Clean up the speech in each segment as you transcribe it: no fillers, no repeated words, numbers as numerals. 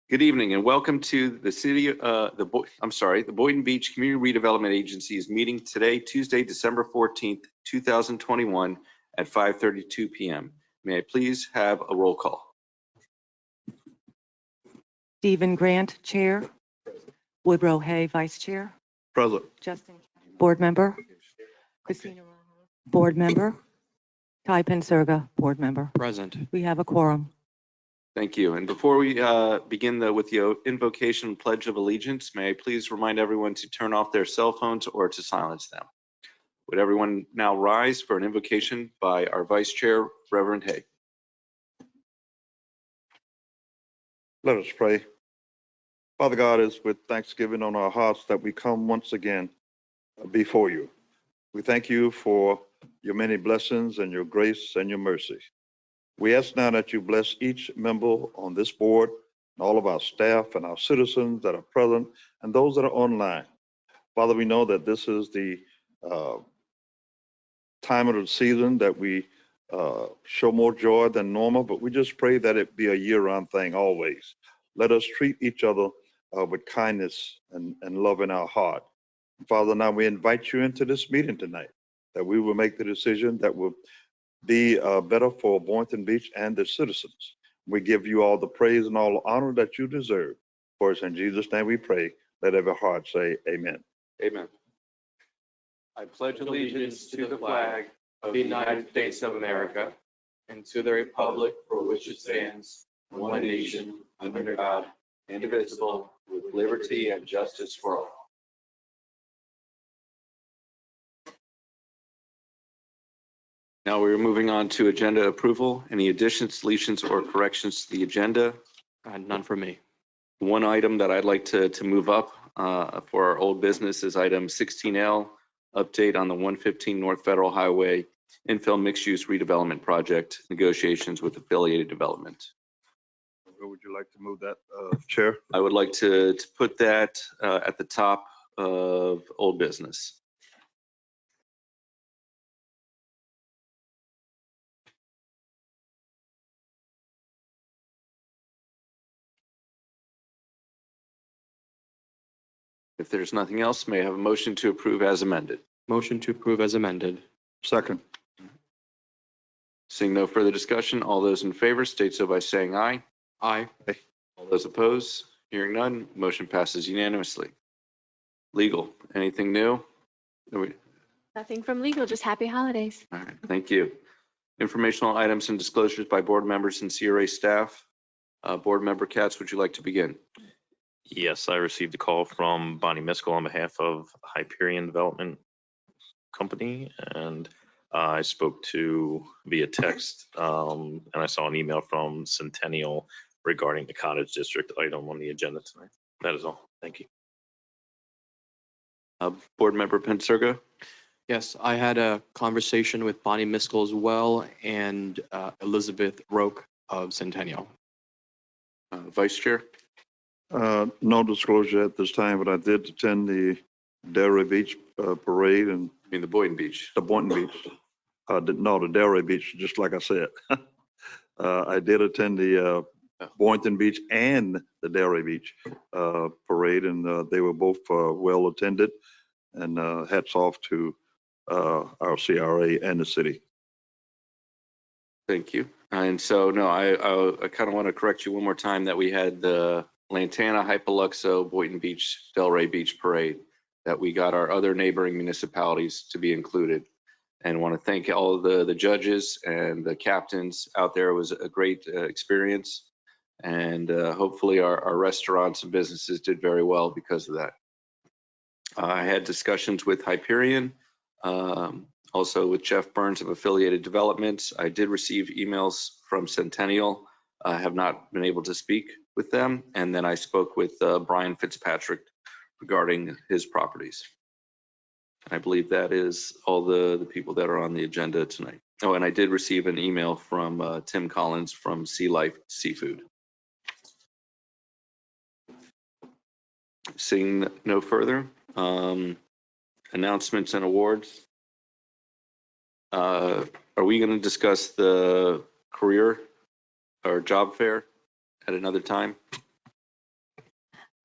Good evening and welcome to the the Boynton Beach Community Redevelopment Agency's meeting today, Tuesday, December 14th, 2021 at 5:32 p.m. May I please have a roll call? Stephen Grant, Chair. Woodrow Hay, Vice Chair. Present. Justin, Board Member. Christina, Board Member. Ty Penserga, Board Member. Present. We have a quorum. Thank you. And before we begin with the invocation and pledge of allegiance, may I please remind everyone to turn off their cell phones or to silence them. Would everyone now rise for an invocation by our Vice Chair, Reverend Hay? Let us pray. Father God, it's with thanksgiving on our hearts that we come once again before you. We thank you for your many blessings and your grace and your mercy. We ask now that you bless each member on this board, and all of our staff and our citizens that are present and those that are online. Father, we know that this is the time of the season that we show more joy than normal, but we just pray that it be a year-round thing always. Let us treat each other with kindness and love in our heart. Father, now we invite you into this meeting tonight, that we will make the decision that will be better for Boynton Beach and the citizens. We give you all the praise and all the honor that you deserve. For us in Jesus' name we pray. Let every heart say amen. Amen. I pledge allegiance to the flag of the United States of America and to the republic for which it stands, one nation, under God, indivisible, with liberty and justice for all. Now we're moving on to agenda approval. Any additions, deletions, or corrections to the agenda? None for me. One item that I'd like to move up for our old business is item 16L, update on the 115 North Federal Highway infill mixed-use redevelopment project, negotiations with affiliated development. Where would you like to move that, Chair? I would like to put that at the top of old business. If there's nothing else, may I have a motion to approve as amended? Motion to approve as amended. Second. Seeing no further discussion, all those in favor state so by saying aye. Aye. All those opposed, hearing none, motion passes unanimously. Legal, anything new? Nothing from legal, just happy holidays. All right, thank you. Informational items and disclosures by board members and CRA staff. Board member Katz, would you like to begin? Yes, I received a call from Bonnie Miskell on behalf of Hyperion Development Company, and I spoke to via text, and I saw an email from Centennial regarding the Cottage District item on the agenda tonight. That is all. Thank you. Board member Penserga. Yes, I had a conversation with Bonnie Miskell as well and Elizabeth Roque of Centennial. Vice Chair. No disclosure at this time, but I did attend the Delray Beach parade and The Boynton Beach. the Boynton Beach. No, the Delray Beach, just like I said. I did attend the Boynton Beach and the Delray Beach parade, and they were both well attended. And hats off to our CRA and the city. Thank you. And so, no, I kind of want to correct you one more time that we had the Lantana, Hypoluxo, Boynton Beach, Delray Beach parade, that we got our other neighboring municipalities to be included. And want to thank all of the judges and the captains out there. It was a great experience. And hopefully our restaurants and businesses did very well because of that. I had discussions with Hyperion, also with Jeff Burns of Affiliated Developments. I did receive emails from Centennial. I have not been able to speak with them. And then I spoke with Brian Fitzpatrick regarding his properties. I believe that is all the people that are on the agenda tonight. Oh, and I did receive an email from Tim Collins from Sea Life Seafood. Seeing no further, announcements and awards. Are we going to discuss the career or job fair at another time?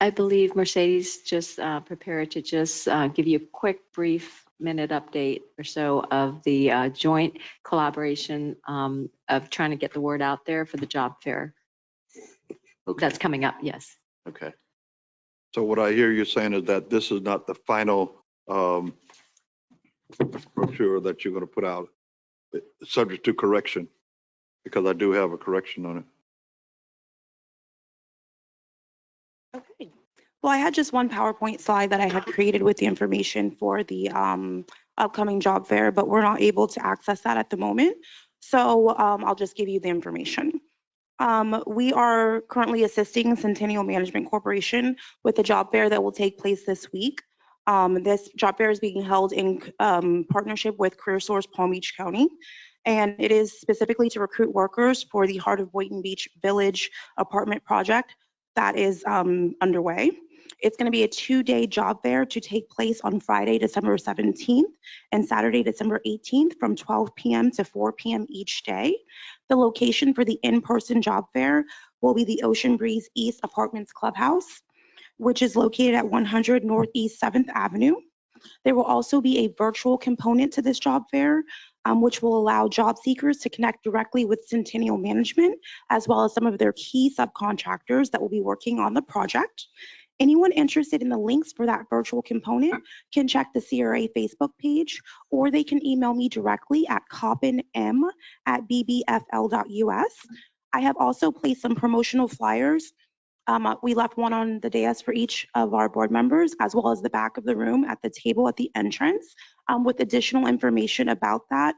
I believe Mercedes just prepared to just give you a quick, brief minute update or so of the joint collaboration of trying to get the word out there for the job fair Okay, that's coming up. Yes. okay. So what I hear you saying is that this is not the final brochure that you're going to put out, subject to correction, because I do have a correction on it. Okay. Well, I had just one PowerPoint slide that I had created with the information for the upcoming job fair, but we're not able to access that at the moment. So I'll just give you the information. We are currently assisting Centennial Management Corporation with a job fair that will take place this week. This job fair is being held in partnership with CareerSource Palm Beach County, and it is specifically to recruit workers for the Heart of Boynton Beach Village apartment project that is underway. It's going to be a 2-day job fair to take place on Friday, December 17th and Saturday, December 18th from 12 p.m. to 4 p.m. each day. The location for the in-person job fair will be the Ocean Breeze East Apartments Clubhouse, which is located at 100 Northeast 7th Avenue. There will also be a virtual component to this job fair, which will allow job seekers to connect directly with Centennial Management, as well as some of their key subcontractors that will be working on the project. Anyone interested in the links for that virtual component can check the CRA Facebook page, or they can email me directly at coppinm@bbfl.us. I have also placed some promotional flyers. We left one on the dais for each of our board members, as well as the back of the room at the table at the entrance, with additional information about that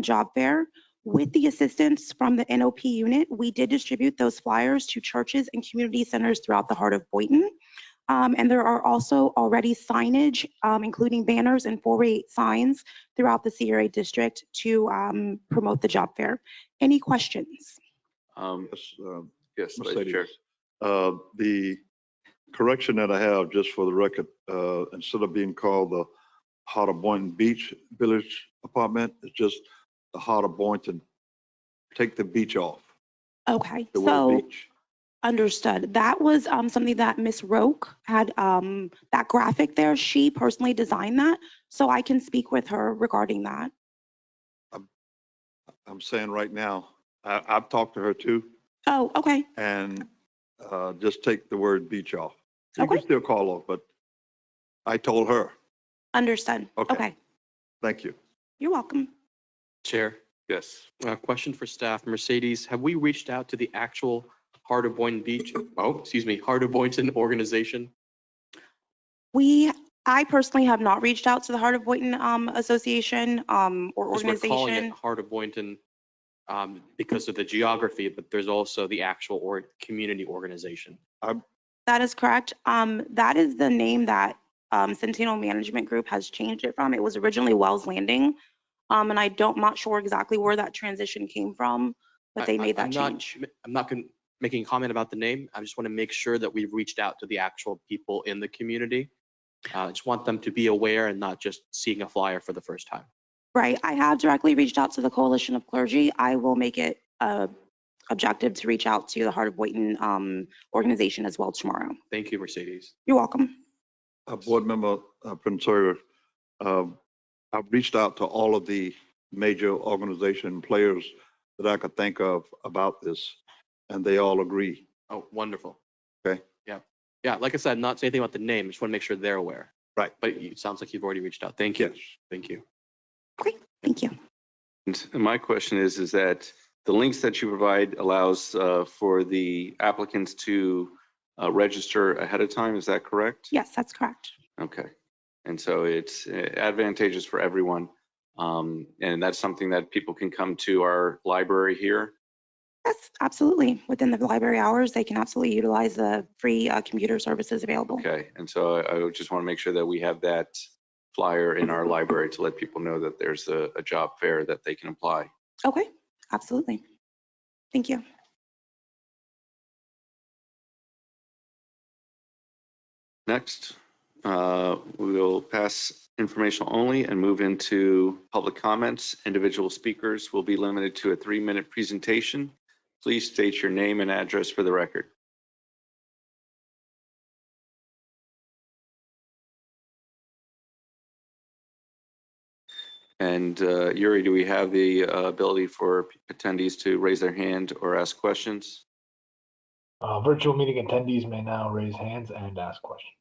job fair. With the assistance from the NOP unit, we did distribute those flyers to churches and community centers throughout the heart of Boynton. And there are also already signage, including banners and 4-way signs throughout the CRA district to promote the job fair. Any questions? Yes, Vice Mercedes. Chair. The correction that I have, just for the record, instead of being called the Heart of Boynton Beach Village Apartment, it's just the Heart of Boynton. Take the beach off, Okay, the so word beach. understood. That was something that Miss Roque had, that graphic there. She personally designed that, so I can speak with her regarding that. I'm saying right now, I've talked to her too, Oh, okay, and just take the word beach off. You Okay. can still call off, but I told her. understood. Okay. Okay, Thank you. you're welcome. Chair, Yes. question for staff. Mercedes, have we reached out to the actual Heart of Boynton Beach, Heart of Boynton organization? I personally have not reached out to the Heart of Boynton Association or Because we're calling it organization. Heart of Boynton because of the geography, but there's also the actual community organization. That is correct. That is the name that Centennial Management Group has changed it from. It was originally Wells Landing. And I'm not sure exactly where that transition came from, but they made that change. I'm not making a comment about the name. I just want to make sure that we've reached out to the actual people in the community. I just want them to be aware and not just seeing a flyer for the first time. Right. I have directly reached out to the Coalition of Clergy. I will make it objective to reach out to the Heart of Boynton organization as well tomorrow. Thank you, Mercedes. You're welcome. Board Member Prince Sawyer, I've reached out to all of the major organization players that I could think of about this, and they all agree. Oh, wonderful. Okay. Yeah, like I said, not saying anything about the name. I just want to make sure they're aware. Right. But it sounds like you've already reached out. Thank you. Yes. Thank you. Okay. Thank you. And my question is that the links that you provide allows for the applicants to register ahead of time, is that correct? Yes, that's correct. Okay. And so it's advantageous for everyone. And that's something that people can come to our library here. Yes, absolutely. Within the library hours, they can absolutely utilize the free computer services available. Okay. And so I would just want to make sure that we have that flyer in our library to let people know that there's a job fair that they can apply. Okay, absolutely. Thank you. Next, we will pass informational only and move into public comments. Individual speakers will be limited to a 3-minute presentation Please state your name and address for the record. And Yuri, do we have the ability for attendees to raise their hand or ask questions? Virtual meeting attendees may now raise hands and ask questions.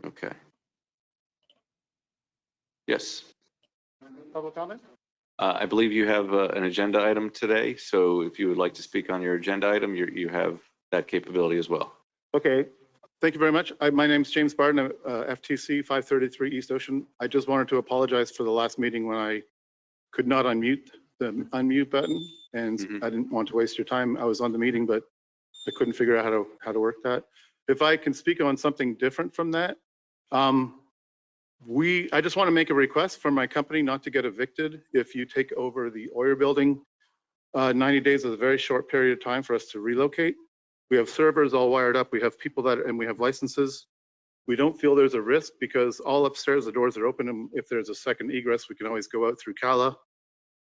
Okay. Yes. Public comment? I believe you have an agenda item today, so if you would like to speak on your agenda item, you have that capability as well. Okay, thank you very much. My name's James Barton, FTC 533 East Ocean. I just wanted to apologize for the last meeting when I could not unmute the unmute button, and I didn't want to waste your time. I was on the meeting, but I couldn't figure out how to work that. If I can speak on something different from that, I just want to make a request from my company not to get evicted if you take over the Oyer building. 90 days is a very short period of time for us to relocate. We have servers all wired up. We have people and we have licenses. We don't feel there's a risk because all upstairs, the doors are open. And if there's a second egress, we can always go out through Cala.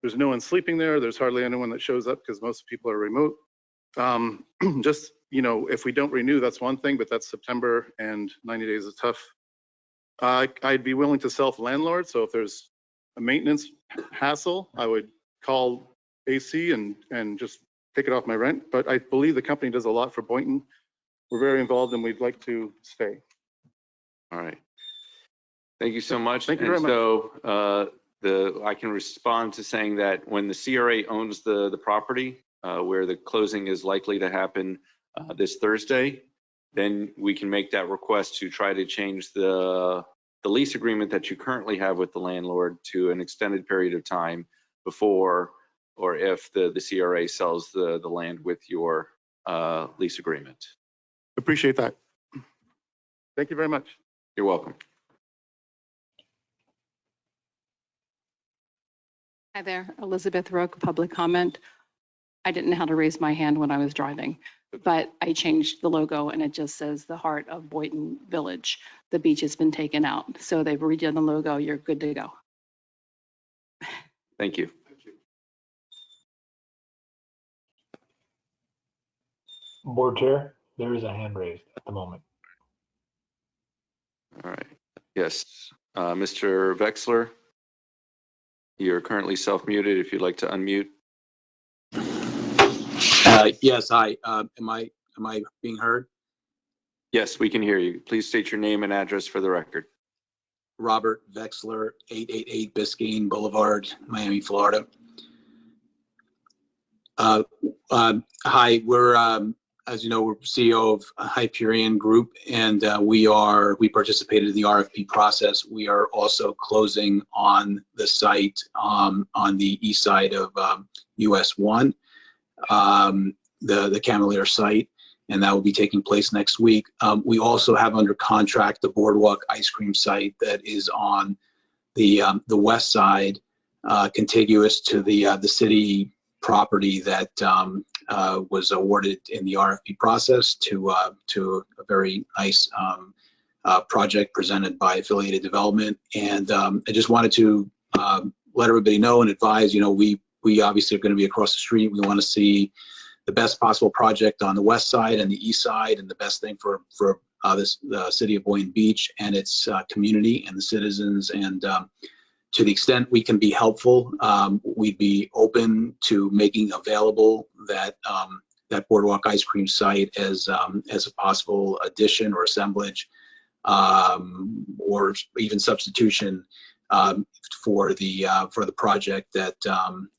There's no one sleeping there. There's hardly anyone that shows up because most people are remote. Just, if we don't renew, that's one thing, but that's September and 90 days is tough. I'd be willing to self-landlord, so if there's a maintenance hassle, I would call AC and just take it off my rent. But I believe the company does a lot for Boynton. We're very involved and we'd like to stay. All right. Thank you so much. Thank you very much. So I can respond to saying that when the CRA owns the property, where the closing is likely to happen this Thursday, then we can make that request to try to change the lease agreement that you currently have with the landlord to an extended period of time before or if the CRA sells the land with your lease agreement. Appreciate that. Thank you very much. You're welcome. Hi there, Elizabeth Roque, public comment. I didn't know how to raise my hand when I was driving, but I changed the logo and it just says the heart of Boynton Village. The beach has been taken out. So they've redone the logo. You're good to go. Thank you. Board Chair, there is a hand raised at the moment. All right. Yes. Mr. Vexler, you're currently self-muted. If you'd like to unmute. Yes, hi. Am I being heard? Yes, we can hear you. Please state your name and address for the record. Robert Vexler, 888 Biscayne Boulevard, Miami, Florida. Hi, we're as you know, we're CEO of Hyperion Group, and we participated in the RFP process. We are also closing on the site on the east side of US 1, the Camelier site, and that will be taking place next week. We also have under contract the Boardwalk ice cream site that is on the west side, contiguous to the city property that was awarded in the RFP process to a very nice project presented by Affiliated Development. And I just wanted to let everybody know and advise, we obviously are going to be across the street. We want to see the best possible project on the west side and the east side, and the best thing for the city of Boynton Beach and its community and the citizens. And to the extent we can be helpful, we'd be open to making available that Boardwalk ice cream site as a possible addition or assemblage, or even substitution for the project that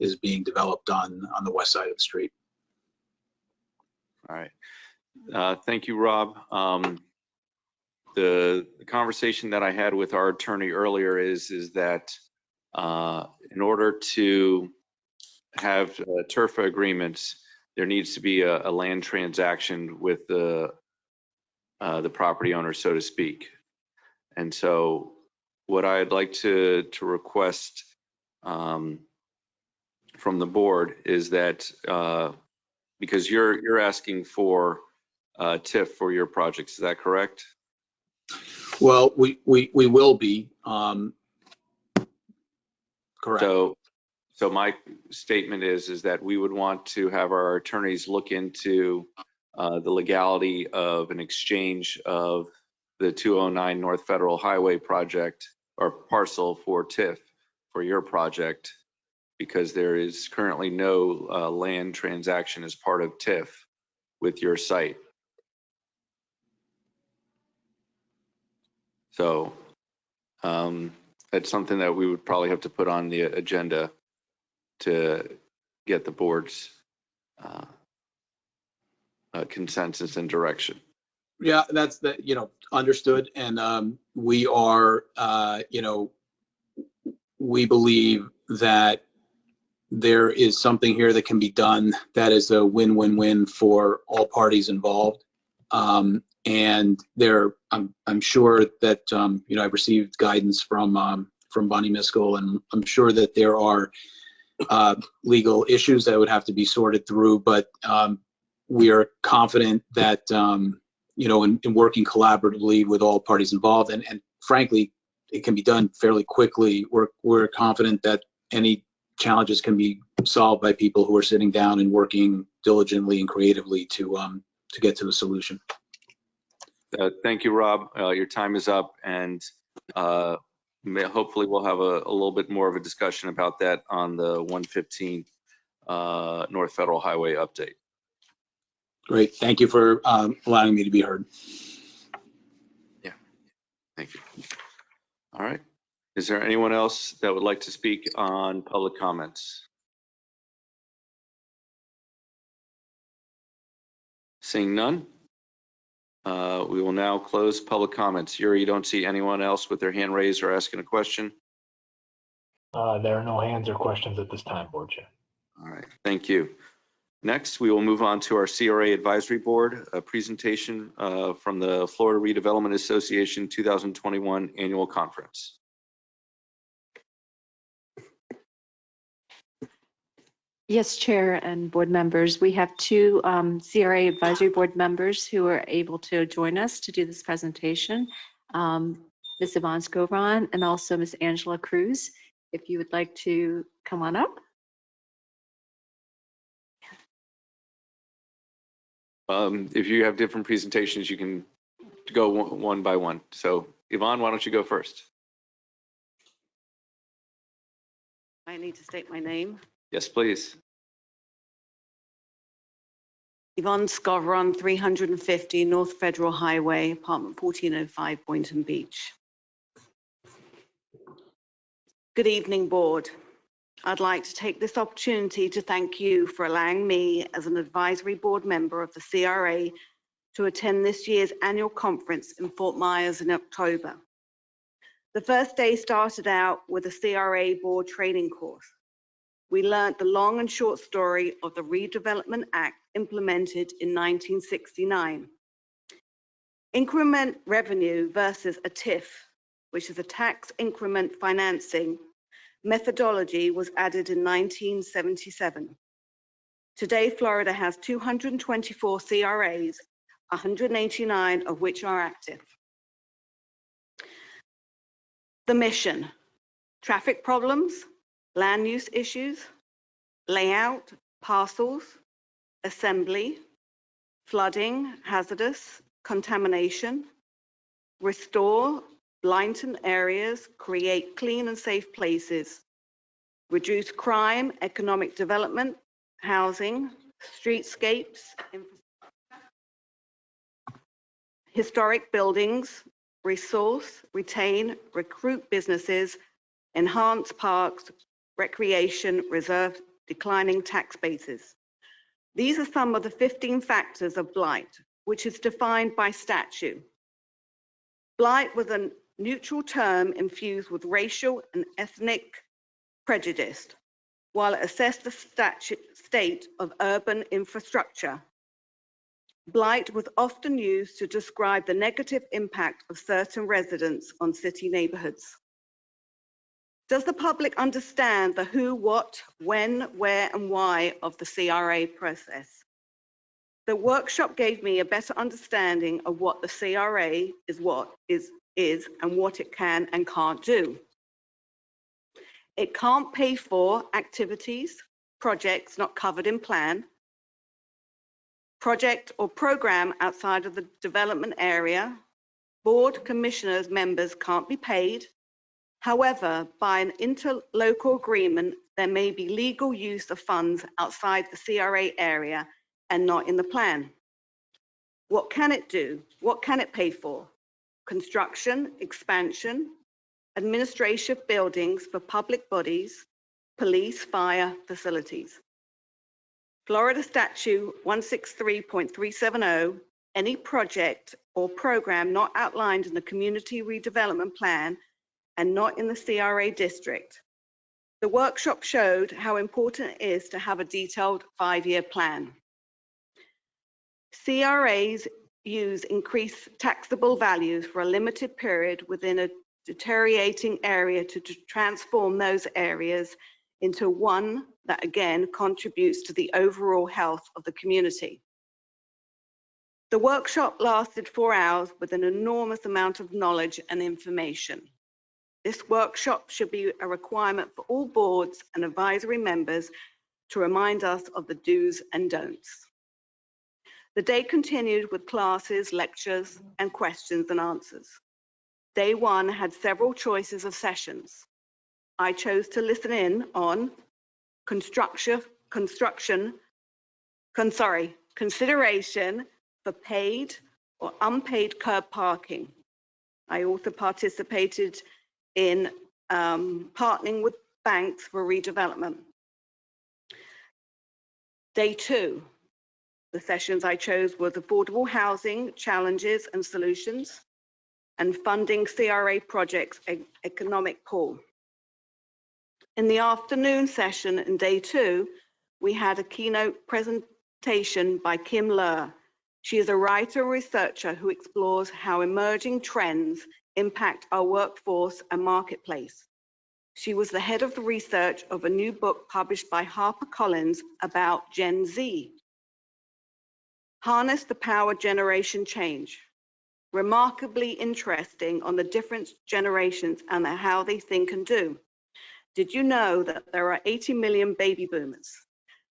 is being developed on the west side of the street. All right. Thank you, Rob. The conversation that I had with our attorney earlier is that in order to have TURFA agreements, there needs to be a land transaction with the property owner, so to speak. And so what I'd like to request from the board is that because you're asking for TIF for your projects, is that correct? Well, we will be correct. So my statement is that we would want to have our attorneys look into the legality of an exchange of the 209 North Federal Highway project or parcel for TIF for your project, because there is currently no land transaction as part of TIF with your site. So that's something that we would probably have to put on the agenda to get the board's consensus and direction. Yeah, that's understood. And we are, we believe that there is something here that can be done that is a win-win-win for all parties involved. And I'm sure that, I've received guidance from Bonnie Miskell, and I'm sure that there are legal issues that would have to be sorted through, but we are confident that, in working collaboratively with all parties involved, and frankly, it can be done fairly quickly. We're confident that any challenges can be solved by people who are sitting down and working diligently and creatively to get to a solution. Thank you, Rob. Your time is up, and hopefully we'll have a little bit more of a discussion about that on the 115 North Federal Highway update. Great. Thank you for allowing me to be heard. Yeah, thank you. All right. Is there anyone else that would like to speak on public comments? Seeing none, we will now close public comments. Yuri, you don't see anyone else with their hand raised or asking a question? There are no hands or questions at this time, Board Chair. All right, thank you. Next, we will move on to our CRA Advisory Board, a presentation from the Florida Redevelopment Association 2021 Annual Conference. Yes, Chair and board members, we have two CRA Advisory Board members who are able to join us to do this presentation. Ms. Yvonne Scovron and also Ms. Angela Cruz. If you would like to come on up. If you have different presentations, you can go one by one. So Yvonne, why don't you go first? I need to state my name. Yes, please. Yvonne Scovron, 350 North Federal Highway, apartment 1405, Boynton Beach. Good evening, board. I'd like to take this opportunity to thank you for allowing me as an advisory board member of the CRA to attend this year's annual conference in Fort Myers in October. The first day started out with a CRA board training course. We learned the long and short story of the Redevelopment Act implemented in 1969. Increment revenue versus a TIF, which is a tax increment financing methodology, was added in 1977. Today, Florida has 224 CRAs, 189 of which are active. The mission: traffic problems, land use issues, layout, parcels, assembly, flooding, hazardous, contamination, restore blighted areas, create clean and safe places, reduce crime, economic development, housing, streetscapes, historic buildings, resource, retain, recruit businesses, enhance parks, recreation, reserve declining tax bases. These are some of the 15 factors of blight, which is defined by statute. Blight was a neutral term infused with racial and ethnic prejudice, while it assessed the state of urban infrastructure. Blight was often used to describe the negative impact of certain residents on city neighborhoods. Does the public understand the who, what, when, where, and why of the CRA process? The workshop gave me a better understanding of what the CRA is and what it can and can't do. It can't pay for activities, projects not covered in plan, project or program outside of the development area. Board commissioners members can't be paid. However, by an interlocal agreement, there may be legal use of funds outside the CRA area and not in the plan. What can it do? What can it pay for? Construction, expansion, administration of buildings for public bodies, police, fire facilities. Florida Statute 163.370, any project or program not outlined in the community redevelopment plan and not in the CRA district. The workshop showed how important it is to have a detailed 5-year plan. CRAs use increased taxable values for a limited period within a deteriorating area to transform those areas into one that again contributes to the overall health of the community. The workshop lasted 4 hours with an enormous amount of knowledge and information. This workshop should be a requirement for all boards and advisory members to remind us of the do's and don'ts. The day continued with classes, lectures, and questions and answers. Day 1 had several choices of sessions. I chose to listen in on consideration for paid or unpaid curb parking. I also participated in partnering with banks for redevelopment. Day 2, the sessions I chose was affordable housing, challenges and solutions, and funding CRA projects, economic pool. In the afternoon session in day 2, we had a keynote presentation by Kim Lehr. She is a writer and researcher who explores how emerging trends impact our workforce and marketplace. She was the head of the research of a new book published by HarperCollins about Gen Z. Harness the Power Generation Change. Remarkably interesting on the different generations and how they think and do. Did you know that there are 80 million baby boomers,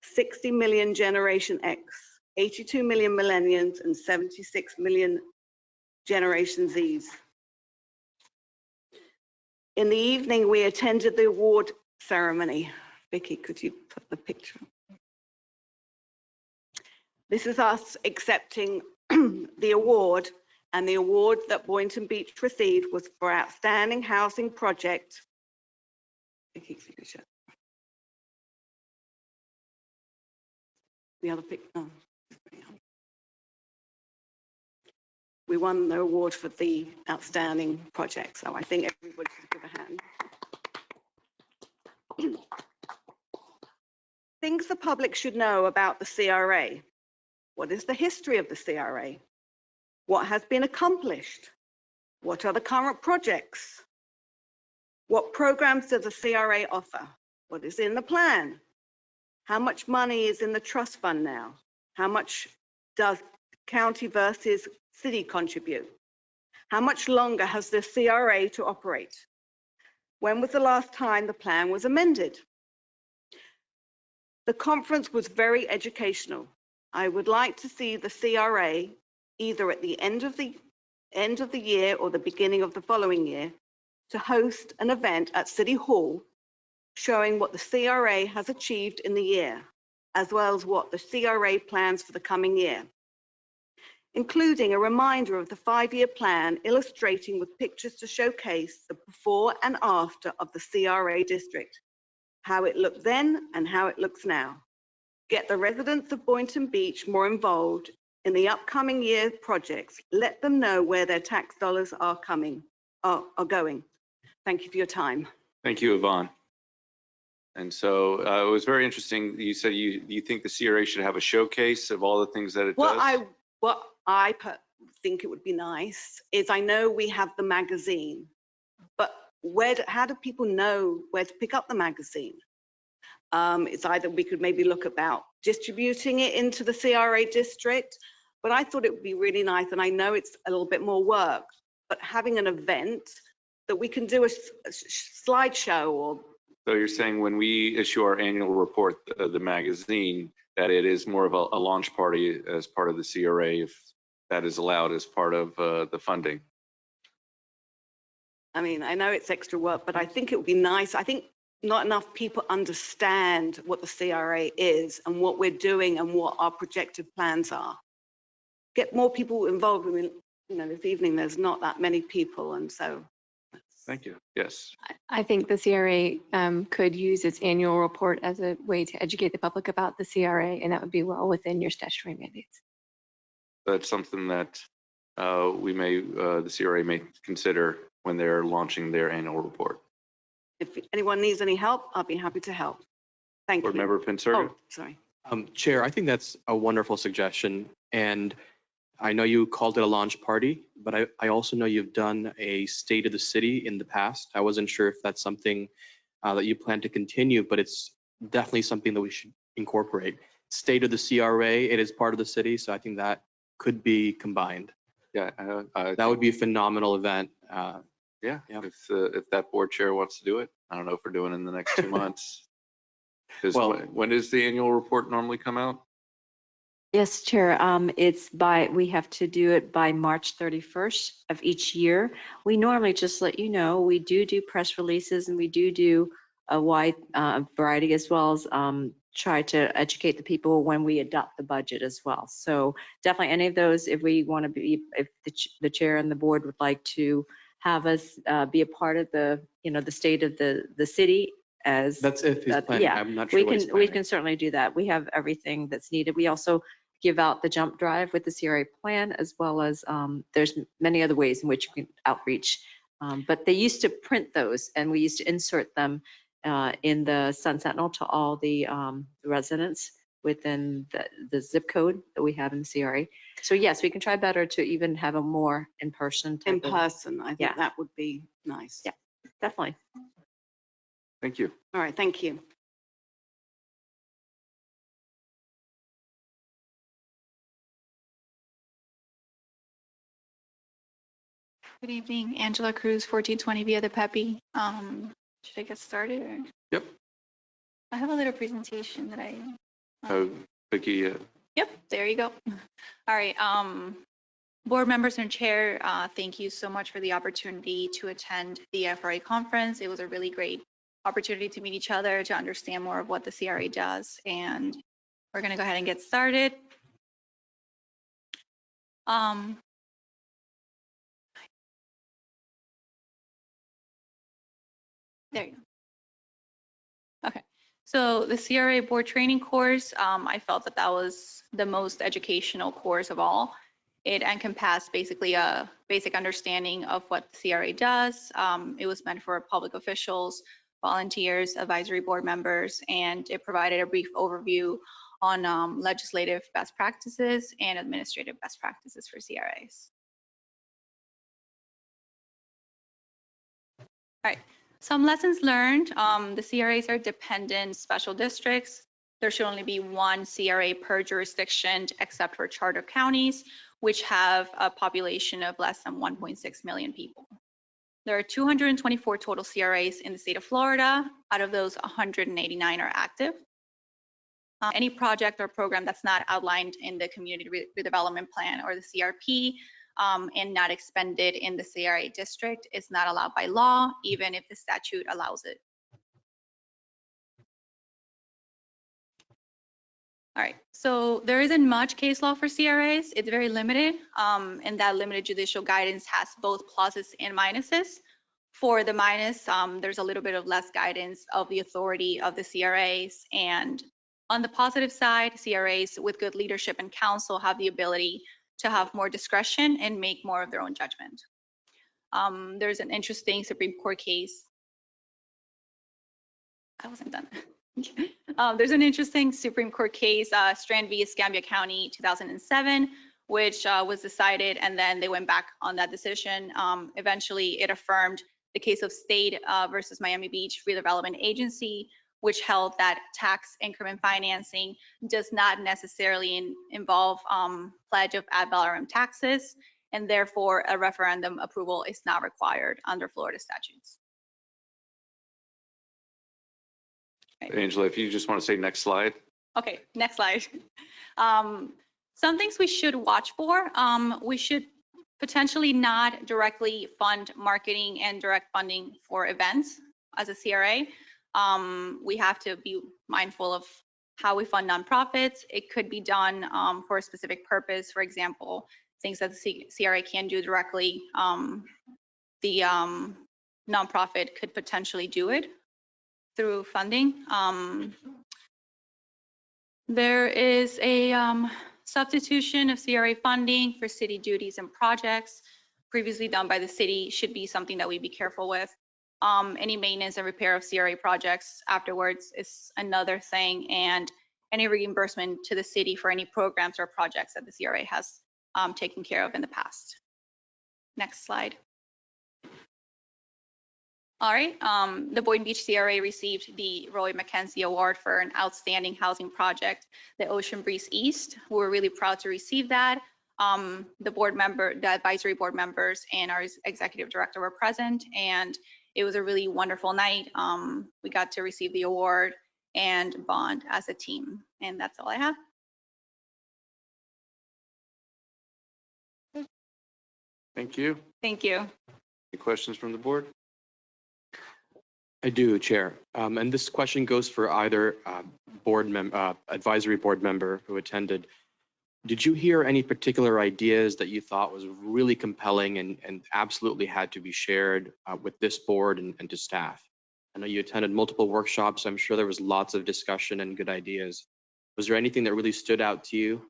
60 million Generation X, 82 million millennials, and 76 million Generation Zs? In the evening, we attended the award ceremony. Vicky, could you put the picture? This is us accepting the award, and the award that Boynton Beach received was for Outstanding Housing Project. Vicky, signature. The other picture. Oh. We won the award for the outstanding project, so I think everybody should give a hand. Things the public should know about the CRA. What is the history of the CRA? What has been accomplished? What are the current projects? What programs does the CRA offer? What is in the plan? How much money is in the trust fund now? How much does county versus city contribute? How much longer has the CRA to operate? When was the last time the plan was amended? The conference was very educational. I would like to see the CRA either at the end of the year or the beginning of the following year to host an event at City Hall showing what the CRA has achieved in the year, as well as what the CRA plans for the coming year, including a reminder of the 5-year plan, illustrating with pictures to showcase the before and after of the CRA district, how it looked then and how it looks now. Get the residents of Boynton Beach more involved in the upcoming year projects. Let them know where their tax dollars are going. Thank you for your time. Thank you, Yvonne. And so it was very interesting. You said you think the CRA should have a showcase of all the things that it does? What I think it would be nice is, I know we have the magazine, but how do people know where to pick up the magazine? It's either we could maybe look about distributing it into the CRA district, but I thought it would be really nice, and I know it's a little bit more work, but having an event that we can do a slideshow or So you're saying when we issue our annual report, the magazine, that it is more of a launch party as part of the CRA, if that is allowed as part of the funding? I mean, I know it's extra work, but I think it would be nice. I think not enough people understand what the CRA is and what we're doing and what our projected plans are. Get more people involved. I mean, you know, this evening there's not that many people, and so. Thank you. Yes. I think the CRA could use its annual report as a way to educate the public about the CRA, and that would be well within your statutory mandates. That's something that the CRA may consider when they're launching their annual report. If anyone needs any help, I'll be happy to help. Thank Board you. Member Pincirga? Oh, sorry. Chair, I think that's a wonderful suggestion. And I know you called it a launch party, but I also know you've done a state of the city in the past. I wasn't sure if that's something that you plan to continue, but it's definitely something that we should incorporate. State of the CRA, it is part of the city, so I think that could be combined. Yeah. That would be a phenomenal event. Yeah, Yeah. if that board chair wants to do it. I don't know if we're doing it in the next 2 months. Because Well- when does the annual report normally come out? Yes, Chair. We have to do it by March 31st of each year. We normally, just let you know, we do press releases, and we do a wide variety, as well as try to educate the people when we adopt the budget as well. So definitely any of those, if the chair and the board would like to have us be a part of the state of the city. As That's if he's planning. yeah, I'm not sure what he's we planning. can certainly do that. We have everything that's needed. We also give out the jump drive with the CRA plan, as well as there's many other ways in which you can outreach. But they used to print those, and we used to insert them in the Sun Sentinel to all the residents within the zip code that we have in the CRA. So yes, we can try better to even have a more in-person type In person, I think yeah. that would be nice. Yeah. Definitely. Thank you. All right, thank you. Good evening, Angela Cruz, 1420 Via the Pepe. Should I get started? Or? Yep. I have a little presentation that I. Vicky. Yep, there you go. All right. Board members and chair, thank you so much for the opportunity to attend the FRA conference. It was a really great opportunity to meet each other, to understand more of what the CRA does, and we're going to go ahead and get started. There you go. Okay, so the CRA board training course, I felt that was the most educational course of all. It encompassed basically a basic understanding of what the CRA does. It was meant for public officials, volunteers, advisory board members, and it provided a brief overview on legislative best practices and administrative best practices for CRAs. All right. Some lessons learned, the CRAs are dependent special districts. There should only be one CRA per jurisdiction, except for charter counties, which have a population of less than 1.6 million people. There are 224 total CRAs in the state of Florida. Out of those, 189 are active. Any project or program that's not outlined in the community redevelopment plan or the CRP and not expended in the CRA district is not allowed by law, even if the statute allows it. All right, so there isn't much case law for CRAs. It's very limited, and that limited judicial guidance has both pluses and minuses. For the minus, there's a little bit of less guidance of the authority of the CRAs, and on the positive side, CRAs with good leadership and counsel have the ability to have more discretion and make more of their own judgment. There's an interesting Supreme Court case. I wasn't done. There's an interesting Supreme Court case, Strand v. Escambia County, 2007, which was decided, and then they went back on that decision. Eventually, it affirmed the case of State versus Miami Beach Redevelopment Agency, which held that tax increment financing does not necessarily involve pledge of ad valorem taxes, and therefore a referendum approval is not required under Florida statutes. Angela, if you just want to say next slide. Okay, next slide. Some things we should watch for. We should potentially not directly fund marketing and direct funding for events as a CRA. We have to be mindful of how we fund nonprofits. It could be done for a specific purpose. For example, things that the CRA can do directly. The nonprofit could potentially do it through funding. There is a substitution of CRA funding for city duties and projects previously done by the city should be something that we be careful with. Any maintenance and repair of CRA projects afterwards is another thing, and any reimbursement to the city for any programs or projects that the CRA has taken care of in the past. Next slide. All right, the Boynton Beach CRA received the Roy McKenzie Award for an outstanding housing project, the Ocean Breeze East. We're really proud to receive that. The advisory board members and our executive director were present, and it was a really wonderful night. We got to receive the award and bond as a team, and that's all I have. Thank you. Thank you. Any questions from the board? I do, Chair. And this question goes for either advisory board member who attended. Did you hear any particular ideas that you thought was really compelling and absolutely had to be shared with this board and to staff? I know you attended multiple workshops. So I'm sure there was lots of discussion and good ideas. Was there anything that really stood out to you?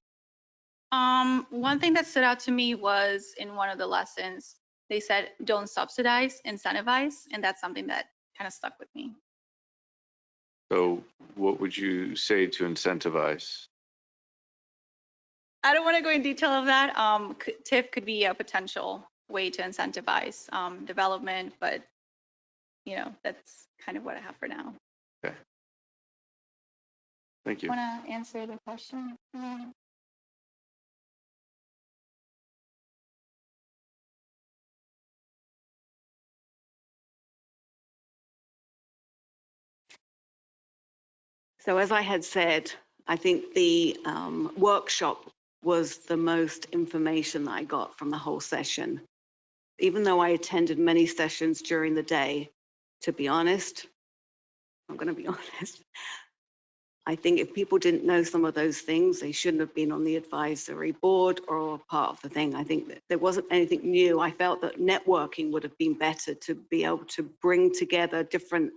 One thing that stood out to me was in one of the lessons, they said, don't subsidize, incentivize. And that's something that kind of stuck with me. So what would you say to incentivize? I don't want to go in detail of that. TIF could be a potential way to incentivize development, but that's kind of what I have for now. Okay. Thank you. Want to answer the question? So as I had said, I think the workshop was the most information that I got from the whole session. Even though I attended many sessions during the day, to be honest, I'm going to be honest, I think if people didn't know some of those things, they shouldn't have been on the advisory board or part of the thing. I think that there wasn't anything new. I felt that networking would have been better to be able to bring together different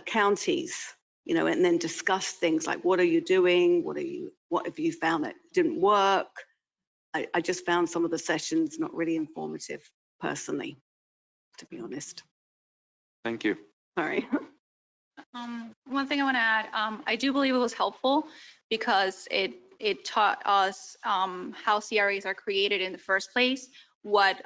counties, and then discuss things like, what are you doing? What have you found that didn't work? I just found some of the sessions not really informative personally, to be honest. Thank you. Sorry. One thing I want to add, I do believe it was helpful because it taught us how CRAs are created in the first place, what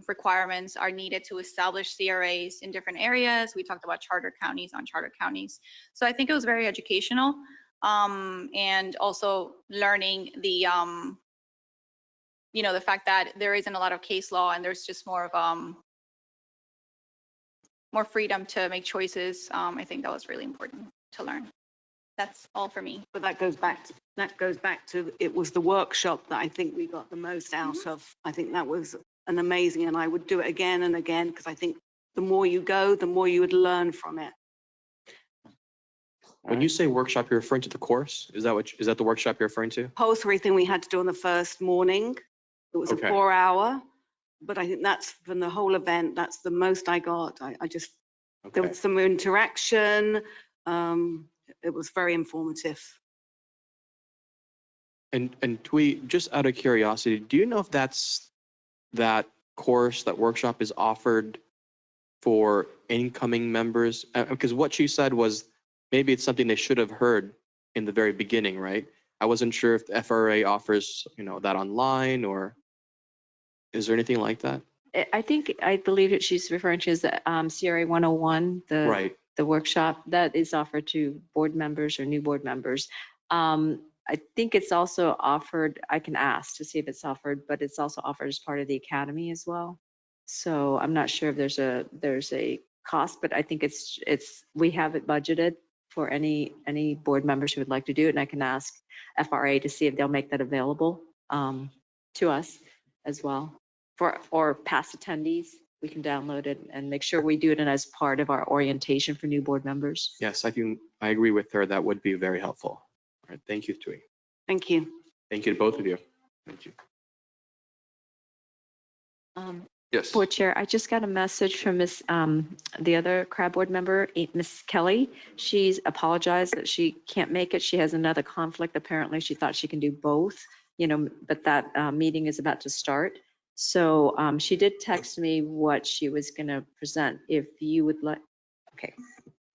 requirements are needed to establish CRAs in different areas. We talked about charter counties, unchartered counties. So I think it was very educational, and also learning the the fact that there isn't a lot of case law and there's just more of more freedom to make choices. I think that was really important to learn. That's all for me. But that goes back to it was the workshop that I think we got the most out of. I think that was an amazing, and I would do it again and again, because I think the more you go, the more you would learn from it. When you say workshop, you're referring to the course? Is that the workshop you're referring to? Compulsory thing we had to do on the first morning. It was Okay. a 4-hour, but I think that's from the whole event. That's the most I got. There was some interaction. It was very informative. And Twee, just out of curiosity, do you know if that course, that workshop is offered for incoming members? Because what she said was maybe it's something they should have heard in the very beginning, right? I wasn't sure if the FRA offers, that online, or is there anything like that? I believe that she's referring to as the CRA 101, Right. the workshop that is offered to board members or new board members. I think it's also offered, I can ask to see if it's offered, but it's also offered as part of the academy as well. So I'm not sure if there's a cost, but I think we have it budgeted for any board members who would like to do it. And I can ask FRA to see if they'll make that available to us as well. Or past attendees, we can download it and make sure we do it as part of our orientation for new board members. Yes, I agree with her. That would be very helpful. All right, thank you, Tui. Thank you. Thank you to both of you. Thank you. Yes. Board Chair, I just got a message from the other Cra Board member, Miss Kelly. She's apologized that she can't make it. She has another conflict. Apparently, she thought she can do both, but that meeting is about to start. So she did text me what she was going to present. If you would like, okay,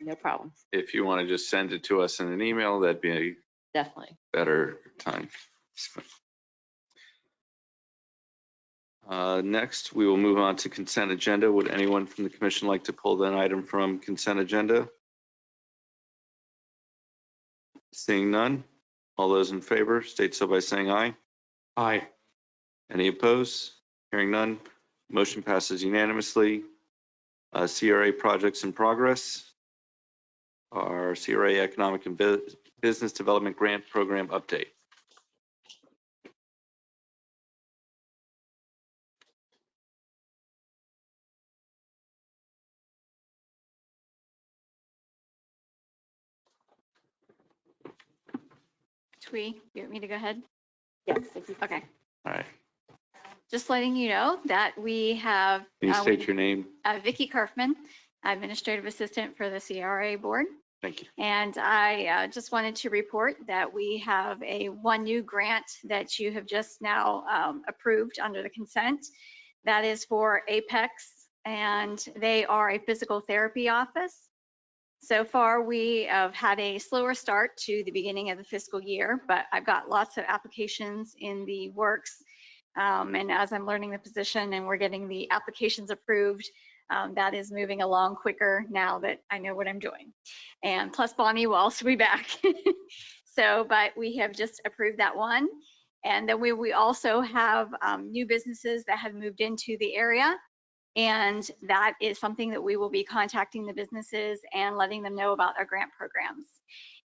no problem. If you want to just send it to us in an email, that'd be Definitely. better time. Next, we will move on to consent agenda. Would anyone from the commission like to pull that item from consent agenda? Seeing none, all those in favor state so by saying aye. Aye. Any opposed? Hearing none, motion passes unanimously. CRA projects in progress. Our CRA Economic and Business Development Grant Program update. Tui, you want me to go ahead? Yes. Okay. All right. Just letting you know that we have. Can you state your name? Vicki Kerfman, Administrative Assistant for the CRA Board. Thank you. And I just wanted to report that we have one new grant that you have just now approved under the consent. That is for Apex, and they are a physical therapy office. So far, we have had a slower start to the beginning of the fiscal year, but I've got lots of applications in the works. And as I'm learning the position and we're getting the applications approved, that is moving along quicker now that I know what I'm doing. And plus Bonnie will also be back. But we have just approved that one. And then we also have new businesses that have moved into the area. And that is something that we will be contacting the businesses and letting them know about our grant programs.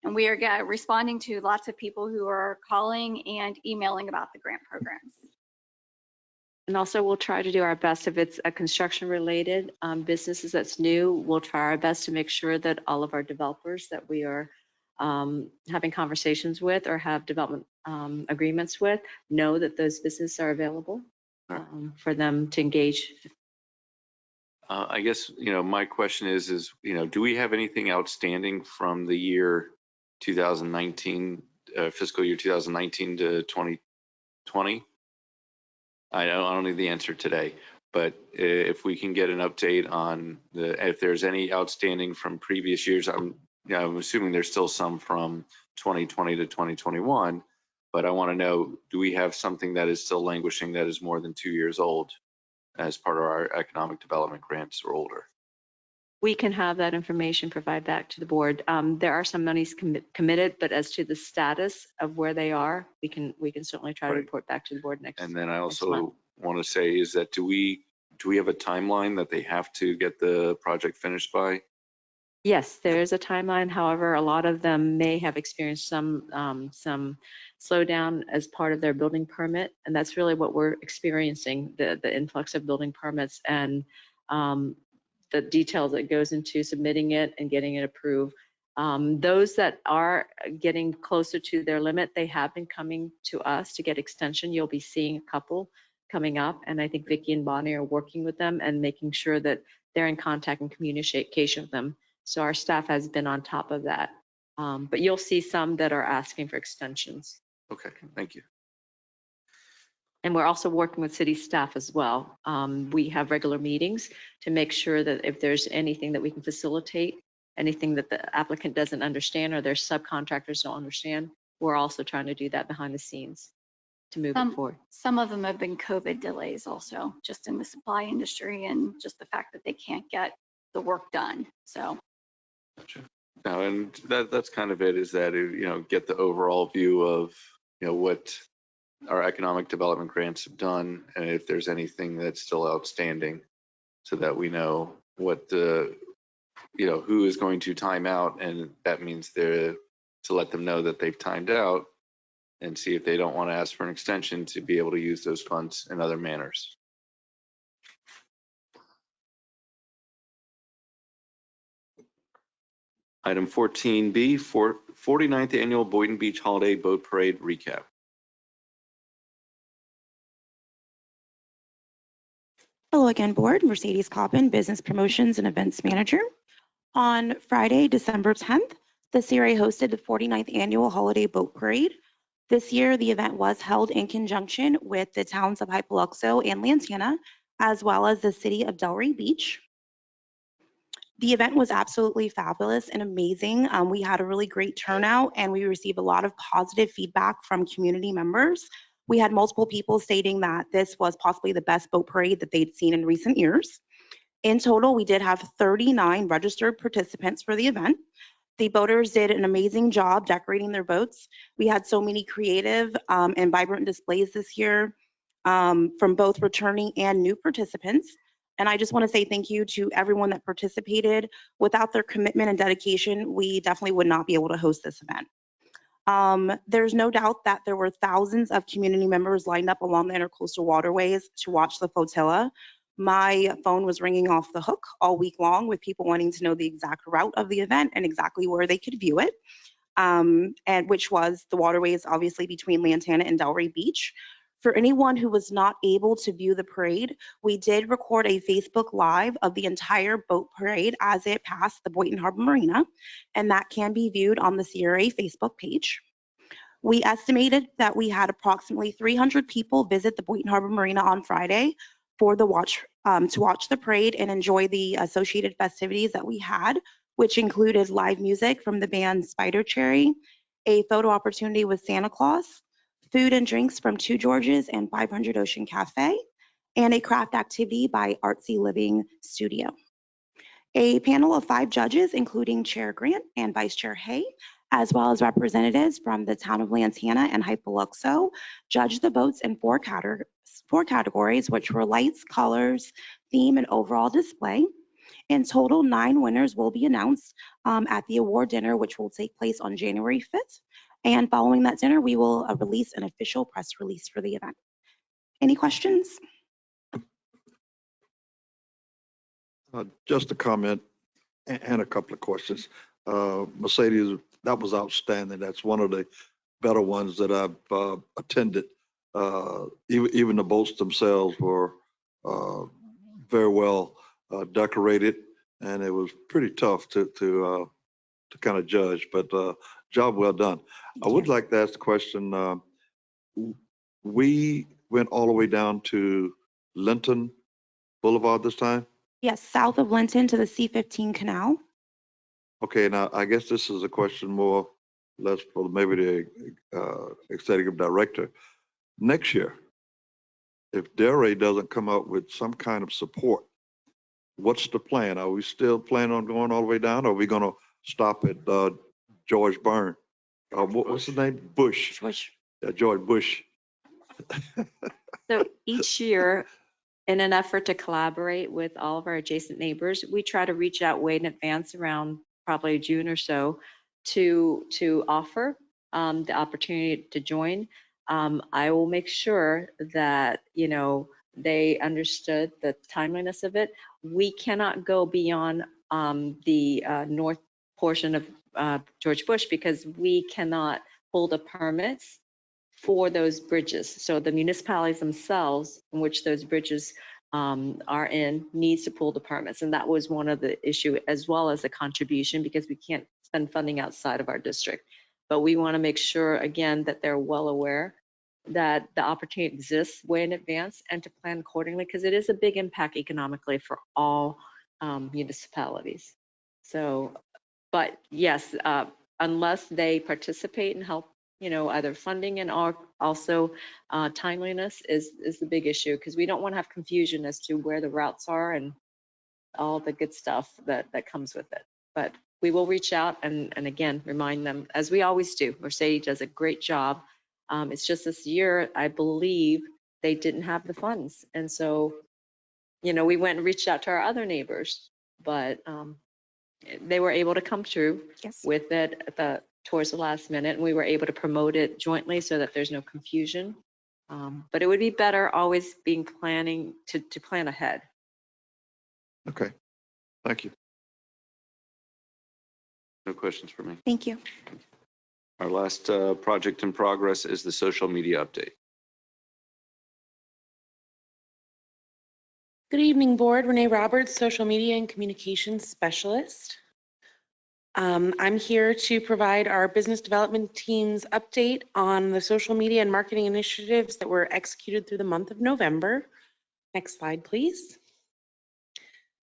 And we are responding to lots of people who are calling and emailing about the grant programs. And also we'll try to do our best if it's a construction related businesses that's new, we'll try our best to make sure that all of our developers that we are having conversations with or have development agreements with know that those businesses are available for them to engage. I guess, my question is, do we have anything outstanding from the year 2019, fiscal year 2019 to 2020? I don't need the answer today, but if we can get an update on if there's any outstanding from previous years, I'm assuming there's still some from 2020 to 2021, but I want to know, do we have something that is still languishing that is more than 2 years old as part of our economic development grants or older? We can have that information, provide back to the board. There are some monies committed, but as to the status of where they are, we can certainly try to report back to the board next. And then I also want to say is that do we have a timeline that they have to get the project finished by? Yes, there is a timeline. However, a lot of them may have experienced some slowdown as part of their building permit, and that's really what we're experiencing: the influx of building permits and the details that goes into submitting it and getting it approved. Those that are getting closer to their limit, they have been coming to us to get extension. You'll be seeing a couple coming up, and I think Vicki and Bonnie are working with them and making sure that they're in contact and communication with them. So our staff has been on top of that. But you'll see some that are asking for extensions. Okay, thank you. And we're also working with city staff as well. We have regular meetings to make sure that if there's anything that we can facilitate, anything that the applicant doesn't understand or their subcontractors don't understand, we're also trying to do that behind the scenes to move it forward. Some of them have been COVID delays also, just in the supply industry and just the fact that they can't get the work done, so. Gotcha. No, and that's kind of it, is that, get the overall view of, what our economic development grants have done, and if there's anything that's still outstanding, so that we know what who is going to time out, and that means they're to let them know that they've timed out and see if they don't want to ask for an extension to be able to use those funds in other manners. Item 14B, 49th Annual Boynton Beach Holiday Boat Parade Recap. Hello again, Board. Mercedes Coppin, Business Promotions and Events Manager. On Friday, December 10th, the CRA hosted the 49th Annual Holiday Boat Parade. This year, the event was held in conjunction with the towns of Hypoluxo and Lantana, as well as the city of Delray Beach. The event was absolutely fabulous and amazing. We had a really great turnout and we received a lot of positive feedback from community members. We had multiple people stating that this was possibly the best boat parade that they'd seen in recent years. In total, we did have 39 registered participants for the event. The boaters did an amazing job decorating their boats. We had so many creative and vibrant displays this year from both returning and new participants. And I just want to say thank you to everyone that participated. Without their commitment and dedication, we definitely would not be able to host this event. There's no doubt that there were thousands of community members lined up along the intercoastal waterways to watch the flotilla. My phone was ringing off the hook all week long with people wanting to know the exact route of the event and exactly where they could view it, and which was the waterways, obviously, between Lantana and Delray Beach. For anyone who was not able to view the parade, we did record a Facebook Live of the entire boat parade as it passed the Boynton Harbor Marina, and that can be viewed on the CRA Facebook page. We estimated that we had approximately 300 people visit the Boynton Harbor Marina on Friday for the to watch the parade and enjoy the associated festivities that we had, which included live music from the band Spider Cherry, a photo opportunity with Santa Claus, food and drinks from Two Georges and 500 Ocean Cafe, and a craft activity by Artsy Living Studio. A panel of 5 judges, including Chair Grant and Vice Chair Hay, as well as representatives from the town of Lantana and Hypoluxo, judged the boats in 4 categories, which were lights, colors, theme, and overall display. In total, 9 winners will be announced at the award dinner, which will take place on January 5th. And following that dinner, we will release an official press release for the event. Any questions? Just a comment and a couple of questions. Mercedes, that was outstanding. That's one of the better ones that I've attended. Even the boats themselves were very well decorated, and it was pretty tough to kind of judge, but job well done. I would like to ask the question, we went all the way down to Linton Boulevard this time? Yes, south of Linton to the C-15 canal. Okay, now I guess this is a question more or less for maybe the executive director. Next year, if Delray doesn't come up with some kind of support, what's the plan? Are we still planning on going all the way down, or are we going to stop at George Byrne? What's his name? Bush. George Bush. So each year, in an effort to collaborate with all of our adjacent neighbors, we try to reach out way in advance around probably June or so to offer the opportunity to join. I will make sure that, they understood the timeliness of it. We cannot go beyond the north portion of George Bush because we cannot pull the permits for those bridges. So the municipalities themselves in which those bridges are in needs to pull the permits. And that was one of the issue, as well as a contribution, because we can't spend funding outside of our district. But we want to make sure, again, that they're well aware that the opportunity exists way in advance and to plan accordingly, because it is a big impact economically for all municipalities. So, but yes, unless they participate and help, either funding and also timeliness is the big issue, because we don't want to have confusion as to where the routes are and all the good stuff that comes with it. But we will reach out and again, remind them, as we always do. Mercedes does a great job. It's just this year, I believe they didn't have the funds. And so, we went and reached out to our other neighbors, but they were able to come through Yes. with it towards the last minute, and we were able to promote it jointly so that there's no confusion. But it would be better always being planning to plan ahead. Okay, thank you. No questions for me. Thank you. Our last project in progress is the social media update. Good evening, Board. Renee Roberts, Social Media and Communications Specialist. I'm here to provide our business development team's update on the social media and marketing initiatives that were executed through the month of November. Next slide, please.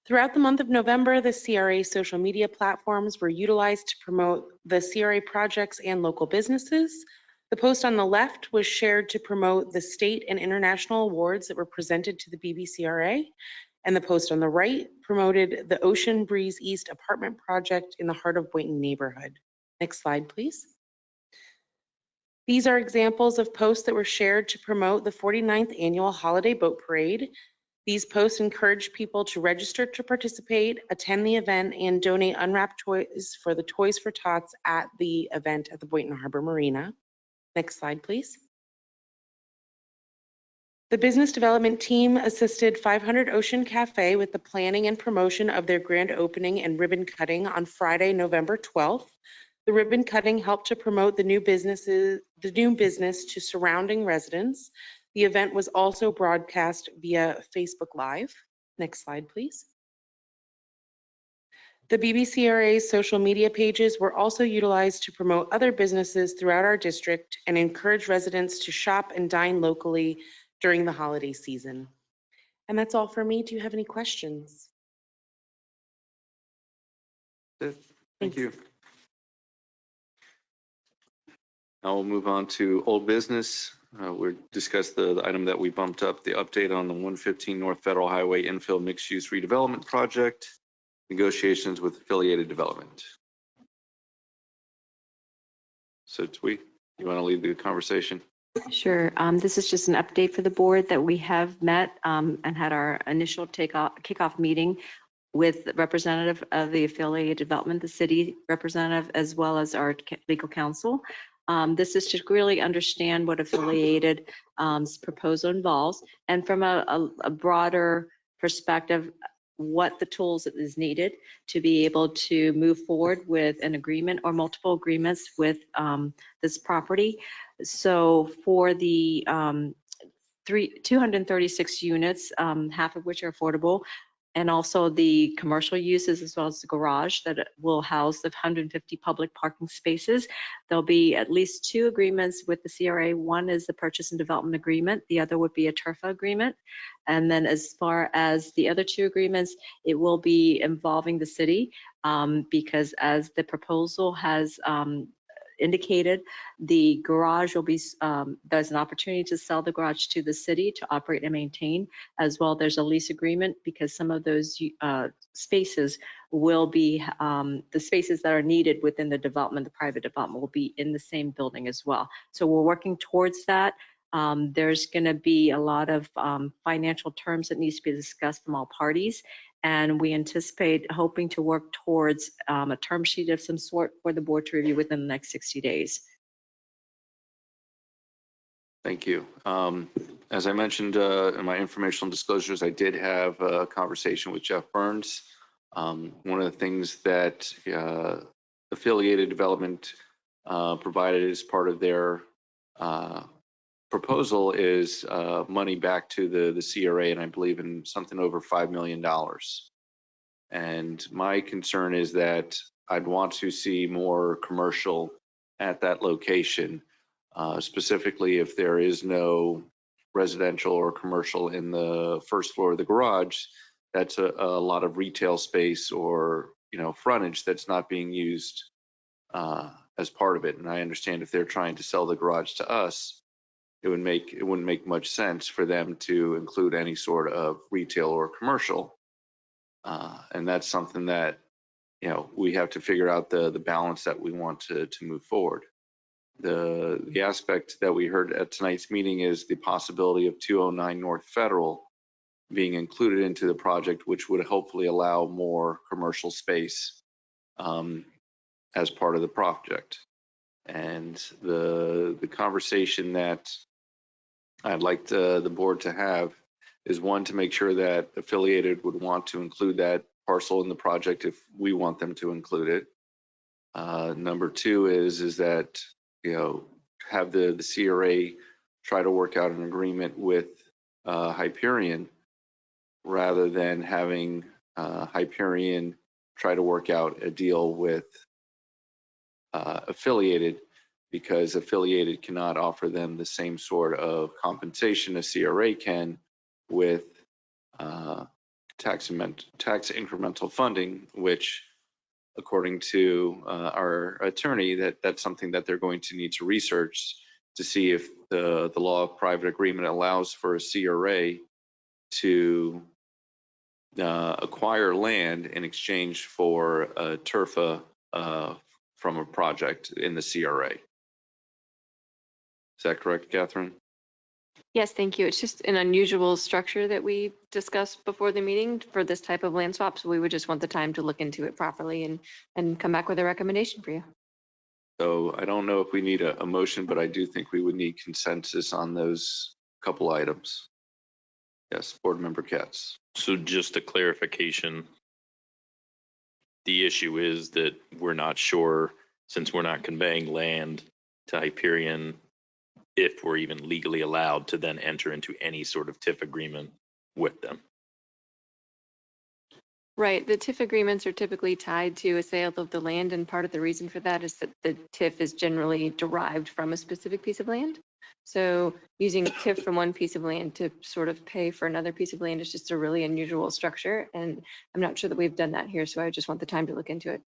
Throughout the month of November, the CRA social media platforms were utilized to promote the CRA projects and local businesses. The post on the left was shared to promote the state and international awards that were presented to the BBCRA. And the post on the right promoted the Ocean Breeze East apartment project in the heart of Boynton neighborhood. Next slide, please. These are examples of posts that were shared to promote the 49th annual holiday boat parade. These posts encourage people to register to participate, attend the event, and donate unwrapped toys for the Toys for Tots at the event at the Boynton Harbor Marina. Next slide, please. The business development team assisted 500 Ocean Cafe with the planning and promotion of their grand opening and ribbon cutting on Friday, November 12th. The ribbon cutting helped to promote the new business to surrounding residents. The event was also broadcast via Facebook Live. Next slide, please. The BBCRA's social media pages were also utilized to promote other businesses throughout our district and encourage residents to shop and dine locally during the holiday season. And that's all for me. Do you have any questions? Thank you. Now we'll move on to old business. We'll discuss the item that we bumped up, the update on the 115 North Federal Highway infill mixed-use redevelopment project, negotiations with affiliated development. So Twee, you want to lead the conversation? Sure. This is just an update for the board that we have met and had our initial kickoff meeting with the representative of the affiliated development, the city representative, as well as our legal counsel. This is to really understand what affiliated proposal involves, and from a broader perspective, what the tools that is needed to be able to move forward with an agreement or multiple agreements with this property. So for the 236 units, half of which are affordable, and also the commercial uses as well as the garage that will house the 150 public parking spaces. There'll be at least 2 agreements with the CRA. One is the purchase and development agreement. The other would be a TURFA agreement. And then as far as the other 2 agreements, it will be involving the city because as the proposal has indicated, the garage will be, there's an opportunity to sell the garage to the city to operate and maintain. As well, there's a lease agreement because some of those spaces will be, the spaces that are needed within the development, the private development will be in the same building as well. So we're working towards that. There's going to be a lot of financial terms that needs to be discussed from all parties. And we anticipate hoping to work towards a term sheet of some sort for the board to review within the next 60 days. Thank you. As I mentioned in my informational disclosures, I did have a conversation with Jeff Burns. One of the things that affiliated development provided as part of their proposal is money back to the CRA, and I believe in something over $5 million. And my concern is that I'd want to see more commercial at that location, specifically if there is no residential or commercial in the first floor of the garage. That's a lot of retail space or frontage that's not being used as part of it. And I understand if they're trying to sell the garage to us, it wouldn't make much sense for them to include any sort of retail or commercial. And that's something that, we have to figure out the balance that we want to move forward. The aspect that we heard at tonight's meeting is the possibility of 209 North Federal being included into the project, which would hopefully allow more commercial space as part of the project. And the conversation that I'd like the board to have is, one, to make sure that affiliated would want to include that parcel in the project if we want them to include it. Number two is that, have the CRA try to work out an agreement with Hyperion rather than having Hyperion try to work out a deal with affiliated, because affiliated cannot offer them the same sort of compensation a CRA can with tax incremental funding, which, according to our attorney, that's something that they're going to need to research to see if the law of private agreement allows for a CRA to acquire land in exchange for a TRFA from a project in the CRA. Is that correct, Catherine? Yes, thank you. It's just an unusual structure that we discussed before the meeting for this type of land swap. So we would just want the time to look into it properly and come back with a recommendation for you. So I don't know if we need a motion, but I do think we would need consensus on those couple items. Yes, Board Member Katz. So just a clarification, the issue is that we're not sure, since we're not conveying land to Hyperion, if we're even legally allowed to then enter into any sort of TIF agreement with them. Right. The TIF agreements are typically tied to a sale of the land, and part of the reason for that is that the TIF is generally derived from a specific piece of land. So using a TIF from one piece of land to sort of pay for another piece of land is just a really unusual structure, and I'm not sure that we've done that here, so I just want the time to look into it.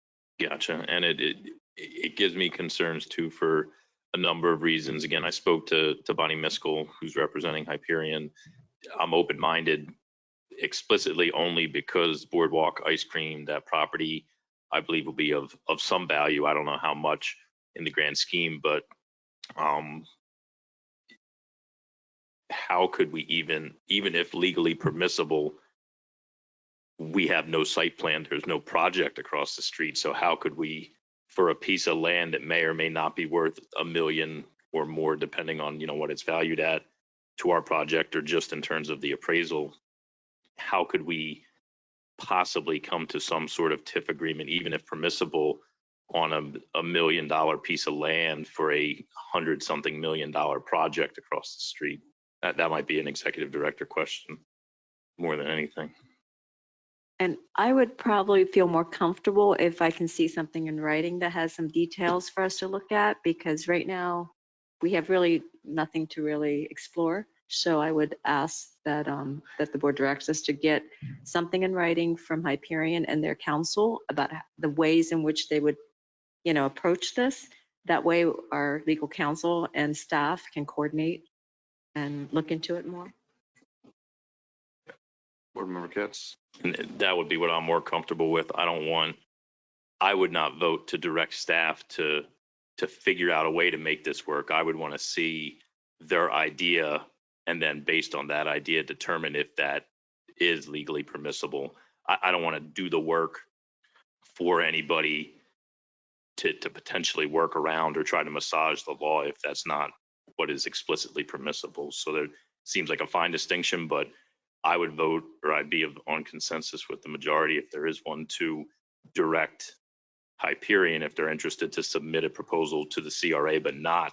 Gotcha. And it gives me concerns too for a number of reasons. Again, I spoke to Bonnie Miskell, who's representing Hyperion. I'm open-minded explicitly only because Boardwalk Ice Cream, that property, I believe will be of some value. I don't know how much in the grand scheme, but how could we even if legally permissible, we have no site plan, there's no project across the street. So how could we, for a piece of land that may or may not be worth $1 million or more, depending on, what it's valued at to our project, or just in terms of the appraisal, how could we possibly come to some sort of TIF agreement, even if permissible, on a $1 million piece of land for a $100-something million project across the street? That might be an executive director question more than anything. And I would probably feel more comfortable if I can see something in writing that has some details for us to look at, because right now we have really nothing to really explore. So I would ask that that the board directs us to get something in writing from Hyperion and their counsel about the ways in which they would, approach this. That way our legal counsel and staff can coordinate and look into it more. Board Member Katz. And that would be what I'm more comfortable with. I would not vote to direct staff to figure out a way to make this work. I would want to see their idea, and then based on that idea, determine if that is legally permissible. I don't want to do the work for anybody to potentially work around or try to massage the law if that's not what is explicitly permissible. So there seems like a fine distinction, but I would vote, or I'd be on consensus with the majority, if there is one, to direct Hyperion, if they're interested, to submit a proposal to the CRA, but not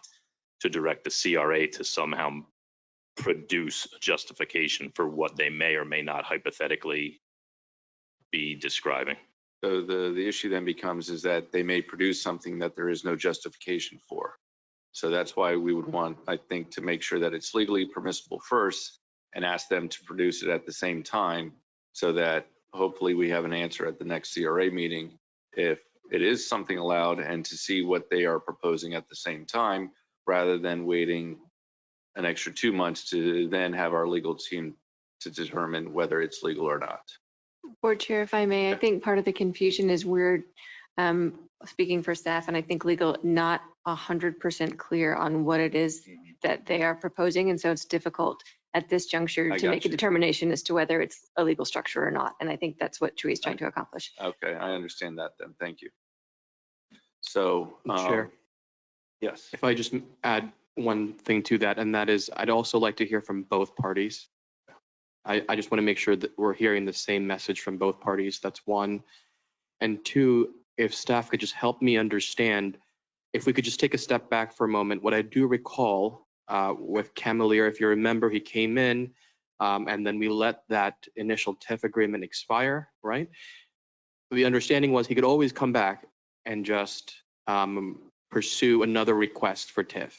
to direct the CRA to somehow produce a justification for what they may or may not hypothetically be describing. So the issue then becomes is that they may produce something that there is no justification for. So that's why we would want, I think, to make sure that it's legally permissible first, and ask them to produce it at the same time, so that hopefully we have an answer at the next CRA meeting if it is something allowed, and to see what they are proposing at the same time, rather than waiting an extra 2 months to then have our legal team to determine whether it's legal or not. Board Chair, if I may, I think part of the confusion is we're speaking for staff, and I think legal, not 100% clear on what it is that they are proposing. And so it's difficult at this juncture to make a determination as to whether it's a legal structure or not. And I think that's what Chewy is trying to accomplish. Okay, I understand that then. Thank you. So, Chair, yes. if I just add one thing to that, and that is I'd also like to hear from both parties. I just want to make sure that we're hearing the same message from both parties. That's one. And two, if staff could just help me understand, if we could just take a step back for a moment, what I do recall with Camelier, if you remember, he came in and then we let that initial TIF agreement expire, right? The understanding was he could always come back and just pursue another request for TIF.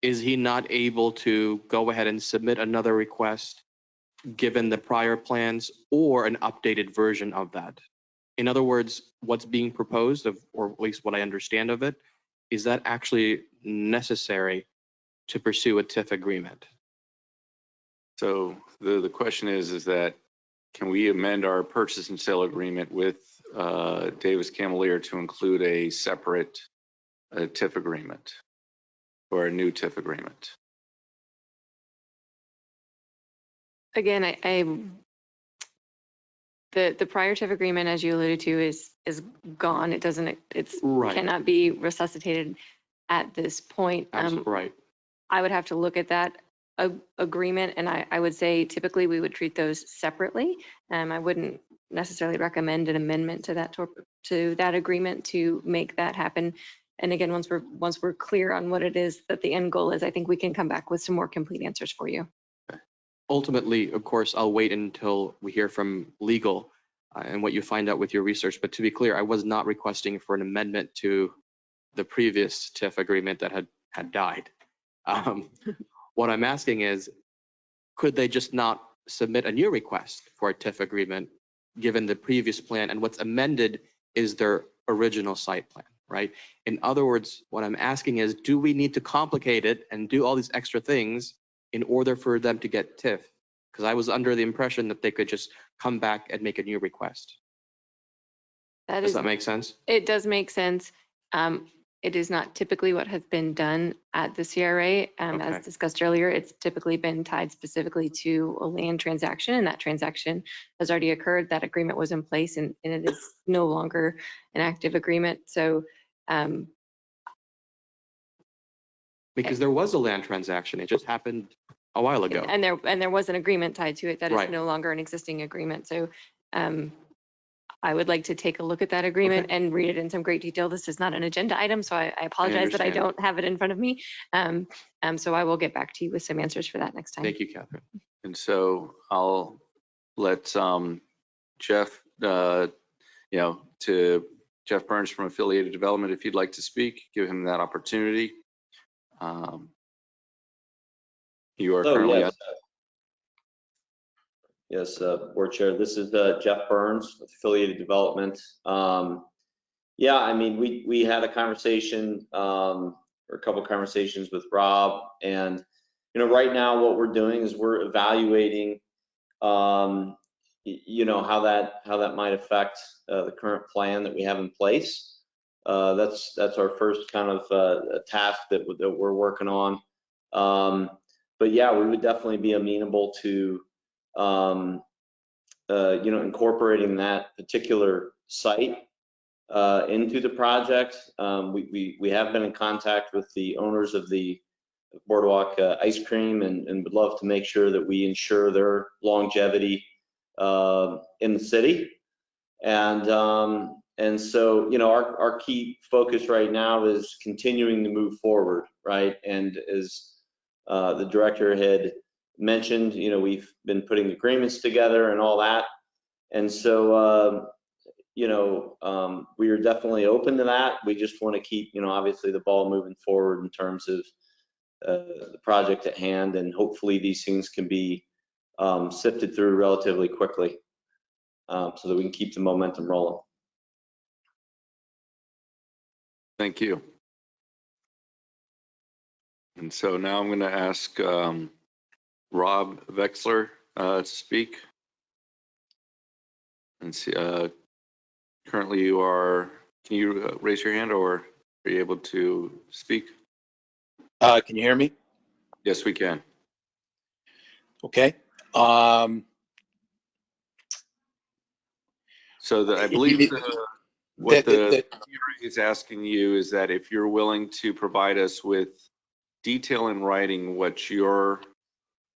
Is he not able to go ahead and submit another request given the prior plans or an updated version of that? In other words, what's being proposed, or at least what I understand of it, is that actually necessary to pursue a TIF agreement? So the question is that can we amend our purchase and sale agreement with Davis Camelier to include a separate TIF agreement or a new TIF agreement? Again, the prior TIF agreement, as you alluded to, is gone. It's Right. cannot be resuscitated at this point. Right. I would have to look at that agreement, and I would say typically we would treat those separately. I wouldn't necessarily recommend an amendment to that agreement to make that happen. And again, once we're clear on what it is that the end goal is, I think we can come back with some more complete answers for you. Ultimately, of course, I'll wait until we hear from legal and what you find out with your research. But to be clear, I was not requesting for an amendment to the previous TIF agreement that had died. What I'm asking is, could they just not submit a new request for a TIF agreement given the previous plan, and what's amended is their original site plan, right? In other words, what I'm asking is, do we need to complicate it and do all these extra things in order for them to get TIF? Because I was under the impression that they could just come back and make a new request. Does that make sense? It does make sense. It is not typically what has been done at the CRA. As discussed earlier, it's typically been tied specifically to a land transaction, and that transaction has already occurred. That agreement was in place, and it is no longer an active agreement. So, because there was a land transaction, it just happened a while ago. and there was an agreement tied to it that is Right. no longer an existing agreement. So, I would like to take a look at that agreement and read it in some great detail. This is not an agenda item, so I apologize that I don't have it in front of me. So I will get back to you with some answers for that next time. Thank you, Catherine. And so I'll let Jeff, to Jeff Burns from Affiliated Development, if you'd like to speak, give him that opportunity. You are currently Yes, Board Chair. This is Jeff Burns with Affiliated Development. Yeah, I mean, we had a conversation or a couple of conversations with Rob, and right now what we're doing is we're evaluating, how that might affect the current plan that we have in place. That's our first kind of task that we're working on. But yeah, we would definitely be amenable to incorporating that particular site into the project. We have been in contact with the owners of the Boardwalk Ice Cream and would love to make sure that we ensure their longevity in the city. And so, our key focus right now is continuing to move forward, right? And as the director had mentioned, we've been putting agreements together and all that. And so, we are definitely open to that. We just want to keep, obviously the ball moving forward in terms of the project at hand, and hopefully these things can be sifted through relatively quickly so that we can keep the momentum rolling. Thank you. And so now I'm going to ask Rob Vexler to speak. And see, currently can you raise your hand, or are you able to speak? Can you hear me? Yes, we can. Okay. So I believe What the CRA is asking you is that if you're willing to provide us with detail in writing what you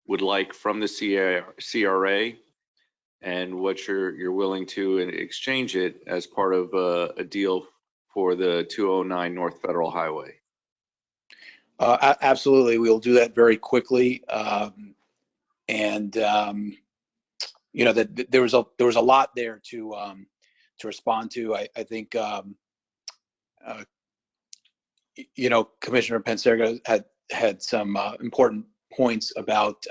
would like from the CRA and what you're willing to exchange it as part of a deal for the 209 North Federal Highway. Absolutely, we'll do that very quickly. You know, that there was a lot there to respond to. I think you know, Commissioner Penserga had some important points about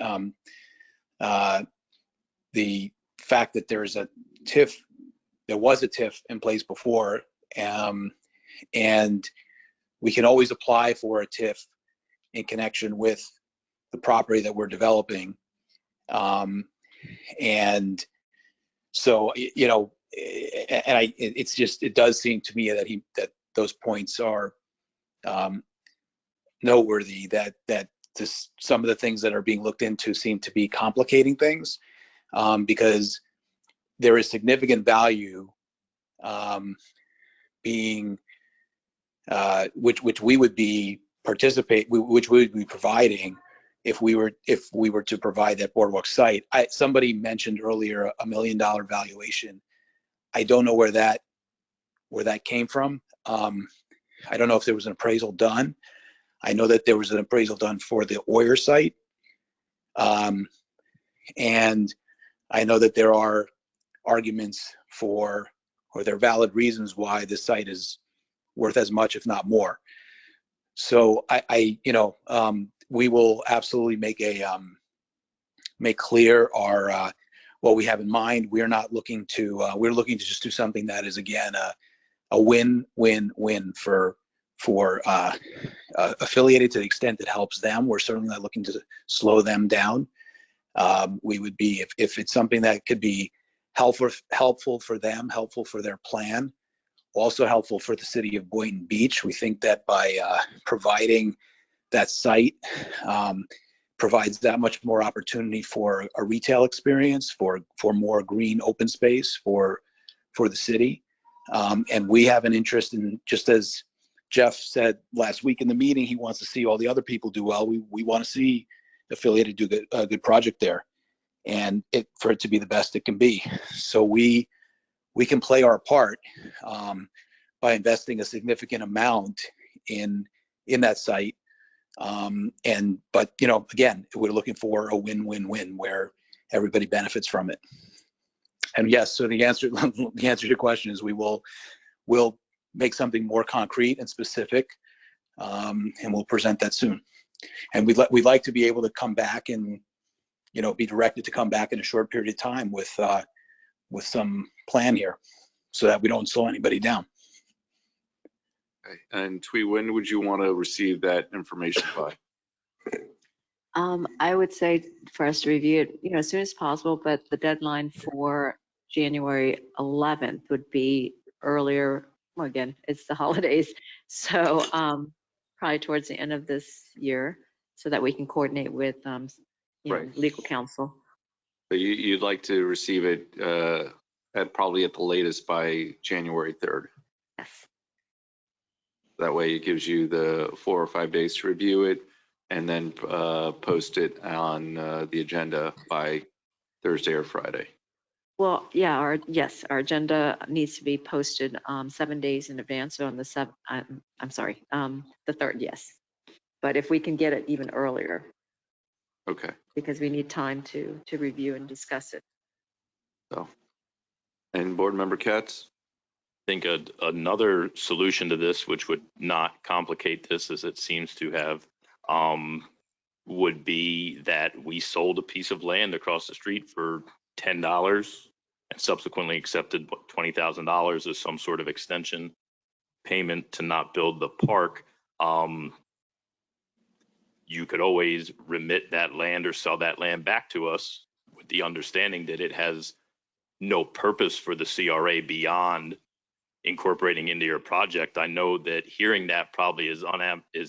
the fact that there was a TIF in place before, and we can always apply for a TIF in connection with the property that we're developing. And so, you know, and it does seem to me that those points are noteworthy, that some of the things that are being looked into seem to be complicating things, because there is significant value being which we would be providing if we were to provide that boardwalk site. Somebody mentioned earlier $1 million valuation. I don't know where that came from. I don't know if there was an appraisal done. I know that there was an appraisal done for the Oyer site, and I know that there are arguments or there are valid reasons why the site is worth as much, if not more. So we will absolutely make clear what we have in mind. We're not looking to we're looking to just do something that is, again, a win-win-win for affiliated to the extent it helps them. We're certainly not looking to slow them down. We would be, if it's something that could be helpful for them, helpful for their plan, also helpful for the city of Boynton Beach. We think that by providing that site provides that much more opportunity for a retail experience, for more green open space for the city. And we have an interest in, just as Jeff said last week in the meeting, he wants to see all the other people do well. We want to see affiliated do a good project there, and for it to be the best it can be. So we can play our part by investing a significant amount in that site. But you know, again, we're looking for a win-win-win where everybody benefits from it. And yes, so the answer to your question is we'll make something more concrete and specific, and we'll present that soon. And we'd like to be able to come back and, you know, be directed to come back in a short period of time with some plan here, so that we don't slow anybody down. Okay. And Twee, when would you want to receive that information by? I would say for us to review it, you know, as soon as possible, but the deadline for January 11th would be earlier. Well, again, it's the holidays. So probably towards the end of this year, so that we can coordinate with legal counsel. So you'd like to receive it probably at the latest by January 3rd. Yes. That way it gives you the 4 or 5 days to review it and then post it on the agenda by Thursday or Friday. Well, yeah, our agenda needs to be posted 7 days in advance. So on the 7th, I'm sorry, the 3rd, yes. But if we can get it even earlier. Okay. Because we need time to review and discuss it. So, and Board Member Katz? I think another solution to this, which would not complicate this as it seems to have, would be that we sold a piece of land across the street for $10 and subsequently accepted $20,000 as some sort of extension payment to not build the park. You could always remit that land or sell that land back to us with the understanding that it has no purpose for the CRA beyond incorporating into your project. I know that hearing that probably is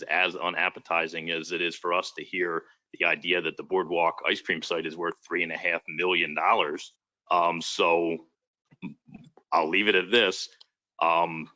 as unappetizing as it is for us to hear the idea that the Boardwalk ice cream site is worth $3.5 million. So I'll leave it at this. If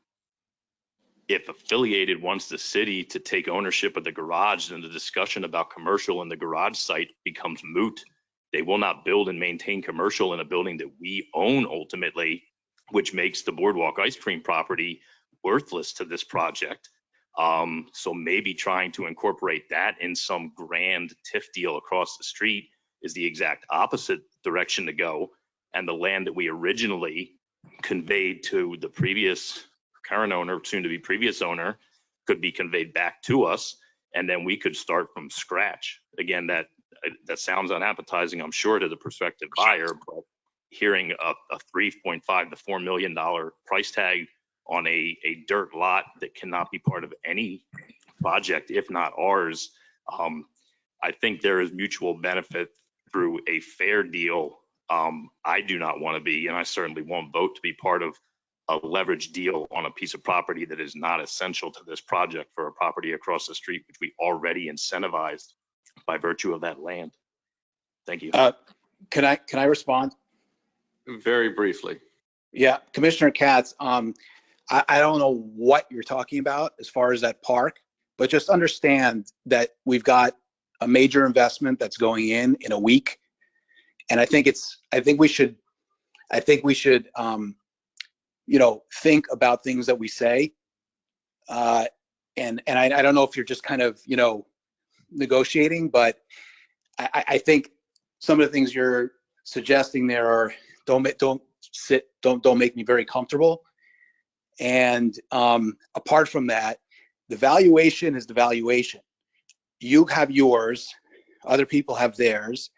affiliated wants the city to take ownership of the garage, then the discussion about commercial in the garage site becomes moot. They will not build and maintain commercial in a building that we own ultimately, which makes the Boardwalk ice cream property worthless to this project. So maybe trying to incorporate that in some grand TIF deal across the street is the exact opposite direction to go. And the land that we originally conveyed to the previous current owner, soon to be previous owner, could be conveyed back to us. And then we could start from scratch. Again, that sounds unappetizing, I'm sure, to the prospective buyer, but hearing a $3.5 to $4 million price tag on a dirt lot that cannot be part of any project, if not ours, I think there is mutual benefit through a fair deal. I do not want to be, and I certainly won't vote to be part of a leveraged deal on a piece of property that is not essential to this project for a property across the street, which we already incentivized by virtue of that land. Thank you. Can I respond? Very briefly. Yeah, Commissioner Katz, I don't know what you're talking about as far as that park, but just understand that we've got a major investment that's going in a week. And I think we should, think about things that we say. And I don't know if you're just kind of, negotiating, but I think some of the things you're suggesting there are, don't make me very comfortable. And apart from that, the valuation is the valuation. You have yours, other people have theirs.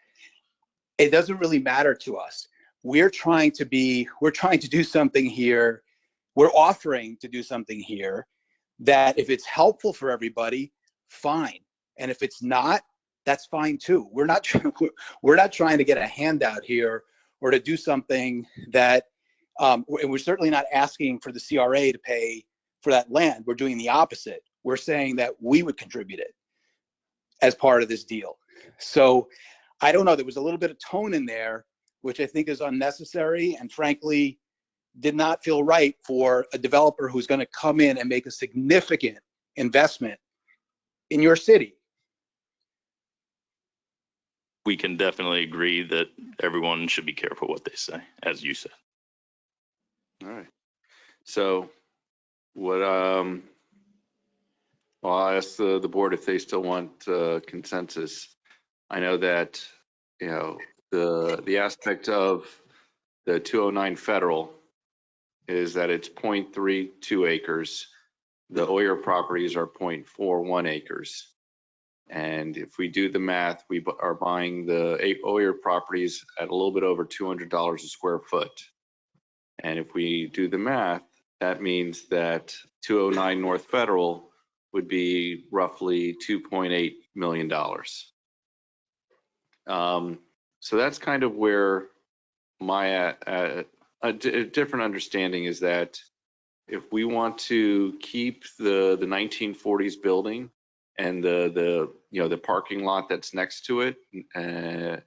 It doesn't really matter to us. We're trying to do something here. We're offering to do something here that if it's helpful for everybody, fine. And if it's not, that's fine too. We're not trying to get a handout here or to do something that, and we're certainly not asking for the CRA to pay for that land. We're doing the opposite. We're saying that we would contribute it as part of this deal. So I don't know, there was a little bit of tone in there, which I think is unnecessary and frankly did not feel right for a developer who's going to come in and make a significant investment in your city. We can definitely agree that everyone should be careful what they say, as you said. All right. So what, I'll ask the board if they still want consensus. I know that, the aspect of the 209 federal is that it's 0.32 acres. The Oyer properties are 0.41 acres. And if we do the math, we are buying the 8 Oyer properties at a little bit over $200 a square foot. And if we do the math, that means that 209 North Federal would be roughly $2.8 million. So that's kind of where my a different understanding is that if we want to keep the 1940s building and the parking lot that's next to it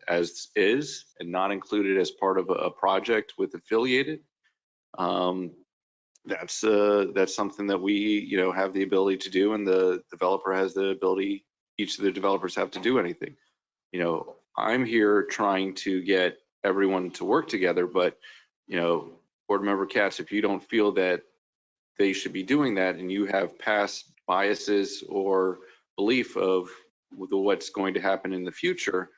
as is and not included as part of a project with affiliated, that's something that we have the ability to do, and the developer has the ability. Each of the developers have to do anything. I'm here trying to get everyone to work together, but board member Katz, if you don't feel that they should be doing that and you have past biases or belief of what's going to happen in the future,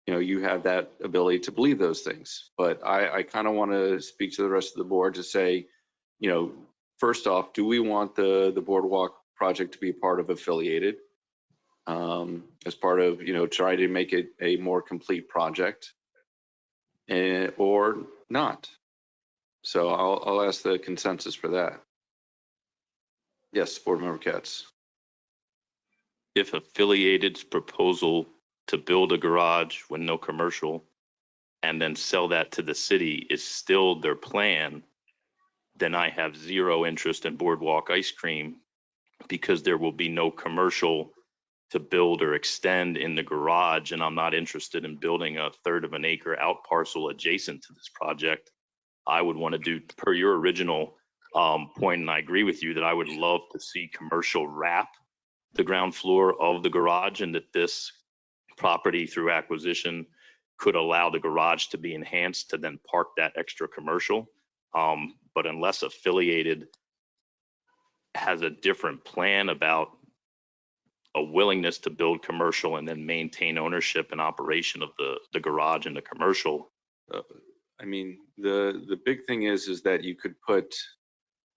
you have that ability to believe those things. But I kind of want to speak to the rest of the board to say, first off, do we want the boardwalk project to be a part of affiliated as part of, try to make it a more complete project or not? So I'll ask the consensus for that. Yes, board member Katz. If affiliated's proposal to build a garage with no commercial and then sell that to the city is still their plan, then I have zero interest in Boardwalk Ice Cream because there will be no commercial to build or extend in the garage, and I'm not interested in building a 1/3 of an acre out parcel adjacent to this project. I would want to do, per your original point, and I agree with you that I would love to see commercial wrap the ground floor of the garage, and that this property through acquisition could allow the garage to be enhanced to then park that extra commercial. But unless affiliated has a different plan about a willingness to build commercial and then maintain ownership and operation of the garage and the commercial. I mean, the big thing is that you could put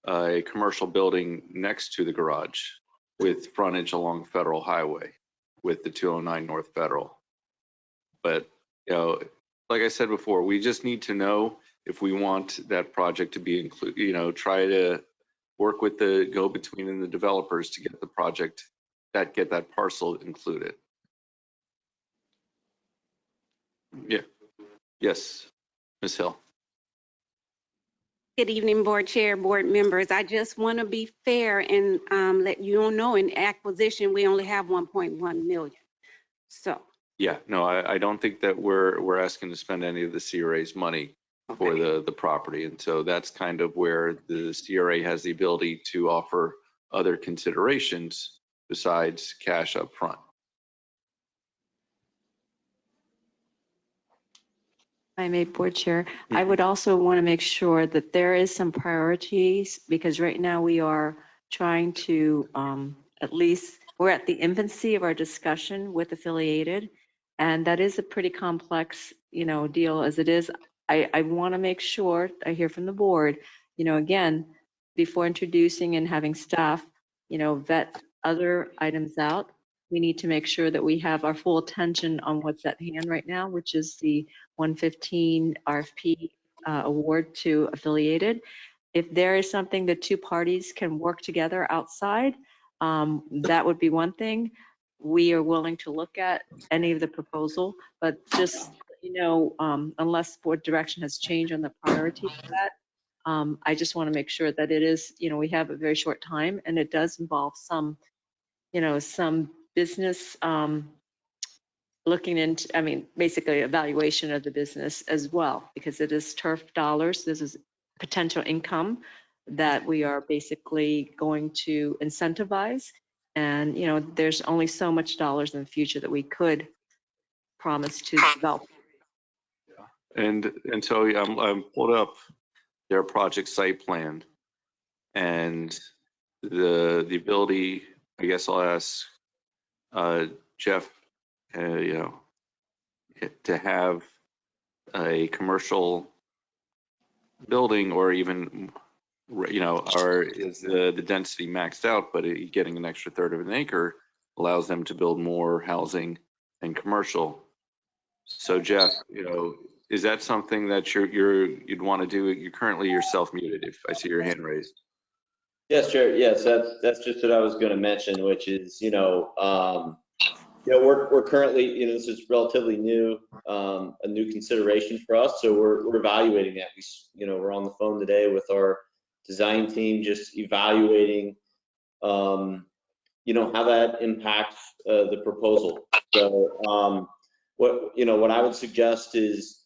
a commercial building next to the garage with frontage along Federal Highway with the 209 North Federal. But, you know, like I said before, we just need to know if we want that project to be included, you know, try to work with the go-between and the developers to get the project get that parcel included. Yeah. Yes, Ms. Hill. Good evening, board chair, board members. I just want to be fair and let you all know in acquisition, we only have 1.1 million. So. Yeah, no, I don't think that we're asking to spend any of the CRA's money for the property. And so that's kind of where the CRA has the ability to offer other considerations besides cash up front. I may, board chair, I would also want to make sure that there is some priorities, because right now we are trying to, at least we're at the infancy of our discussion with affiliated, and that is a pretty complex, you know, deal as it is. I want to make sure I hear from the board, you know, again, before introducing and having staff, you know, vet other items out. We need to make sure that we have our full attention on what's at hand right now, which is the 115 RFP award to affiliated. If there is something that two parties can work together outside, that would be one thing. We are willing to look at any of the proposal, but just, you know, unless board direction has changed on the priority of that, I just want to make sure that it is, you know, we have a very short time, and it does involve some, you know, some business looking into, I mean, basically evaluation of the business as well, because it is turf dollars. This is potential income that we are basically going to incentivize. And, you know, there's only so much dollars in the future that we could promise to develop. And so I'm pulled up their project site plan, and the ability, I guess I'll ask Jeff, you know, to have a commercial building, or even, you know, or is the density maxed out, but getting an extra third of an acre allows them to build more housing and commercial. So Jeff, you know, is that something that you'd want to do? You're currently self-muted if I see your hand raised. Yes, Chair. Yes, that's just what I was going to mention, which is, you know, we're currently, you know, this is relatively new, a new consideration for us. So we're evaluating that. You know, we're on the phone today with our design team, just evaluating, you know, how that impacts the proposal. So what I would suggest is,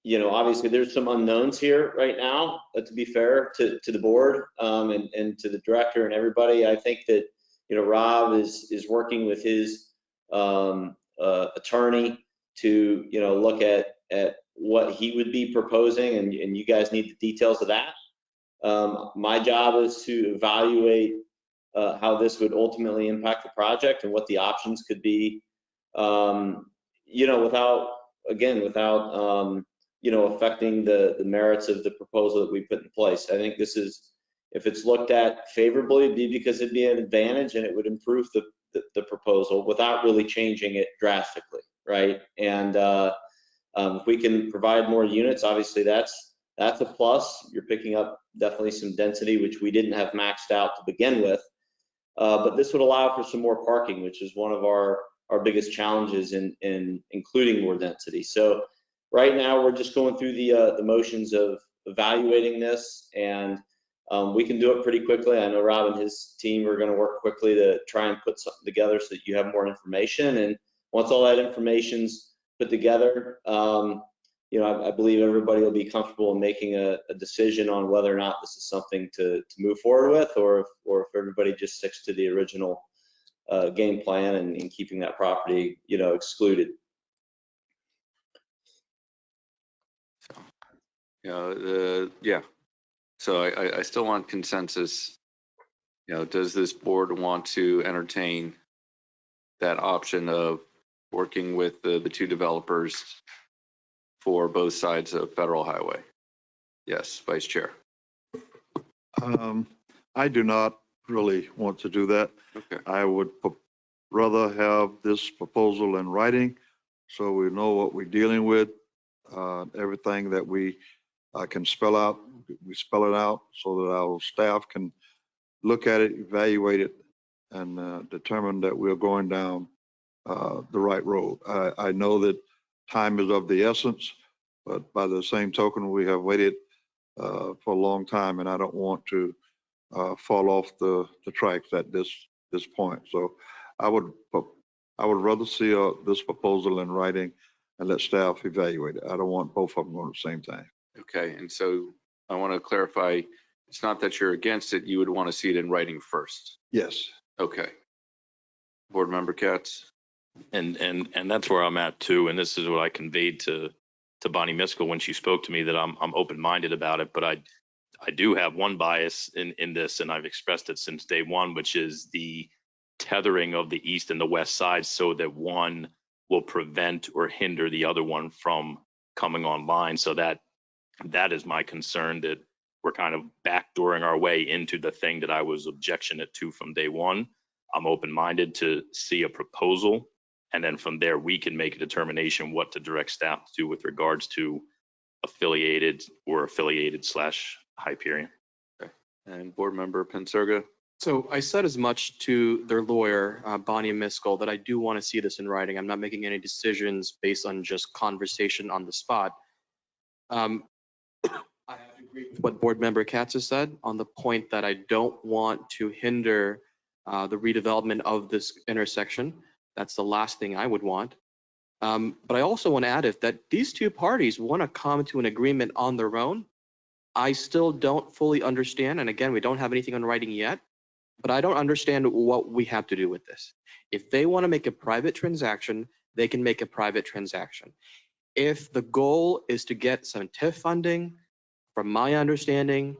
you know, obviously there's some unknowns here right now, to be fair to the board and to the director and everybody. I think that, you know, Rob is working with his attorney to, you know, look at what he would be proposing, and you guys need the details of that. My job is to evaluate how this would ultimately impact the project and what the options could be, you know, without you know, affecting the merits of the proposal that we put in place. I think this is, if it's looked at favorably, it'd be because it'd be an advantage and it would improve the proposal without really changing it drastically, right? And if we can provide more units, obviously that's a plus. You're picking up definitely some density, which we didn't have maxed out to begin with. But this would allow for some more parking, which is one of our biggest challenges in including more density. So right now we're just going through the motions of evaluating this, and we can do it pretty quickly. I know Rob and his team are going to work quickly to try and put something together so that you have more information. And once all that information's put together, I believe everybody will be comfortable in making a decision on whether or not this is something to move forward with, or if everybody just sticks to the original game plan and keeping that property, excluded. Yeah. So I still want consensus. Does this board want to entertain that option of working with the two developers for both sides of Federal Highway? Yes, Vice Chair. I do not really want to do that. Okay. I would rather have this proposal in writing so we know what we're dealing with. Everything that we can spell out, we spell it out so that our staff can look at it, evaluate it, and determine that we're going down the right road. I know that time is of the essence, but by the same token, we have waited for a long time, and I don't want to fall off the tracks at this point. So I would rather see this proposal in writing and let staff evaluate it. I don't want both of them going at the same time. Okay, and so I want to clarify, it's not that you're against it, you would want to see it in writing first. Yes. Okay. Board Member Katz. And that's where I'm at too. And this is what I conveyed to Bonnie Miskell when she spoke to me, that I'm open-minded about it, but I do have one bias in this, and I've expressed it since day one, which is the tethering of the east and the west sides so that one will prevent or hinder the other one from coming online. So that is my concern, that we're kind of backdooring our way into the thing that I was objectionate to from day one. I'm open-minded to see a proposal, and then from there we can make a determination what to direct staff to do with regards to affiliated / Hyperion. Okay. And Board Member Pensurga. So I said as much to their lawyer, Bonnie Miskell, that I do want to see this in writing. I'm not making any decisions based on just conversation on the spot. I have to agree with what Board Member Katz has said on the point that I don't want to hinder the redevelopment of this intersection. That's the last thing I would want. But I also want to add, if that these two parties want to come to an agreement on their own, I still don't fully understand. And again, we don't have anything on writing yet, but I don't understand what we have to do with this. If they want to make a private transaction, they can make a private transaction. If the goal is to get some TIF funding, from my understanding,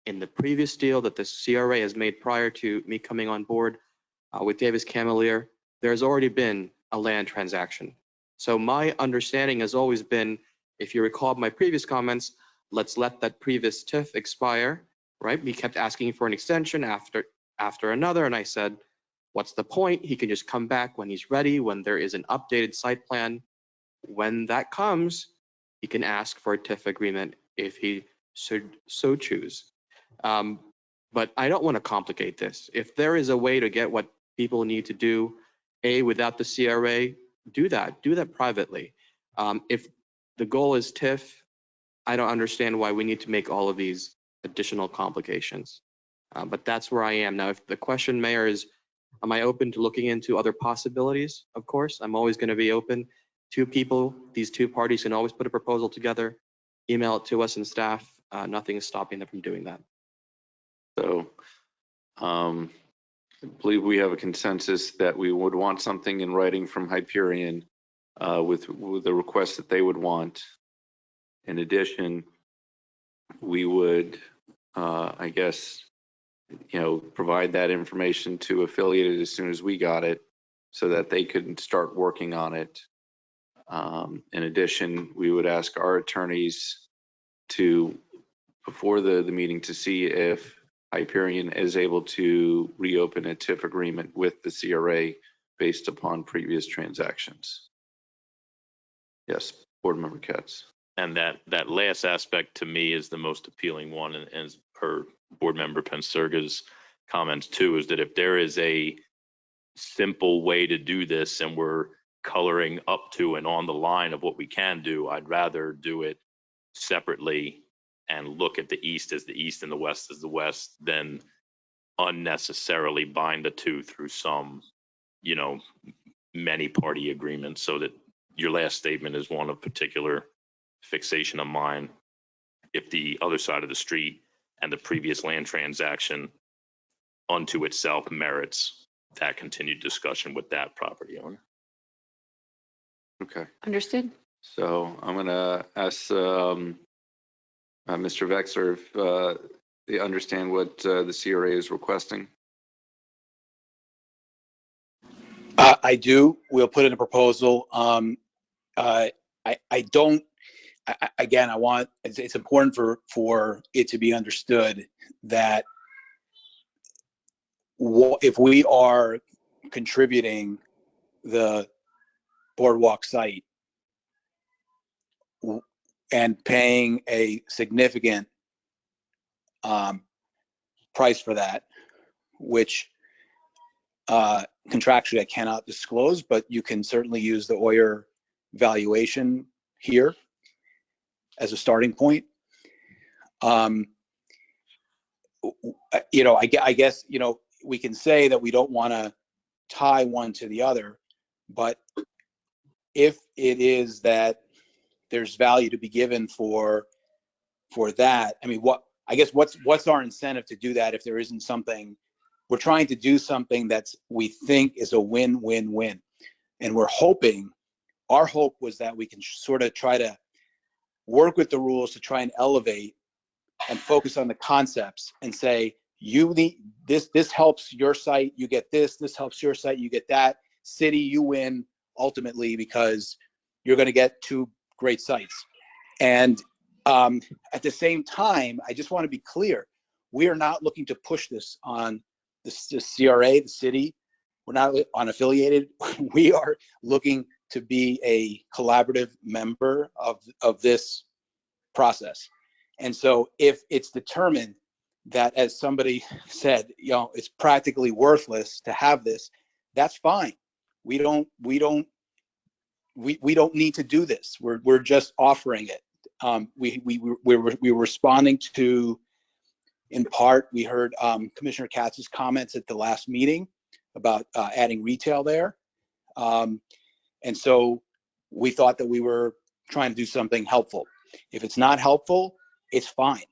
in the previous deal that the CRA has made prior to me coming on board with Davis Camelier, there's already been a land transaction. So my understanding has always been, if you recall my previous comments, let's let that previous TIF expire, right? We kept asking for an extension after another, and I said, what's the point? He can just come back when he's ready, when there is an updated site plan. When that comes, he can ask for a TIF agreement if he should so choose. But I don't want to complicate this. If there is a way to get what people need to do, without the CRA, do that privately. If the goal is TIF, I don't understand why we need to make all of these additional complications. But that's where I am now. If the question, Mayor, is, am I open to looking into other possibilities? Of course, I'm always going to be open. These two parties can always put a proposal together, email it to us and staff. Nothing is stopping them from doing that. So I believe we have a consensus that we would want something in writing from Hyperion with the request that they would want. In addition, we would, I guess, provide that information to Affiliated as soon as we got it so that they could start working on it. In addition, we would ask our attorneys to, before the meeting, to see if Hyperion is able to reopen a TIF agreement with the CRA based upon previous transactions. Yes, Board Member Katz. And that last aspect to me is the most appealing one, and as per Board Member Pensurga's comments too, is that if there is a simple way to do this and we're coloring up to and on the line of what we can do, I'd rather do it separately and look at the east as the east and the west as the west than unnecessarily bind the two through some, many party agreement. So that your last statement is one of particular fixation of mine if the other side of the street and the previous land transaction unto itself merits that continued discussion with that property owner. Okay. Understood. So I'm going to ask Mr. Vexler if they understand what the CRA is requesting. I do. We'll put in a proposal. Again, it's important for it to be understood that if we are contributing the boardwalk site and paying a significant price for that, which contractually I cannot disclose, but you can certainly use the OIR valuation here as a starting point. I guess, we can say that we don't want to tie one to the other, but if it is that there's value to be given for that, I mean, what's our incentive to do that if there isn't something? We're trying to do something that's we think is a win-win-win, and our hope was that we can sort of try to work with the rules to try and elevate and focus on the concepts and say, this helps your site, you get this helps your site, you get that. City, you win ultimately because you're going to get two great sites. And at the same time, I just want to be clear, we are not looking to push this on the CRA, the city. We're not unaffiliated. We are looking to be a collaborative member of this process. And so if it's determined that, as somebody said, it's practically worthless to have this, that's fine. We don't need to do this. We're just offering it. We're responding to, in part, we heard Commissioner Katz's comments at the last meeting about adding retail there. And so we thought that we were trying to do something helpful. If it's not helpful, it's fine.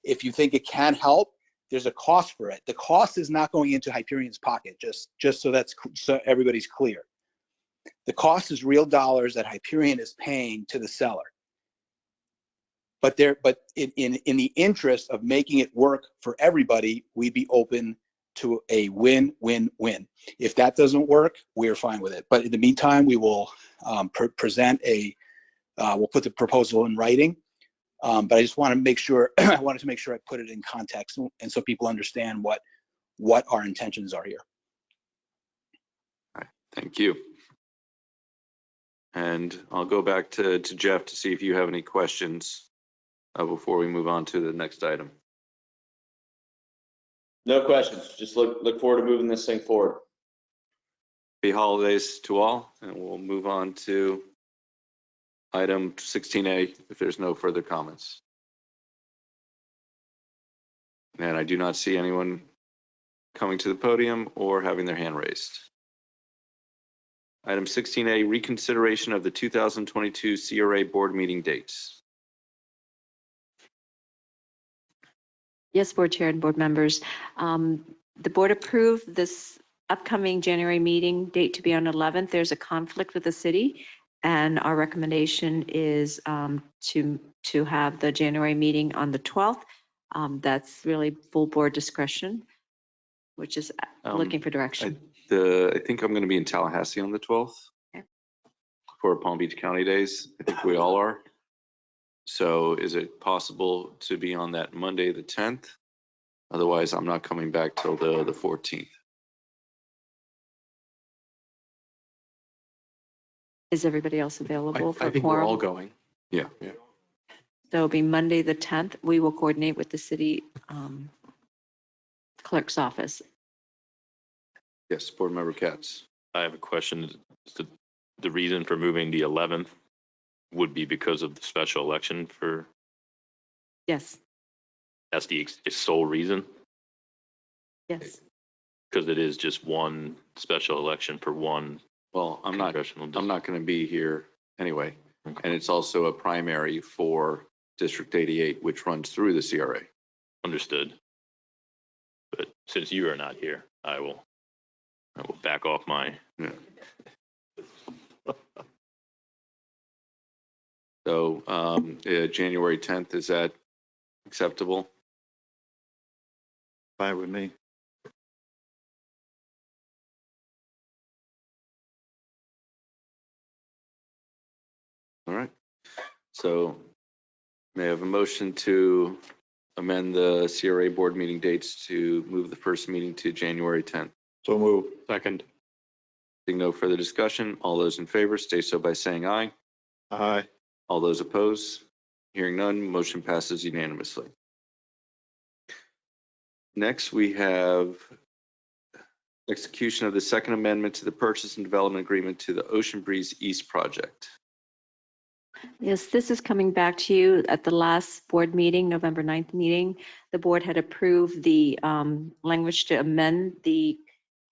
If you think it can help, there's a cost for it. The cost is not going into Hyperion's pocket, just so everybody's clear. The cost is real dollars that Hyperion is paying to the seller. But in the interest of making it work for everybody, we'd be open to a win-win-win. If that doesn't work, we're fine with it. But in the meantime, we will present we'll put the proposal in writing. But I just want to make sure, I put it in context and so people understand what our intentions are here. All right, thank you. And I'll go back to Jeff to see if you have any questions before we move on to the next item. No questions. Just look forward to moving this thing forward. Happy holidays to all, and we'll move on to item 16A if there's no further comments. And I do not see anyone coming to the podium or having their hand raised. Item 16A, reconsideration of the 2022 CRA board meeting dates. Yes, Board Chair and board members. The board approved this upcoming January meeting date to be on 11th. There's a conflict with the city, and our recommendation is to have the January meeting on the 12th. That's really full board discretion, which is looking for direction. I think I'm going to be in Tallahassee on the 12th for Palm Beach County Days. I think we all are. So is it possible to be on that Monday, the 10th? Otherwise, I'm not coming back till the 14th. Is everybody else available for I think quorum? we're all going. Yeah. So it'll be Monday, the 10th. We will coordinate with the city clerk's office. Yes, board member Katz. I have a question. The reason for moving the 11th would be because of the special election for? Yes. That's the sole reason? Yes. Because it is just one special election for one. Well, I'm not going to be here anyway. And it's also a primary for District 88, which runs through the CRA. Understood. But since you are not here, I will back off my. Yeah. So January 10th, is that acceptable? Fine with me. All right. So may I have a motion to amend the CRA board meeting dates to move the first meeting to January 10th? So move. Second. Seeing no further discussion, all those in favor state so by saying aye. Aye. All those opposed? Hearing none, motion passes unanimously. Next, we have execution of the second amendment to the purchase and development agreement to the Ocean Breeze East project. Yes, this is coming back to you at the last board meeting, November 9th meeting. The board had approved the language to amend the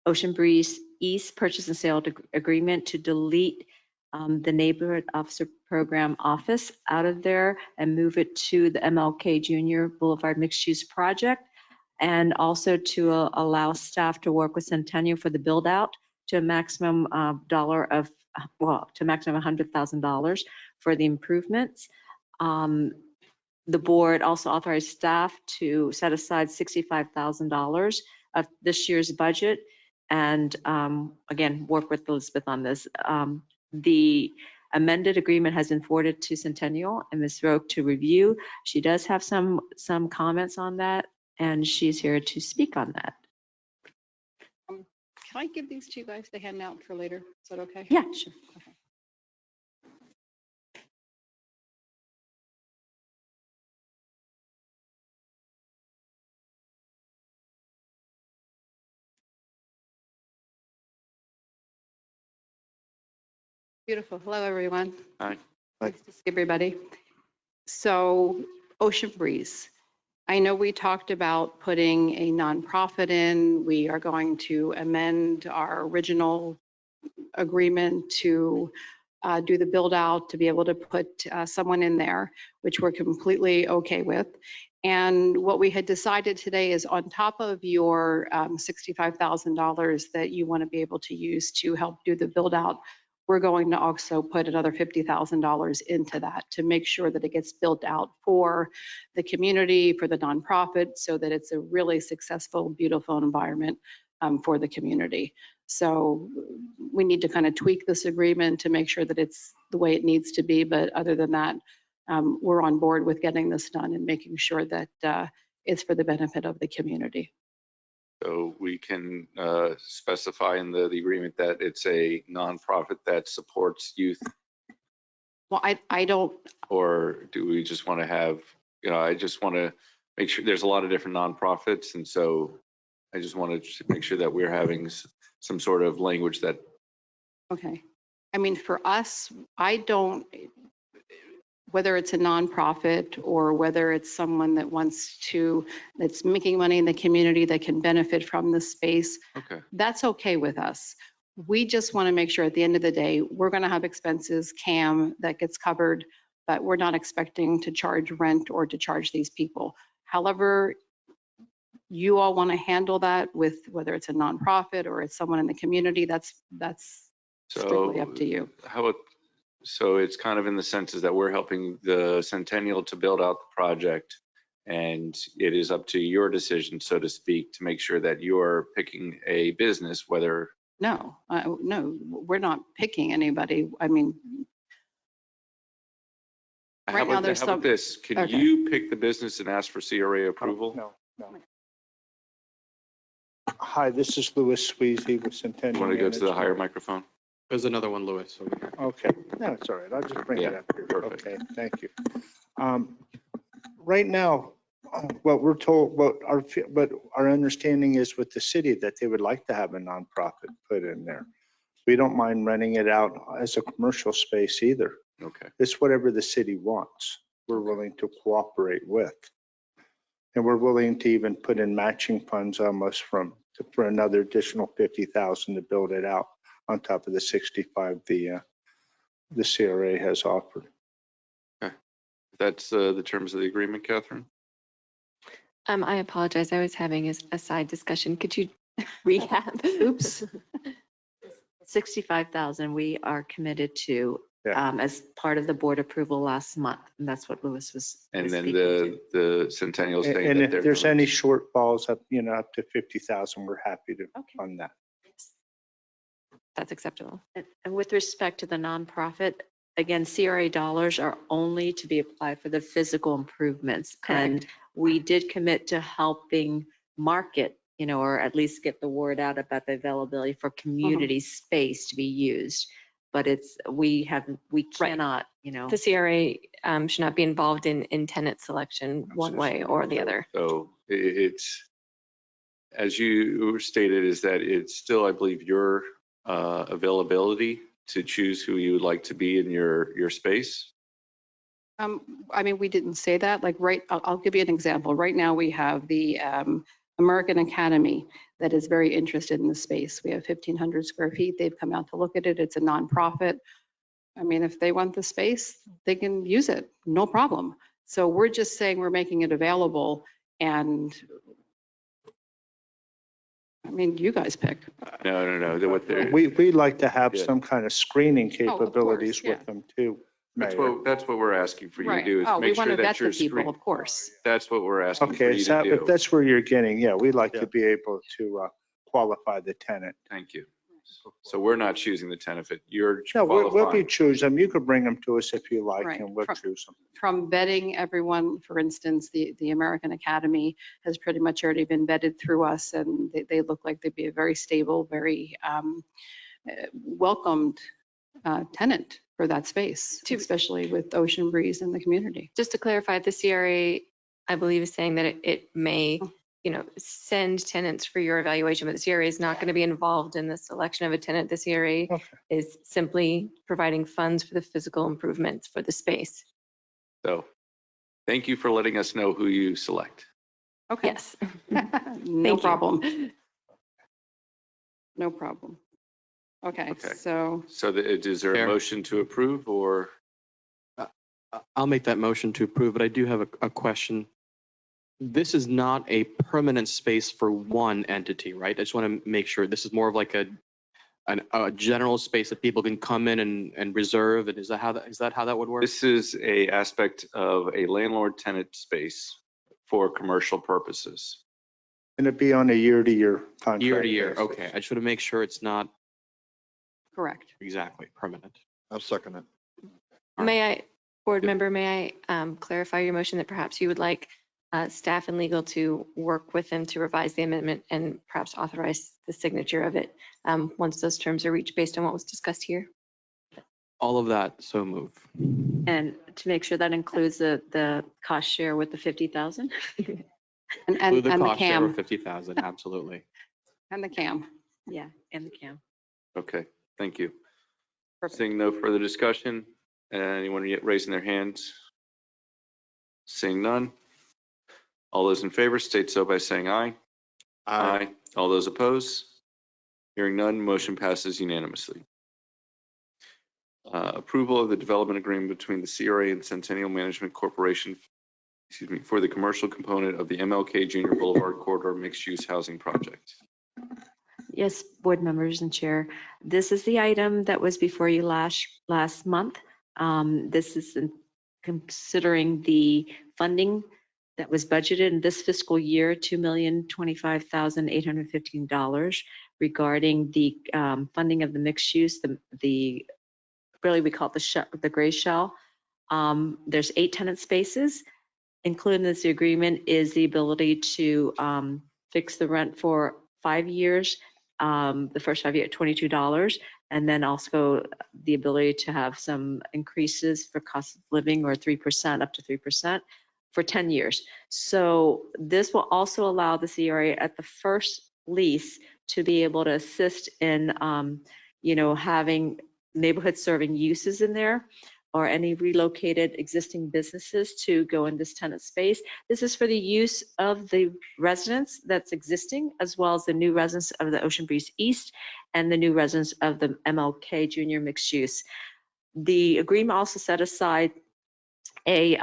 Ocean Breeze East purchase and sale agreement to delete the neighborhood officer program office out of there and move it to the MLK Junior Boulevard mixed use project. And also to allow staff to work with Centennial for the build out to a maximum to a maximum $100,000 for the improvements. The board also authorized staff to set aside $65,000 of this year's budget and again, work with Elizabeth on this. The amended agreement has been forwarded to Centennial and Ms. Roque to review. She does have some comments on that, and she's here to speak on that. Can I give these to you guys to hand out for later? Is that okay? Yeah, sure. Okay. Beautiful. Hello, everyone. Hi. Nice to see everybody. So Ocean Breeze. I know we talked about putting a nonprofit in. We are going to amend our original agreement to do the build out, to be able to put someone in there, which we're completely okay with. And what we had decided today is on top of your $65,000 that you want to be able to use to help do the build out, we're going to also put another $50,000 into that to make sure that it gets built out for the community, for the nonprofit, so that it's a really successful, beautiful environment for the community. So we need to kind of tweak this agreement to make sure that it's the way it needs to be. But other than that, we're on board with getting this done and making sure that it's for the benefit of the community. So we can specify in the agreement that it's a nonprofit that supports youth. Well, I don't. Or do we just want to have, I just want to make sure there's a lot of different nonprofits. And so I just want to make sure that we're having some sort of language that. Okay. I mean, for us, I don't, whether it's a nonprofit or whether it's someone that that's making money in the community that can benefit from the space, okay, that's okay with us. We just want to make sure at the end of the day, we're going to have expenses, CAM, that gets covered, but we're not expecting to charge rent or to charge these people. However, you all want to handle that with whether it's a nonprofit or it's someone in the community, that's strictly up to you. How about, so it's kind of in the senses that we're helping the Centennial to build out the project, and it is up to your decision, so to speak, to make sure that you're picking a business, whether. No, no, we're not picking anybody. I mean, right now there's How about this? Can okay. you pick the business and ask for CRA approval? No. Hi, this is Louis Sweezy with Centennial. You want to go to the higher microphone? There's another one, Louis. Okay, no, it's all right. I'll just bring it up here. Perfect. Okay, thank you. Right now, what we're told, what our understanding is with the city that they would like to have a nonprofit put in there. We don't mind renting it out as a commercial space either. Okay. It's whatever the city wants. We're willing to cooperate with. And we're willing to even put in matching funds almost for another additional $50,000 to build it out on top of the 65 the the CRA has offered. That's the terms of the agreement, Catherine? I apologize. I was having a side discussion. Could you recap? Oops. 65,000 we are committed to as part of the board approval last month. And that's what Louis was. And then speaking to. the Centennial saying And that if they're there's going any to- shortfalls up, up to 50,000, we're happy to fund that. That's acceptable. And with respect to the nonprofit, again, CRA dollars are only to be applied for the physical improvements. Correct. And we did commit to helping market, or at least get the word out about the availability for community space to be used. But we cannot, The CRA should not be involved in tenant selection one way or the other. So it's, as you stated, is that it's still, I believe, your availability to choose who you would like to be in your space? I mean, we didn't say that, like, I'll give you an example. Right now, we have the American Academy that is very interested in the space. We have 1,500 square feet. They've come out to look at it. It's a nonprofit. I mean, if they want the space, they can use it, no problem. So we're just saying we're making it available, and I mean, you guys pick. No. We'd like to have some kind of screening Oh, of course, capabilities yeah. with them too. That's Mayor. what we're asking for you to Right. do, is Oh, we make want sure to that vet you're the people, screened. of course. That's what we're asking for Okay, you so to if do. that's where you're getting, we'd like to be able to qualify the tenant. Thank you. So we're not choosing the tenant, if you're No, we'll be qualifying. choose them. You could bring them to us if you like, Right. and we'll choose them. From vetting everyone, for instance, the American Academy has pretty much already been vetted through us, and they look like they'd be a very stable, very welcomed tenant for that space, especially with Ocean Breeze in the community. Just to clarify, the CRA, I believe, is saying that it may, send tenants for your evaluation, but the CRA is not going to be involved in the selection of a tenant. The CRA is simply providing funds for the physical improvements for the space. So thank you for letting us know who you select. Okay. Yes. No problem. No problem. Okay, so. So is there a motion to approve, or? I'll make that motion to approve, but I do have a question. This is not a permanent space for one entity, right? I just want to make sure this is more of like a general space that people can come in and reserve. And is that how that would work? This is a aspect of a landlord-tenant space for commercial purposes. And it'd be on a year-to-year contract. Year to year. basis. Okay. I just want to make sure it's not correct. Exactly permanent. I'll second it. Board member, may I clarify your motion that perhaps you would like staff and legal to work with them to revise the amendment and perhaps authorize the signature of it once those terms are reached based on what was discussed here? All of that, so move. And to make sure that includes the cost share with the 50,000? And Include the the cost share of CAM. 50,000, absolutely. And the CAM. Yeah, and the CAM. Okay, thank you. Perfect. Seeing no further discussion, anyone yet raising their hands? Seeing none. All those in favor state so by saying aye. Aye. All those opposed? Hearing none, motion passes unanimously. Approval of the development agreement between the CRA and Centennial Management Corporation, for the commercial component of the MLK Junior Boulevard Corridor Mixed-Use Housing Project. Yes, board members and chair. This is the item that was before you last month. This is considering the funding that was budgeted in this fiscal year, $2,025,815 regarding the funding of the mixed use, really we call it the gray shell. There's 8 tenant spaces. Included in this agreement is the ability to fix the rent for 5 years, the first 5 years at $22, and then also the ability to have some increases for cost of living or 3%, up to 3%. For 10 years. So this will also allow the CRA at the first lease to be able to assist in, having neighborhood serving uses in there or any relocated existing businesses to go in this tenant space. This is for the use of the residents that's existing, as well as the new residents of the Ocean Breeze East and the new residents of the MLK Junior Mixed Use. The agreement also set aside a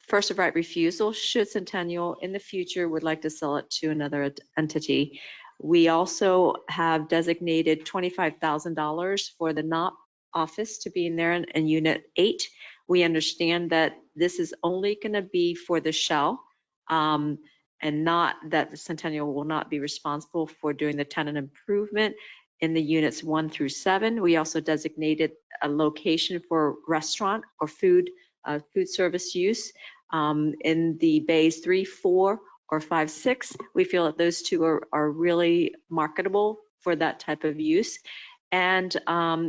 first of right refusal should Centennial in the future would like to sell it to another entity. We also have designated $25,000 for the NOP office to be in there in Unit 8. We understand that this is only going to be for the shell, and not that the Centennial will not be responsible for doing the tenant improvement in the units 1 through 7. We also designated a location for restaurant or food service use in the bays 3, 4, or 5, 6. We feel that those two are really marketable for that type of use. And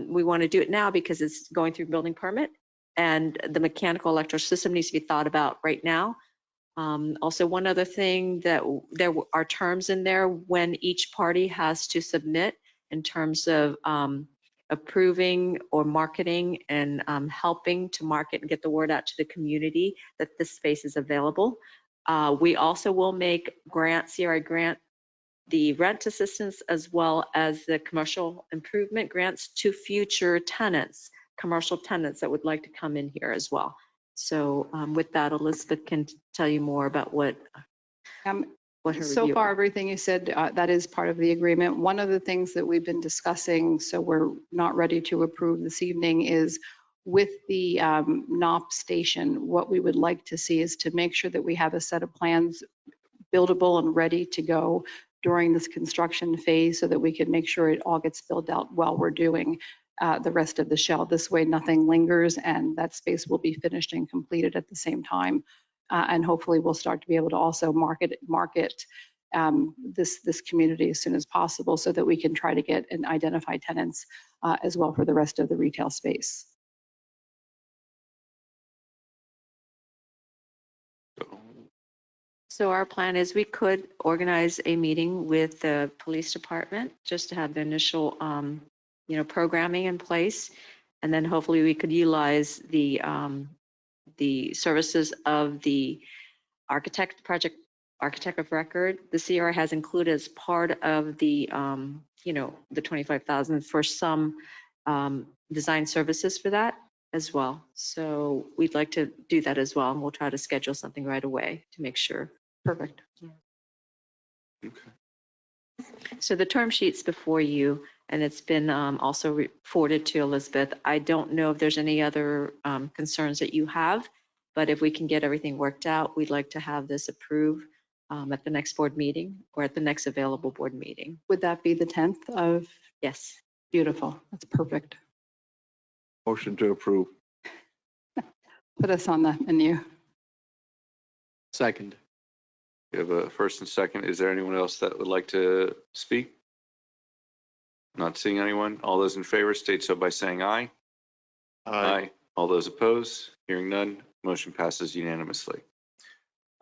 we want to do it now because it's going through building permit, and the mechanical electrical system needs to be thought about right now. Also, one other thing, that there are terms in there when each party has to submit in terms of approving or marketing and helping to market and get the word out to the community that this space is available. We also will make CRA grant the rent assistance as well as the commercial improvement grants to future tenants, commercial tenants that would like to come in here as well. So with that, Elizabeth can tell you more about what her So review far, is. everything you said, that is part of the agreement. One of the things that we've been discussing, so we're not ready to approve this evening, is with the NOP station, what we would like to see is to make sure that we have a set of plans buildable and ready to go during this construction phase so that we can make sure it all gets built out while we're doing the rest of the shell. This way, nothing lingers and that space will be finished and completed at the same time. And hopefully we'll start to be able to also market this community as soon as possible so that we can try to get and identify tenants as well for the rest of the retail space. So our plan is we could organize a meeting with the police department just to have the initial, programming in place. And then hopefully we could utilize the services of the architect of record. The CRA has included as part of the, the 25,000 for some design services for that as well. So we'd like to do that as well, and we'll try to schedule something right away to make sure. Perfect. Okay. So the term sheet's before you, and it's been also forwarded to Elizabeth. I don't know if there's any other concerns that you have, but if we can get everything worked out, we'd like to have this approved at the next board meeting or at the next available board meeting. Would that be the 10th of? Yes. Beautiful. That's perfect. Motion to approve. Put us on the menu. Second. We have a first and second. Is there anyone else that would like to speak? Not seeing anyone. All those in favor state so by saying aye. Aye. All those opposed? Hearing none, motion passes unanimously.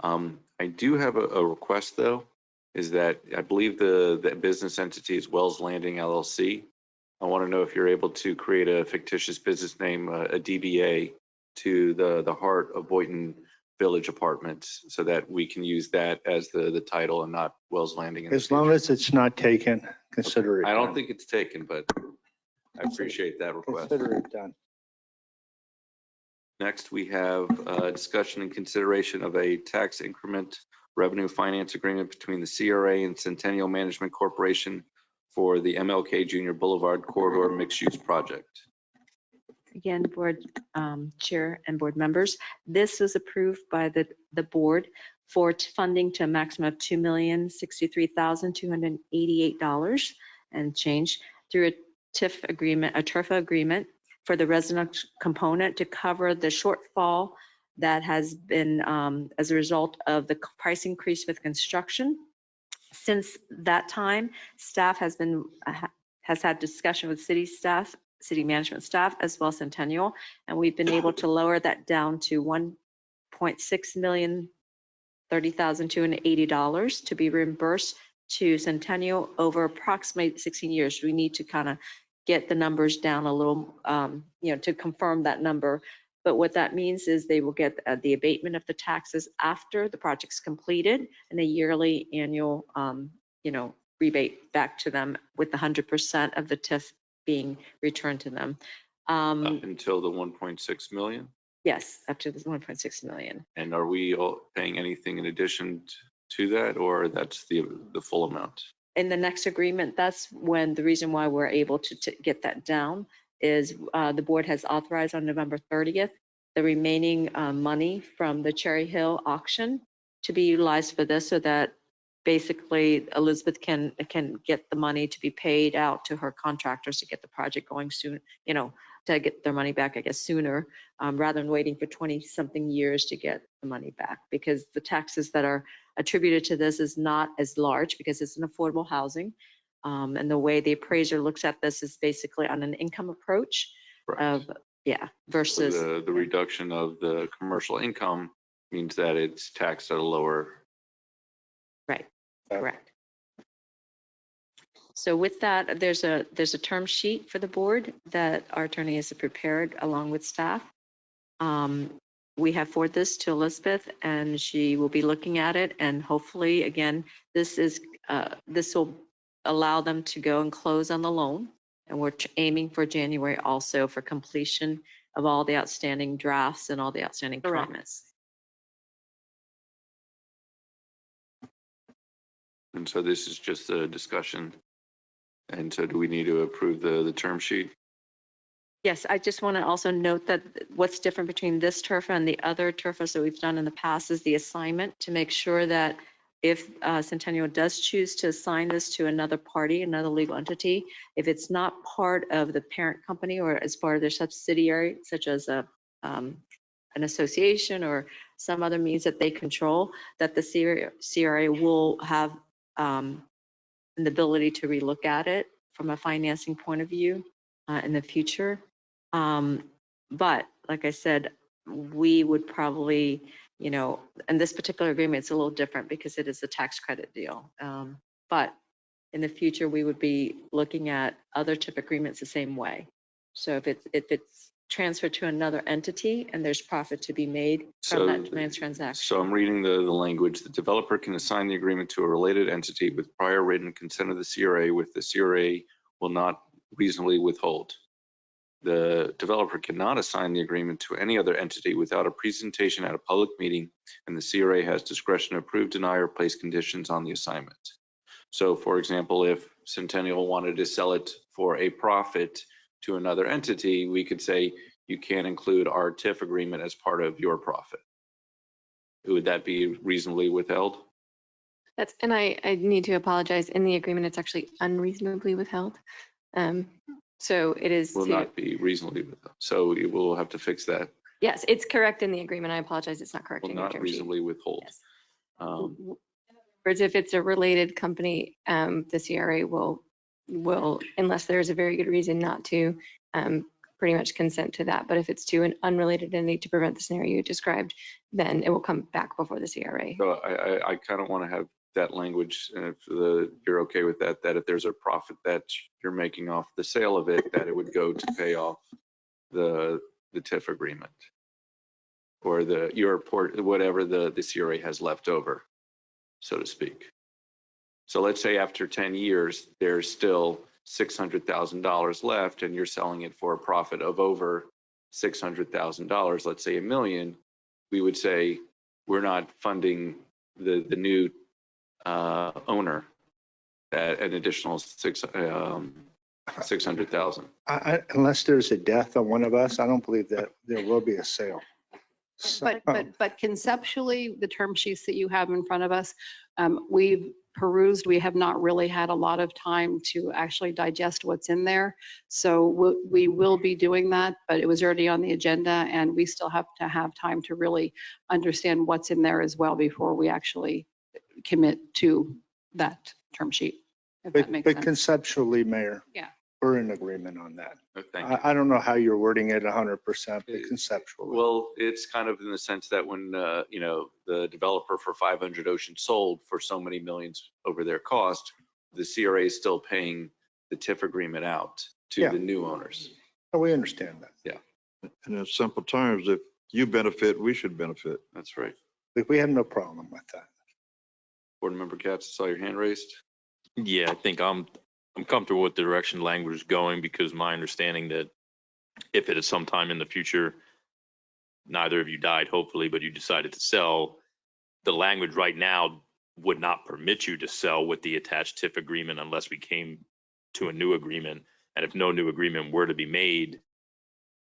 I do have a request, though, is that I believe the business entity is Wells Landing LLC. I want to know if you're able to create a fictitious business name, a DBA, to the heart of Boynton Village Apartments, so that we can use that as the title and not Wells Landing. As long as it's not taken, consider it. I don't done. think it's taken, but I appreciate that request. Consider it done. Next, we have discussion and consideration of a tax increment revenue finance agreement between the CRA and Centennial Management Corporation for the MLK Junior Boulevard Corridor Mixed-Use Project. Again, board chair and board members, this was approved by the board for funding to a maximum of $2,063,288 and change through a TRFA agreement for the resident component to cover the shortfall that has been as a result of the price increase with construction. Since that time, staff has had discussion with city staff, city management staff, as well as Centennial, and we've been able to lower that down to $1,630,280 to be reimbursed to Centennial over approximately 16 years. We need to kind of get the numbers down a little, to confirm that number. But what that means is they will get the abatement of the taxes after the project's completed and a yearly annual, rebate back to them with the 100% of the TIF being returned to them. Until the 1.6 million? Yes, up to the 1.6 million. And are we all paying anything in addition to that, or that's the full amount? In the next agreement, that's when the reason why we're able to get that down is the board has authorized on November 30th the remaining money from the Cherry Hill auction to be utilized for this, so that basically Elizabeth can get the money to be paid out to her contractors to get the project going soon, you know, to get their money back, I guess, sooner, rather than waiting for 20-something years to get the money back, because the taxes that are attributed to this is not as large because it's an affordable housing. And the way the appraiser looks at this is basically on an income approach of, versus. So the reduction of the commercial income means that it's taxed at a lower. Right, correct. So with that, there's a term sheet for the board that our attorney has prepared along with staff. We have forwarded this to Elizabeth and she will be looking at it, and hopefully, again, this will allow them to go and close on the loan. And we're aiming for January also for completion of all the outstanding drafts and all the outstanding comments. And so this is just a discussion. And so do we need to approve the term sheet? Yes, I just want to also note that what's different between this TRFA and the other TRFAs that we've done in the past is the assignment, to make sure that if Centennial does choose to assign this to another party, another legal entity, if it's not part of the parent company or as part of their subsidiary, such as an association or some other means that they control, that the CRA will have the ability to relook at it from a financing point of view in the future. But like I said, we would probably, you know, in this particular agreement, it's a little different because it is a tax credit deal. But in the future, we would be looking at other TIP agreements the same way. So if it's transferred to another entity and there's profit to be made from that transaction. So I'm reading the language. The developer can assign the agreement to a related entity with prior written consent of the CRA, with the CRA will not reasonably withhold. The developer cannot assign the agreement to any other entity without a presentation at a public meeting, and the CRA has discretion to approve, deny, or place conditions on the assignment. So for example, if Centennial wanted to sell it for a profit to another entity, we could say, you can't include our TIF agreement as part of your profit. Would that be reasonably withheld? And I need to apologize. In the agreement, it's actually unreasonably withheld. So it is. Will not be reasonably withheld. So we will have to fix that. Yes, it's correct in the agreement. I apologize. It's not correct in your term sheet. Will not reasonably withhold. Yes. Whereas if it's a related company, the CRA will, unless there is a very good reason not to, pretty much consent to that. But if it's to an unrelated entity to prevent the scenario you described, then it will come back before the CRA. So I kind of want to have that language, and if you're okay with that, that if there's a profit that you're making off the sale of it, that it would go to pay off the TIF agreement or whatever the CRA has left over, so to speak. So let's say after 10 years, there's still $600,000 left and you're selling it for a profit of over $600,000, let's say $1 million, we would say we're not funding the new owner at an additional $600,000. Unless there's a death on one of us, I don't believe that there will be a sale. So, But conceptually, the term sheets that you have in front of us, we've perused. We have not really had a lot of time to actually digest what's in there. So we will be doing that, but it was already on the agenda and we still have to have time to really understand what's in there as well before we actually commit to that term sheet. If that makes sense. Conceptually, Mayor, yeah, we're in agreement on that. Thank you. I don't know how you're wording it 100%, but conceptually. Well, it's kind of in the sense that when the developer for 500 Ocean sold for so many millions over their cost, the CRA is still paying the TIF agreement out to the new owners. Oh, we understand that. Yeah. And in simple terms, if you benefit, we should benefit. That's right. We have no problem with that. Board Member Katz, I saw your hand raised. Yeah, I think I'm comfortable with the direction language is going, because my understanding that if it is sometime in the future, neither of you died, hopefully, but you decided to sell, the language right now would not permit you to sell with the attached TIF agreement unless we came to a new agreement. And if no new agreement were to be made,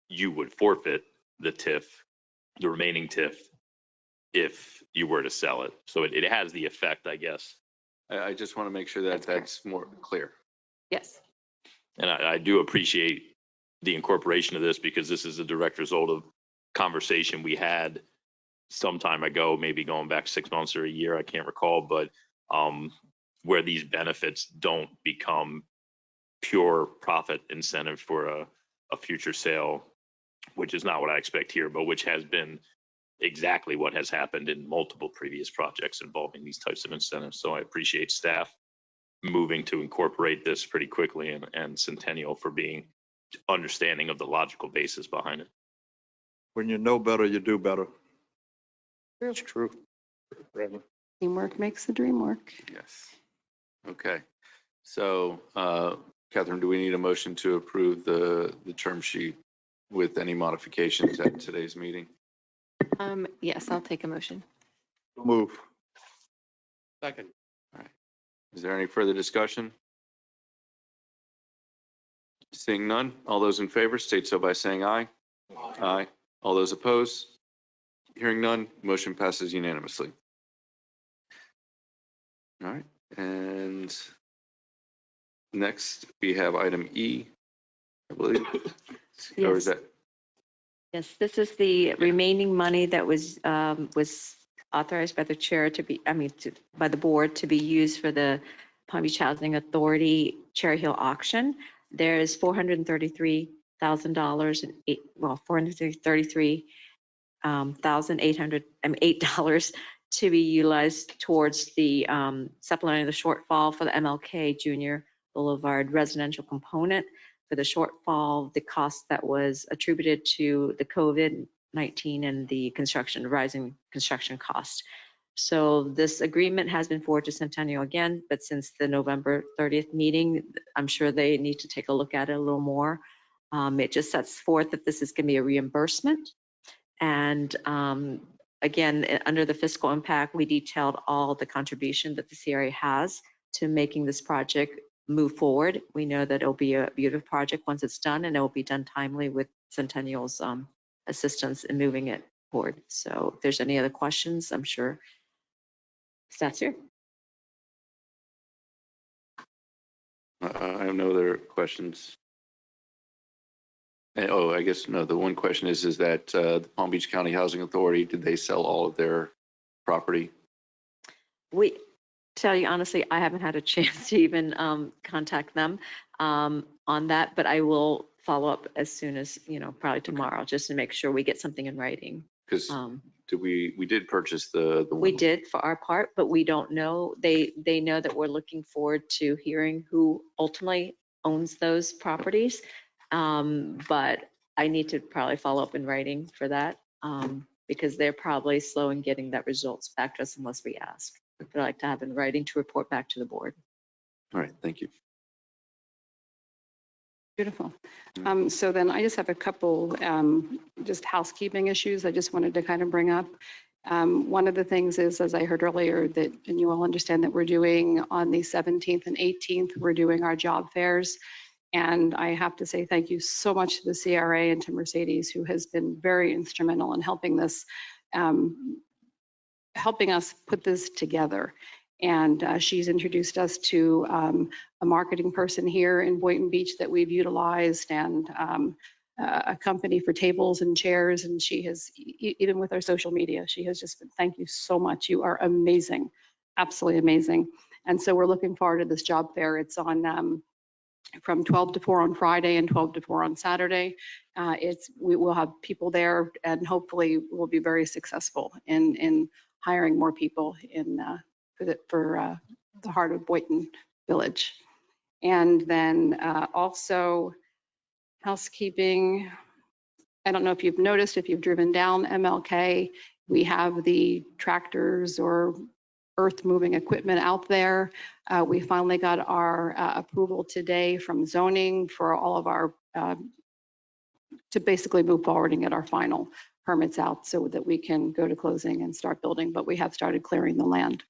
you would forfeit the TIF, the remaining TIF, if you were to sell it. So it has the effect, I guess. I just want to make sure that that's more clear. Yes. And I do appreciate the incorporation of this because this is a direct result of conversation we had some time ago, maybe going back 6 months or a year, I can't recall, but where these benefits don't become pure profit incentive for a future sale, which is not what I expect here, but which has been exactly what has happened in multiple previous projects involving these types of incentives. So I appreciate staff moving to incorporate this pretty quickly and Centennial for being understanding of the logical basis behind it. When you know better, you do better. It's true. Forever. Teamwork makes the dream work. Yes. Okay. So, Catherine, do we need a motion to approve the term sheet with any modifications at today's meeting? Yes, I'll take a motion. Move. Second. All right. Is there any further discussion? Seeing none, all those in favor state so by saying aye. Aye. All those opposed? Hearing none, motion passes unanimously. All right, and next we have item E, I believe. Or is that? Yes, this is the remaining money that was authorized by the chair to be, by the board to be used for the Palm Beach Housing Authority Cherry Hill auction. There's $433,000 $433,808 to be utilized towards the supplementing the shortfall for the MLK Junior Boulevard residential component. For the shortfall, the cost that was attributed to the COVID-19 and the rising construction cost. So this agreement has been forwarded to Centennial again, but since the November 30th meeting, I'm sure they need to take a look at it a little more. It just sets forth that this is going to be a reimbursement. And again, under the fiscal impact, we detailed all the contribution that the CRA has to making this project move forward. We know that it'll be a beautiful project once it's done, and it will be done timely with Centennial's assistance in moving it forward. So if there's any other questions, I'm sure staff's here. I have no other questions. Oh, I guess no. The one question is that the Palm Beach County Housing Authority, did they sell all of their property? We tell you honestly, I haven't had a chance to even contact them on that, but I will follow up as soon as, probably tomorrow, just to make sure we get something in writing. Because we did purchase the We did for our part, but we don't know. They know that we're looking forward to hearing who ultimately owns those properties. But I need to probably follow up in writing for that because they're probably slow in getting that results back to us unless we ask. I'd like to have in writing to report back to the board. All right, thank you. Beautiful. So then I just have a couple just housekeeping issues I just wanted to kind of bring up. One of the things is, as I heard earlier, that, and you all understand that we're doing on the 17th and 18th, we're doing our job fairs. And I have to say thank you so much to the CRA and to Mercedes, who has been very instrumental in helping us put this together. And she's introduced us to a marketing person here in Boynton Beach that we've utilized, and a company for tables and chairs. And she has, even with our social media, she has just been, thank you so much. You are amazing, absolutely amazing. And so we're looking forward to this job fair. It's on from 12 to 4 on Friday and 12 to 4 on Saturday. We will have people there, and hopefully we'll be very successful in hiring more people for the heart of Boynton Village. And then also housekeeping. I don't know if you've noticed, if you've driven down MLK, we have the tractors or earth moving equipment out there. We finally got our approval today from zoning for all of our to basically move forward and get our final permits out so that we can go to closing and start building, but we have started clearing the land.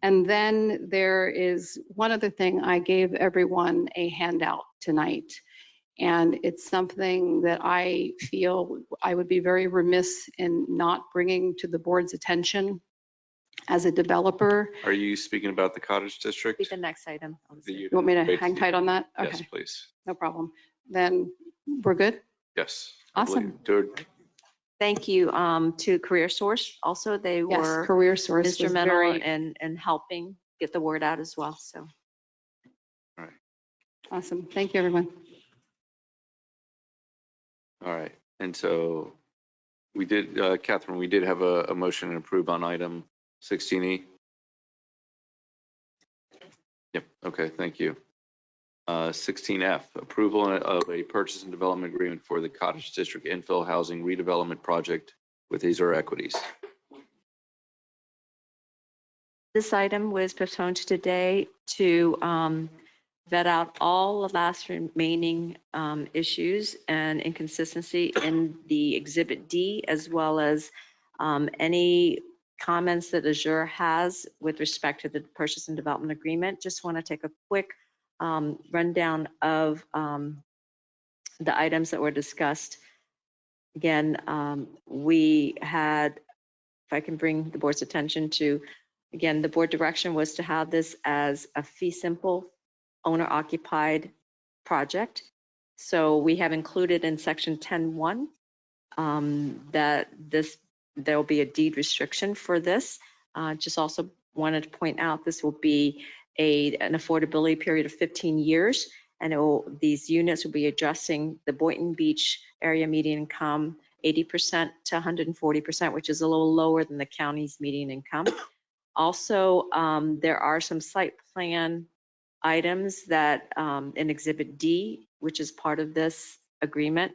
And then there is one other thing. I gave everyone a handout tonight, and it's something that I feel I would be very remiss in not bringing to the board's attention as a developer. Are you speaking about the cottage district? Be the next item. You want me to hang tight on that? Yes, Okay, please. no problem. Then we're good? Yes. Awesome. Thank you to Career Source. Also, they Yes, were Career Source was instrumental very in helping get the word out as well. So. awesome. Thank you, everyone. All right. And so we did, Catherine, we did have a motion and approve on item 16E. Yep. Okay. Thank you. 16F, approval of a purchase and development agreement for the Cottage District Infill Housing Redevelopment Project with Azure Equities. This item was postponed to today to vet out all the last remaining issues and inconsistency in the Exhibit D, as well as any comments that Azure has with respect to the purchase and development agreement. Just want to take a quick rundown of the items that were discussed. Again, we had, if I can bring the board's attention to, again, the board direction was to have this as a fee simple owner occupied project. So we have included in section 10.1 that there will be a deed restriction for this. Just also wanted to point out this will be an affordability period of 15 years, and these units will be addressing the Boynton Beach area median income 80% to 140%, which is a little lower than the county's median income. Also, there are some site plan items that in Exhibit D, which is part of this agreement,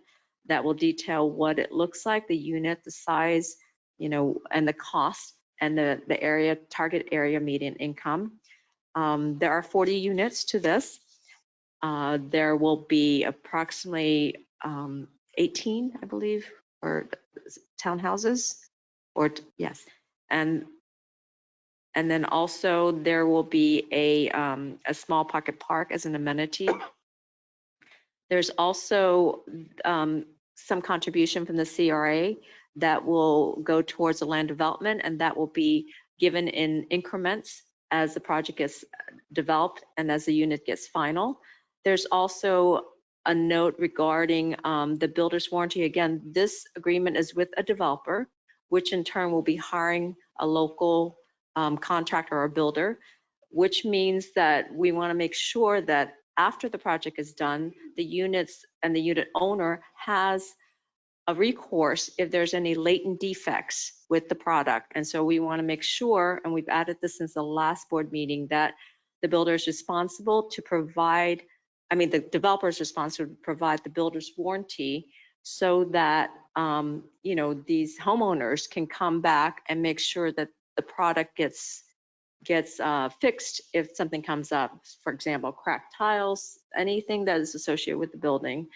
that will detail what it looks like, the unit, the size, and the cost, and the area, target area median income. There are 40 units to this. There will be approximately 18, I believe, or townhouses, or yes. And then also there will be a small pocket park as an amenity. There's also some contribution from the CRA that will go towards the land development, and that will be given in increments as the project gets developed and as the unit gets final. There's also a note regarding the builder's warranty. Again, this agreement is with a developer, which in turn will be hiring a local contractor or builder, which means that we want to make sure that after the project is done, the units and the unit owner has a recourse if there's any latent defects with the product. And so we want to make sure, and we've added this since the last board meeting, that the builder is responsible to provide, the developer is responsible to provide the builder's warranty, so that these homeowners can come back and make sure that the product gets fixed if something comes up. For example, cracked tiles, anything that is associated with the building,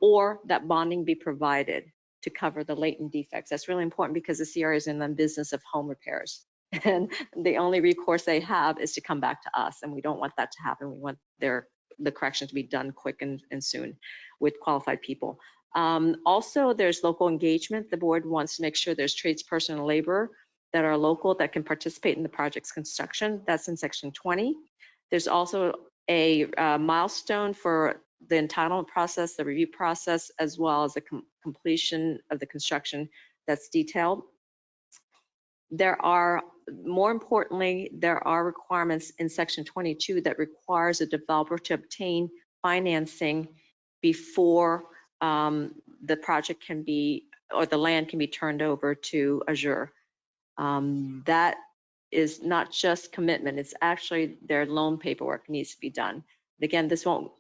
or that bonding be provided to cover the latent defects. That's really important because the CRA is in the business of home repairs, and the only recourse they have is to come back to us, and we don't want that to happen. We want the correction to be done quick and soon with qualified people. Also, there's local engagement. The board wants to make sure there's tradesperson and labor that are local that can participate in the project's construction. That's in section 20. There's also a milestone for the entitlement process, the review process, as well as the completion of the construction that's detailed. More importantly, there are requirements in section 22 that requires a developer to obtain financing before the project can be, or the land can be turned over to Azure. That is not just commitment, it's actually their loan paperwork needs to be done. Again, this will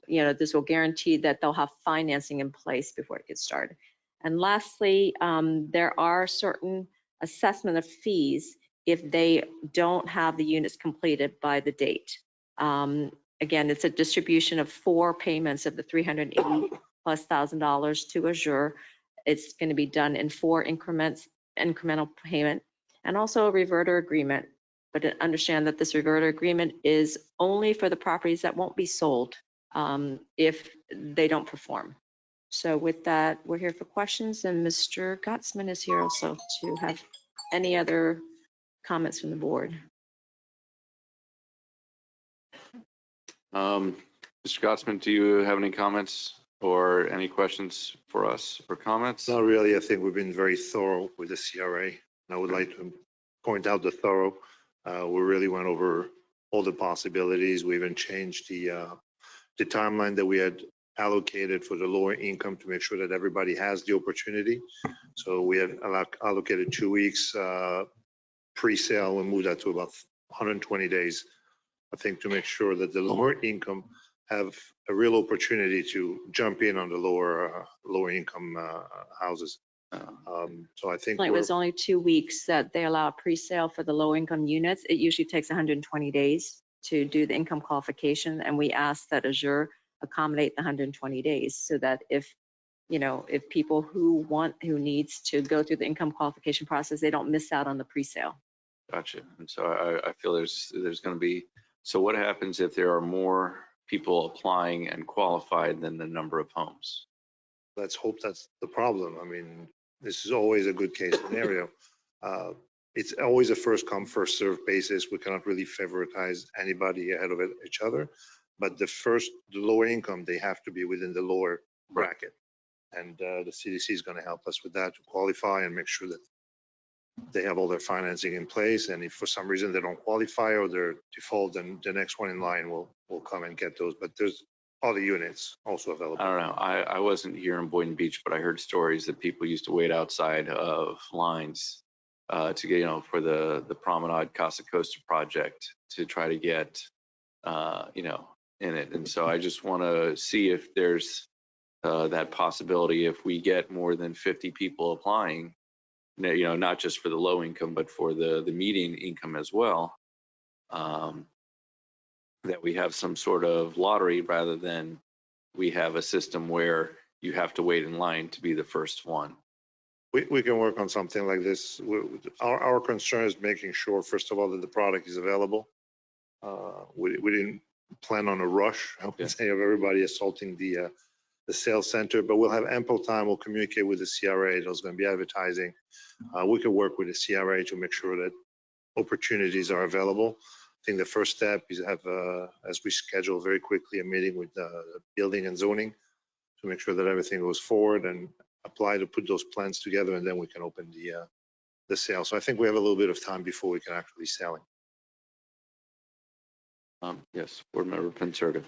guarantee that they'll have financing in place before it gets started. And lastly, there are certain assessment of fees if they don't have the units completed by the date. Again, it's a distribution of 4 payments of the plus $1,000 to Azure. It's going to be done in 4 increments, incremental payment, and also a reverter agreement. But understand that this reverter agreement is only for the properties that won't be sold if they don't perform. So with that, we're here for questions, and Mr. Gottsman is here also to have any other comments from the board. Mr. Gottsman, do you have any comments or any questions for us or comments? Not really. I think we've been very thorough with the CRA. And I would like to point out the thorough. We really went over all the possibilities. We even changed the timeline that we had allocated for the lower income to make sure that everybody has the opportunity. So we had allocated 2 weeks pre-sale. We moved that to about 120 days, I think, to make sure that the lower income have a real opportunity to jump in on the lower income houses. So I think It was only 2 weeks that they allow pre-sale for the low income units. It usually takes 120 days to do the income qualification. And we ask that Azure accommodate the 120 days so that if people who needs to go through the income qualification process, they don't miss out on the pre-sale. Gotcha. And so I feel there's going to be, so what happens if there are more people applying and qualified than the number of homes? Let's hope that's the problem. I mean, this is always a good case scenario. It's always a first come, first served basis. We cannot really favoritize anybody ahead of each other. But the lower income, they have to be within the lower bracket. And the CDC is going to help us with that to qualify and make sure that they have all their financing in place. And if for some reason they don't qualify or they're default, then the next one in line will come and get those. But there's other units also available. I don't know. I wasn't here in Boynton Beach, but I heard stories that people used to wait outside of lines to get, for the Promenade Casa Costa project to try to get, in it. And so I just want to see if there's that possibility if we get more than 50 people applying, not just for the low income, but for the median income as well, that we have some sort of lottery rather than we have a system where you have to wait in line to be the first one. We can work on something like this. Our concern is making sure, first of all, that the product is available. We didn't plan on a rush, I would say, of everybody assaulting the sales center, but we'll have ample time. We'll communicate with the CRA. There's going to be advertising. We can work with the CRA to make sure that opportunities are available. I think the first step is have, as we schedule very quickly, a meeting with the building and zoning to make sure that everything goes forward and apply to put those plans together, and then we can open the sale. So I think we have a little bit of time before we can actually sell it. Yes, Board Member Penserga.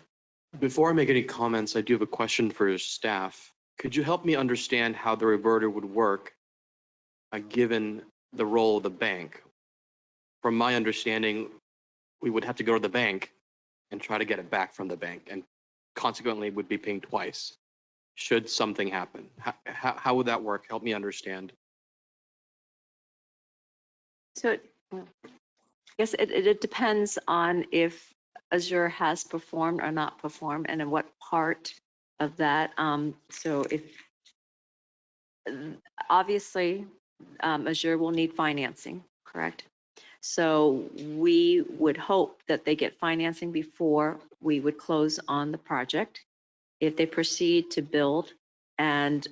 Before I make any comments, I do have a question for your staff. Could you help me understand how the reverter would work given the role of the bank? From my understanding, we would have to go to the bank and try to get it back from the bank, and consequently would be paying twice should something happen. How would that work? Help me understand. So I guess it depends on if Azure has performed or not performed and in what part of that. So if obviously Azure will need financing, correct? So we would hope that they get financing before we would close on the project. If they proceed to build and,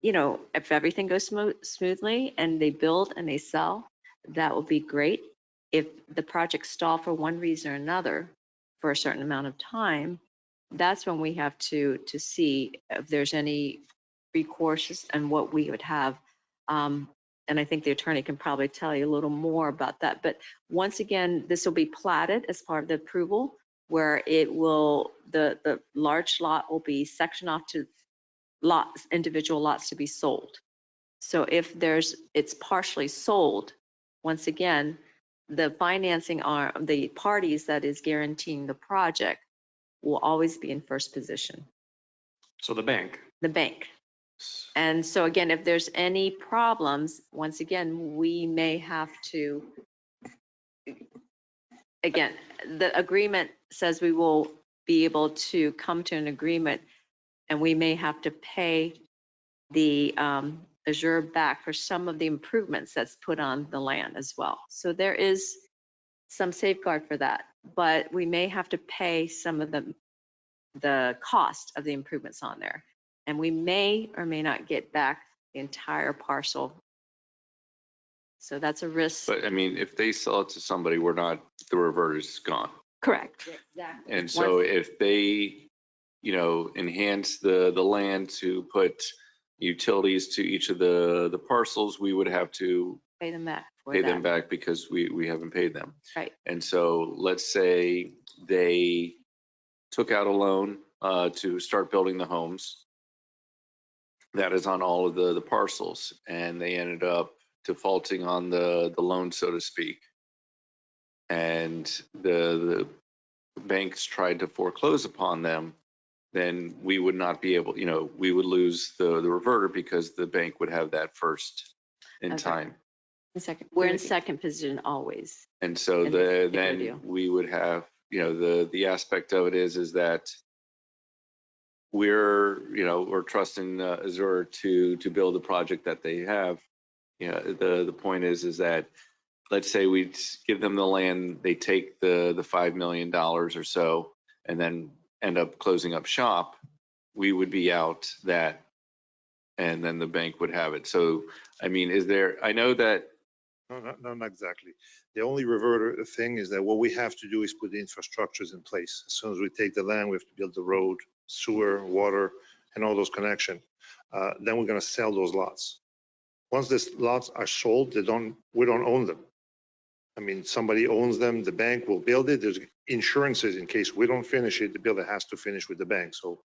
if everything goes smoothly and they build and they sell, that will be great. If the project stall for one reason or another for a certain amount of time, that's when we have to see if there's any recourse and what we would have. And I think the attorney can probably tell you a little more about that. But once again, this will be platted as part of the approval, where it will, the large lot will be sectioned off to lots, individual lots to be sold. So if it's partially sold, once again, the financing arm, the parties that is guaranteeing the project will always be in first position. So the bank. The bank. And so again, if there's any problems, once again, we may have to, again, the agreement says we will be able to come to an agreement And we may have to pay the Azure back for some of the improvements that's put on the land as well. So there is some safeguard for that, but we may have to pay some of the cost of the improvements on there. And we may or may not get back the entire parcel. So that's a risk. But I mean, if they sell it to somebody, the reverter's gone. Correct. Exactly. And so if they, enhance the land to put utilities to each of the parcels, we would have to Pay them back. pay them back because we haven't paid them. Right. And so let's say they took out a loan to start building the homes. That is on all of the parcels, and they ended up defaulting on the loan, so to speak. And the banks tried to foreclose upon them, then we would not be able, we would lose the reverter because the bank would have that first in time. We're in second position always. And so then we would have, the aspect of it is that we're trusting Azure to build the project that they have. The point is that, let's say we give them the land, they take the $5 million or so, and then end up closing up shop, we would be out that, and then the bank would have it. So, I mean, I know that. No, not exactly. The only reverter thing is that what we have to do is put the infrastructures in place. As soon as we take the land, we have to build the road, sewer, water, and all those connections. Then we're gonna sell those lots. Once these lots are sold, we don't own them. I mean, somebody owns them, the bank will build it. There's insurances in case we don't finish it, the builder has to finish with the bank. So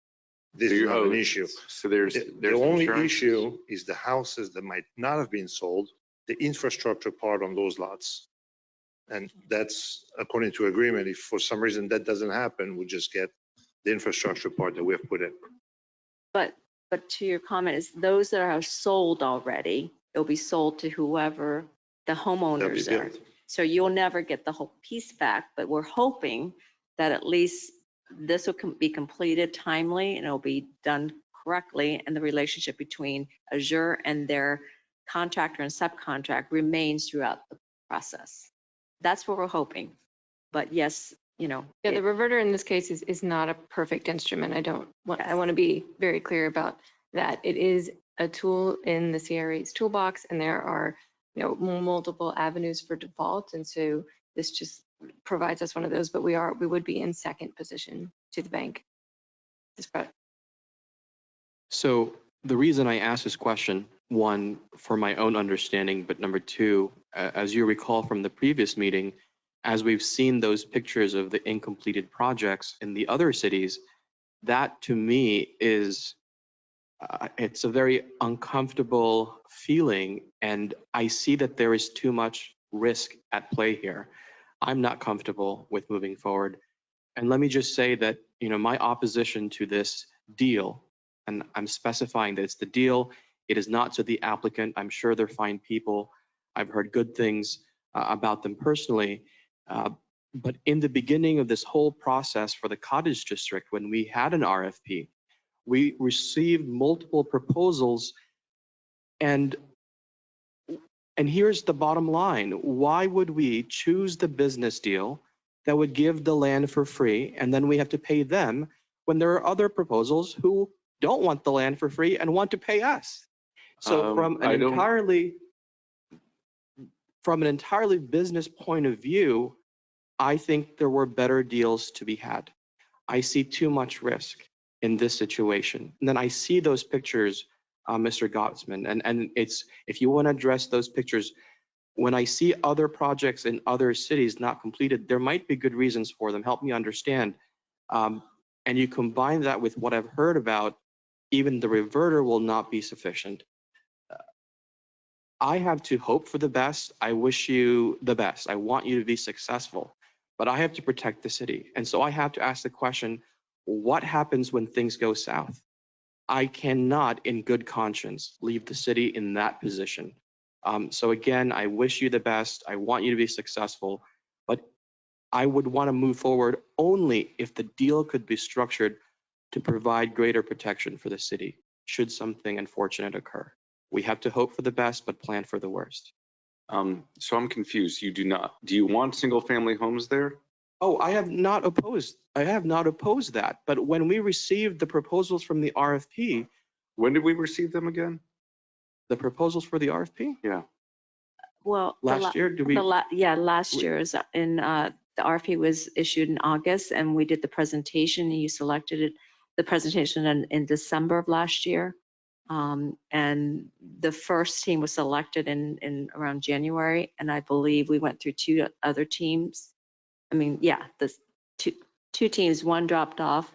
this is not an issue. So there's the only insurance? issue is the houses that might not have been sold, the infrastructure part on those lots. And that's according to agreement. If for some reason that doesn't happen, we just get the infrastructure part that we have put in. But to your comment, is those that are sold already, it'll be sold to whoever the homeowners are. So you'll never get the whole piece back, but we're hoping that at least this will be completed timely and it'll be done correctly, and the relationship between Azure and their contractor and subcontract remains throughout the process. That's what we're hoping. But yes, Yeah, the reverter in this case is not a perfect instrument. I want to be very clear about that. It is a tool in the CRA's toolbox, and there are, multiple avenues for default. And so this just provides us one of those, but we would be in second position to the bank. So the reason I asked this question, one, for my own understanding, but number two, as you recall from the previous meeting, as we've seen those pictures of the incompleted projects in the other cities, that to me is, it's a very uncomfortable feeling, and I see that there is too much risk at play here. I'm not comfortable with moving forward. And let me just say that, my opposition to this deal, and I'm specifying that it's the deal, it is not to the applicant. I'm sure they're fine people. I've heard good things about them personally. But in the beginning of this whole process for the Cottage District, when we had an RFP, we received multiple proposals, and here's the bottom line. Why would we choose the business deal that would give the land for free, and then we have to pay them when there are other proposals who don't want the land for free and want to pay us? So from an entirely business point of view, I think there were better deals to be had. I see too much risk in this situation. And then I see those pictures, Mr. Gottsman, and it's, if you want to address those pictures, when I see other projects in other cities not completed, there might be good reasons for them. Help me understand. And you combine that with what I've heard about, even the reverter will not be sufficient. I have to hope for the best. I wish you the best. I want you to be successful, but I have to protect the city. And so I have to ask the question, what happens when things go south? I cannot, in good conscience, leave the city in that position. So again, I wish you the best. I want you to be successful, but I would want to move forward only if the deal could be structured to provide greater protection for the city should something unfortunate occur. We have to hope for the best, but plan for the worst. So I'm confused. You do not, do you want single family homes there? Oh, I have not opposed that. But when we received the proposals from the RFP, When did we receive them again? the proposals for the RFP? Yeah. Well, Last year, did we? Yeah, last year is in, the RFP was issued in August and we did the presentation and you selected it, the presentation in December of last year. And the first team was selected in around January. And I believe we went through two other teams. I mean, yeah, the two teams, one dropped off.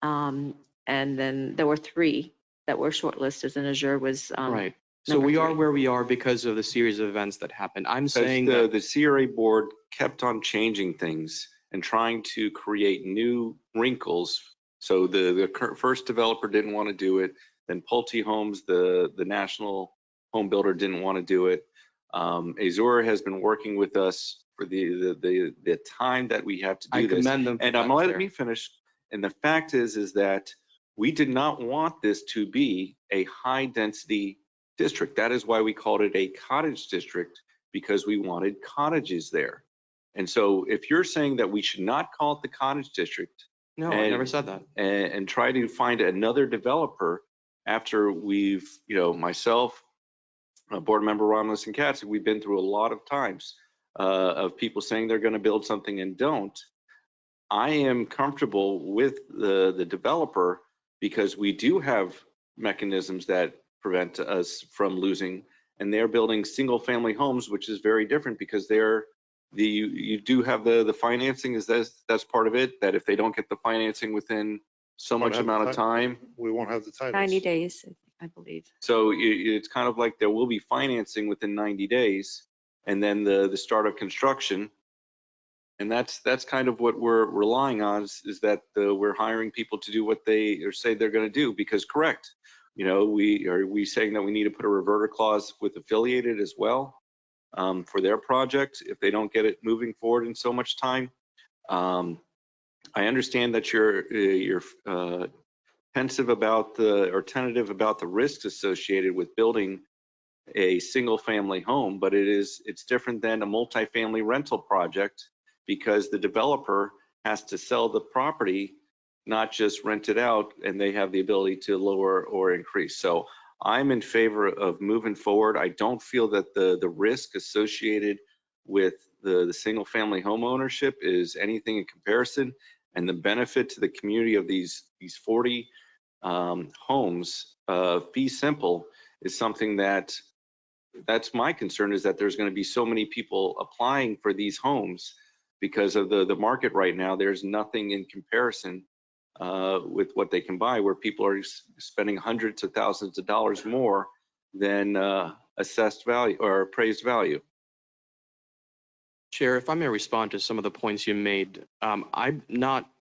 And then there were three that were shortlisted and Azure was, Right. So number we are three. where we are because of the series of events that happened. I'm saying that The CRA board kept on changing things and trying to create new wrinkles. So the first developer didn't want to do it. Then Pulte Homes, the national home builder, didn't want to do it. Azure has been working with us for the time that we have to do I this. commend them for And that, I'm gonna let Chair. me finish. And the fact is that we did not want this to be a high density district. That is why we called it a cottage district, because we wanted cottages there. And so if you're saying that we should not call it the cottage district, No, I never said that. and try to find another developer after we've, myself, board member Romulus and Katz, we've been through a lot of times of people saying they're going to build something and don't. I am comfortable with the developer because we do have mechanisms that prevent us from losing, and they're building single family homes, which is very different because you do have the financing. That's part of it, that if they don't get the financing within so much amount of time, We won't have the titles. 90 days, I believe. so it's kind of like there will be financing within 90 days and then the start of construction. And that's kind of what we're relying on is that we're hiring people to do what they say they're going to do, because correct, we saying that we need to put a reverter clause with affiliated as well for their project if they don't get it moving forward in so much time. I understand that you're pensive about or tentative about the risks associated with building a single family home, but it's different than a multifamily rental project, because the developer has to sell the property, not just rent it out, and they have the ability to lower or increase. So I'm in favor of moving forward. I don't feel that the risk associated with the single family home ownership is anything in comparison, and the benefit to the community of these 40 homes, fee simple, is something that's my concern, is that there's going to be so many people applying for these homes because of the market right now. There's nothing in comparison with what they can buy, where people are spending hundreds of thousands of dollars more than assessed value or appraised value. Chair, if I may respond to some of the points you made, I'm not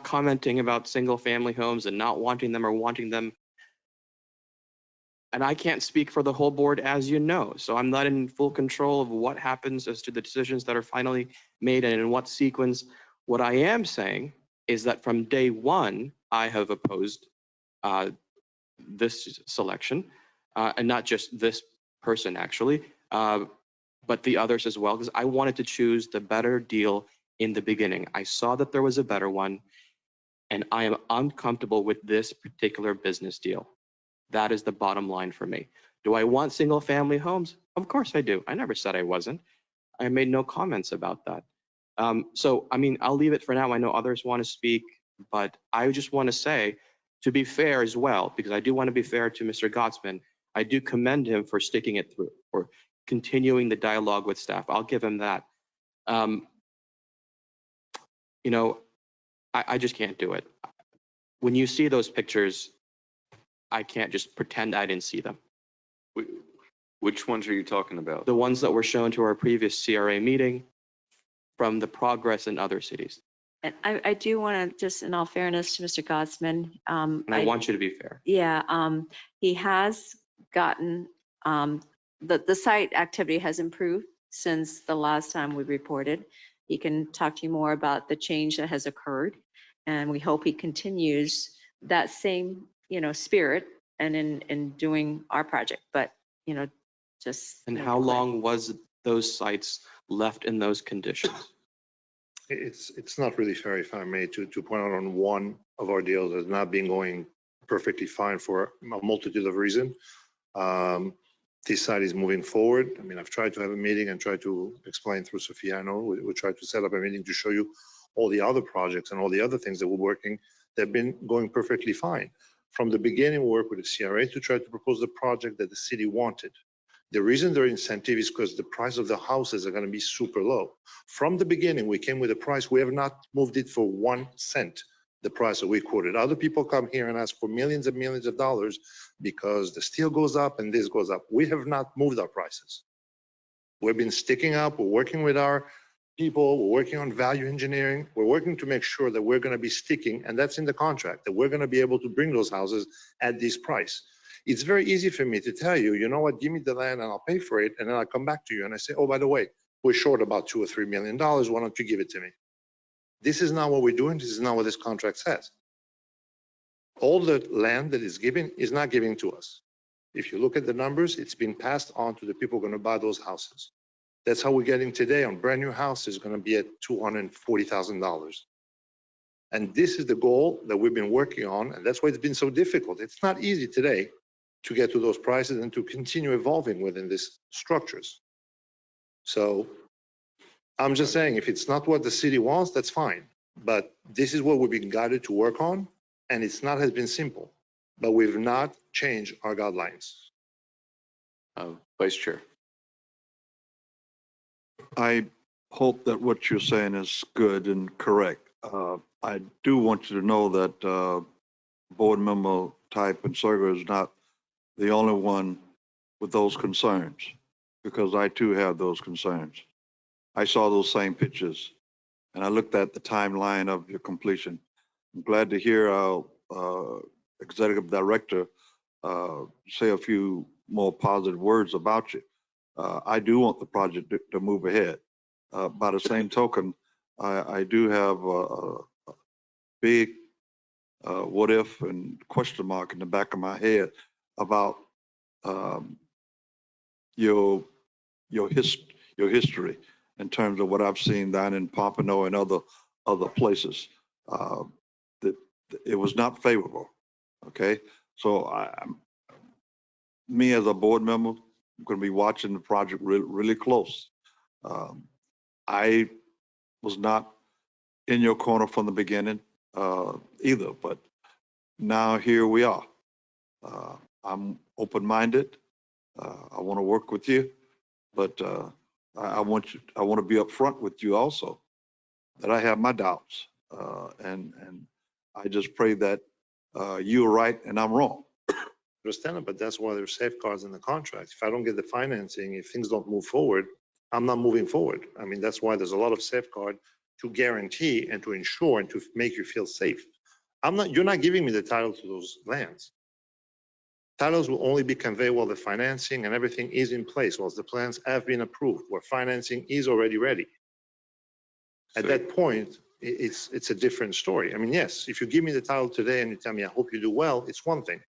commenting about single family homes and not wanting them or wanting them. And I can't speak for the whole board, as you know, so I'm not in full control of what happens as to the decisions that are finally made and in what sequence. What I am saying is that from day one, I have opposed this selection, and not just this person actually, but the others as well, because I wanted to choose the better deal in the beginning. I saw that there was a better one, and I am uncomfortable with this particular business deal. That is the bottom line for me. Do I want single family homes? Of course I do. I never said I wasn't. I made no comments about that. So, I mean, I'll leave it for now. I know others want to speak, but I just want to say, to be fair as well, because I do want to be fair to Mr. Gottsman, I do commend him for sticking it through, or continuing the dialogue with staff. I'll give him that. I just can't do it. When you see those pictures, I can't just pretend I didn't see them. Which ones are you talking about? The ones that were shown to our previous CRA meeting from the progress in other cities. And I do want to, just in all fairness to Mr. Gottsman. And I want you to be fair. Yeah, he has gotten, the site activity has improved since the last time we reported. He can talk to you more about the change that has occurred. And we hope he continues that same, spirit and in doing our project, but, just. And make how it right. long was those sites left in those conditions? It's not really fair, if I may, to point out on one of our deals as not being going perfectly fine for a multitude of reasons. This site is moving forward. I mean, I've tried to have a meeting and try to explain through Sophia. I know we tried to set up a meeting to show you all the other projects and all the other things that we're working that have been going perfectly fine. From the beginning, we worked with the CRA to try to propose the project that the city wanted. The reason they're incentive is because the price of the houses are going to be super low. From the beginning, we came with a price. We have not moved it for 1 cent, the price that we quoted. Other people come here and ask for millions and millions of dollars because the steel goes up and this goes up. We have not moved our prices. We've been sticking up. We're working with our people. We're working on value engineering. We're working to make sure that we're going to be sticking, and that's in the contract, that we're going to be able to bring those houses at this price. It's very easy for me to tell you, you know what, give me the land and I'll pay for it. And then I'll come back to you and I say, oh, by the way, we're short about $2 or $3 million. Why don't you give it to me? This is not what we're doing. This is not what this contract says. All the land that is given is not giving to us. If you look at the numbers, it's been passed on to the people going to buy those houses. That's how we're getting today on brand new houses going to be at $240,000. And this is the goal that we've been working on. And that's why it's been so difficult. It's not easy today to get to those prices and to continue evolving within these structures. So I'm just saying, if it's not what the city wants, that's fine. But this is what we've been guided to work on. And it's not has been simple, but we've not changed our guidelines. Vice Chair. I hope that what you're saying is good and correct. I do want you to know that Board Member Type and Serger is not the only one with those concerns, because I too have those concerns. I saw those same pictures and I looked at the timeline of your completion. I'm glad to hear our Executive Director say a few more positive words about you. I do want the project to move ahead. By the same token, I do have a big what if and question mark in the back of my head about your history in terms of what I've seen down in Pompano and other places. That it was not favorable. Okay, so me as a board member, I'm going to be watching the project really close. I was not in your corner from the beginning either, but now here we are. I'm open-minded. I want to work with you, but I want to be upfront with you also that I have my doubts, and I just pray that you're right and I'm wrong. Understand it, but that's why there's safeguards in the contract. If I don't get the financing, if things don't move forward, I'm not moving forward. I mean, that's why there's a lot of safeguard to guarantee and to ensure and to make you feel safe. You're not giving me the title to those lands. Titles will only be conveyed while the financing and everything is in place, while the plans have been approved, where financing is already ready. At that point, it's a different story. I mean, yes, if you give me the title today and you tell me, I hope you do well, it's one thing,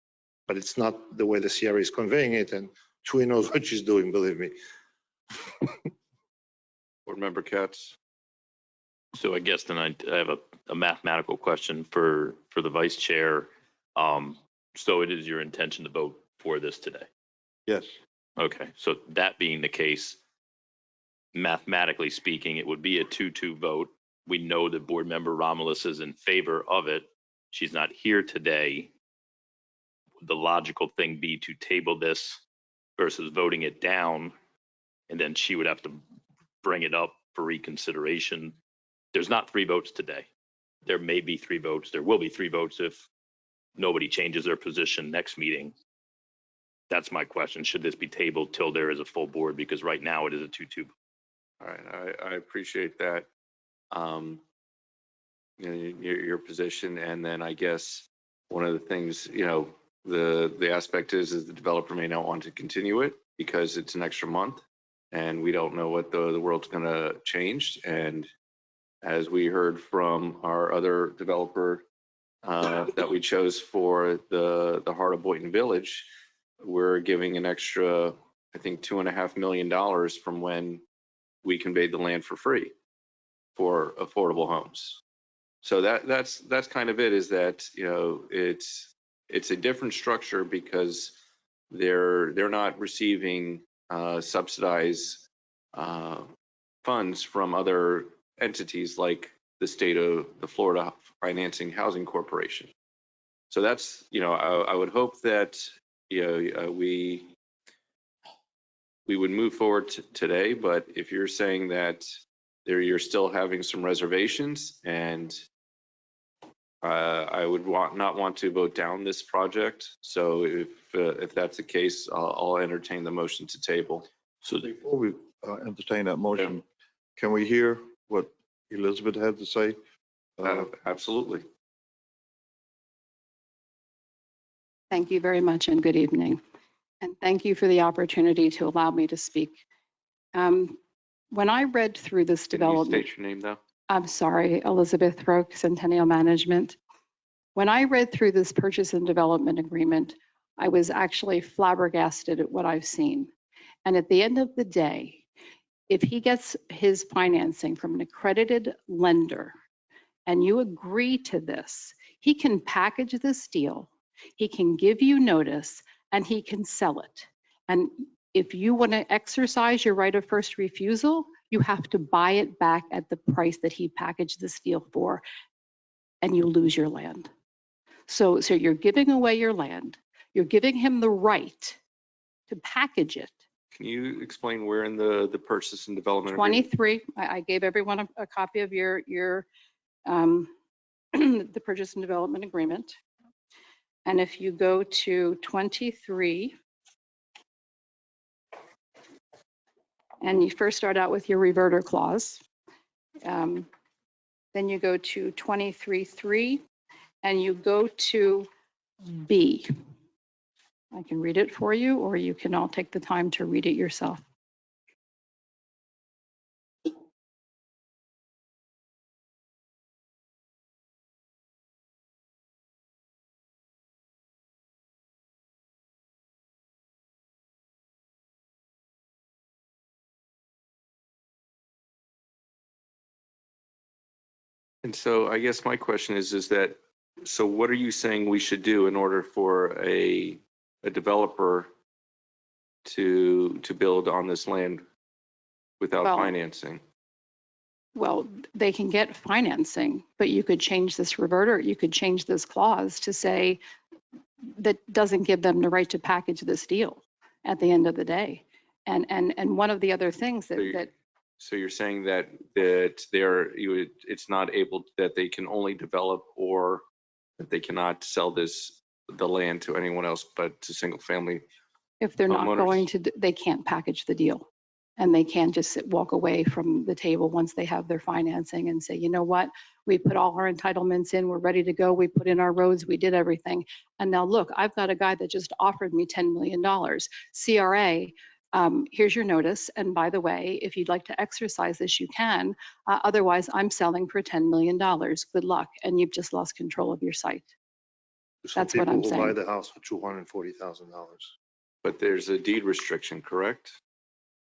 but it's not the way the CRA is conveying it, and Tui knows what she's doing, believe me. Board Member Katz. So I guess then I have a mathematical question for the vice chair. So it is your intention to vote for this today? Yes. Okay, so that being the case, mathematically speaking, it would be a 2-2 vote. We know that board member Romulus is in favor of it. She's not here today. Would the logical thing be to table this versus voting it down? And then she would have to bring it up for reconsideration. There's not 3 votes today. There may be 3 votes. There will be 3 votes if nobody changes their position next meeting. That's my question. Should this be tabled till there is a full board? Because right now it is a 2-2. All right, I appreciate that. Your position, and then I guess one of the things, the aspect is the developer may not want to continue it because it's an extra month, and we don't know what the world's going to change, and as we heard from our other developer that we chose for the heart of Boynton Village, we're giving an extra, I think, $2.5 million from when we conveyed the land for free for affordable homes. So that's kind of it, is that, you know, it's a different structure because they're not receiving subsidized funds from other entities like the state of the Florida Financing Housing Corporation. So that's, you know, I would hope that, you know, we would move forward today, but if you're saying that you're still having some reservations, and I would not want to vote down this project. So if that's the case, I'll entertain the motion to table. So before we entertain that motion, can we hear what Elizabeth had to say? Absolutely. Thank you very much and good evening. And thank you for the opportunity to allow me to speak. When I read through this development. Can you state your name though? I'm sorry, Elizabeth Roque, Centennial Management. When I read through this purchase and development agreement, I was actually flabbergasted at what I've seen. And at the end of the day, if he gets his financing from an accredited lender and you agree to this, he can package this deal, he can give you notice, and he can sell it. And if you want to exercise your right of first refusal, you have to buy it back at the price that he packaged this deal for, and you lose your land. So you're giving away your land. You're giving him the right to package it. Can you explain where in the purchase and development agreement? 23, I gave everyone a copy of your the purchase and development agreement. And if you go to 23, and you first start out with your reverter clause, then you go to 23.3, and you go to B. I can read it for you, or you can all take the time to read it yourself. And so I guess my question is that, so what are you saying we should do in order for a developer to build on this land without financing? Well, they can get financing, but you could change this reverter, you could change this clause to say that doesn't give them the right to package this deal at the end of the day. And one of the other things So you're saying that it's not able, that they can only develop, or that they cannot sell the land to anyone else but to single family if they're not homeowners? going to, they can't package the deal. And they can't just walk away from the table once they have their financing and say, you know what, we put all our entitlements in, we're ready to go, we put in our roads, we did everything. And now look, I've got a guy that just offered me $10 million. CRA, here's your notice. And by the way, if you'd like to exercise this, you can. Otherwise, I'm selling for $10 million. Good luck. And you've just lost control of your site. That's what I'm People saying. will buy the house for $240,000. But there's a deed restriction, correct?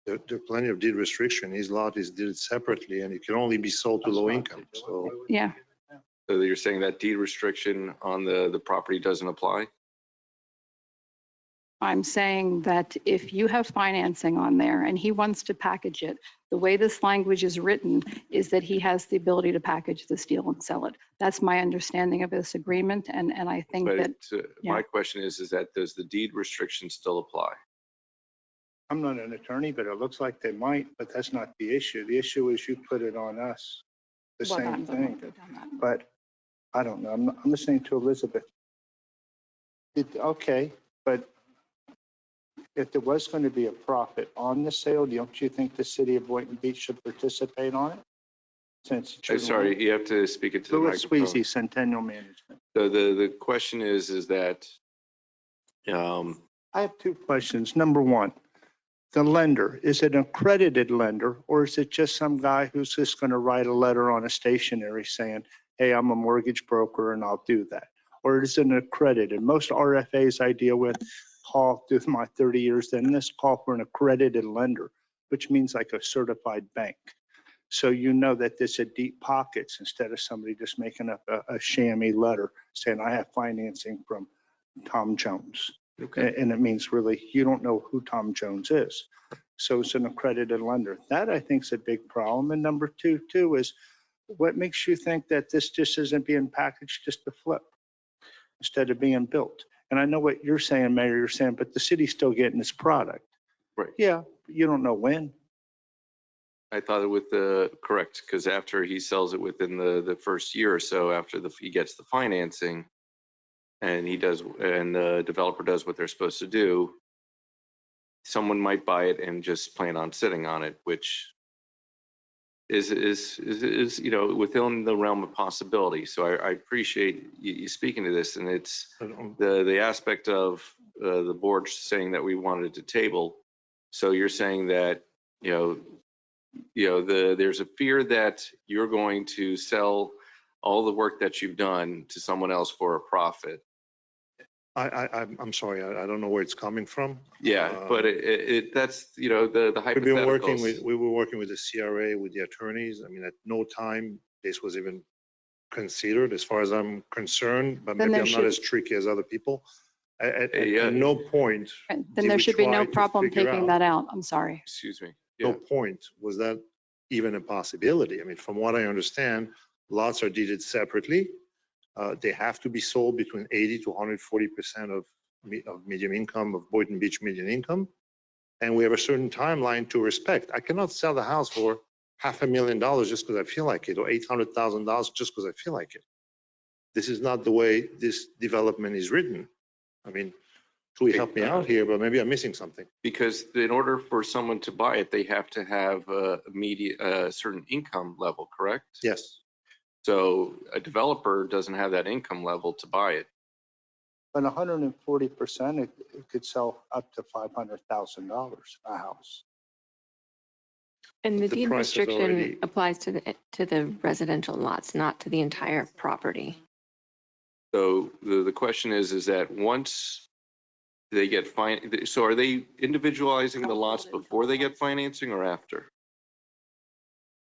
There are plenty of deed restriction. His lot is deeded separately and it can only be sold to low income. So Yeah. So you're saying that deed restriction on the property doesn't apply? I'm saying that if you have financing on there and he wants to package it, the way this language is written is that he has the ability to package this deal and sell it. That's my understanding of this agreement. And I think But that. my question is that does the deed restriction still apply? I'm not an attorney, but it looks like they might, but that's not the issue. The issue is you put it on us, the Well, same I'm gonna thing. go down that. But I don't know. I'm listening to Elizabeth. Okay, but if there was going to be a profit on the sale, don't you think the city of Boynton Beach should participate on it? Since I'm sorry, you have to speak into the Louis microphone. Sweezy, Centennial Management. So the question is that I have two questions. Number one, the lender, is it an accredited lender, or is it just some guy who's just going to write a letter on a stationery saying, hey, I'm a mortgage broker and I'll do that? Or is it an accredited? Most RFAs I deal with call, through my 30 years, then this call for an accredited lender, which means like a certified bank. So you know that there's a deep pockets instead of somebody just making up a chamois letter saying, I have financing from Tom Jones. Okay. And it means really, you don't know who Tom Jones is. So it's an accredited lender. That I think is a big problem. And number two, too, is what makes you think that this just isn't being packaged just to flip instead of being built? And I know what you're saying, Mayor, you're saying, but the city's still getting this product. Right. Yeah, but you don't know when. I thought it with the, correct, because after he sells it within the first year or so, after he gets the financing, and the developer does what they're supposed to do, someone might buy it and just plan on sitting on it, which is within the realm of possibility. So I appreciate you speaking to this, and it's the aspect of the board saying that we wanted to table. So you're saying that there's a fear that you're going to sell all the work that you've done to someone else for a profit. I'm sorry, I don't know where it's coming from. Yeah, but that's, the hypotheticals. We were working with the CRA, with the attorneys. I mean, at no time this was even considered as far as I'm concerned, but maybe I'm not as tricky as other people. At no point. Then there should be no problem taking that out. I'm sorry. Excuse me. No point was that even a possibility. I mean, from what I understand, lots are deeded separately. They have to be sold between 80 to 140% of medium income, of Boynton Beach median income. And we have a certain timeline to respect. I cannot sell the house for $500,000 just because I feel like it, or $800,000 just because I feel like it. This is not the way this development is written. I mean, please help me out here, but maybe I'm missing something. Because in order for someone to buy it, they have to have a certain income level, correct? Yes. So a developer doesn't have that income level to buy it. But 140%, it could sell up to $500,000 a house. And the The deed price is restriction already- applies to the residential lots, not to the entire property. So the question is that once they get so are they individualizing the lots before they get financing or after?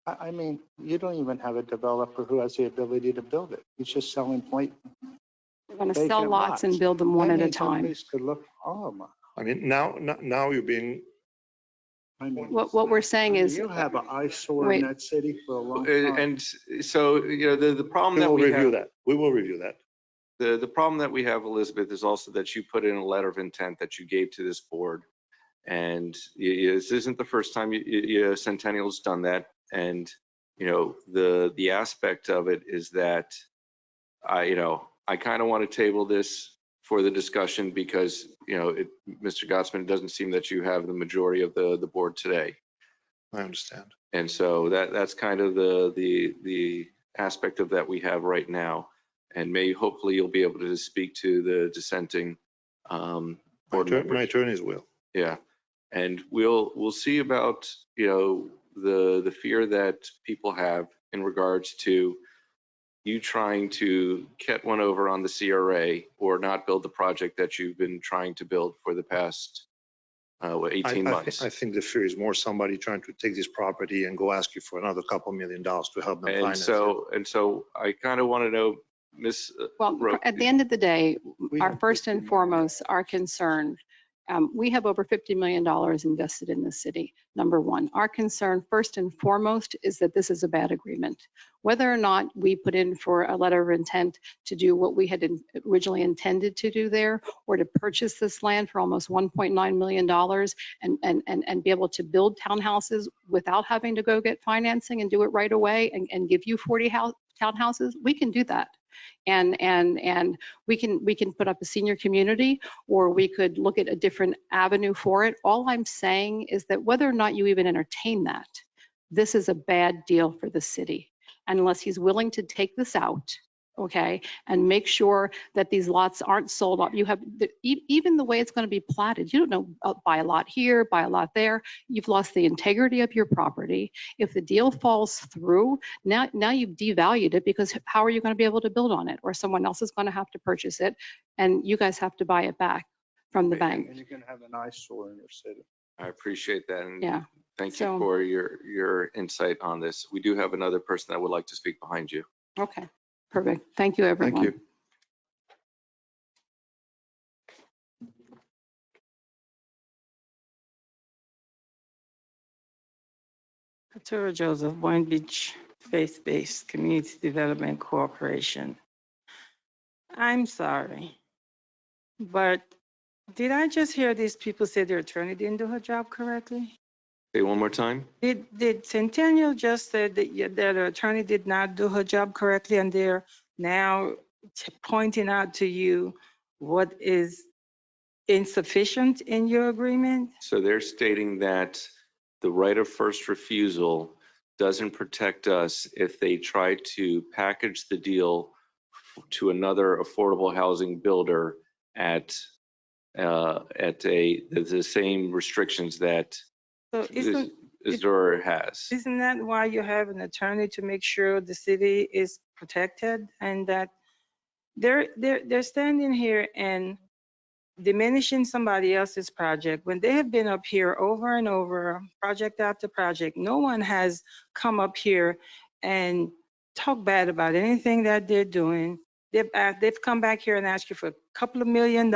I mean, you don't even have a developer who has the ability to build it. He's just selling point. We're going to sell lots and build them one at a time. Could look, I mean, now you're being. What we're saying is. You have an eyesore in that city for a long time. And so, the problem that we review have. that. We will review that. The problem that we have, Elizabeth, is also that you put in a letter of intent that you gave to this board. And this isn't the first time Centennial's done that. And, the aspect of it is that I kind of want to table this for the discussion because, Mr. Gottsman, it doesn't seem that you have the majority of the board today. I understand. And so that's kind of the aspect of that we have right now. And hopefully you'll be able to speak to the dissenting board members. My attorneys will. Yeah. And we'll see about, the fear that people have in regards to you trying to get one over on the CRA or not build the project that you've been trying to build for the past 18 months. I think the fear is more somebody trying to take this property and go ask you for another couple $1 million to help them finance it. And so I kind of want to know, Ms. Well, at the end of the day, our first and foremost, our concern, we have over $50 million invested in this city, number one. Our concern, first and foremost, is that this is a bad agreement. Whether or not we put in for a letter of intent to do what we had originally intended to do there, or to purchase this land for almost $1.9 million and be able to build townhouses without having to go get financing and do it right away and give you 40 townhouses, we can do that. And we can put up a senior community, or we could look at a different avenue for it. All I'm saying is that whether or not you even entertain that, this is a bad deal for the city. Unless he's willing to take this out okay? And make sure that these lots aren't sold off. You have, even the way it's going to be platted, you don't know, buy a lot here, buy a lot there. You've lost the integrity of your property. If the deal falls through, now you've devalued it, because how are you going to be able to build on it? Or someone else is going to have to purchase it, and you guys have to buy it back from the bank. And you're going to have an eyesore in your city. I appreciate that. And Yeah. thank you So- for your insight on this. We do have another person that would like to speak behind you. Okay, perfect. Thank you, everyone. Thank you. Arturo Joseph, Boynton Beach Faith-Based Community Development Corporation. I'm sorry, but did I just hear these people say their attorney didn't do her job correctly? Say one more time. Did Centennial just say that the attorney did not do her job correctly, and they're now pointing out to you what is insufficient in your agreement? So they're stating that the right of first refusal doesn't protect us if they try to package the deal to another affordable housing builder at the same restrictions that So Isidore has. Isn't that why you have an attorney, to make sure the city is protected, and that they're standing here and diminishing somebody else's project when they have been up here over and over, project after project? No one has come up here and talk bad about anything that they're doing. They've come back here and asked you for a couple of $1 million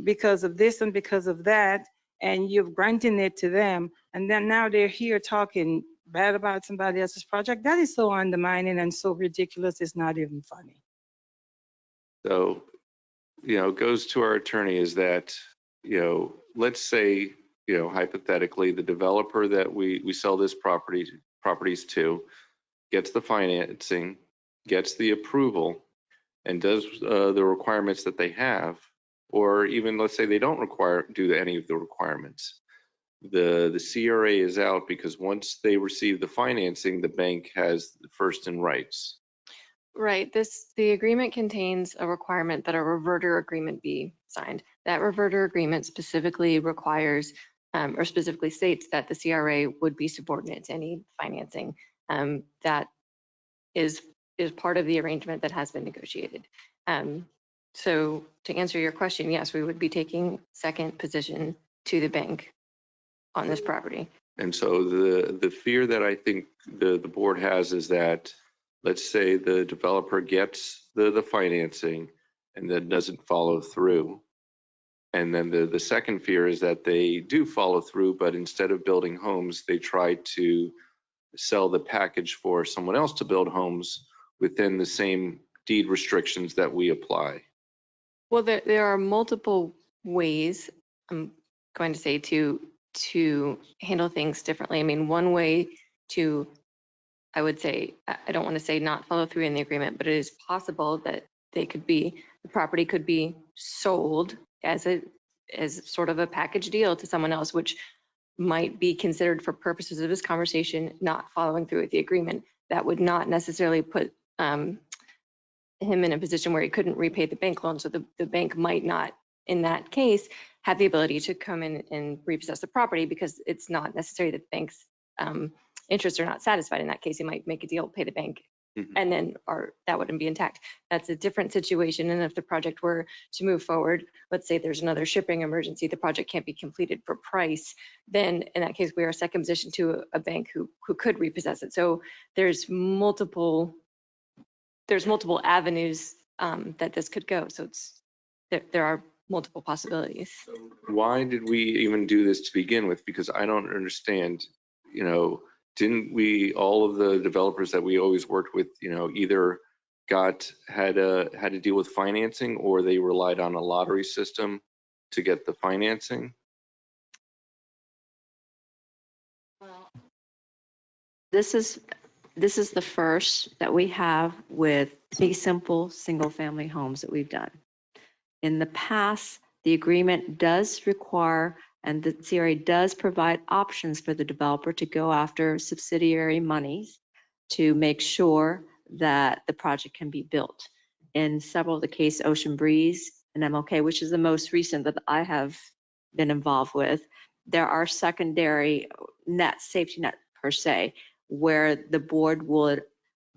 because of this and because of that, and you've granted it to them, and then now they're here talking bad about somebody else's project. That is so undermining and so ridiculous, it's not even funny. So, it goes to our attorney is that, let's say, hypothetically, the developer that we sell this properties to gets the financing, gets the approval, and does the requirements that they have, or even let's say they don't do any of the requirements. The CRA is out because once they receive the financing, the bank has the first in rights. Right, the agreement contains a requirement that a reverter agreement be signed. That reverter agreement specifically requires, or specifically states that the CRA would be subordinate to any financing. That is part of the arrangement that has been negotiated. So to answer your question, yes, we would be taking second position to the bank on this property. And so the fear that I think the board has is that, let's say the developer gets the financing and then doesn't follow through. And then the second fear is that they do follow through, but instead of building homes, they try to sell the package for someone else to build homes within the same deed restrictions that we apply. Well, there are multiple ways, I'm going to say, to handle things differently. I mean, one way to, I would say, I don't want to say not follow through in the agreement, but it is possible that the property could be sold as sort of a package deal to someone else, which might be considered, for purposes of this conversation, not following through with the agreement. That would not necessarily put him in a position where he couldn't repay the bank loan. So the bank might not, in that case, have the ability to come in and repossess the property, because it's not necessary that the bank's interests are not satisfied. In that case, he might make a deal, pay the bank, and then that wouldn't be intact. That's a different situation. And if the project were to move forward, let's say there's another shipping emergency, the project can't be completed for price, then in that case, we are second position to a bank who could repossess it. So there's multiple avenues that this could go. So there are multiple possibilities. Why did we even do this to begin with? Because I don't understand, didn't we, all of the developers that we always worked with, either had to deal with financing, or they relied on a lottery system to get the financing? Well, this is the first that we have with fee simple single-family homes that we've done. In the past, the agreement does require, and the CRA does provide options for the developer to go after subsidiary monies to make sure that the project can be built. In several of the cases, Ocean Breeze and MLK, which is the most recent that I have been involved with, there are secondary safety net per se, where the board would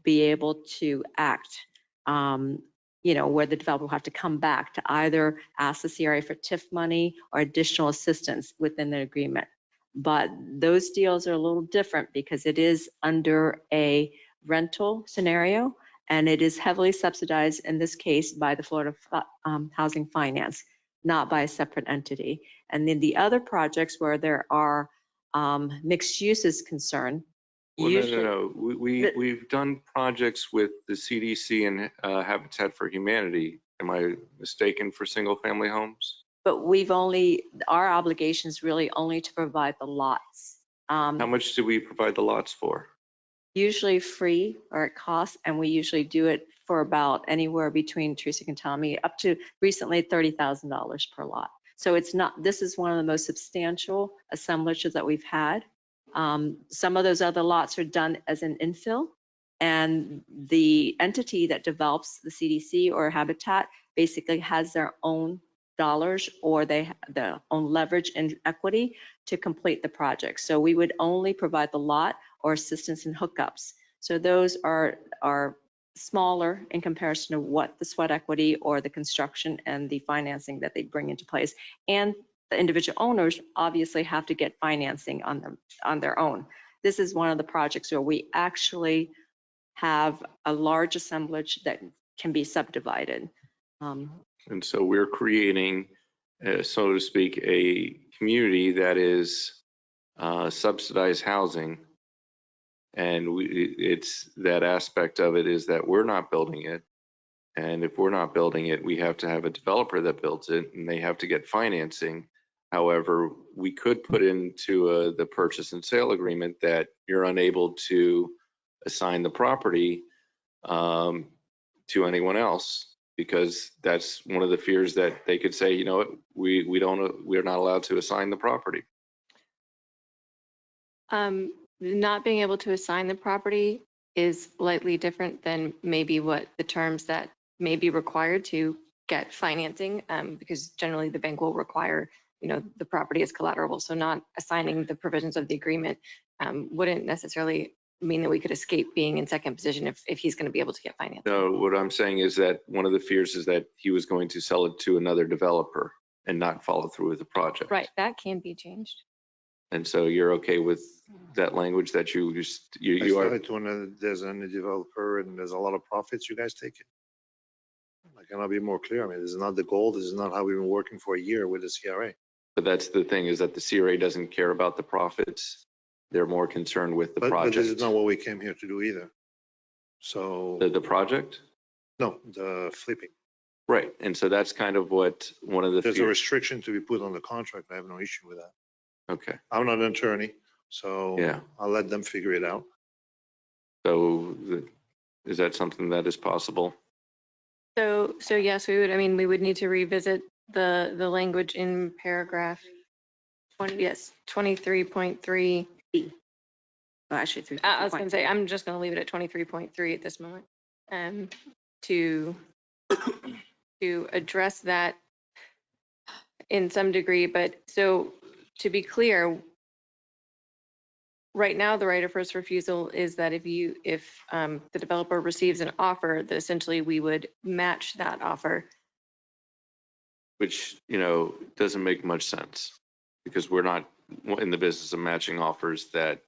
be able to act, where the developer will have to come back to either ask the CRA for TIF money or additional assistance within the agreement. But those deals are a little different because it is under a rental scenario, and it is heavily subsidized in this case by the Florida Housing Finance, not by a separate entity. And then the other projects where there are mixed uses concern. Well, no. We've done projects with the CDC and Habitat for Humanity. Am I mistaken for single family homes? But our obligation is really only to provide the lots. How much do we provide the lots for? Usually free or at cost, and we usually do it for about anywhere between, Teresa can tell me, up to recently $30,000 per lot. So this is one of the most substantial assemblages that we've had. Some of those other lots are done as an infill, and the entity that develops, the CDC or Habitat, basically has their own dollars or they have their own leverage and equity to complete the project. So we would only provide the lot or assistance in hookups. So those are smaller in comparison to what the sweat equity or the construction and the financing that they bring into place. And the individual owners obviously have to get financing on their own. This is one of the projects where we actually have a large assemblage that can be subdivided. And so we're creating, so to speak, a community that is subsidized housing. And it's that aspect of it is that we're not building it. And if we're not building it, we have to have a developer that builds it and they have to get financing. However, we could put into the purchase and sale agreement that you're unable to assign the property to anyone else, because that's one of the fears that they could say, you know what, we're not allowed to assign the property. Not being able to assign the property is slightly different than maybe what the terms that may be required to get financing, because generally the bank will require, the property is collateral. So not assigning the provisions of the agreement wouldn't necessarily mean that we could escape being in second position if he's going to be able to get financing. No, what I'm saying is that one of the fears is that he was going to sell it to another developer and not follow through with the project. Right, that can be changed. And so you're okay with that language that you are? When there's any developer and there's a lot of profits, you guys take it. I cannot be more clear. I mean, this is not the goal. This is not how we've been working for a year with the CRA. But that's the thing, is that the CRA doesn't care about the profits. They're more concerned with the project. But this is not what we came here to do either. So. The project? No, the flipping. Right. And so that's kind of what one of the. There's a restriction to be put on the contract. I have no issue with that. Okay. I'm not an attorney, so yeah, I'll let them figure it out. So is that something that is possible? So yes, we would need to revisit the language in paragraph 23.3. Well, actually, 3. I was going to say, I'm just going to leave it at 23.3 at this moment, to address that in some degree. But so to be clear, right now the right of first refusal is that if the developer receives an offer, that essentially we would match that offer. Which, doesn't make much sense, because we're not in the business of matching offers that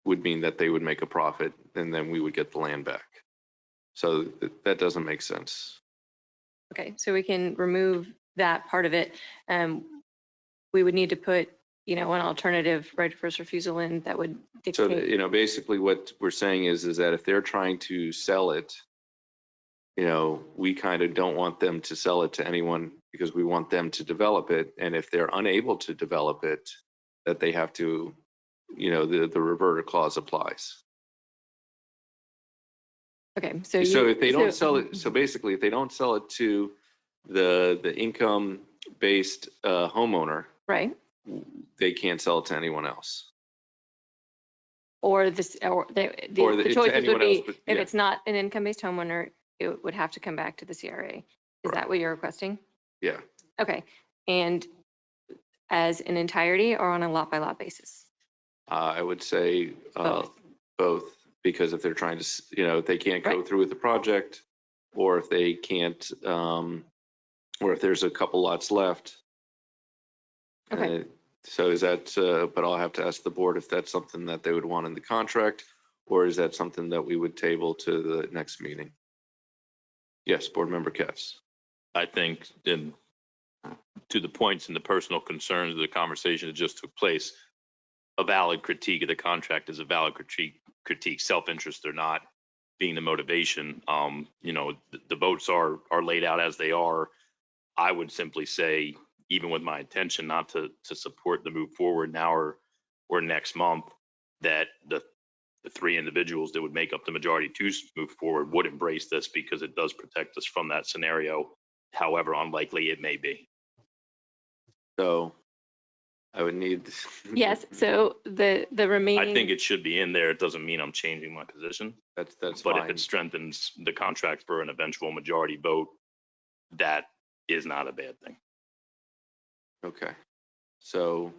would mean that they would make a profit and then we would get the land back. So that doesn't make sense. Okay, so we can remove that part of it. We would need to put, an alternative right of first refusal in that would dictate. So, basically what we're saying is that if they're trying to sell it, we kind of don't want them to sell it to anyone because we want them to develop it. And if they're unable to develop it, that they have to, the reverter clause applies. Okay, so if they don't sell it, so basically if they don't sell it to the income-based homeowner, right, they can't sell it to anyone else. Or this, or the Or the to choices would anyone be, else, but if yeah. it's not an income-based homeowner, it would have to come back to the CRA. Is that what you're requesting? Yeah. Okay, and as an entirety or on a lot-by-lot basis? I would say both, because if they're trying to, if they can't go through with the project, or if they can't, or if there's a couple lots left. Okay. So is that, but I'll have to ask the board if that's something that they would want in the contract, or is that something that we would table to the next meeting? Yes, Board Member Katz. I think then, to the points and the personal concerns of the conversation that just took place, a valid critique of the contract is a valid critique, self-interest or not being the motivation. The votes are laid out as they are. I would simply say, even with my intention not to support the move forward now or next month, that the three individuals that would make up the majority to move forward would embrace this, because it does protect us from that scenario, however unlikely it may be. So I would need. Yes, so the remaining. I think it should be in there. It doesn't mean I'm changing my position. That's But fine. if it strengthens the contract for an eventual majority vote, that is not a bad thing. Okay, so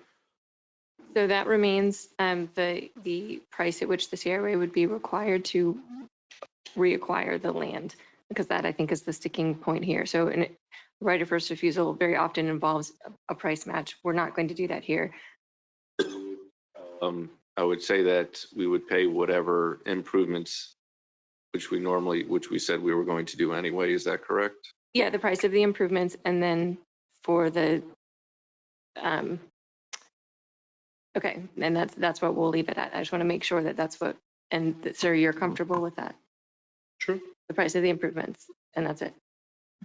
that remains the price at which the CRA would be required to reacquire the land, because that I think is the sticking point here. So right of first refusal very often involves a price match. We're not going to do that here. I would say that we would pay whatever improvements, which we said we were going to do anyway. Is that correct? Yeah, the price of the improvements, and then for the, okay, and that's what we'll leave it at. I just want to make sure that that's what, and sir, you're comfortable with that? Sure. The price of the improvements, and that's it.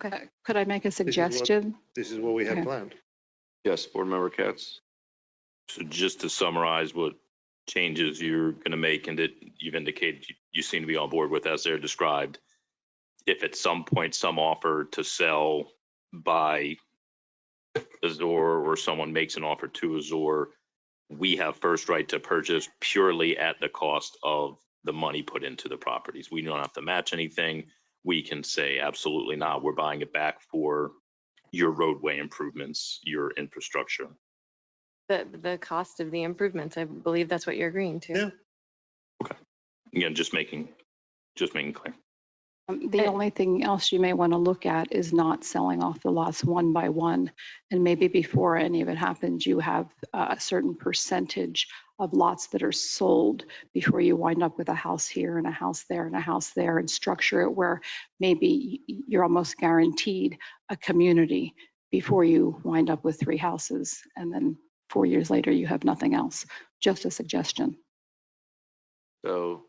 Okay. Could I make a suggestion? This is what we have Okay. planned. Yes, Board Member Katz. So just to summarize what changes you're going to make, and that you've indicated you seem to be on board with as they're described. If at some point some offer to sell by Azor, or someone makes an offer to Azor, we have first right to purchase purely at the cost of the money put into the properties. We don't have to match anything. We can say absolutely not. We're buying it back for your roadway improvements, your infrastructure. The cost of the improvements, I believe that's what you're agreeing to. Yeah. Okay. Again, just making clear. The only thing else you may want to look at is not selling off the lots one by one. And maybe before any of it happens, you have a certain percentage of lots that are sold before you wind up with a house here and a house there and a house there, and structure it where maybe you're almost guaranteed a community before you wind up with 3 houses. And then 4 years later, you have nothing else. Just a suggestion. So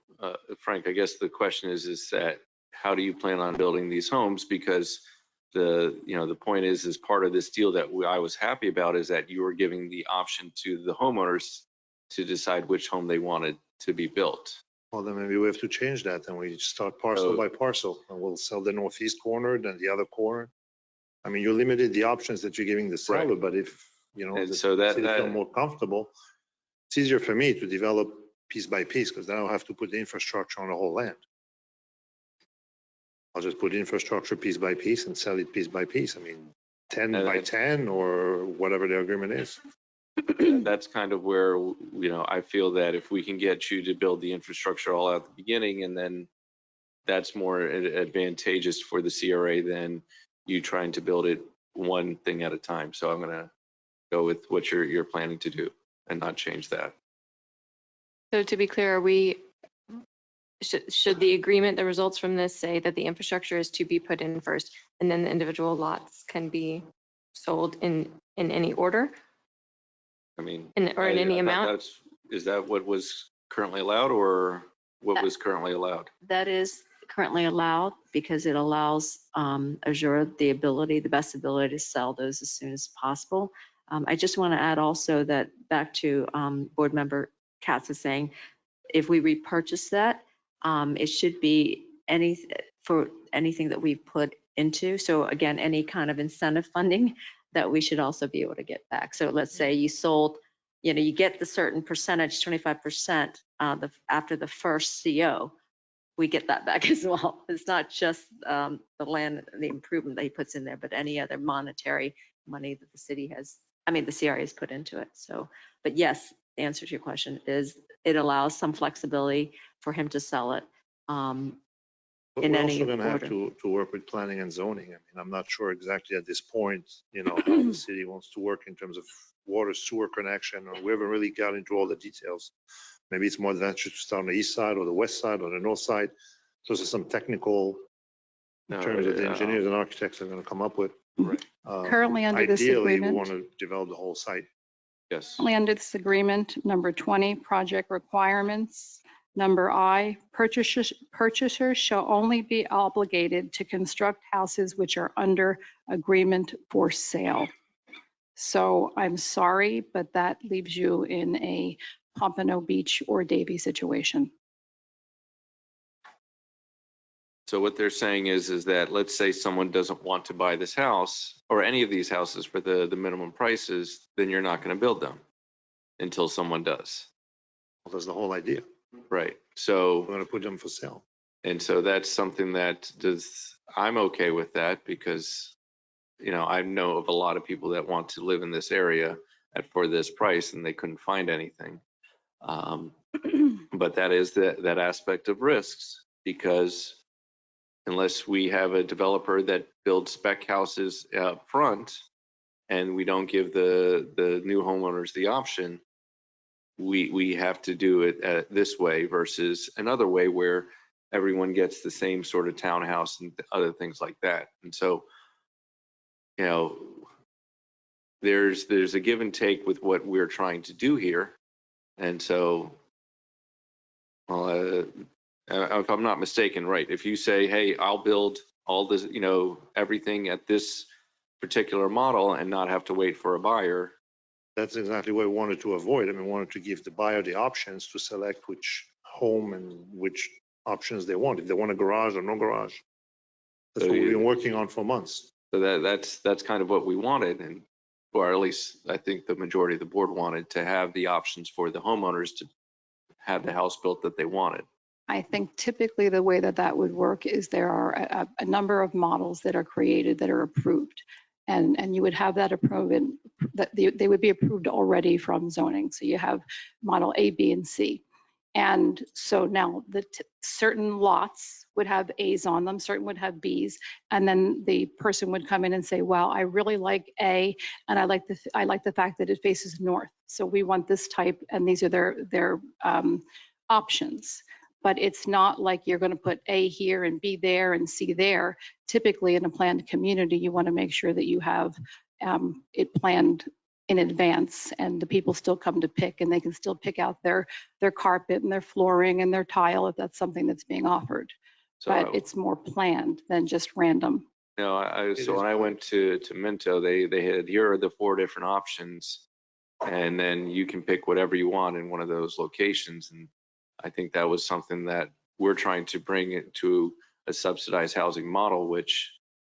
Frank, I guess the question is that how do you plan on building these homes? Because the point is part of this deal that I was happy about is that you were giving the option to the homeowners to decide which home they wanted to be built. Well, then maybe we have to change that, and we start parcel by parcel, and we'll sell the northeast corner, then the other corner. I mean, you limited the options that you're giving the seller, but if, And so that feel more comfortable, it's easier for me to develop piece by piece, because then I don't have to put the infrastructure on the whole land. I'll just put infrastructure piece by piece and sell it piece by piece. I mean, 10 by 10 or whatever the agreement is. That's kind of where, I feel that if we can get you to build the infrastructure all out at the beginning, and then that's more advantageous for the CRA than you trying to build it one thing at a time. So I'm going to go with what you're planning to do and not change that. So to be clear, should the agreement that results from this say that the infrastructure is to be put in first, and then the individual lots can be sold in any order? I mean, in any amount? Is that what was currently allowed, or what was currently allowed? That is currently allowed because it allows Azure the best ability to sell those as soon as possible. I just want to add also that back to Board Member Katz is saying, if we repurchase that, it should be for anything that we put into. So again, any kind of incentive funding that we should also be able to get back. So let's say you sold you get the certain percentage, 25%, after the first CO, we get that back as well. It's not just the land, the improvement that he puts in there, but any other monetary money that the city has, the CRA has put into it. So, but yes, the answer to your question is it allows some flexibility for him to sell it. But In we're any also going to have order. to work with planning and zoning. I mean, I'm not sure exactly at this point, how the city wants to work in terms of water sewer connection, or we haven't really got into all the details. Maybe it's more advantageous to start on the east side or the west side or the north side. So there's some technical terms that the engineers and architects are going to come up with. Right. Currently under this Ideally, we agreement. want to develop the whole site. Yes. Currently under this agreement, number 20, project requirements. Number I, purchasers shall only be obligated to construct houses which are under agreement for sale. So I'm sorry, but that leaves you in a Pompano Beach or Davie situation. So what they're saying is that, let's say someone doesn't want to buy this house or any of these houses for the minimum prices, then you're not going to build them until someone does. Well, that's the whole idea. Right. So we're going to put them for sale. And so that's something that I'm okay with that, because, I know of a lot of people that want to live in this area for this price and they couldn't find anything. But that is that aspect of risks, because unless we have a developer that builds spec houses up front and we don't give the new homeowners the option, we have to do it this way versus another way where everyone gets the same sort of townhouse and other things like that. And so, there's a give and take with what we're trying to do here. And so, if I'm not mistaken, right, if you say, hey, I'll build all this, everything at this particular model and not have to wait for a buyer. That's exactly what we wanted to avoid. We wanted to give the buyer the options to select which home and which options they want. If they want a garage or no garage. That's what we've been working on for months. So that's kind of what we wanted, or at least I think the majority of the board wanted to have the options for the homeowners to have the house built that they wanted. I think typically the way that would work is there are a number of models that are created that are approved. And you would have that approved, that they would be approved already from zoning. So you have model A, B, and C. And so now certain lots would have A's on them, certain would have B's, and then the person would come in and say, well, I really like A, and I like the fact that it faces north. So we want this type, and these are their options. But it's not like you're going to put A here and B there and C there. Typically in a planned community, you want to make sure that you have it planned in advance, and the people still come to pick, and they can still pick out their carpet and their flooring and their tile if that's something that's being offered. So, but it's more planned than just random. So when I went to Minto, they had, here are the 4 different options, and then you can pick whatever you want in one of those locations. And I think that was something that we're trying to bring it to a subsidized housing model, which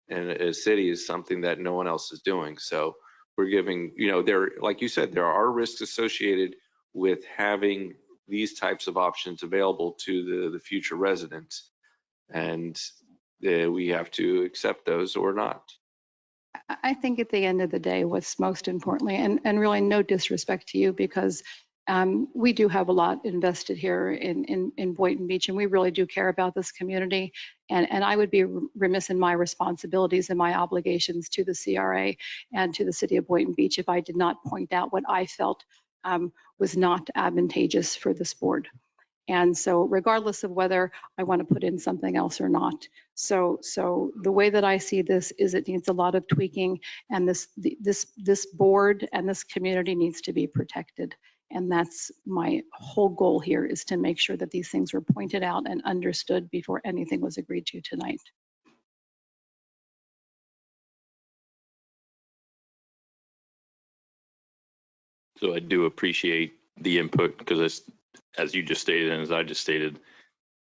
in a city is something that no one else is doing. So we're giving, there, like you said, there are risks associated with having these types of options available to the future residents. And we have to accept those or not. I think at the end of the day, what's most importantly, and really no disrespect to you, because we do have a lot invested here in Boynton Beach, and we really do care about this community. And I would be remiss in my responsibilities and my obligations to the CRA and to the city of Boynton Beach if I did not point out what I felt was not advantageous for this board. And so regardless of whether I want to put in something else or not. So the way that I see this is it needs a lot of tweaking, and this board and this community needs to be protected. And that's my whole goal here, is to make sure that these things were pointed out and understood before anything was agreed to tonight. So I do appreciate the input, because as you just stated and as I just stated,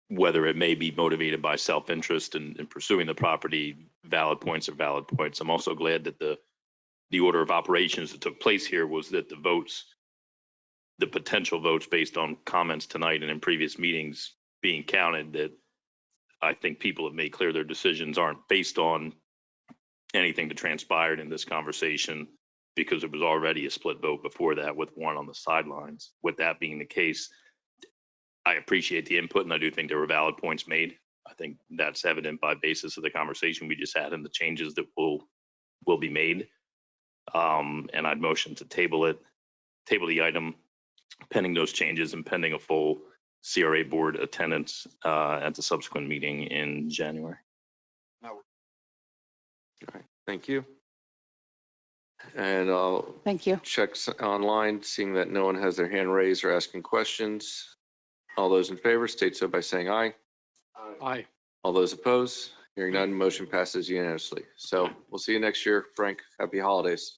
whether it may be motivated by self-interest in pursuing the property, valid points are valid points. I'm also glad that the order of operations that took place here was that the votes the potential votes based on comments tonight and in previous meetings being counted, that I think people have made clear their decisions aren't based on anything that transpired in this conversation, because it was already a split vote before that with one on the sidelines. With that being the case, I appreciate the input, and I do think there were valid points made. I think that's evident by basis of the conversation we just had and the changes that will be made. And I'd motion to table the item pending those changes and pending a full CRA board attendance at the subsequent meeting in January. All right, thank you. And I'll Thank you. check online, seeing that no one has their hand raised or asking questions. All those in favor state so by saying aye. Aye. All those opposed? Hearing none, motion passes unanimously. So we'll see you next year. Frank, happy holidays.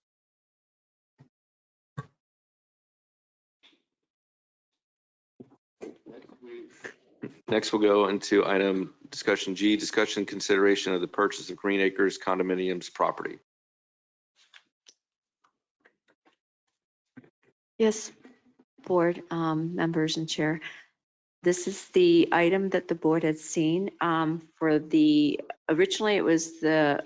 Next, we'll go into item discussion G, discussion consideration of the purchase of Green Acres condominiums property. Yes, board members and chair. This is the item that the board had seen originally it was the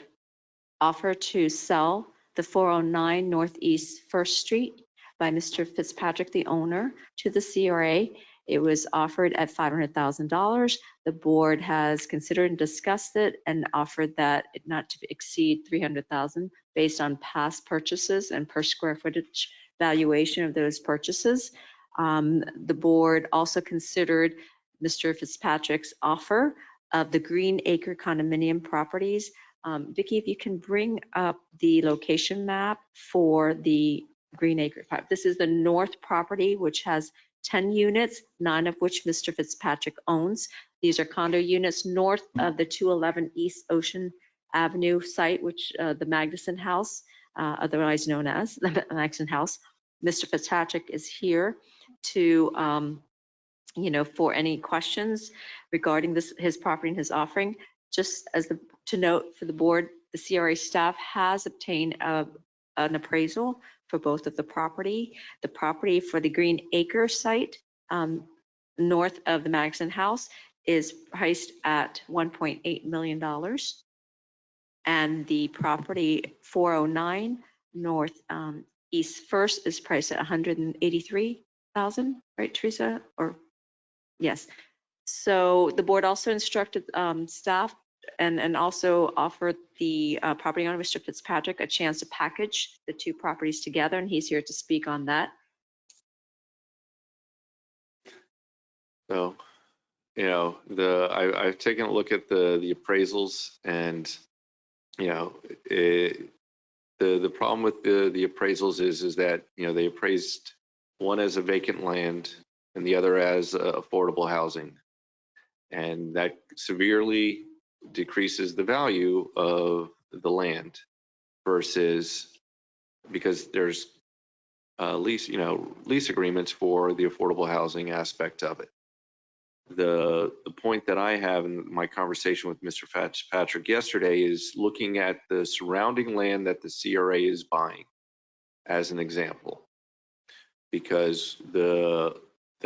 offer to sell the 409 Northeast First Street by Mr. Fitzpatrick, the owner, to the CRA. It was offered at $500,000. The board has considered and discussed it and offered that it not to exceed $300,000 based on past purchases and per square footage valuation of those purchases. The board also considered Mr. Fitzpatrick's offer of the Green Acre condominium properties. Vicki, if you can bring up the location map for the Green Acre. This is the north property, which has 10 units, 9 of which Mr. Fitzpatrick owns. These are condo units north of the 211 East Ocean Avenue site, which the Magnuson House, otherwise known as the Magnuson House. Mr. Fitzpatrick is here to, for any questions regarding his property and his offering. Just to note for the board, the CRA staff has obtained an appraisal for both of the property. The property for the Green Acre site north of the Magnuson House is priced at $1.8 million. And the property 409 North East First is priced at $183,000, right, Teresa? Or yes. So the board also instructed staff and also offered the property owner, Mr. Fitzpatrick, a chance to package the two properties together, and he's here to speak on that. So, I've taken a look at the appraisals, and the problem with the appraisals is that they appraised one as a vacant land and the other as affordable housing, and that severely decreases the value of the land versus, because there's lease agreements for the affordable housing aspect of it. The point that I have in my conversation with Mr. Fitzpatrick yesterday is looking at the surrounding land that the CRA is buying as an example, because the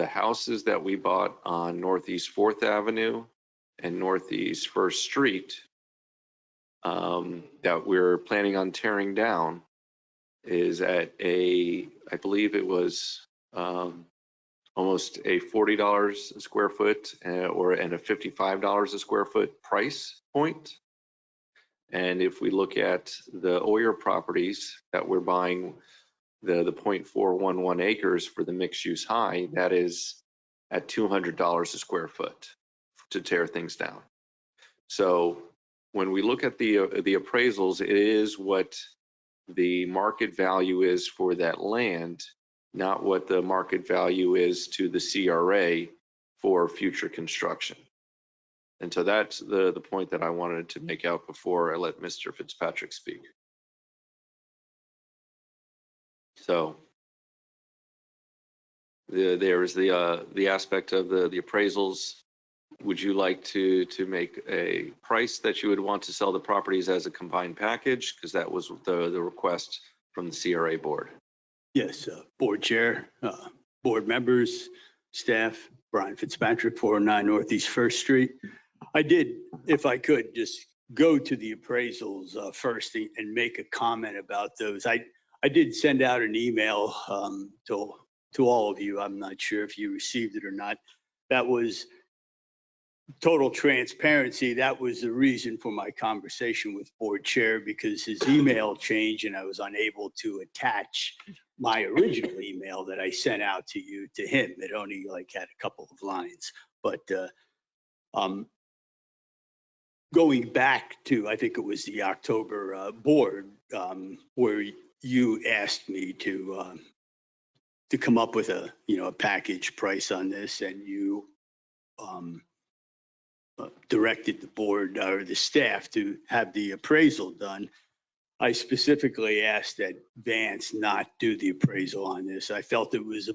houses that we bought on Northeast 4th Avenue and Northeast 1st Street that we're planning on tearing down is at I believe it was almost a $40 a square foot and a $55 a square foot price point. And if we look at the Oyer properties that we're buying, the 0.411 acres for the mixed use high, that is at $200 a square foot to tear things down. So when we look at the appraisals, it is what the market value is for that land, not what the market value is to the CRA for future construction. And so that's the point that I wanted to make out before I let Mr. Fitzpatrick speak. So there is the aspect of the appraisals. Would you like to make a price that you would want to sell the properties as a combined package? Because that was the request from the CRA board. Yes, Board Chair, board members, staff, Brian Fitzpatrick, 409 Northeast First Street. I did, if I could, just go to the appraisals first and make a comment about those. I did send out an email to all of you. I'm not sure if you received it or not. That was total transparency. That was the reason for my conversation with board chair, because his email changed and I was unable to attach my original email that I sent out to you to him. It only like had a couple of lines, but going back to, I think it was the October board where you asked me to come up with a package price on this, and you directed the board or the staff to have the appraisal done. I specifically asked that Vance not do the appraisal on this. I felt it was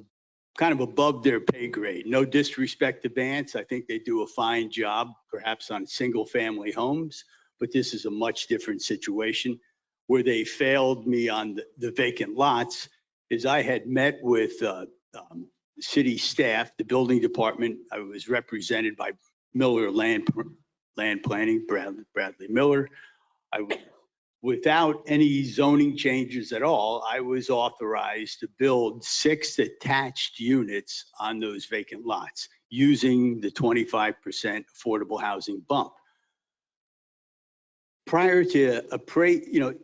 kind of above their pay grade. No disrespect to Vance. I think they do a fine job, perhaps on single family homes, but this is a much different situation. Where they failed me on the vacant lots is I had met with city staff, the building department. I was represented by Miller Land Planning, Bradley Miller. Without any zoning changes at all, I was authorized to build 6 attached units on those vacant lots using the 25% affordable housing bump. Prior to appraising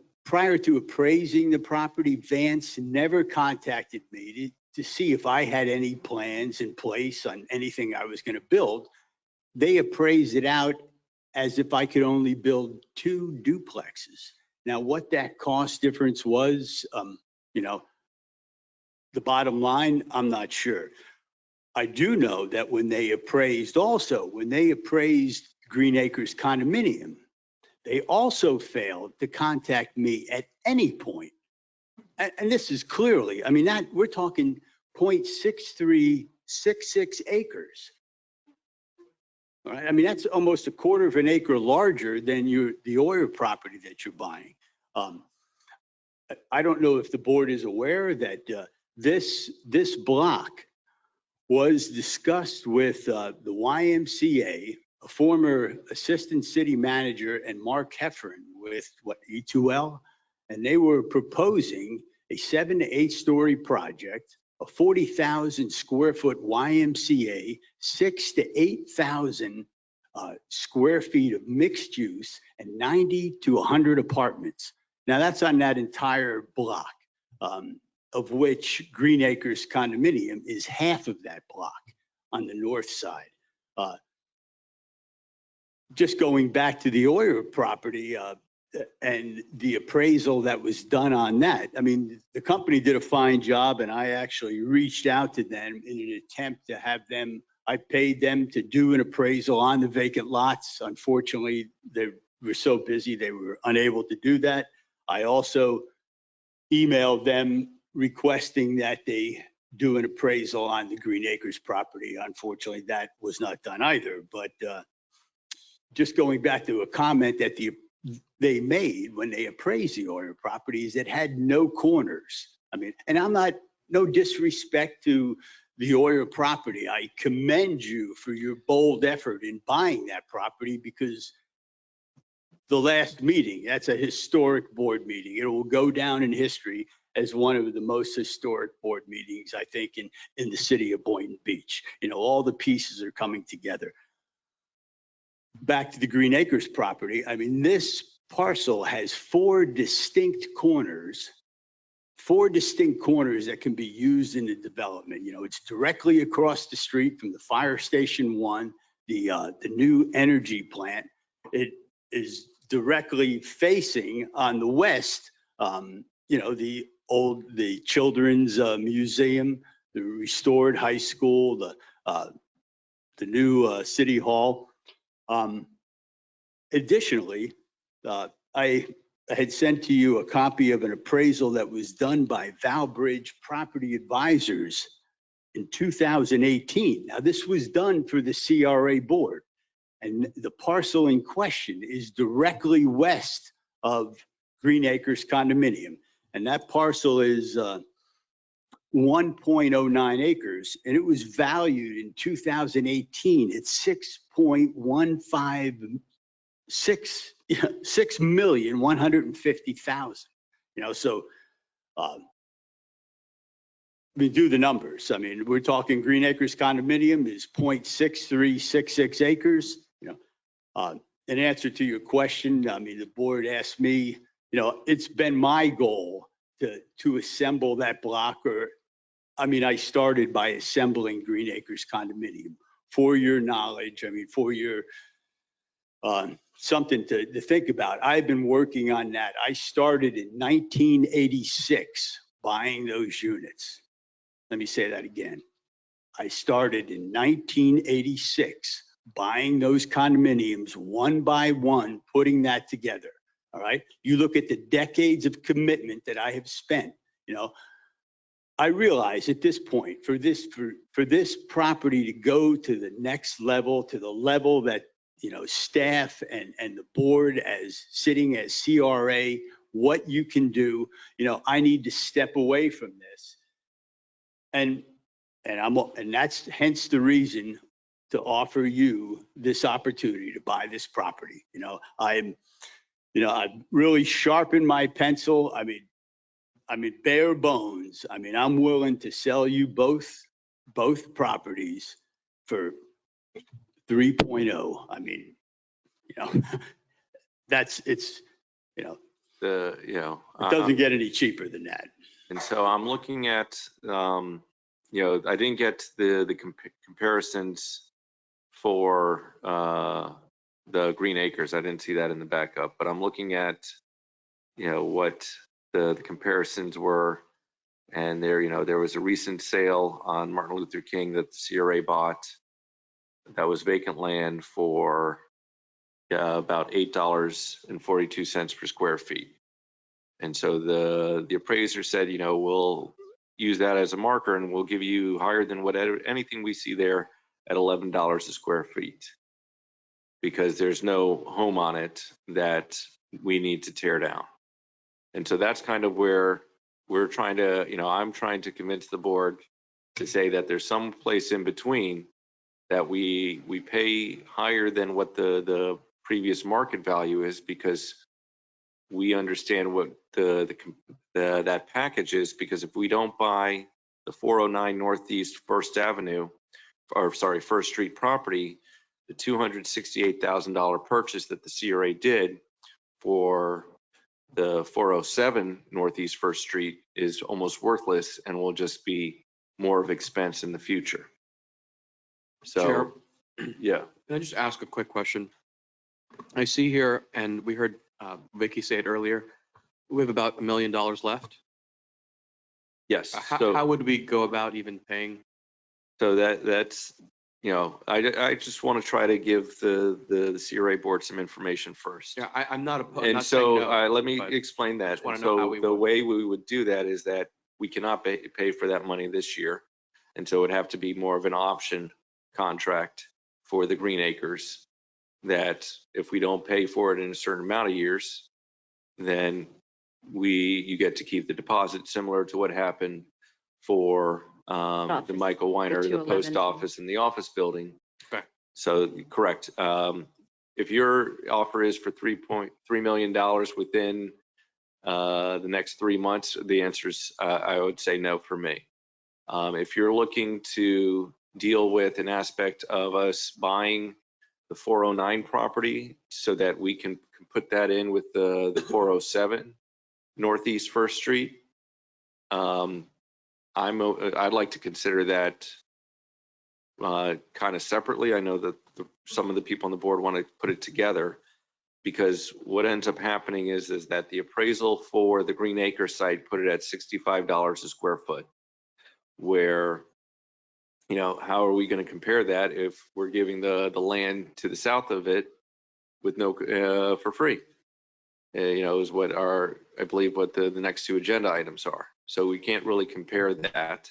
the property, Vance never contacted me to see if I had any plans in place on anything I was going to build. They appraised it out as if I could only build 2 duplexes. Now, what that cost difference was, the bottom line, I'm not sure. I do know that when they appraised Green Acres condominium, they also failed to contact me at any point. And this is clearly, we're talking 0.6366 acres. All right, that's almost a quarter of an acre larger than the oil property that you're buying. I don't know if the board is aware that this block was discussed with the YMCA, a former assistant city manager, and Mark Heffern with E2L, and they were proposing a 7 to 8 story project, a 40,000 square foot YMCA, 6,000 to 8,000 square feet of mixed use, and 90 to 100 apartments. Now that's on that entire block, of which Green Acres condominium is half of that block on the north side. Just going back to the oil property and the appraisal that was done on that, the company did a fine job, and I actually reached out to them in an attempt to have them, I paid them to do an appraisal on the vacant lots. Unfortunately, they were so busy, they were unable to do that. I also emailed them requesting that they do an appraisal on the Green Acres property. Unfortunately, that was not done either. But just going back to a comment that they made when they appraised the oil properties that had no corners. And I'm not, no disrespect to the oil property. I commend you for your bold effort in buying that property, because the last meeting, that's a historic board meeting. It will go down in history as one of the most historic board meetings, I think, in the city of Boynton Beach. All the pieces are coming together. Back to the Green Acres property. This parcel has 4 distinct corners that can be used in the development. It's directly across the street from the fire station 1, the new energy plant. It is directly facing on the west, the children's museum, the restored high school, the new city hall. Additionally, I had sent to you a copy of an appraisal that was done by Valbridge Property Advisors in 2018. Now, this was done for the CRA board, and the parcel in question is directly west of Green Acres condominium. And that parcel is 1.09 acres, and it was valued in 2018 at 6,150,000. You know, so I mean, do the numbers. I mean, we're talking Green Acres condominium is 0.6366 acres. You know, in answer to your question, I mean, the board asked me, you know, it's been my goal to assemble that block, or, I mean, I started by assembling Green Acres condominium. For your knowledge, I mean, for your something to think about. I've been working on that. I started in 1986 buying those units. Let me say that again. I started in 1986 buying those condominiums one by one, putting that together. All right. You look at the decades of commitment that I have spent, you know, I realize at this point for this property to go to the next level, to the level that, you know, staff and the board as sitting as CRA, what you can do, you know, I need to step away from this. And that's hence the reason to offer you this opportunity to buy this property. You know, I've really sharpened my pencil. I mean, bare bones. I mean, I'm willing to sell you both properties for 3.0. I mean, you know, it's, you know, it doesn't get any cheaper than that. And so I'm looking at, you know, I didn't get the comparisons for the Green Acres. I didn't see that in the backup, but I'm looking at, you know, what the comparisons were. And there, you know, there was a recent sale on Martin Luther King that the CRA bought that was vacant land for about $8.42 per square feet. And so the appraiser said, you know, we'll use that as a marker and we'll give you higher than whatever anything we see there at $11 a square feet, because there's no home on it that we need to tear down. And so that's kind of where we're trying to, you know, I'm trying to convince the board to say that there's some place in between that we pay higher than what the previous market value is, because we understand what that package is. Because if we don't buy the 409 Northeast First Avenue, or sorry, First Street property, the $268,000 purchase that the CRA did for the 407 Northeast First Street is almost worthless and will just be more of expense in the future. So, Chair, yeah. Can I just ask a quick question? I see here, and we heard Vicky say it earlier, we have about $1 million left. Yes. How would we go about even paying? So that's, you know, I just want to try to give the CRA board some information first. Yeah, I'm not opposed. And so let me explain that. And so the way we would do that is that we cannot pay for that money this year. And so it would have to be more of an option contract for the Green Acres, that if we don't pay for it in a certain amount of years, then you get to keep the deposit, similar to what happened for the Michael Weiner, the post office and the office building. Okay. So correct. If your offer is for $3.3 million within the next 3 months, the answer is I would say no for me. If you're looking to deal with an aspect of us buying the 409 property so that we can put that in with the 407 Northeast First Street, I'd like to consider that kind of separately. I know that some of the people on the board want to put it together, because what ends up happening is that the appraisal for the Green Acre site put it at $65 a square foot, where, you know, how are we going to compare that if we're giving the land to the south of it with no for free? You know, is what I believe what the next two agenda items are. So we can't really compare that.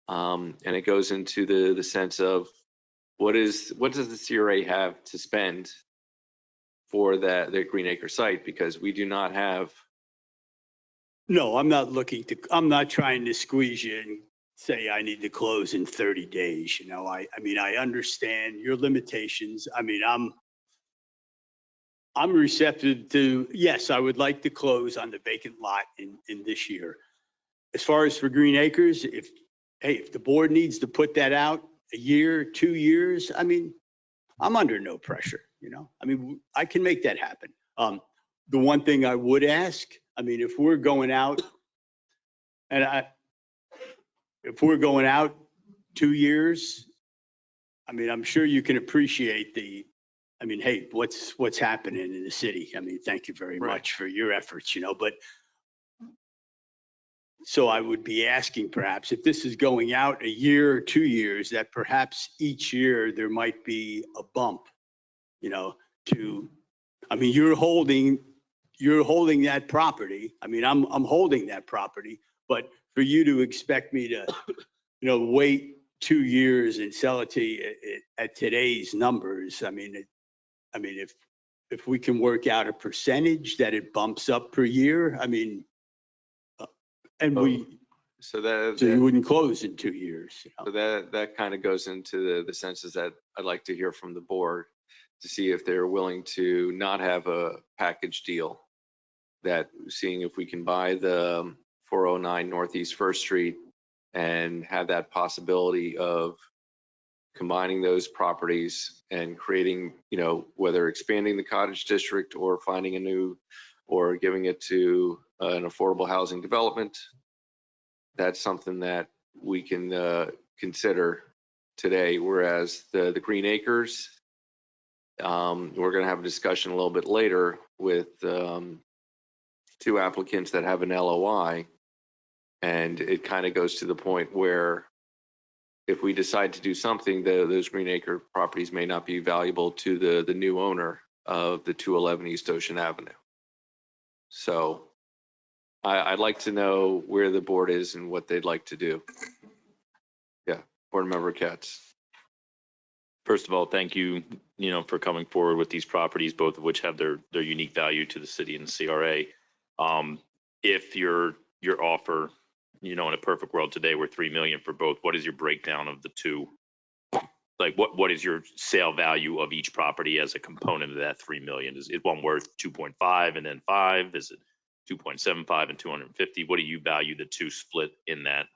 And it goes into the sense of what does the CRA have to spend for the Green Acre site, because we do not have No, I'm not trying to squeeze you and say I need to close in 30 days. You know, I mean, I understand your limitations. I mean, I'm receptive to, yes, I would like to close on the vacant lot in this year. As far as for Green Acres, if the board needs to put that out a year, 2 years, I mean, I'm under no pressure, you know? I mean, I can make that happen. The one thing I would ask, I mean, if we're going out if we're going out 2 years, I mean, I'm sure you can appreciate I mean, hey, what's happening in the city? I mean, thank you very much for your efforts, you know, but so I would be asking perhaps if this is going out a year or 2 years, that perhaps each year there might be a bump, you know, I mean, you're holding that property. I mean, I'm holding that property, but for you to expect me to, you know, wait 2 years and sell it to you at today's numbers, I mean, if we can work out a percentage that it bumps up per year, I mean, So you wouldn't close in 2 years. You know? So that kind of goes into the senses that I'd like to hear from the board to see if they're willing to not have a package deal. That seeing if we can buy the 409 Northeast First Street and have that possibility of combining those properties and creating, you know, whether expanding the cottage district or finding a new, or giving it to an affordable housing development. That's something that we can consider today, whereas the Green Acres, we're going to have a discussion a little bit later with 2 applicants that have an LOI, and it kind of goes to the point where if we decide to do something, those Green Acre properties may not be valuable to the new owner of the 211 East Ocean Avenue. So I'd like to know where the board is and what they'd like to do. Yeah, Board Member Katz. First of all, thank you, you know, for coming forward with these properties, both of which have their unique value to the city and the CRA. If your offer, you know, in a perfect world today, we're 3 million for both. What is your breakdown of the two? Like, what is your sale value of each property as a component of that 3 million? Is one worth 2.5 and then 5? Is it 2.75 and 250? What do you value the two split in that?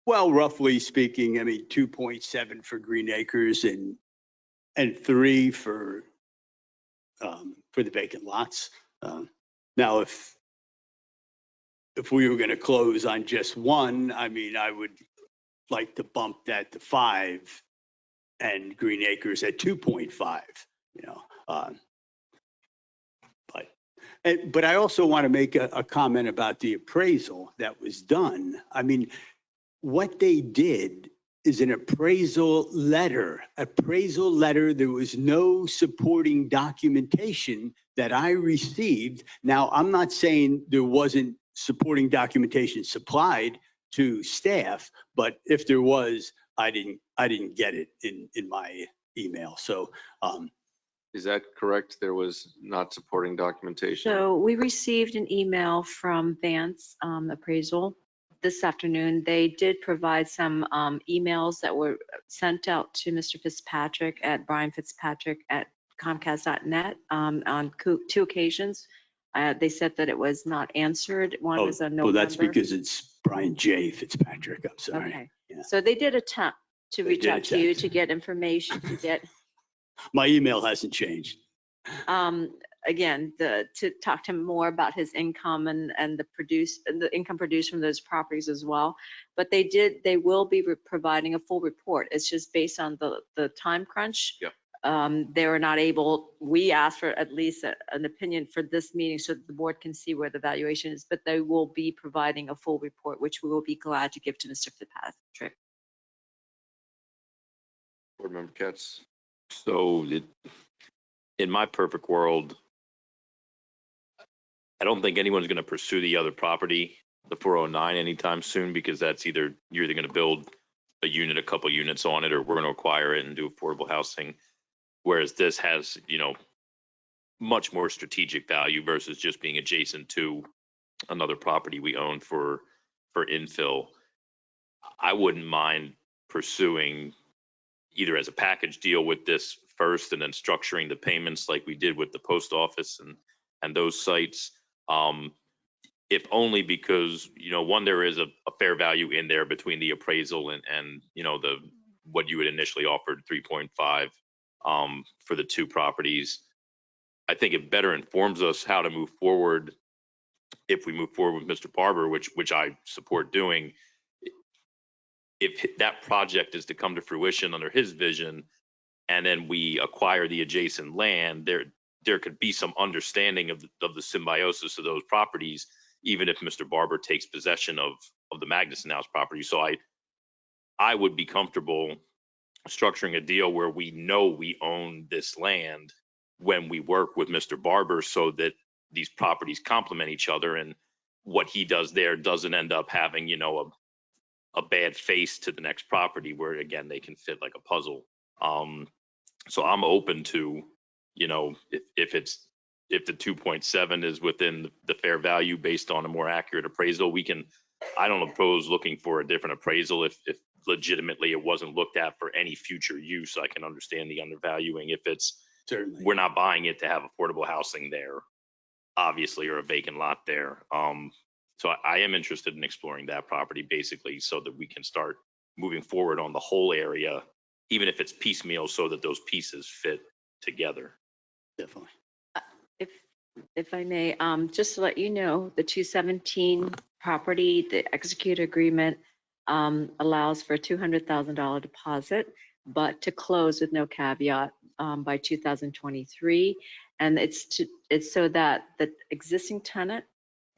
Well, roughly speaking, I mean, 2.7 for Green Acres and 3 for the vacant lots. Now, if we were going to close on just one, I mean, I would like to bump that to 5 and Green Acres at 2.5, you know. But I also want to make a comment about the appraisal that was done. I mean, what they did is an appraisal letter. There was no supporting documentation that I received. Now, I'm not saying there wasn't supporting documentation supplied to staff, but if there was, I didn't get it in my email. So, is that correct? There was not supporting documentation? So we received an email from Vance Appraisal this afternoon. They did provide some emails that were sent out to Mr. Fitzpatrick at brianfitzpatrick@comcast.net on 2 occasions. They said that it was not answered. One is a November. Well, that's because it's Brian J. Fitzpatrick. I'm sorry. Okay. Yeah. So they did attempt to reach out to you to get information, to get my email hasn't changed. Again, to talk to him more about his income and the income produced from those properties as well. But they will be providing a full report. It's just based on the time crunch. Yeah. They were not able, we asked for at least an opinion for this meeting so that the board can see where the valuation is, but they will be providing a full report, which we will be glad to give to Mr. Fitzpatrick. Board Member Katz. So in my perfect world, I don't think anyone's going to pursue the other property, the 409, anytime soon, because that's you're either going to build a unit, a couple units on it, or we're going to acquire it and do affordable housing. Whereas this has, you know, much more strategic value versus just being adjacent to another property we own for infill. I wouldn't mind pursuing either as a package deal with this first and then structuring the payments like we did with the post office and those sites. If only because, one, there is a fair value in there between the appraisal and what you had initially offered, 3.5 for the two properties. I think it better informs us how to move forward if we move forward with Mr. Barber, which I support doing. If that project is to come to fruition under his vision, and then we acquire the adjacent land, there could be some understanding of the symbiosis of those properties, even if Mr. Barber takes possession of the Magnuson House property. So I would be comfortable structuring a deal where we know we own this land when we work with Mr. Barber, so that these properties complement each other, and what he does there doesn't end up having, a bad face to the next property, where again, they can fit like a puzzle. So I'm open to, if the 2.7 is within the fair value based on a more accurate appraisal, I don't oppose looking for a different appraisal if legitimately it wasn't looked at for any future use. I can understand the undervaluing if it's, Certainly. we're not buying it to have affordable housing there, obviously, or a vacant lot there. So I am interested in exploring that property basically so that we can start moving forward on the whole area, even if it's piecemeal, so that those pieces fit together. Definitely. If I may, just to let you know, the 217 property, the executed agreement allows for a $200,000 deposit, but to close with no caveat by 2023. And it's so that the existing tenant,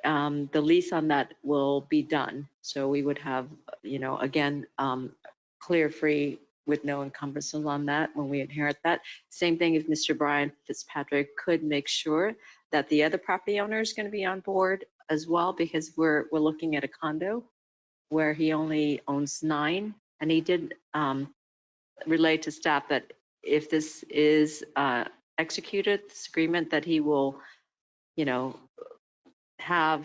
the lease on that will be done. So we would have, again, clear free with no encumbrances on that when we inherit that. Same thing if Mr. Brian Fitzpatrick could make sure that the other property owner is going to be on board as well, because we're looking at a condo where he only owns 9. And he did relay to staff that if this is executed, this agreement, that he will, have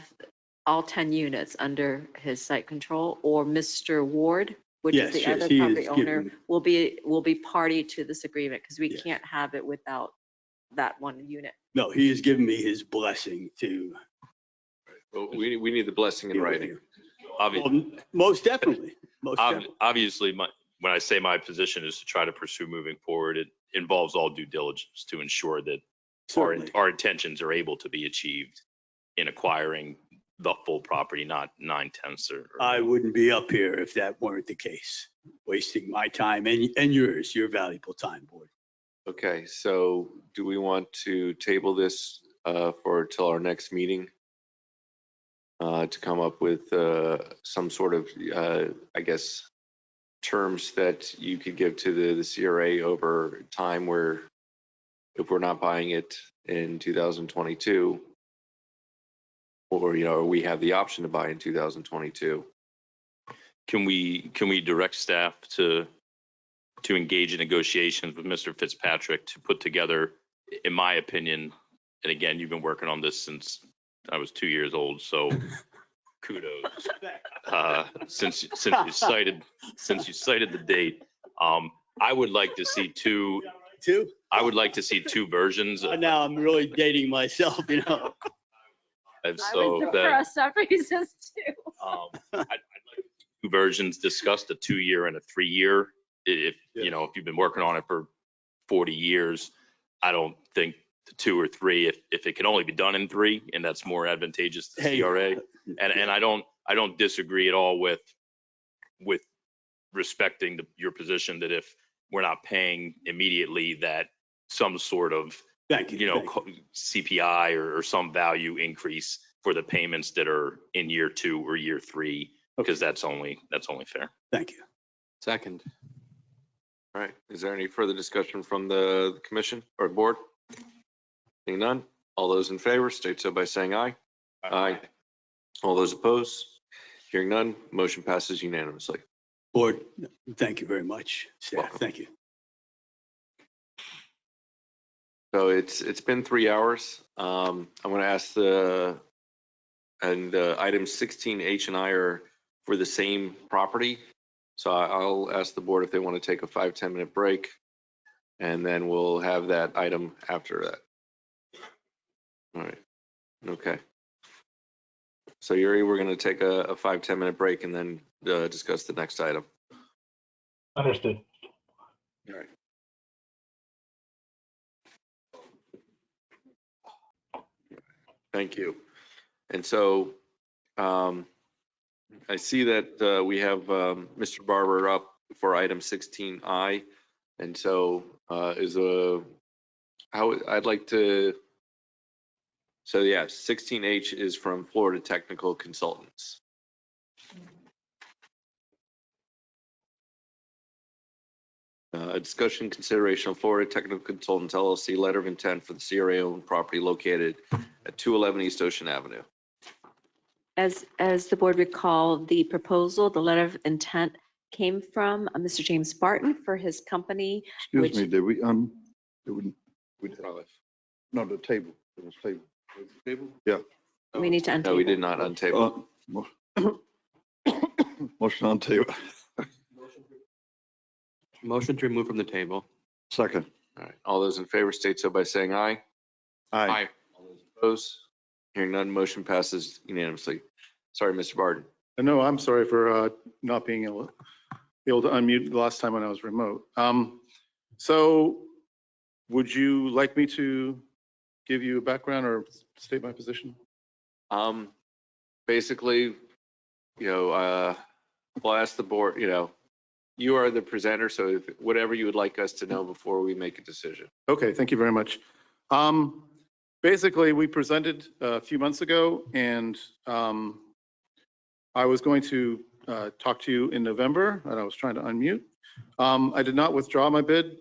all 10 units under his site control, or Mr. Ward, which is the other property owner, will be party to this agreement, because we can't have it without that one unit. No, he has given me his blessing to. Well, we need the blessing in writing. Most definitely. Obviously, when I say my position is to try to pursue moving forward, it involves all due diligence to ensure that our intentions are able to be achieved in acquiring the full property, not 9/10. I wouldn't be up here if that weren't the case, wasting my time and yours, your valuable time, board. Okay, so do we want to table this till our next meeting to come up with some sort of, I guess, terms that you could give to the CRA over time, where if we're not buying it in 2022, or we have the option to buy in 2022. Can we direct staff to engage in negotiations with Mr. Fitzpatrick to put together, in my opinion, and again, you've been working on this since I was 2 years old, so kudos. Since you cited the date, I would like to see two. I would like to see two versions. Now I'm really dating myself, And so that some reasons too. I'd like two versions discussed, a 2-year and a 3-year. If you've been working on it for 40 years, I don't think the 2 or 3, if it can only be done in 3, and that's more advantageous to CRA. And I don't disagree at all with respecting your position that if we're not paying immediately, that some sort of CPI or some value increase for the payments that are in year 2 or year 3, because that's only fair. Thank you. Second. All right, is there any further discussion from the commission or board? Seeing none, all those in favor state so by saying aye. Aye. All those opposed? Hearing none, motion passes unanimously. Board, thank you very much. Staff, thank you. So it's been 3 hours. I'm going to ask the and items 16H and I are for the same property. So I'll ask the board if they want to take a 5-10 minute break, and then we'll have that item after that. All right. Okay. So Yuri, we're going to take a 5-10 minute break and then discuss the next item. Understood. All right. Thank you. And so I see that we have Mr. Barber up for item 16I. And so I'd like to, so yeah, 16H is from Florida Technical Consultants. Discussion consideration of Florida Technical Consultants LLC letter of intent for the CRA owned property located at 211 East Ocean Avenue. As the board recall, the proposal, the letter of intent came from Mr. James Barton for his company. Excuse me, did we did no, the table. It was table. Table? Yeah. We need to untable. No, we did not untable. Motion on table. Motion to remove from the table. Second. All right. All those in favor state so by saying aye. Aye. All those opposed? Hearing none, motion passes unanimously. Sorry, Mr. Barton. No, I'm sorry for not being able to unmute the last time when I was remote. So would you like me to give you a background or state my position? Basically, we'll ask the board, you are the presenter, so whatever you would like us to know before we make a decision. Okay, thank you very much. Basically, we presented a few months ago, and I was going to talk to you in November, and I was trying to unmute. I did not withdraw my bid.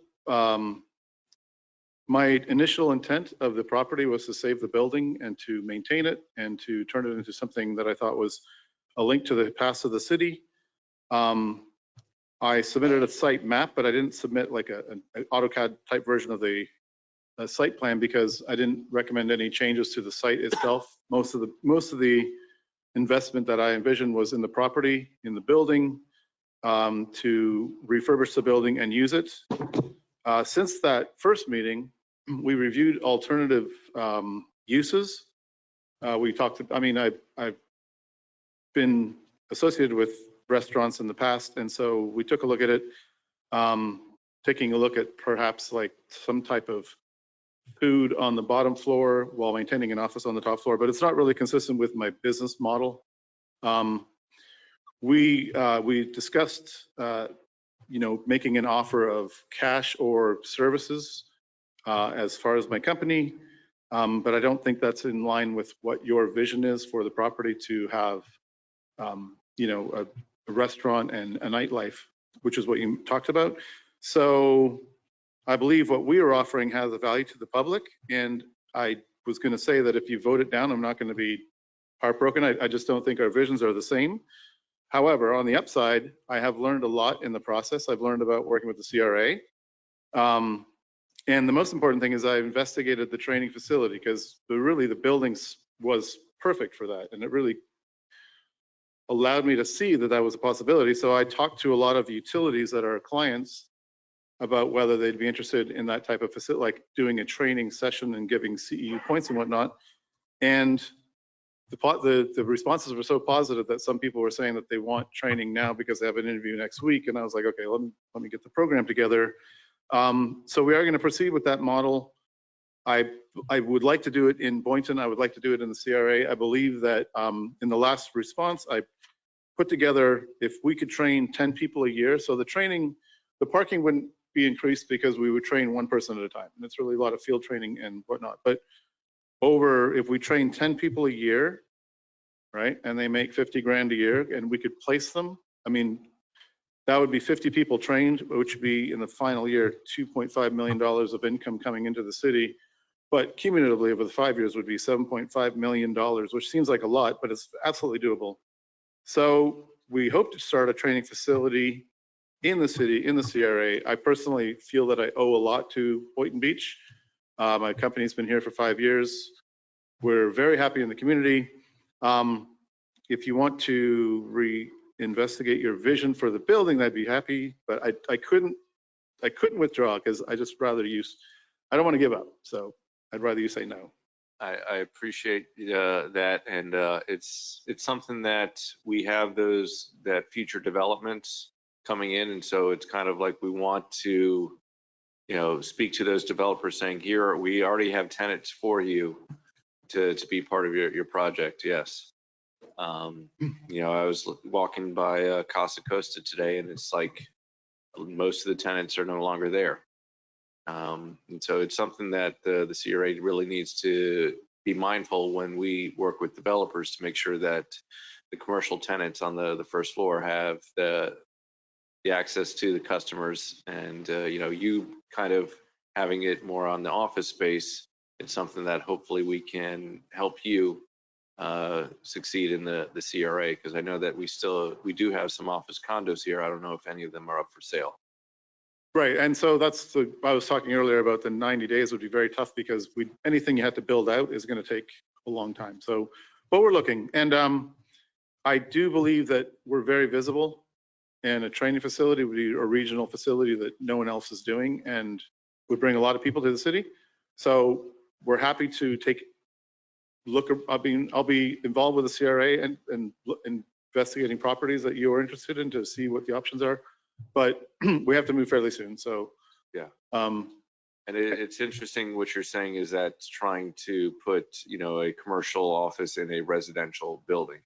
My initial intent of the property was to save the building and to maintain it and to turn it into something that I thought was a link to the past of the city. I submitted a site map, but I didn't submit like an AutoCAD type version of the site plan because I didn't recommend any changes to the site itself. Most of the investment that I envisioned was in the property, in the building, to refurbish the building and use it. Since that first meeting, we reviewed alternative uses. We talked, I've been associated with restaurants in the past, and so we took a look at it, taking a look at perhaps like some type of food on the bottom floor while maintaining an office on the top floor, but it's not really consistent with my business model. We discussed, making an offer of cash or services as far as my company, but I don't think that's in line with what your vision is for the property to have, a restaurant and a nightlife, which is what you talked about. So I believe what we are offering has a value to the public, and I was going to say that if you vote it down, I'm not going to be heartbroken. I just don't think our visions are the same. However, on the upside, I have learned a lot in the process. I've learned about working with the CRA. And the most important thing is I investigated the training facility because the buildings was perfect for that. And it really allowed me to see that that was a possibility. So I talked to a lot of utilities that are clients about whether they'd be interested in that type of facility, like doing a training session and giving CEU points and whatnot. And the responses were so positive that some people were saying that they want training now because they have an interview next week. And I was like, okay, let me get the program together. So we are going to proceed with that model. I would like to do it in Boynton. I would like to do it in the CRA. I believe that in the last response, I put together if we could train 10 people a year. So the parking wouldn't be increased because we would train one person at a time. And it's really a lot of field training and whatnot. But if we train 10 people a year, right, and they make 50 grand a year and we could place them, that would be 50 people trained, which would be in the final year, $2.5 million of income coming into the city. But cumulatively over the 5 years would be $7.5 million, which seems like a lot, but it's absolutely doable. So we hope to start a training facility in the city, in the CRA. I personally feel that I owe a lot to Boynton Beach. My company's been here for 5 years. We're very happy in the community. If you want to re-investigate your vision for the building, I'd be happy, but I couldn't withdraw because I just rather use, I don't want to give up. So I'd rather you say no. I appreciate that, and it's something that we have that future developments coming in, and so it's kind of like we want to, speak to those developers saying, here, we already have tenants for you to be part of your project. Yes. I was walking by Casa Costa today, and it's like most of the tenants are no longer there. And so it's something that the CRA really needs to be mindful when we work with developers to make sure that the commercial tenants on the first floor have the access to the customers, and you kind of having it more on the office space. It's something that hopefully we can help you succeed in the CRA, because I know that we do have some office condos here. I don't know if any of them are up for sale. Right, and so I was talking earlier about the 90 days would be very tough because anything you have to build out is going to take a long time. So, but we're looking, and I do believe that we're very visible, and a training facility would be a regional facility that no one else is doing, and would bring a lot of people to the city. So we're happy to I'll be involved with the CRA and investigating properties that you are interested in to see what the options are. But we have to move fairly soon. So yeah. And it's interesting what you're saying is that trying to put a commercial office in a residential building.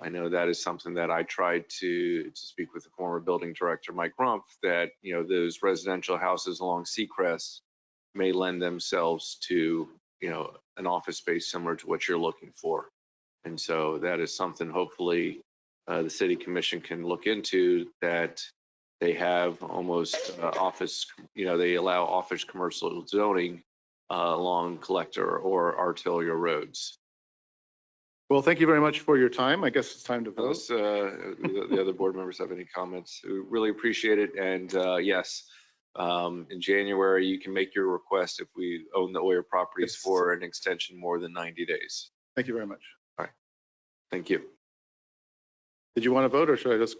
I know that is something that I tried to speak with the former building director, Mike Rumpf, that those residential houses along Seacrest may lend themselves to an office space similar to what you're looking for. And so that is something hopefully the city commission can look into, that they have almost office, they allow office commercial zoning along Collector or Artillery roads. Well, thank you very much for your time. I guess it's time to vote. Unless the other board members have any comments, we really appreciate it. And yes, in January, you can make your request if we own the Oyer properties for an extension more than 90 days. Thank you very much. All right. Thank you. Did you want to vote, or should I just?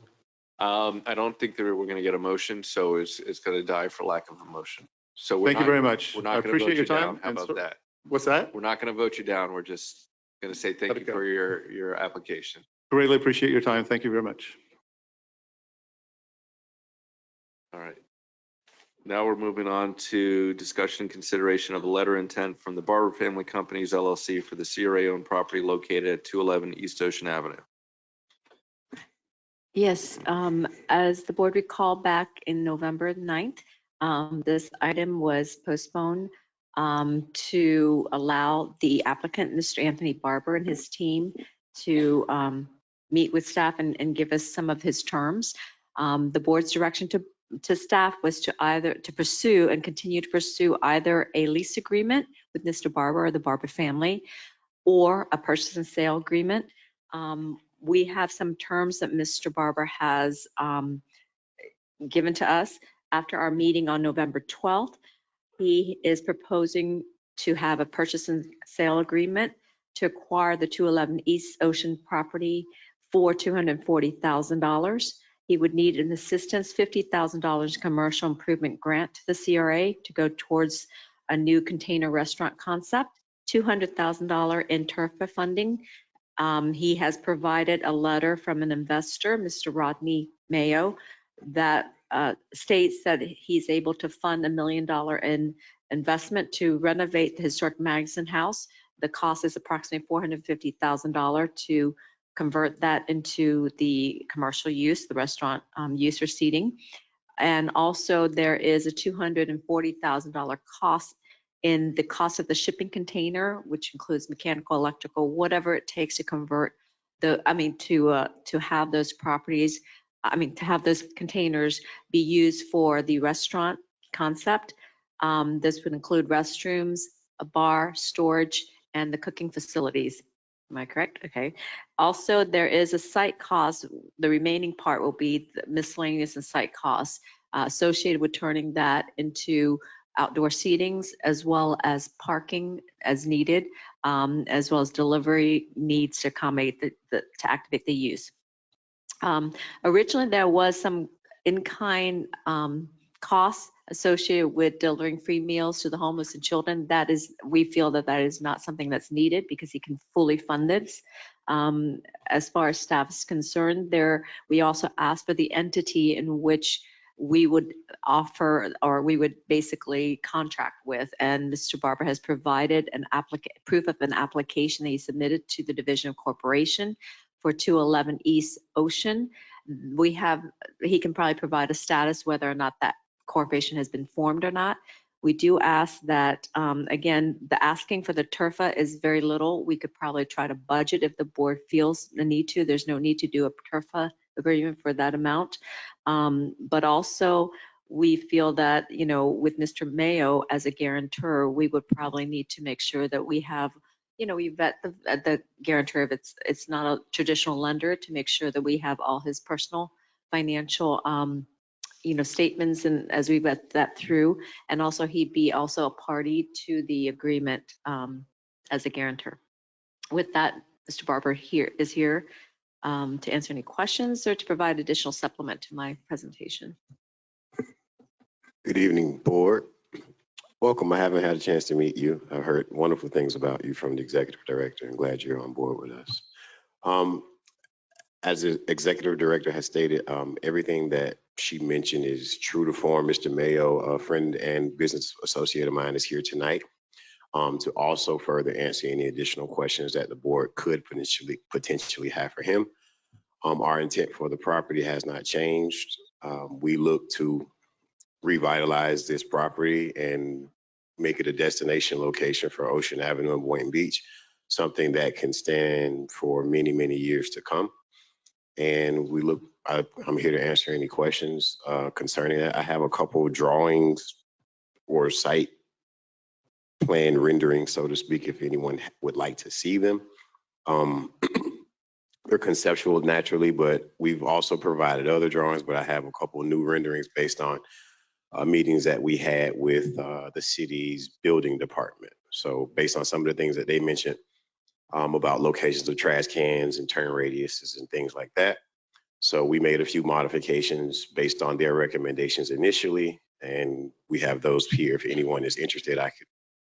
I don't think that we're going to get a motion, so it's going to die for lack of a motion. So thank you very much. We're not I going to vote appreciate your you time. down. How about that? What's that? We're not going to vote you down. We're just going to say thank you for your application. Greatly appreciate your time. Thank you very much. All right. Now we're moving on to discussion and consideration of a letter of intent from the Barber Family Companies LLC for the CRA-owned property located at 211 East Ocean Avenue. Yes, as the board recalled back in November 9th, this item was postponed to allow the applicant, Mr. Anthony Barber, and his team to meet with staff and give us some of his terms. The board's direction to staff was to pursue and continue to pursue either a lease agreement with Mr. Barber or the Barber family, or a purchase and sale agreement. We have some terms that Mr. Barber has given to us after our meeting on November 12th. He is proposing to have a purchase and sale agreement to acquire the 211 East Ocean property for $240,000. He would need an assistance $50,000 commercial improvement grant to the CRA to go towards a new container restaurant concept, $200,000 in TRFA funding. He has provided a letter from an investor, Mr. Rodney Mayo, that states that he's able to fund $1 million in investment to renovate the historic Magazine House. The cost is approximately $450,000 to convert that into the commercial use, the restaurant use or seating. And also there is a $240,000 cost in the cost of the shipping container, which includes mechanical, electrical, whatever it takes to convert to have those properties, to have those containers be used for the restaurant concept. This would include restrooms, a bar, storage, and the cooking facilities. Am I correct? Okay. Also, there is a site cost. The remaining part will be the miscellaneous and site costs associated with turning that into outdoor seatings as well as parking as needed, as well as delivery needs to accommodate to activate the use. Originally, there was some in-kind costs associated with delivering free meals to the homeless and children. We feel that is not something that's needed because he can fully fund this. As far as staff is concerned, we also asked for the entity in which we would offer, or we would basically contract with, and Mr. Barber has provided proof of an application that he submitted to the Division of Corporation for 211 East Ocean. He can probably provide a status whether or not that corporation has been formed or not. We do ask that, again, the asking for the TURFA is very little. We could probably try to budget if the board feels the need to. There's no need to do a TURFA agreement for that amount. But also, we feel that, with Mr. Mayo as a guarantor, we would probably need to make sure that we have, we vet the guarantor if it's not a traditional lender, to make sure that we have all his personal financial statements, and as we vet that through, and also he'd be also a party to the agreement as a guarantor. With that, Mr. Barber is here to answer any questions or to provide additional supplement to my presentation. Good evening, board. Welcome. I haven't had a chance to meet you. I've heard wonderful things about you from the executive director, and glad you're on board with us. As the executive director has stated, everything that she mentioned is true to form. Mr. Mayo, a friend and business associate of mine, is here tonight to also further answer any additional questions that the board could potentially have for him. Our intent for the property has not changed. We look to revitalize this property and make it a destination location for Ocean Avenue and Boynton Beach, something that can stand for many, many years to come. And I'm here to answer any questions concerning that. I have a couple of drawings or site plan renderings, so to speak, if anyone would like to see them. They're conceptual naturally, but we've also provided other drawings, but I have a couple of new renderings based on meetings that we had with the city's building department. So based on some of the things that they mentioned about locations of trash cans and turn radiuses and things like that. So we made a few modifications based on their recommendations initially, and we have those here. If anyone is interested, I could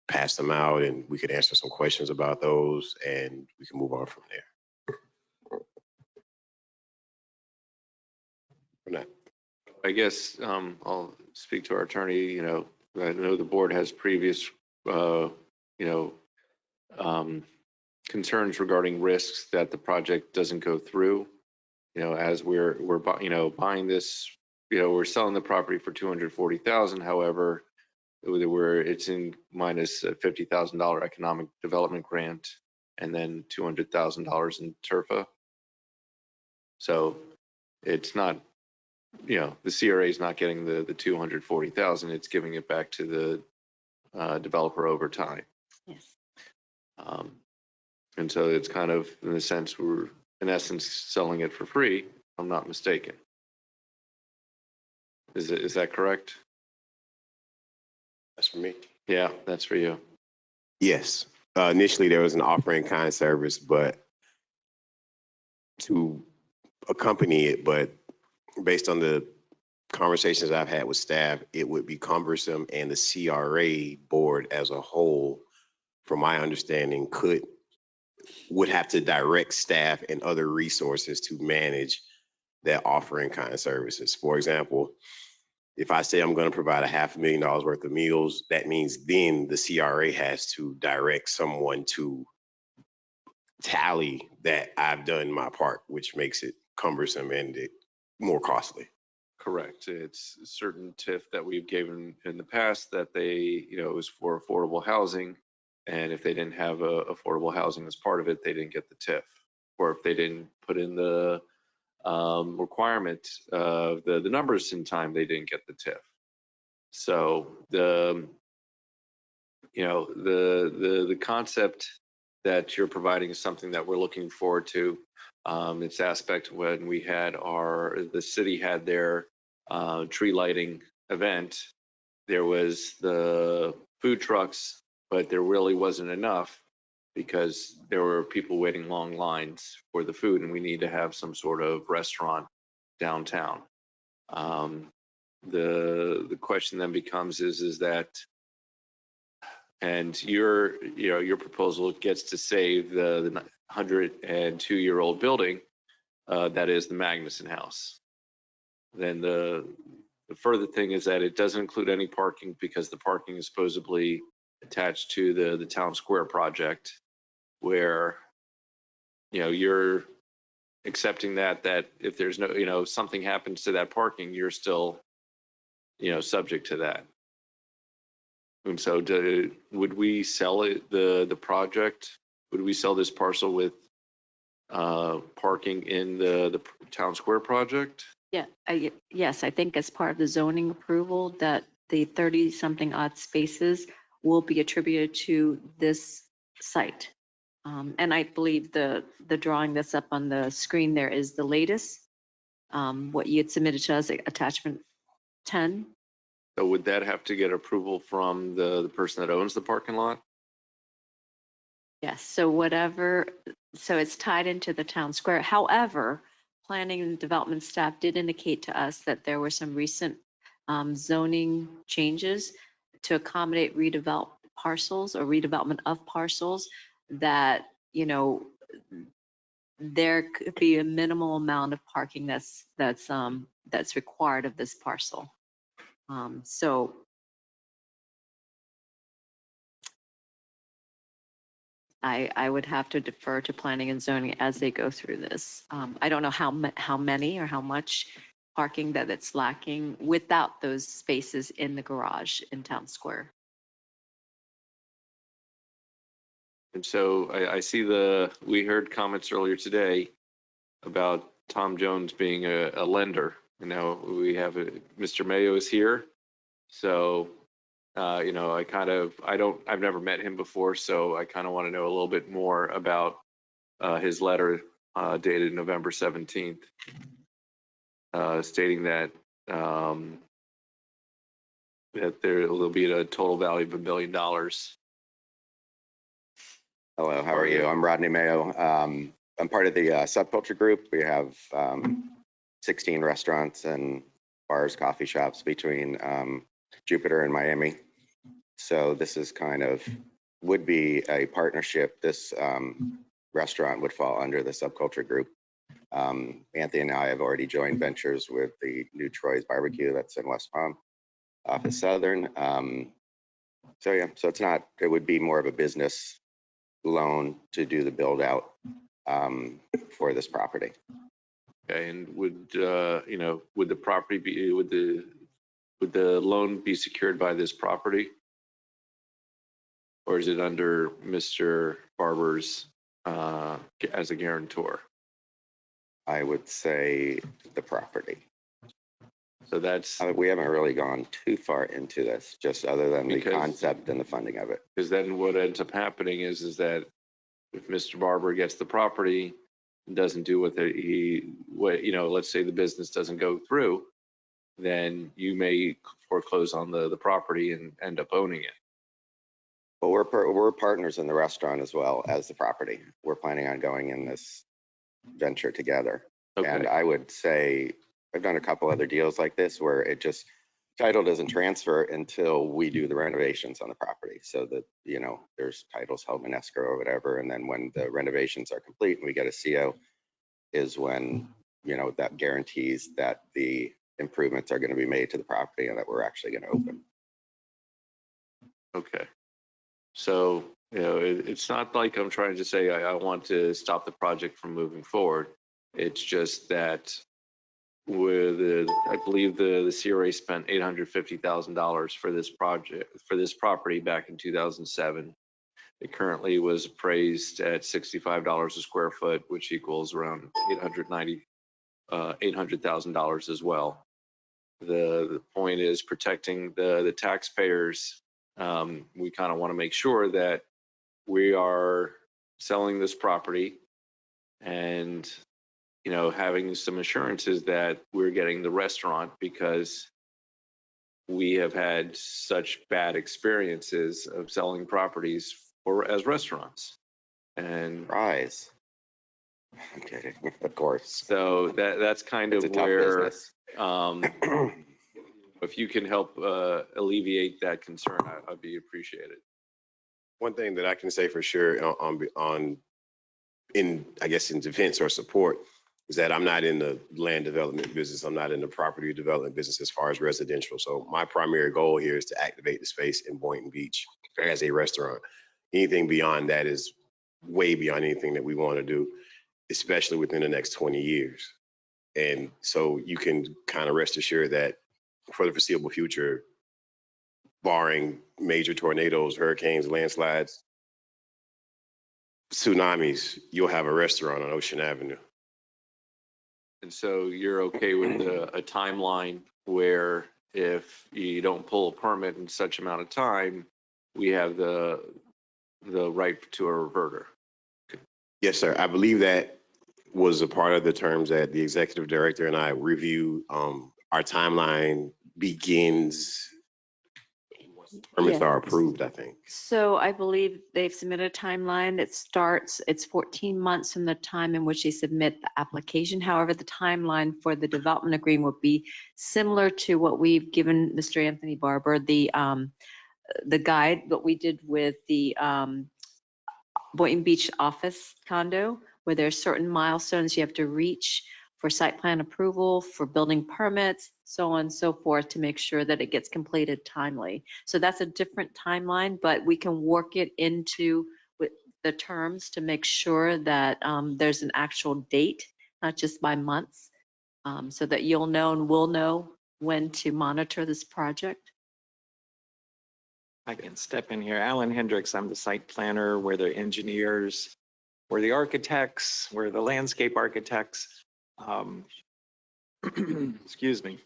pass them out and we could answer some questions about those, and we can move on from there. I guess I'll speak to our attorney. I know the board has previous, concerns regarding risks that the project doesn't go through. As we're buying this, we're selling the property for $240,000. However, it's in minus a $50,000 economic development grant and then $200,000 in TURFA. So it's not, the CRA is not getting the $240,000. It's giving it back to the developer over time. Yes. And so it's kind of, in a sense, we're in essence selling it for free, if I'm not mistaken. Is that correct? That's for me. Yeah, that's for you. Yes. Initially, there was an offer in kind service, but to accompany it, but based on the conversations I've had with staff, it would be cumbersome, and the CRA board as a whole, from my understanding, would have to direct staff and other resources to manage that offer in kind services. For example, if I say I'm going to provide $500,000 worth of meals, that means then the CRA has to direct someone to tally that I've done my part, which makes it cumbersome and more costly. Correct. It's certain TIF that we've given in the past that it was for affordable housing. And if they didn't have affordable housing as part of it, they didn't get the TIF. Or if they didn't put in the requirement of the numbers in time, they didn't get the TIF. So the concept that you're providing is something that we're looking forward to. It's aspect when we had the city had their tree lighting event. there was the food trucks, but there really wasn't enough because there were people waiting long lines for the food, and we need to have some sort of restaurant downtown. The question then becomes is that, and your proposal gets to save the 102-year-old building that is the Magnuson House. Then the further thing is that it doesn't include any parking because the parking is supposedly attached to the Town Square project, where you're accepting that if there's no something happens to that parking, you're still subject to that. And so would we sell it, the project? Would we sell this parcel with parking in the Town Square project? Yeah, yes, I think as part of the zoning approval that the 30-something odd spaces will be attributed to this site. And I believe the drawing that's up on the screen there is the latest, what you had submitted to us, attachment 10. So would that have to get approval from the person that owns the parking lot? Yes, so it's tied into the Town Square. However, planning and development staff did indicate to us that there were some recent zoning changes to accommodate redeveloped parcels or redevelopment of parcels that, there could be a minimal amount of parking that's required of this parcel. So I would have to defer to planning and zoning as they go through this. I don't know how many or how much parking that it's lacking without those spaces in the garage in Town Square. And so I see we heard comments earlier today about Tom Jones being a lender. And now we have Mr. Mayo is here. So, I've never met him before. So I kind of want to know a little bit more about his letter dated November 17th, stating that there will be a total value of $1 million. Hello, how are you? I'm Rodney Mayo. I'm part of the subculture group. We have 16 restaurants and bars, coffee shops between Jupiter and Miami. So this is would be a partnership. This restaurant would fall under the subculture group. Anthony and I have already joined ventures with the new Troy's Barbecue that's in West Palm off of Southern. So it would be more of a business loan to do the build out for this property. Okay, and would the property be, would the loan be secured by this property? Or is it under Mr. Barber's as a guarantor? I would say the property. So that's. We haven't really gone too far into this, just other than the concept and the funding of it. Because then what ends up happening is that if Mr. Barber gets the property and doesn't do what let's say the business doesn't go through, then you may foreclose on the property and end up owning it. But we're partners in the restaurant as well as the property. We're planning on going in this venture together. Okay. And I would say I've done a couple other deals like this where title doesn't transfer until we do the renovations on the property. So that, there's titles held in escrow or whatever. And then when the renovations are complete and we get a CO is when, that guarantees that the improvements are going to be made to the property and that we're actually going to open. Okay. So, it's not like I'm trying to say I want to stop the project from moving forward. It's just that I believe the CRA spent $850,000 for this project, for this property back in 2007. It currently was appraised at $65 a square foot, which equals around $800,000 as well. The point is protecting the taxpayers. We kind of want to make sure that we are selling this property and having some assurances that we're getting the restaurant, because we have had such bad experiences of selling properties as restaurants. And Rise. I'm kidding, of course. so that's kind It's of a tough where, business. if you can help alleviate that concern, I'd be appreciated. One thing that I can say for sure I guess in defense or support is that I'm not in the land development business. I'm not in the property development business as far as residential. So my primary goal here is to activate the space in Boynton Beach as a restaurant. Anything beyond that is way beyond anything that we want to do, especially within the next 20 years. And so you can kind of rest assured that for the foreseeable future, barring major tornadoes, hurricanes, landslides, tsunamis, you'll have a restaurant on Ocean Avenue. And so you're okay with a timeline where if you don't pull a permit in such amount of time, we have the right to a reverter? Yes, sir. I believe that was a part of the terms that the executive director and I reviewed. Our timeline begins, permits Yeah. are approved, I think. So I believe they've submitted a timeline that starts, it's 14 months from the time in which they submit the application. However, the timeline for the development agreement would be similar to what we've given Mr. Anthony Barber, the guide, what we did with the Boynton Beach office condo, where there are certain milestones you have to reach for site plan approval, for building permits, so on and so forth, to make sure that it gets completed timely. So that's a different timeline, but we can work it into with the terms to make sure that there's an actual date, not just by months, so that you'll know and we'll know when to monitor this project. I can step in here. Alan Hendricks, I'm the site planner. We're the engineers, we're the architects, we're the landscape architects. Excuse me.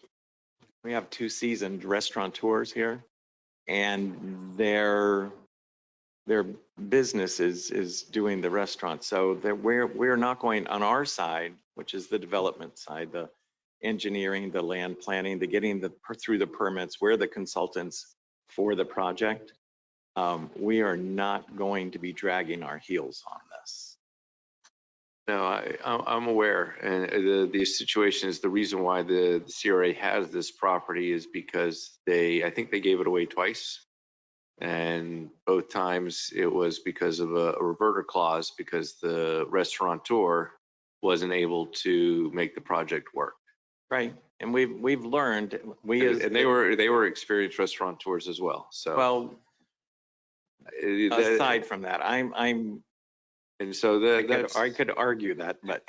We have 2 seasoned restaurateurs here, and their business is doing the restaurant. So that we're not going on our side, which is the development side, the engineering, the land planning, the getting through the permits. We're the consultants for the project. We are not going to be dragging our heels on this. No, I'm aware, and the situation is the reason why the CRA has this property is because I think they gave it away twice, and both times it was because of a reverter clause, because the restaurateur wasn't able to make the project work. Right, and we've learned and they were experienced restaurateurs as well. So well, aside from that, and so I could argue that, but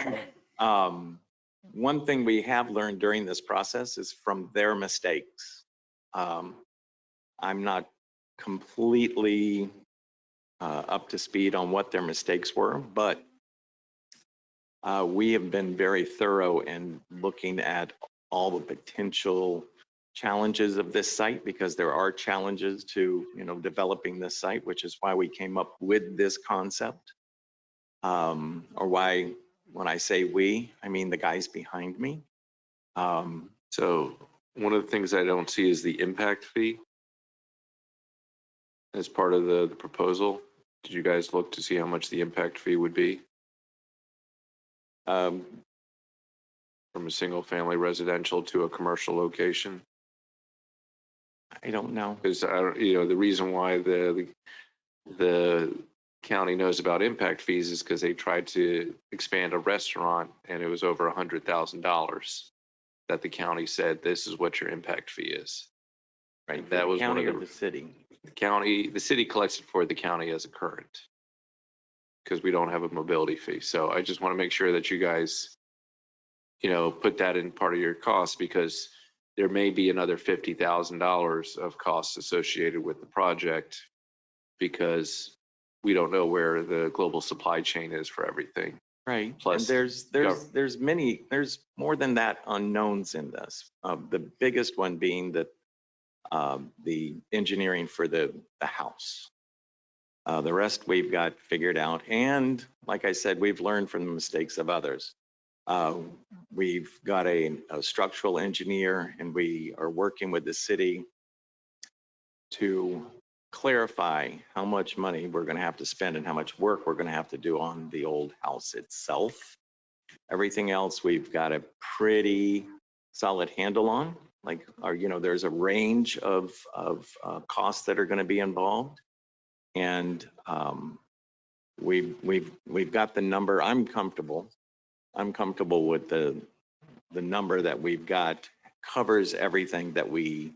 one thing we have learned during this process is from their mistakes. I'm not completely up to speed on what their mistakes were, but we have been very thorough in looking at all the potential challenges of this site, because there are challenges to developing this site, which is why we came up with this concept. Or why, when I say we, I mean the guys behind me. So one of the things I don't see is the impact fee as part of the proposal. Did you guys look to see how much the impact fee would be? From a single family residential to a commercial location? I don't know. Because the reason why the county knows about impact fees is because they tried to expand a restaurant and it was over $100,000 that the county said, this is what your impact fee is. Right. That was county one of or the city. The city collects it for the county as a current, because we don't have a mobility fee. So I just want to make sure that you guys, put that in part of your costs, because there may be another $50,000 of costs associated with the project, because we don't know where the global supply chain is for everything. Right. Plus, and there's more than that unknowns in this. The biggest one being that the engineering for the house. The rest we've got figured out. And like I said, we've learned from the mistakes of others. We've got a structural engineer, and we are working with the city to clarify how much money we're going to have to spend and how much work we're going to have to do on the old house itself. Everything else we've got a pretty solid handle on. Like, there's a range of costs that are going to be involved, and we've got the number. I'm comfortable with the number that we've got covers everything that we,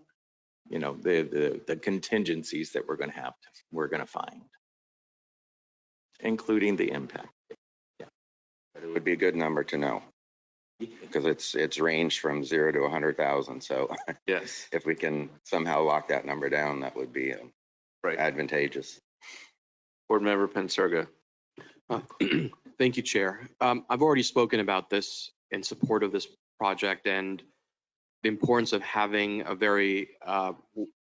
the contingencies that we're going to find, including the impact. But it would be a good number to know, because it's ranged from 0 to 100,000. So Yes. if we can somehow lock that number down, that would be advantageous. Board Member Pensurga. Thank you, Chair. I've already spoken about this in support of this project and the importance of having a very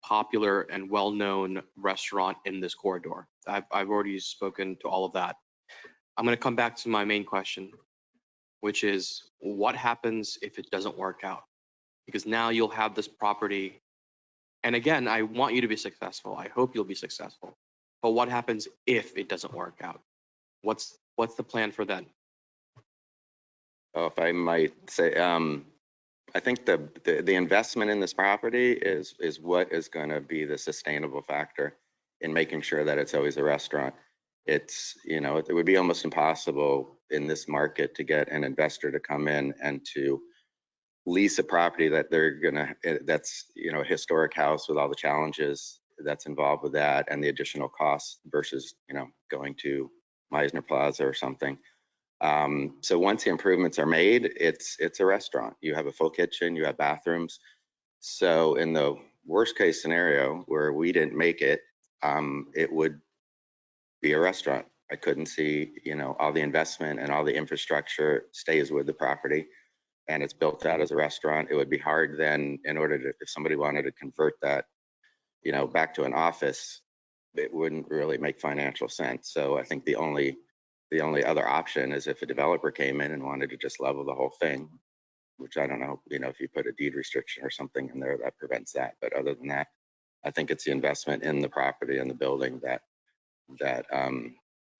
popular and well-known restaurant in this corridor. I've already spoken to all of that. I'm going to come back to my main question, which is what happens if it doesn't work out? Because now you'll have this property. And again, I want you to be successful. I hope you'll be successful. But what happens if it doesn't work out? What's the plan for that? Oh, if I might say, I think the investment in this property is what is going to be the sustainable factor in making sure that it's always a restaurant. It's, it would be almost impossible in this market to get an investor to come in and to lease a property that that's, a historic house with all the challenges that's involved with that and the additional costs versus, going to Meisner Plaza or something. So once the improvements are made, it's a restaurant. You have a full kitchen, you have bathrooms. So in the worst case scenario where we didn't make it, it would be a restaurant. I couldn't see, all the investment and all the infrastructure stays with the property and it's built out as a restaurant. It would be hard then if somebody wanted to convert that, back to an office, it wouldn't really make financial sense. So I think the only other option is if a developer came in and wanted to just level the whole thing, which I don't know, if you put a deed restriction or something in there that prevents that. But other than that, I think it's the investment in the property and the building that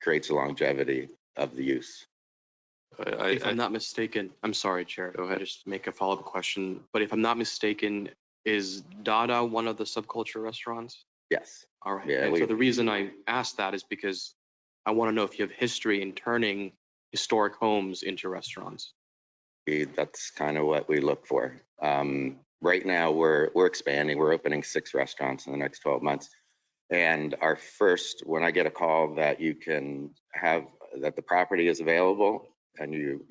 creates the longevity of the use. If I'm not mistaken, I'm sorry, Chair. Go ahead. Just make a follow-up question. But if I'm not mistaken, is Dada one of the subculture restaurants? Yes. All right. Yeah, And so the reason I asked that is because I want to know if you have history in turning historic homes into restaurants. That's kind of what we look for. Right now, we're expanding. We're opening 6 restaurants in the next 12 months. And when I get a call that that the property is available and you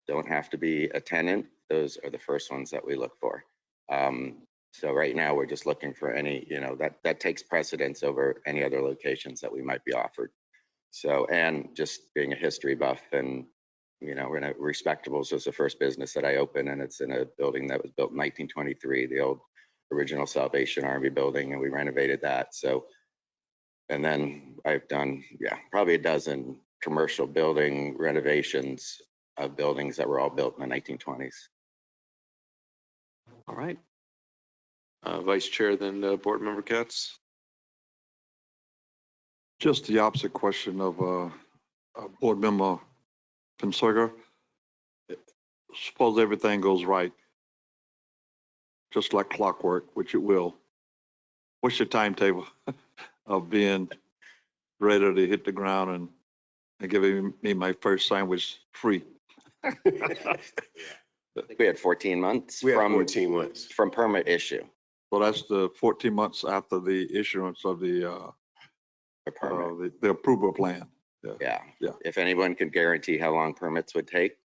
don't have to be a tenant, those are the first ones that we look for. So right now we're just looking for any, that takes precedence over any other locations that we might be offered. So, and just being a history buff and, Respectables was the first business that I opened, and it's in a building that was built in 1923, the old original Salvation Army building, and we renovated that. So, and then I've done, probably a dozen commercial building renovations of buildings that were all built in the 1920s. All right. Vice Chair, then Board Member Katz. Just the opposite question of Board Member Pensurga. Suppose everything goes right, just like clockwork, which it will. What's your timetable of being ready to hit the ground and giving me my first sandwich free? I think we had 14 months. We had 14 months. From permit issue. So that's the 14 months after the issuance of the approval plan. Yeah. If anyone could guarantee how long permits would take,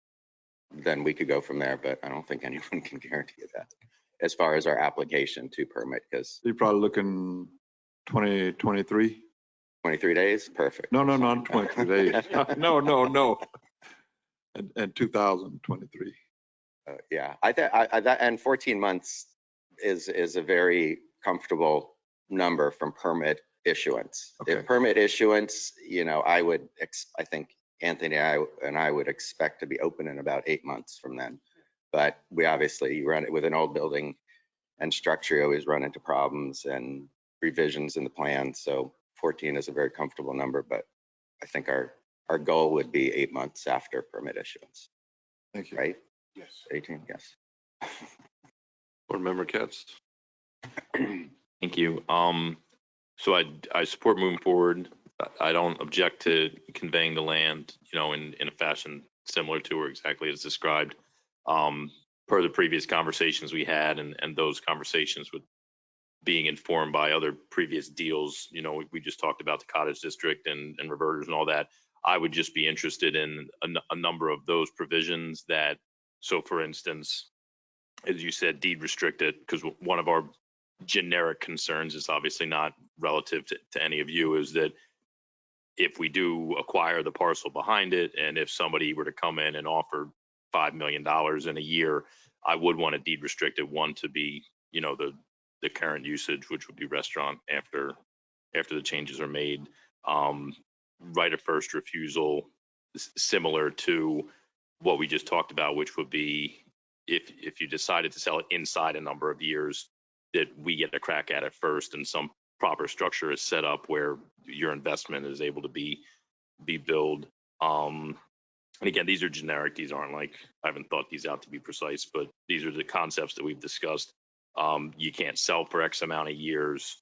then we could go from there. But I don't think anyone can guarantee that as far as our application to permit, because you're probably looking 23 days. Perfect. No, not 23 days. No. And 2023. Yeah, and 14 months is a very comfortable number from permit issuance. Okay. If permit issuance, I think Anthony and I would expect to be open in about 8 months from then. But we obviously run it with an old building and structure, you always run into problems and revisions in the plan. So 14 is a very comfortable number, but I think our goal would be 8 months after permit issuance. Thank you. Right? Yes. 18, yes. Board Member Katz. Thank you. So I support moving forward. I don't object to conveying the land, in a fashion similar to or exactly as described. Per the previous conversations we had and those conversations with being informed by other previous deals, we just talked about the cottage district and reverters and all that. I would just be interested in a number of those provisions that, so for instance, as you said, deed restricted, because one of our generic concerns is obviously not relative to any of you, is that if we do acquire the parcel behind it, and if somebody were to come in and offer $5 million in a year, I would want a deed restricted one to be, the current usage, which would be restaurant after the changes are made. Right of first refusal, similar to what we just talked about, which would be if you decided to sell it inside a number of years, that we get a crack at it first and some proper structure is set up where your investment is able to be billed. And again, these are generic. These aren't like, I haven't thought these out to be precise, but these are the concepts that we've discussed. You can't sell for X amount of years.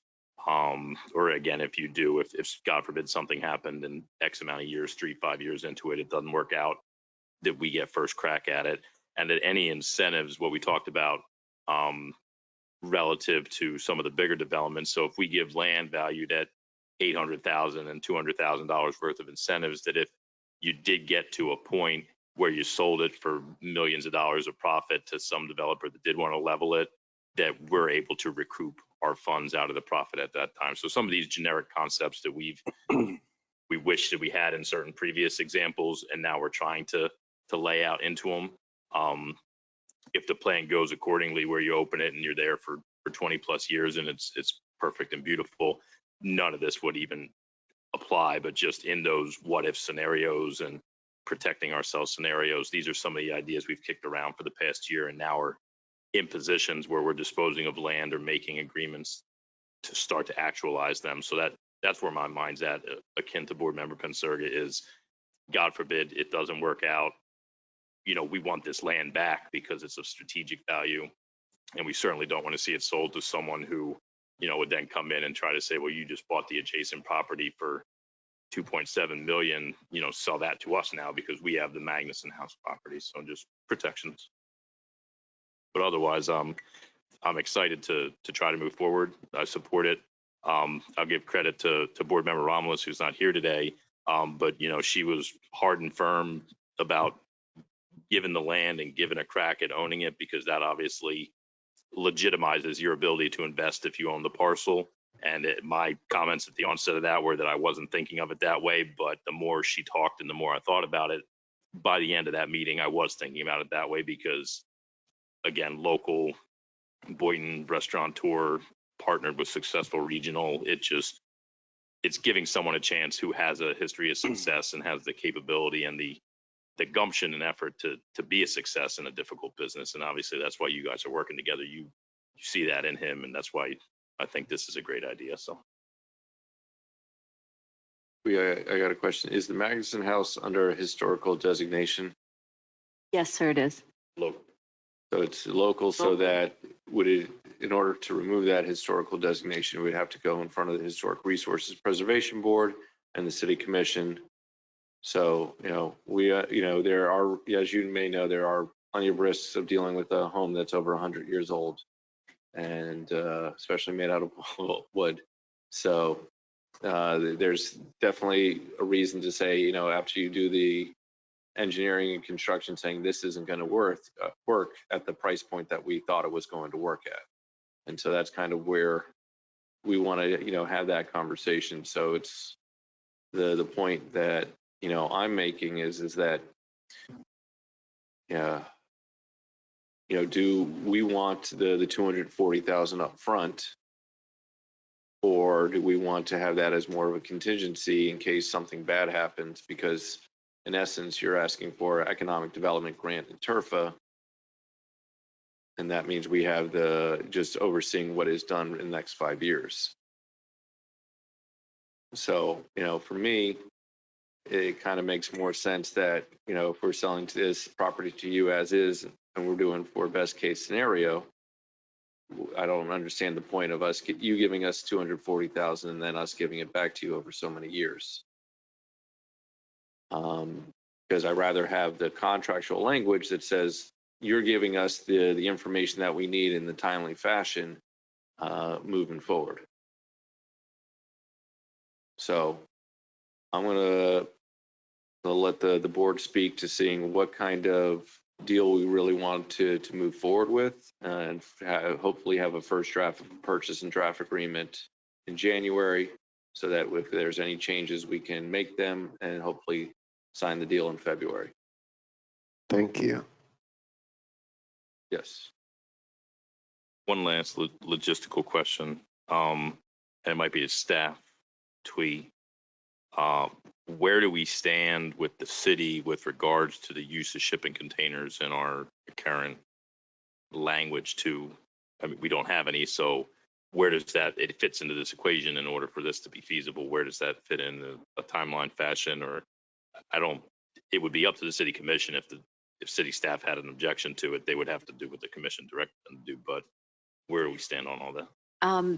Or again, if you do, if God forbid something happened and X amount of years, 3-5 years into it, it doesn't work out, that we get first crack at it. And that any incentives, what we talked about, relative to some of the bigger developments. So if we give land valued at $800,000 and $200,000 worth of incentives, that if you did get to a point where you sold it for millions of dollars of profit to some developer that did want to level it, that we're able to recoup our funds out of the profit at that time. So some of these generic concepts that we wish that we had in certain previous examples, and now we're trying to lay out into them. If the plan goes accordingly, where you open it and you're there for 20 plus years and it's perfect and beautiful, none of this would even apply. But just in those what if scenarios and protecting ourselves scenarios, these are some of the ideas we've kicked around for the past year, and now we're in positions where we're disposing of land or making agreements to start to actualize them. So that's where my mind's at, akin to Board Member Pensurga, is God forbid it doesn't work out. We want this land back because it's of strategic value, and we certainly don't want to see it sold to someone who, would then come in and try to say, well, you just bought the adjacent property for $2.7 million, sell that to us now because we have the Magnuson House property. So just protections. But otherwise, I'm excited to try to move forward. I support it. I'll give credit to Board Member Romulus, who's not here today, but she was hard and firm about giving the land and giving a crack at owning it, because that obviously legitimizes your ability to invest if you own the parcel. And my comments at the onset of that were that I wasn't thinking of it that way, but the more she talked and the more I thought about it, by the end of that meeting, I was thinking about it that way, because again, local Boynton restaurateur partnered with successful regional. It's giving someone a chance who has a history of success and has the capability and the gumption and effort to be a success in a difficult business. And obviously that's why you guys are working together. You see that in him, and that's why I think this is a great idea. So I got a question. Is the Magnuson House under a historical designation? Yes, sir, it is. Local. So it's local, so that in order to remove that historical designation, we'd have to go in front of the Historic Resources Preservation Board and the City Commission. So, there are, as you may know, there are plenty of risks of dealing with a home that's over 100 years old, and especially made out of wood. So there's definitely a reason to say, after you do the engineering and construction, saying this isn't going to work at the price point that we thought it was going to work at. And so that's kind of where we want to, have that conversation. So it's the point that, I'm making is that, do we want the 240,000 up front, or do we want to have that as more of a contingency in case something bad happens? Because in essence, you're asking for economic development grant and TRFA, And that means we have just overseeing what is done in the next 5 years. So, for me, it kind of makes more sense that, if we're selling this property to you as is, and we're doing for best case scenario, I don't understand the point of you giving us 240,000 and then us giving it back to you over so many years. Because I'd rather have the contractual language that says you're giving us the information that we need in the timely fashion moving forward. So I'm gonna let the board speak to seeing what kind of deal we really want to move forward with, and hopefully have a first draft purchase and draft agreement in January, so that if there's any changes, we can make them and hopefully sign the deal in February. Thank you. Yes. One last logistical question, and it might be a staff tweet. Where do we stand with the city with regards to the use of shipping containers in our current language we don't have any, so where does it fits into this equation in order for this to be feasible? Where does that fit in a timeline fashion? Or it would be up to the city commission. If city staff had an objection to it, they would have to do what the commission directed them to do, but where do we stand on all that?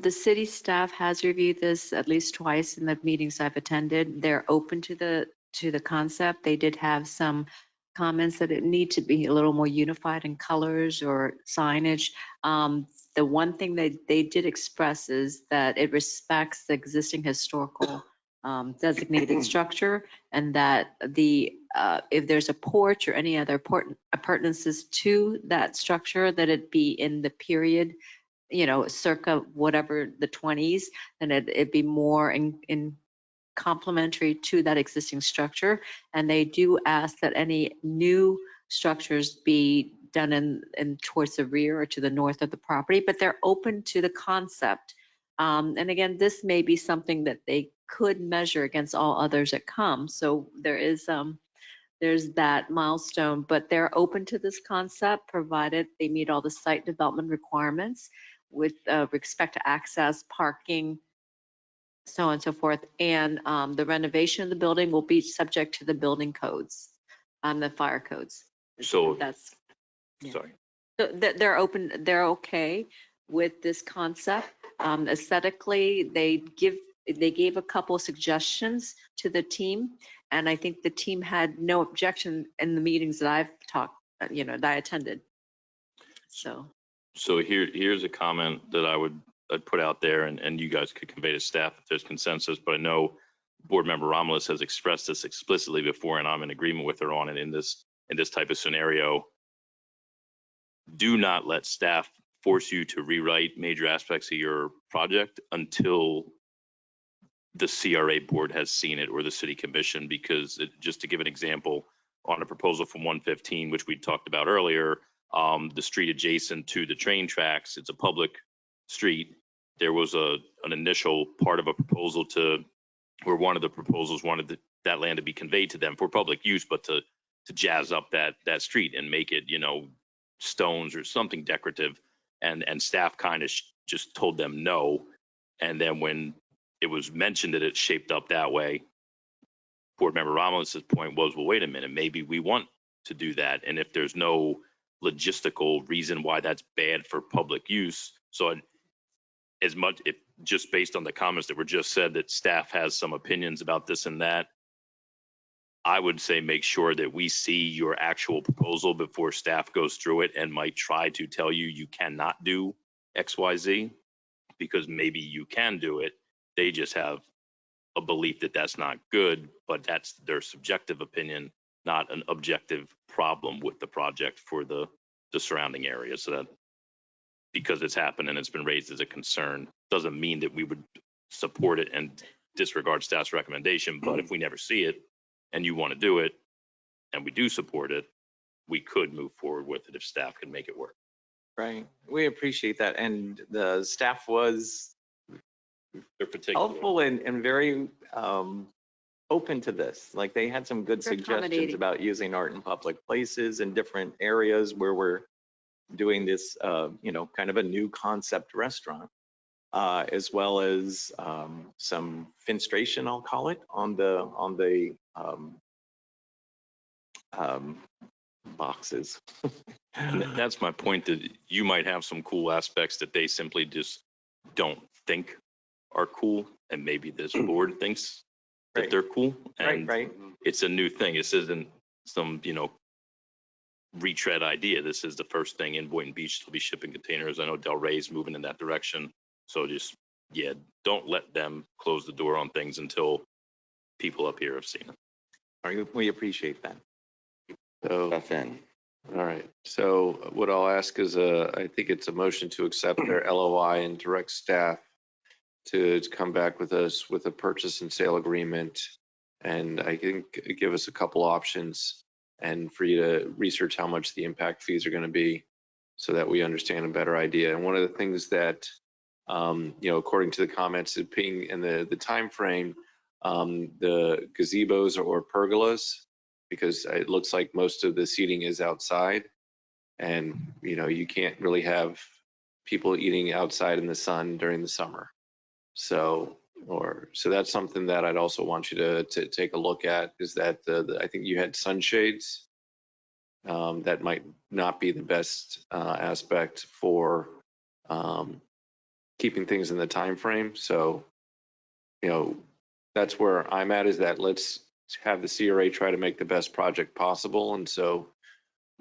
The city staff has reviewed this at least twice in the meetings I've attended. They're open to the concept. They did have some comments that it need to be a little more unified in colors or signage. The one thing they did express is that it respects the existing historical designated structure, and that if there's a porch or any other appurtenances to that structure, that it be in the period, circa whatever the 20s, then it'd be more in complementary to that existing structure. And they do ask that any new structures be done in towards the rear or to the north of the property, but they're open to the concept. And again, this may be something that they could measure against all others that come. So there's that milestone, but they're open to this concept provided they meet all the site development requirements with respect to access, parking, so on and so forth. And the renovation of the building will be subject to the building codes, the fire codes. So that's, sorry. So they're open, they're okay with this concept. Aesthetically, they gave a couple of suggestions to the team, and I think the team had no objection in the meetings that I've talked, that I attended. So here's a comment that I'd put out there, and you guys could convey to staff if there's consensus, but I know Board Member Romulus has expressed this explicitly before, and I'm in agreement with her on it in this type of scenario. Do not let staff force you to rewrite major aspects of your project until the CRA board has seen it, or the city commission, because just to give an example, on a proposal from 115, which we talked about earlier, the street adjacent to the train tracks, it's a public street. There was an initial part of a proposal where one of the proposals wanted that land to be conveyed to them for public use, but to jazz up that street and make it, stones or something decorative. And staff kind of just told them no. And then when it was mentioned that it's shaped up that way, Board Member Romulus's point was, well, wait a minute, maybe we want to do that. And if there's no logistical reason why that's bad for public use, so if just based on the comments that were just said that staff has some opinions about this and that, I would say make sure that we see your actual proposal before staff goes through it and might try to tell you cannot do XYZ, because maybe you can do it. They just have a belief that that's not good, but that's their subjective opinion, not an objective problem with the project for the surrounding area. So that because it's happened and it's been raised as a concern, doesn't mean that we would support it and disregard staff's recommendation. But if we never see it and you want to do it and we do support it, we could move forward with it if staff can make it work. Right. We appreciate that. And the staff was helpful and very open to this. Like, they had some good suggestions about using art in public places and different areas where we're doing this, kind of a new concept restaurant, as well as some fenestration, I'll call it, on the boxes. And that's my point, that you might have some cool aspects that they simply just don't think are cool, and maybe this board thinks that Right. they're cool. And Right. it's a new thing. This isn't some, retread idea. This is the first thing in Boynton Beach to be shipping containers. I know Del Rey's moving in that direction. So just, don't let them close the door on things until people up here have seen it. We appreciate that. So, Stuff in. all right. So what I'll ask is, I think it's a motion to accept their LOI and direct staff to come back with us with a purchase and sale agreement. And I think give us a couple options and for you to research how much the impact fees are going to be so that we understand a better idea. And one of the things that, according to the comments, it being in the time frame, the gazebos or pergolas, because it looks like most of the seating is outside, and you can't really have people eating outside in the sun during the summer. So that's something that I'd also want you to take a look at, is that I think you had sunshades. That might not be the best aspect for keeping things in the time frame. So, that's where I'm at, is that let's have the CRA try to make the best project possible. And so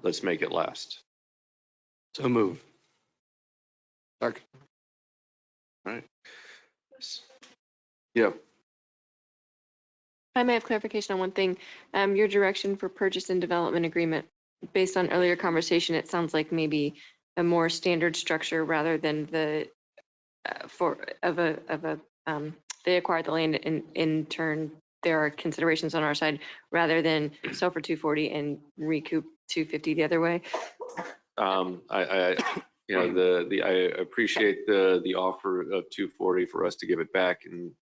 let's make it last. So move. All right. Yeah. I may have clarification on one thing. Your direction for purchase and development agreement, based on earlier conversation, it sounds like maybe a more standard structure rather than they acquired the land and in turn there are considerations on our side rather than sell for 240 and recoup 250 the other way. I appreciate the offer of 240 for us to give it back,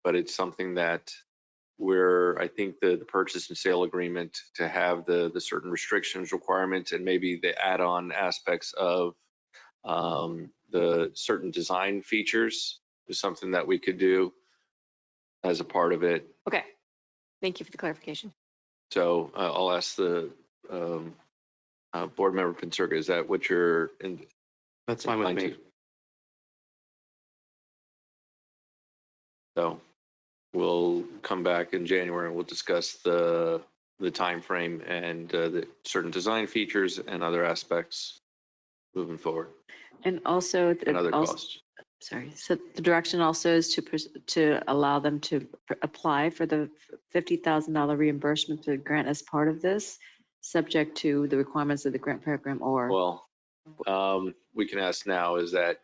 but it's something that I think the purchase and sale agreement to have the certain restrictions, requirements, and maybe the add-on aspects of the certain design features is something that we could do as a part of it. Okay. Thank you for the clarification. So I'll ask the board member Pinsurga, is that what you're in? That's fine with me. So we'll come back in January and we'll discuss the time frame and the certain design features and other aspects moving forward, And also, and other costs. sorry, so the direction also is to allow them to apply for the $50,000 reimbursement to the grant as part of this, subject to the requirements of the grant program, or? Well, we can ask now, is that,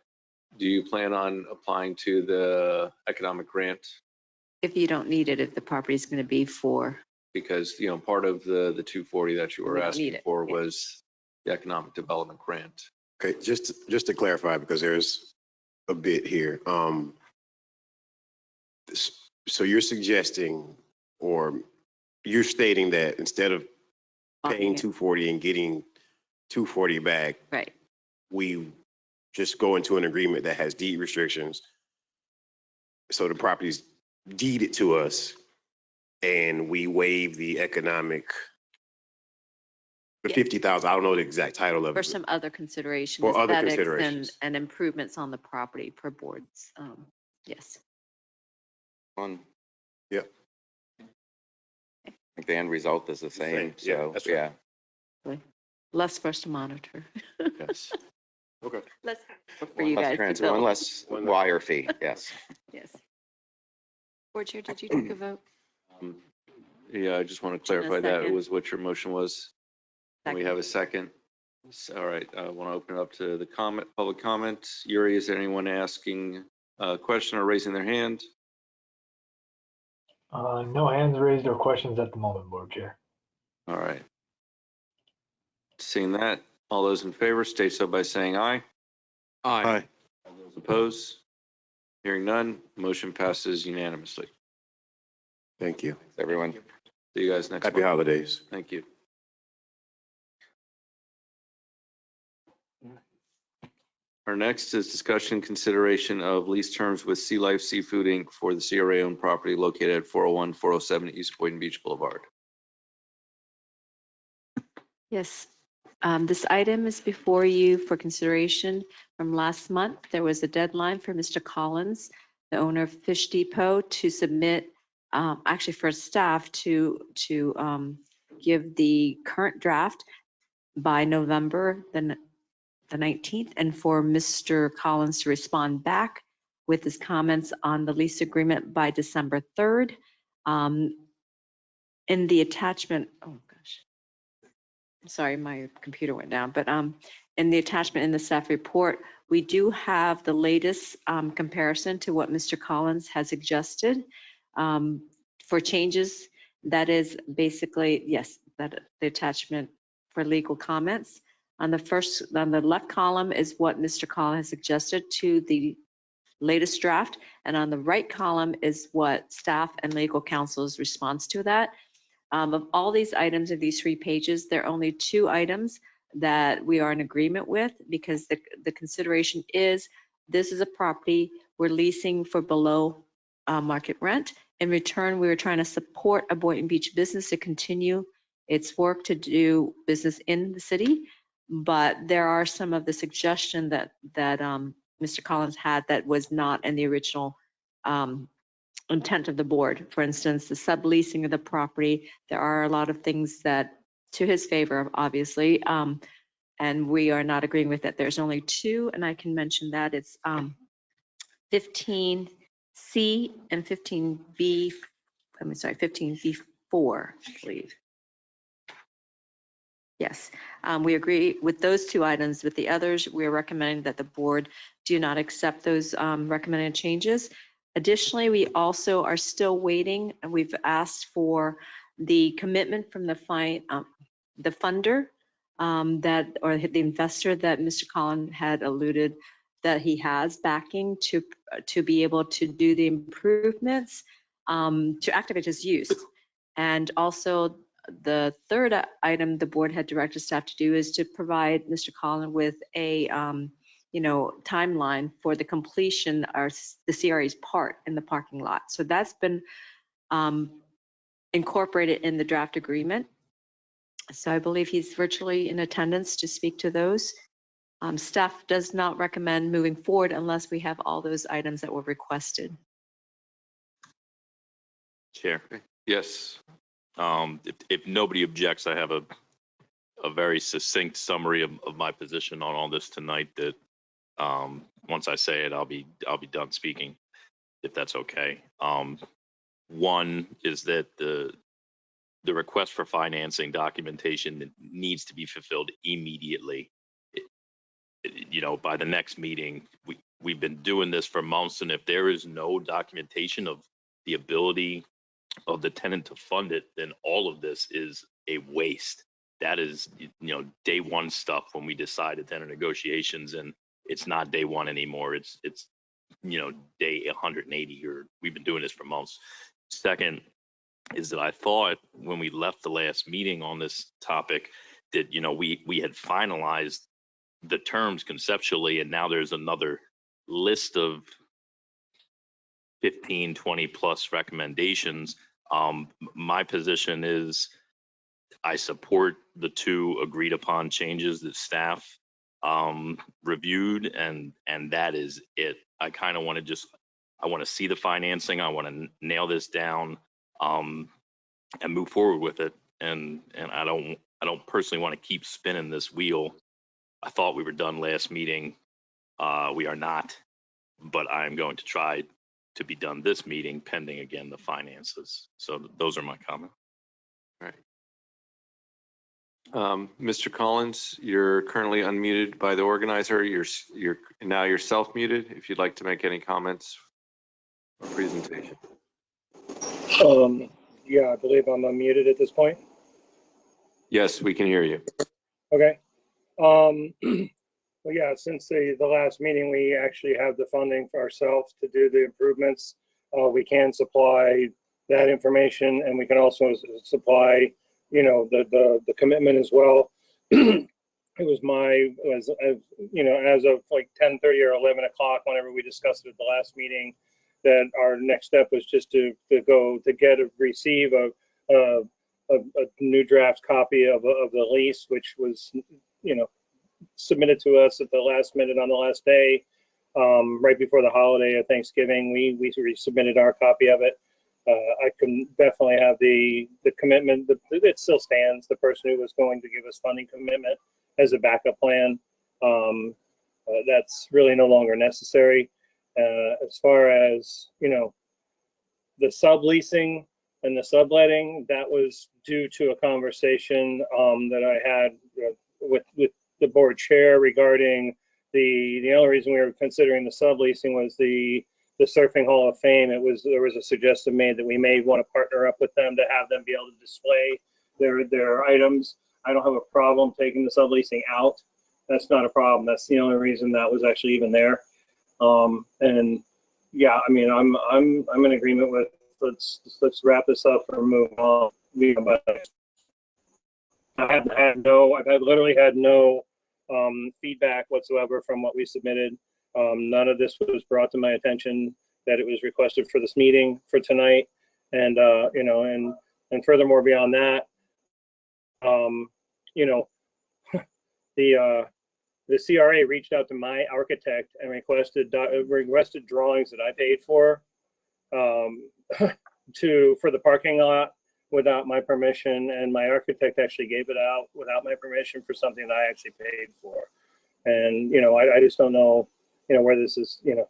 do you plan on applying to the economic grant? If you don't need it, if the property is going to be for. Because, part of the 240 that you were We don't need asking it, for yeah. was the economic development grant. Okay, just to clarify, because there's a bit here. So you're suggesting, or you're stating that instead of paying 240 and getting 240 back, right, we just go into an agreement that has deed restrictions. So the property's deeded to us and we waive the economic, the 50,000, I don't know the exact title of for it. some other consideration, For other aesthetics considerations. and improvements on the property per boards. Yes. Yeah. I think the end result is the same. Yeah, So, that's yeah. Really. Less for us to monitor. Yes. Okay. Less for you guys to One build. less wire fee, yes. Yes. Board Chair, did you take a vote? Yeah, I just want to clarify that was what your motion was. Can we have a second? All right, I want to open it up to the public comment. Yuri, is there anyone asking a question or raising their hand? No hands raised or questions at the moment, Board Chair. All right. Seeing that, all those in favor state so by saying aye. Aye. All those opposed? Hearing none, motion passes unanimously. Thank you. Thanks, everyone. See you guys next month. Happy holidays. Thank you. Our next is discussion consideration of lease terms with Sea Life Seafood Inc. for the CRA owned property located at 401, 407 East Boynton Beach Boulevard. Yes, this item is before you for consideration from last month. There was a deadline for Mr. Collins, the owner of Fish Depot, to submit, actually for staff to give the current draft by November the 19th, and for Mr. Collins to respond back with his comments on the lease agreement by December 3rd. In the attachment, oh gosh, sorry, my computer went down, but in the attachment in the staff report, we do have the latest comparison to what Mr. Collins has suggested for changes. That is basically, yes, that the attachment for legal comments. On the left column is what Mr. Collins has suggested to the latest draft, and on the right column is what staff and legal counsel's response to that. Of all these items of these 3 pages, there are only 2 items that we are in agreement with, because the consideration is this is a property we're leasing for below market rent. In return, we were trying to support a Boynton Beach business to continue its work to do business in the city. But there are some of the suggestion that Mr. Collins had that was not in the original intent of the board. For instance, the subleasing of the property. There are a lot of things that to his favor, obviously, and we are not agreeing with that. There's only 2, and I can mention that it's 15C and 15B. I'm sorry, 15B4, I believe. Yes, we agree with those 2 items. With the others, we are recommending that the board do not accept those recommended changes. Additionally, we also are still waiting, and we've asked for the commitment from the funder or the investor that Mr. Collins had alluded that he has backing to be able to do the improvements to activate his use. And also, the third item the board had directed staff to do is to provide Mr. Collins with a timeline for the completion or the CRA's part in the parking lot. So that's been incorporated in the draft agreement. So I believe he's virtually in attendance to speak to those. Staff does not recommend moving forward unless we have all those items that were requested. Chair. Yes. If nobody objects, I have a very succinct summary of my position on all this tonight that once I say it, I'll be done speaking, if that's okay. One is that the request for financing documentation needs to be fulfilled immediately. By the next meeting, we've been doing this for months, and if there is no documentation of the ability of the tenant to fund it, then all of this is a waste. That is, day one stuff when we decided to enter negotiations, and it's not day one anymore. It's day 180, or we've been doing this for months. Second is that I thought when we left the last meeting on this topic that, we had finalized the terms conceptually, and now there's another list of 15, 20 plus recommendations. My position is I support the 2 agreed upon changes that staff reviewed, and that is it. I kind of want to see the financing. I want to nail this down and move forward with it. And I don't personally want to keep spinning this wheel. I thought we were done last meeting. We are not, but I'm going to try to be done this meeting pending, again, the finances. So those are my comments. All right. Mr. Collins, you're currently unmuted by the organizer. You're now self-muted if you'd like to make any comments or presentation. Yeah, I believe I'm unmuted at this point. Yes, we can hear you. Okay. Well, yeah, since the last meeting, we actually have the funding for ourselves to do the improvements. We can supply that information, and we can also supply, the commitment as well. it was as you know, as of like 10:30 or 11 o'clock, whenever we discussed it at the last meeting, that our next step was just to receive a new draft copy of the lease, which was, you know, submitted to us at the last minute on the last day, right before the holiday of Thanksgiving. We resubmitted our copy of it. I can definitely have the commitment. It still stands. The person who was going to give us funding commitment as a backup plan. That's really no longer necessary. As far as, you know, the subleasing and the subletting, that was due to a conversation that I had with the board chair regarding the only reason we were considering the subleasing was the Surfing Hall of Fame. There was a suggestion made that we may want to partner up with them to have them be able to display their items. I don't have a problem taking the subleasing out. That's not a problem. That's the only reason that was actually even there. And yeah, I mean, I'm in agreement with let's wrap this up and move on. I've literally had no feedback whatsoever from what we submitted. None of this was brought to my attention that it was requested for this meeting for tonight. And, you know, and furthermore, beyond that, you know, the CRA reached out to my architect and requested drawings that I paid for for the parking lot without my permission, and my architect actually gave it out without my permission for something that I actually paid for. And, you know, I just don't know, you know, where this is, you know,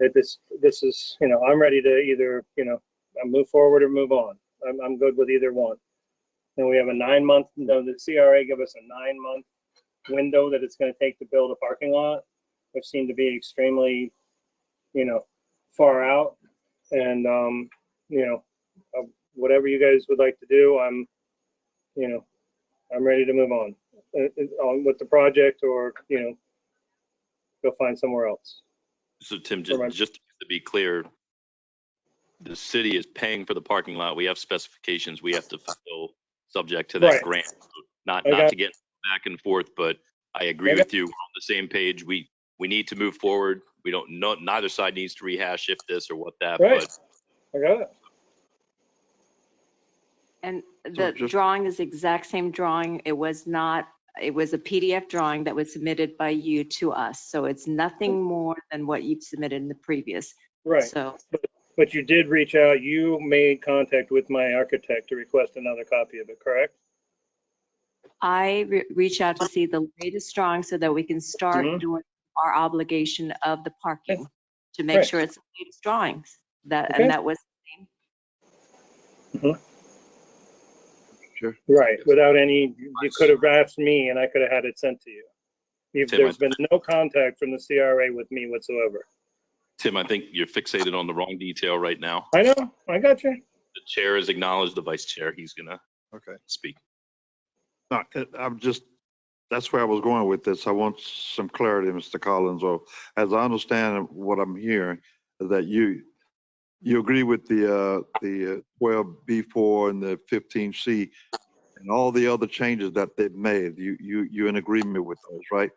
that this is, you know, I'm ready to either, you know, move forward or move on. I'm good with either one. And we have a 9-month, the CRA gave us a 9-month window that it's going to take to build a parking lot, which seemed to be extremely, you know, far out. And, you know, whatever you guys would like to do, you know, I'm ready to move on with the project, or, you know, go find somewhere else. So Tim, just to be clear, the city is paying for the parking lot. We have specifications we have to fulfill subject to that Right. grant. Not to get back and forth, but I agree with you. We're on the same page. We need to move forward. We don't know, neither side needs to rehash if this or what that, right. but I got it. And the drawing is the exact same drawing. It was a PDF drawing that was submitted by you to us. So it's nothing more than what you've submitted in the previous. Right. So, but you did reach out, you made contact with my architect to request another copy of it, correct? I reached out to see the latest drawing so that we can start doing our obligation of the parking to make sure it's the latest drawings. And that was the same. Sure. Right. Without any, you could have asked me and I could have had it sent to you. There's been no contact from the CRA with me whatsoever. Tim, I think you're fixated on the wrong detail right now. I know. I got you. The chair has acknowledged the vice chair. He's gonna speak. No, that's where I was going with this. I want some clarity, Mr. Collins, or as I understand what I'm hearing, is that you agree with the 12B4 and the 15C and all the other changes that they've made. You're in agreement with those, right?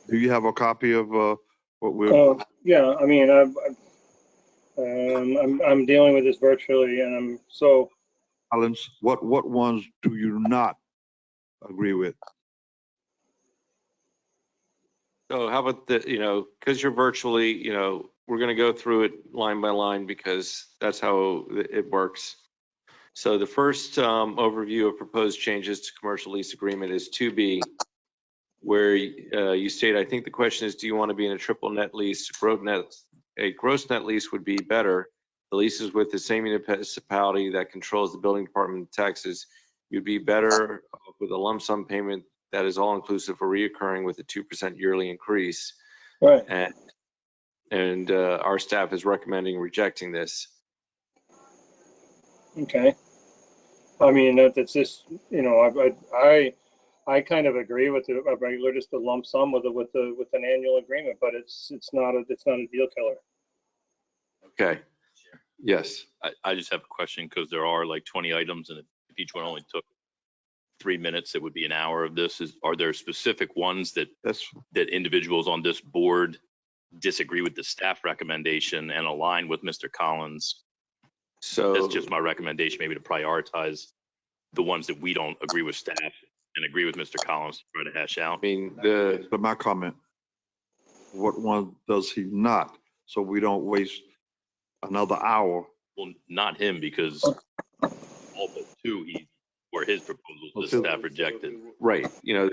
Do you have a copy of what we're? Yeah, I mean, I'm dealing with this virtually, and I'm so. Collins, what ones do you not agree with? So how about you know, because you're virtually, you know, we're going to go through it line by line because that's how it works. So the first overview of proposed changes to commercial lease agreement is 2B, where you state, I think the question is, do you want to be in a triple net lease? A gross net lease would be better. The lease is with the same municipality that controls the building department taxes. You'd be better with a lump sum payment that is all inclusive or reoccurring with a 2% yearly increase. Right. And our staff is recommending rejecting this. Okay. I mean, that's just, you know, I kind of agree with a regular, just a lump sum with an annual agreement, but it's not a deal killer. Okay. Yes. I just have a question because there are like 20 items, and if each one only took 3 minutes, it would be an hour of this. Are there specific ones that individuals on this board disagree with the staff recommendation and align with Mr. Collins? So that's just my recommendation, maybe to prioritize the ones that we don't agree with staff and agree with Mr. Collins to try to hash out. I mean, But my comment, what one does he not? So we don't waste another hour. Well, not him, because all but two, were his proposals, the staff rejected. right, you know,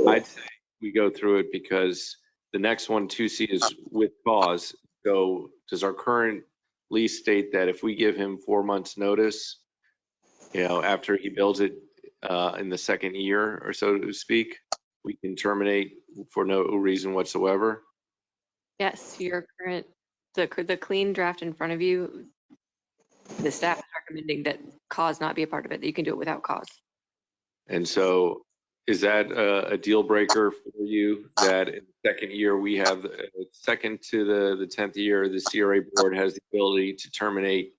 I'd say we go through it because the next one, 2C, is with cause. So does our current lease state that if we give him 4 months notice, you know, after he builds it in the second year or so to speak, we can terminate for no reason whatsoever? Yes, your current, the clean draft in front of you, the staff is recommending that cause not be a part of it, that you can do it without cause. And so is that a deal breaker for you, that in the second year we have, second to the 10th year, the CRA board has the ability to terminate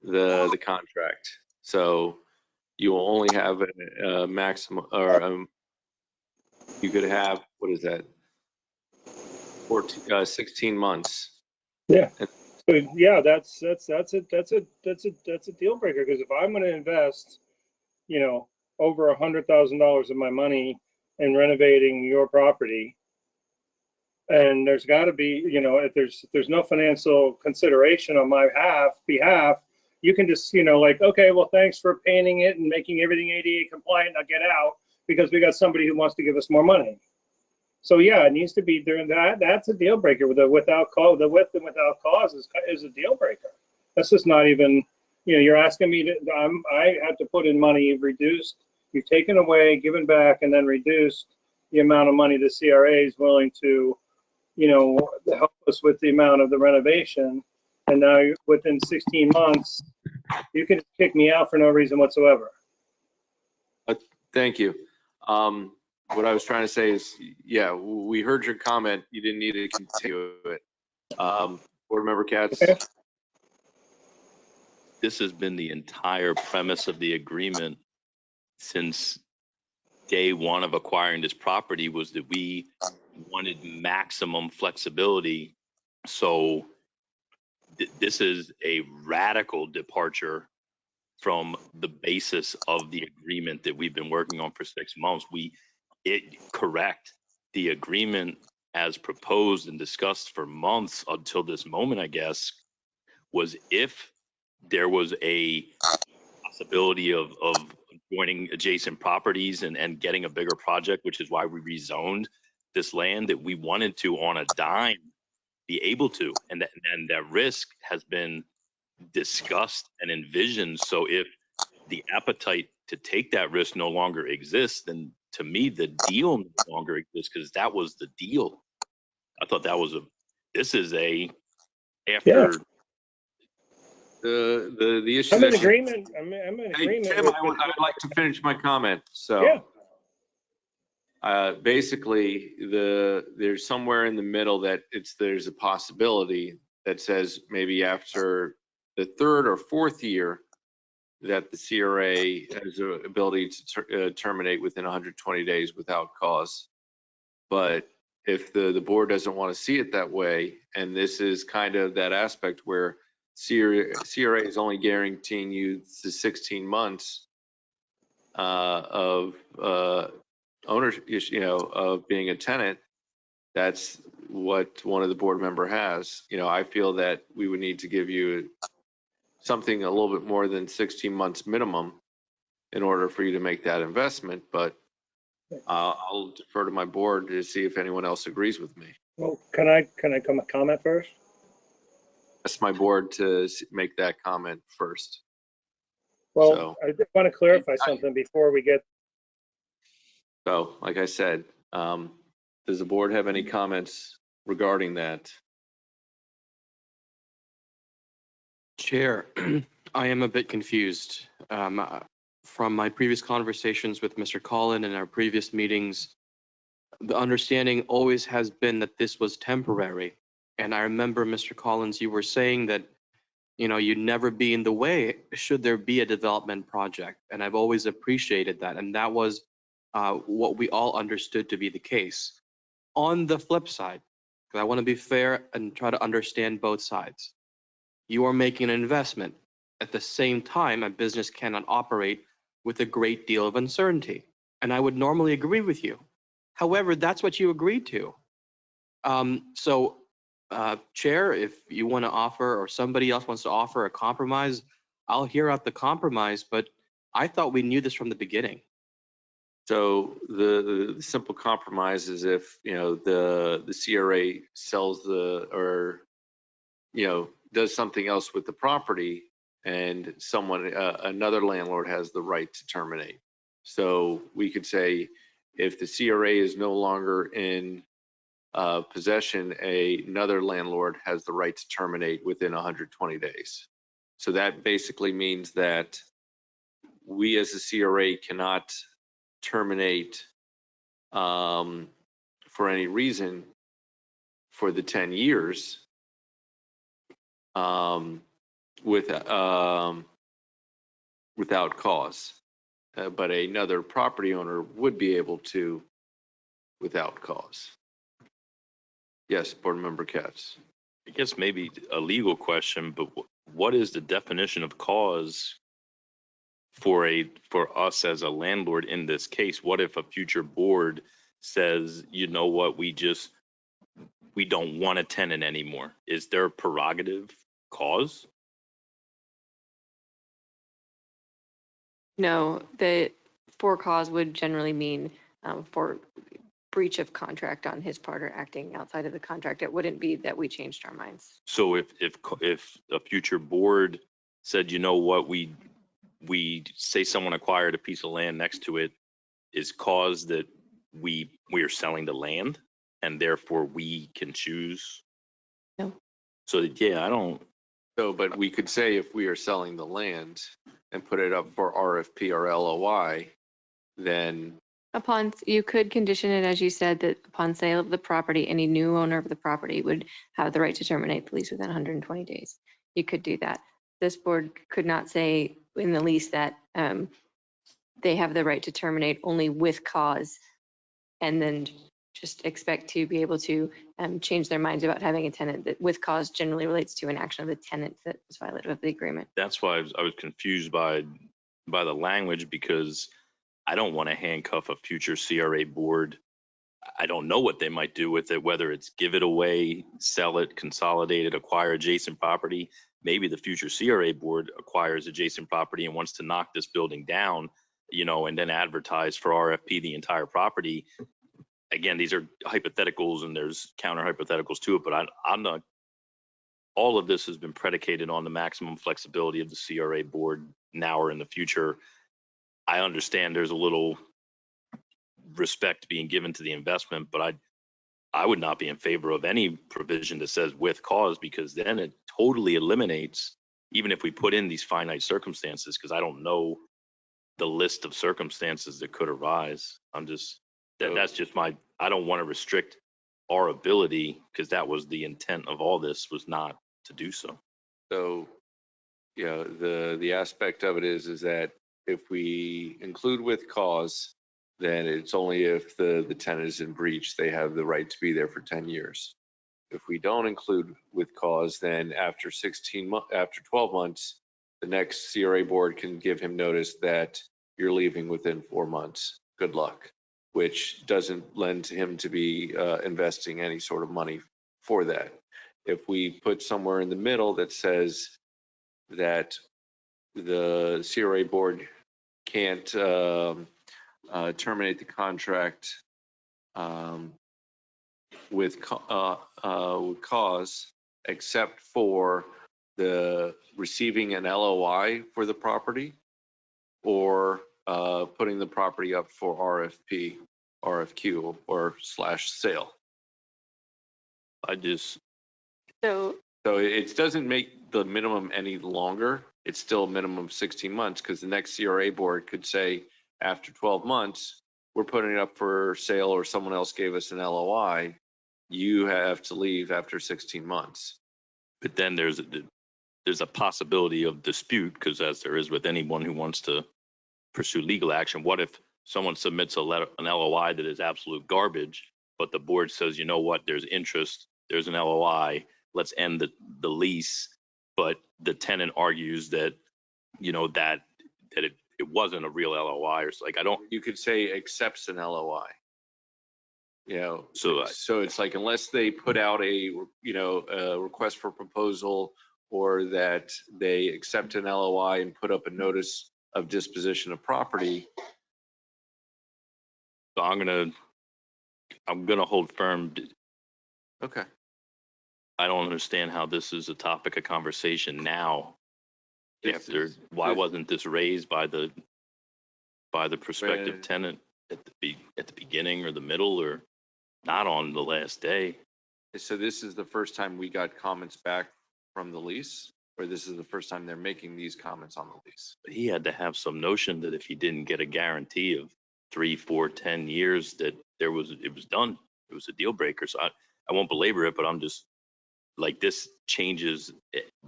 the contract? So you will only have a maximum, or you could have, what is that? 16 months. Yeah. So yeah, that's a deal breaker, because if I'm going to invest, you know, over $100,000 of my money in renovating your property, and there's got to be, you know, if there's no financial consideration on my behalf, you can just, you know, like, okay, well, thanks for painting it and making everything ADA compliant. I'll get out because we got somebody who wants to give us more money. So yeah, it needs to be during that. That's a deal breaker. With the without cause, the with and without cause is a deal breaker. That's just not even, you know, you're asking me to, I have to put in money, reduced, you've taken away, given back, and then reduced the amount of money the CRA is willing to, you know, help us with the amount of the renovation. And now within 16 months, you can kick me out for no reason whatsoever. Thank you. What I was trying to say is, yeah, we heard your comment. You didn't need to continue it. Board Member Katz. Okay. This has been the entire premise of the agreement since day one of acquiring this property, was that we wanted maximum flexibility. So this is a radical departure from the basis of the agreement that we've been working on for 6 months. Correct. The agreement as proposed and discussed for months until this moment, I guess, was if there was a possibility of joining adjacent properties and getting a bigger project, which is why we rezoned this land, that we wanted to, on a dime, be able to. And that risk has been discussed and envisioned. So if the appetite to take that risk no longer exists, then to me, the deal no longer exists, because that was the deal. I thought that was after. The issue. I'm in agreement. I'm in agreement. Tim, I'd like to finish my comment. So yeah. Basically, there's somewhere in the middle that there's a possibility that says maybe after the 3rd or 4th year that the CRA has the ability to terminate within 120 days without cause. But if the board doesn't want to see it that way, and this is kind of that aspect where CRA is only guaranteeing you the 16 months of ownership, you know, of being a tenant, that's what one of the board member has. You know, I feel that we would need to give you something a little bit more than 16 months minimum in order for you to make that investment. But I'll defer to my board to see if anyone else agrees with me. Well, can I comment first? Ask my board to make that comment first. Well, So, I just want to clarify something before we get. So, like I said, does the board have any comments regarding that? Chair, I am a bit confused. From my previous conversations with Mr. Collin and our previous meetings, the understanding always has been that this was temporary. And I remember, Mr. Collins, you were saying that you'd never be in the way should there be a development project. And I've always appreciated that. And that was what we all understood to be the case. On the flip side, because I want to be fair and try to understand both sides, you are making an investment. At the same time, a business cannot operate with a great deal of uncertainty. And I would normally agree with you. However, that's what you agreed to. Chair, if you want to offer or somebody else wants to offer a compromise, I'll hear out the compromise, but I thought we knew this from the beginning. So the simple compromise is if, the CRA sells does something else with the property and another landlord has the right to terminate. So we could say if the CRA is no longer in possession, another landlord has the right to terminate within 120 days. So that basically means that we as a CRA cannot terminate for any reason for the 10 years without cause. But another property owner would be able to without cause. Yes, Board Member Katz. I guess maybe a legal question, but what is the definition of cause for us as a landlord in this case? What if a future board says, you know what, we don't want a tenant anymore? Is there a prerogative cause? No, the for cause would generally mean for breach of contract on his part or acting outside of the contract. It wouldn't be that we changed our minds. So if a future board said, you know what, we say someone acquired a piece of land next to it, is cause that we are selling the land and therefore we can choose? No. So yeah, I don't. So, but we could say if we are selling the land and put it up for RFP or LOI, then You could condition it, as you said, that upon sale of the property, any new owner of the property would have the right to terminate the lease within 120 days. You could do that. This board could not say in the lease that they have the right to terminate only with cause and then just expect to be able to change their minds about having a tenant. That with cause generally relates to an action of the tenant that was violative of the agreement. That's why I was confused by the language, because I don't want to handcuff a future CRA board. I don't know what they might do with it, whether it's give it away, sell it, consolidate it, acquire adjacent property. Maybe the future CRA board acquires adjacent property and wants to knock this building down, and then advertise for RFP the entire property. Again, these are hypotheticals and there's counter hypotheticals to it, but I'm not, all of this has been predicated on the maximum flexibility of the CRA board now or in the future. I understand there's a little respect being given to the investment, but I would not be in favor of any provision that says with cause, because then it totally eliminates, even if we put in these finite circumstances, because I don't know the list of circumstances that could arise. That's just I don't want to restrict our ability, because that was the intent of all this, was not to do so. So, the aspect of it is that if we include with cause, then it's only if the tenant is in breach, they have the right to be there for 10 years. If we don't include with cause, then after 12 months, the next CRA board can give him notice that you're leaving within 4 months. Good luck, which doesn't lend to him to be investing any sort of money for that. If we put somewhere in the middle that says that the CRA board can't terminate the contract with cause, except for the receiving an LOI for the property or putting the property up for RFP, RFQ, or /sale. So it doesn't make the minimum any longer. It's still a minimum of 16 months, because the next CRA board could say after 12 months, we're putting it up for sale, or someone else gave us an LOI. You have to leave after 16 months. But then there's there's a possibility of dispute, because as there is with anyone who wants to pursue legal action, what if someone submits a letter, an LOI that is absolute garbage, but the board says, you know what, there's interest, there's an LOI, let's end the lease, but the tenant argues that, you know, that it wasn't a real LOI, or like, I don't. You could say accepts an LOI. You know, So it's like, unless they put out a, you know, a request for proposal, or that they accept an LOI and put up a notice of disposition of property. So I'm gonna hold firm. Okay. I don't understand how this is a topic of conversation now. Why wasn't this raised by the prospective tenant at the beginning or the middle, or not on the last day? So this is the first time we got comments back from the lease, or this is the first time they're making these comments on the lease? But he had to have some notion that if he didn't get a guarantee of 3, 4, 10 years, that it was done. It was a deal breaker. So I won't belabor it, but I'm just like, this changes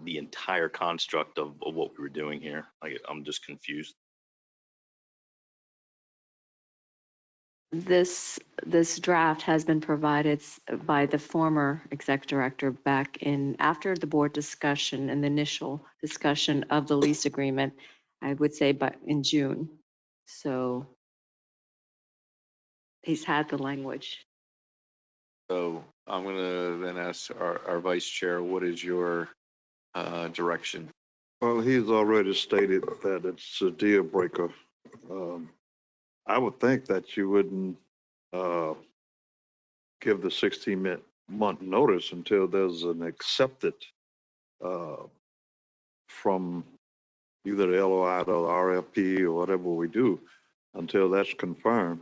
the entire construct of what we were doing here. I'm just confused. This draft has been provided by the former exec director back in, after the board discussion and the initial discussion of the lease agreement, I would say, but in June. So he's had the language. So I'm gonna then ask our vice chair, what is your direction? Well, he's already stated that it's a deal breaker. I would think that you wouldn't give the 16-month notice until there's an accepted from either the LOI or the RFP or whatever we do. Until that's confirmed,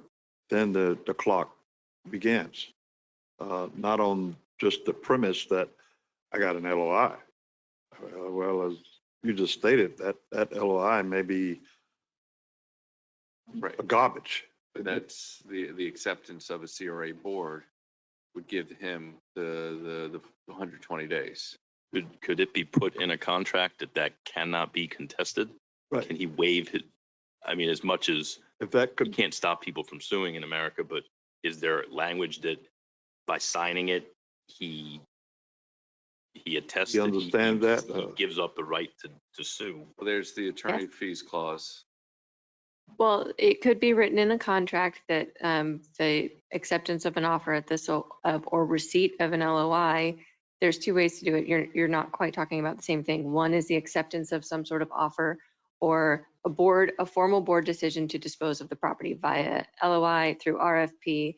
then the clock begins. Not on just the premise that I got an LOI. Well, as you just stated, that LOI may be garbage. But that's the acceptance of a CRA board would give him the 120 days. Could it be put in a contract that cannot be contested? Right. Can he waive his, I mean, as much as if that could, you can't stop people from suing in America, but is there language that by signing it, he attests you that understand that he gives up the right to sue? Well, there's the attorney fees clause. Well, it could be written in a contract that the acceptance of an offer at this or receipt of an LOI, there's two ways to do it. You're not quite talking about the same thing. One is the acceptance of some sort of offer, or a formal board decision to dispose of the property via LOI, through RFP,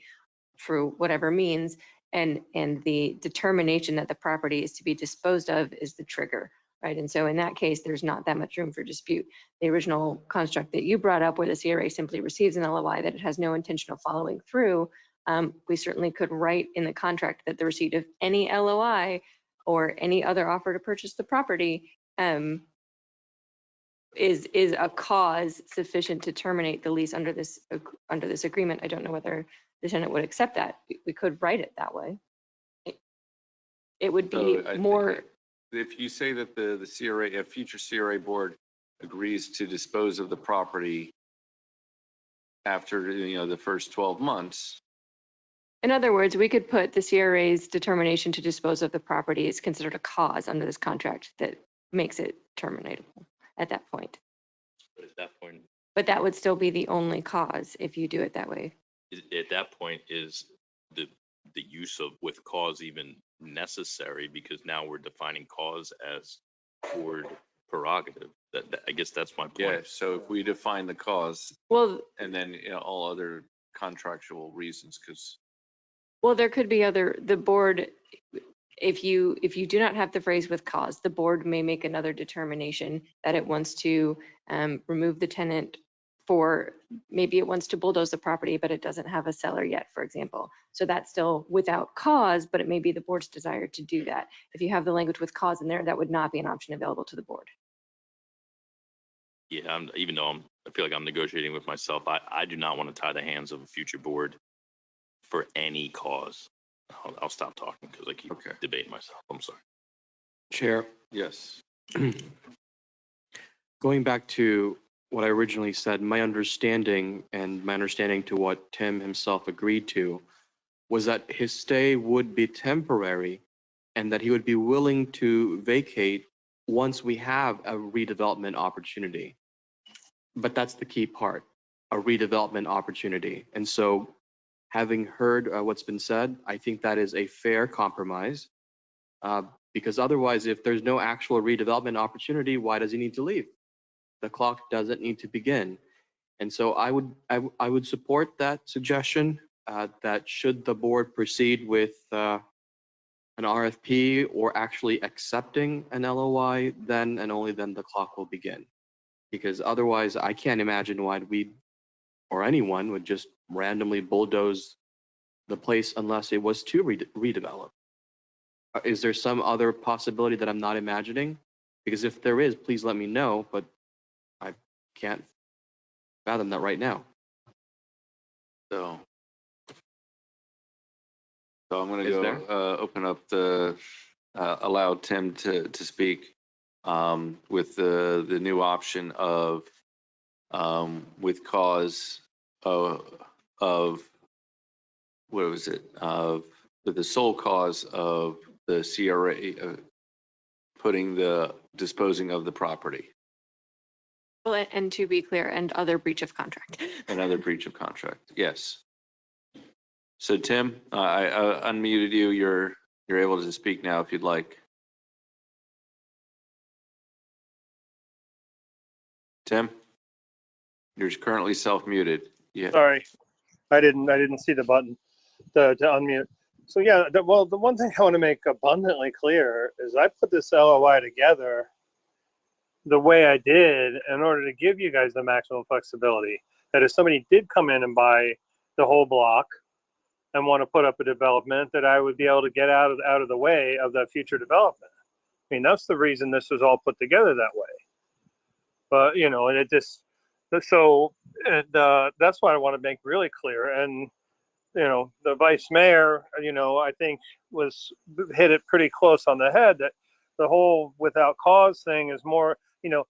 through whatever means, and the determination that the property is to be disposed of is the trigger. Right. And so in that case, there's not that much room for dispute. The original construct that you brought up, where the CRA simply receives an LOI that it has no intention of following through, we certainly could write in the contract that the receipt of any LOI or any other offer to purchase the property is a cause sufficient to terminate the lease under this agreement. I don't know whether the tenant would accept that. We could write it that way. It would be more. If you say that the CRA, a future CRA board agrees to dispose of the property after, you know, the first 12 months. In other words, we could put the CRA's determination to dispose of the property is considered a cause under this contract that makes it terminatable at that point. But at that point, But that would still be the only cause if you do it that way. at that point, is the use of with cause even necessary, because now we're defining cause as board prerogative. That I guess that's my point. Yeah. So if we define the cause, well, and then, you know, all other contractual reasons, because. Well, there could be the board, if you do not have the phrase with cause, the board may make another determination that it wants to remove the tenant, for maybe it wants to bulldoze the property, but it doesn't have a seller yet, for example. So that's still without cause, but it may be the board's desire to do that. If you have the language with cause in there, that would not be an option available to the board. Yeah, even though I feel like I'm negotiating with myself, I do not want to tie the hands of a future board for any cause. I'll stop talking because I keep debating myself. I'm sorry. Chair. Yes. Going back to what I originally said, my understanding to what Tim himself agreed to was that his stay would be temporary and that he would be willing to vacate once we have a redevelopment opportunity. But that's the key part, a redevelopment opportunity. And so having heard what's been said, I think that is a fair compromise. Because otherwise, if there's no actual redevelopment opportunity, why does he need to leave? The clock doesn't need to begin. And so I would support that suggestion, that should the board proceed with an RFP or actually accepting an LOI, then and only then the clock will begin. Because otherwise, I can't imagine why we or anyone would just randomly bulldoze the place unless it was to redevelop. Is there some other possibility that I'm not imagining? Because if there is, please let me know, but I can't fathom that right now. So I'm going to go open up the, allow Tim to speak with the new option of with cause of what was it? With the sole cause of the CRA disposing of the property. Well, and to be clear, and other breach of contract. Another breach of contract, yes. So Tim, I unmuted you. You're able to speak now if you'd like. Tim, you're currently self-muted. Yeah. Sorry, I didn't see the button to unmute. So yeah, the one thing I want to make abundantly clear is I put this LOI together the way I did in order to give you guys the maximum flexibility. That if somebody did come in and buy the whole block and want to put up a development, that I would be able to get out of the way of that future development. I mean, that's the reason this was all put together that way. But you know, and it just so and that's what I want to make really clear. And you know, the vice mayor, you know, I think hit it pretty close on the head, that the whole without cause thing is more, you know,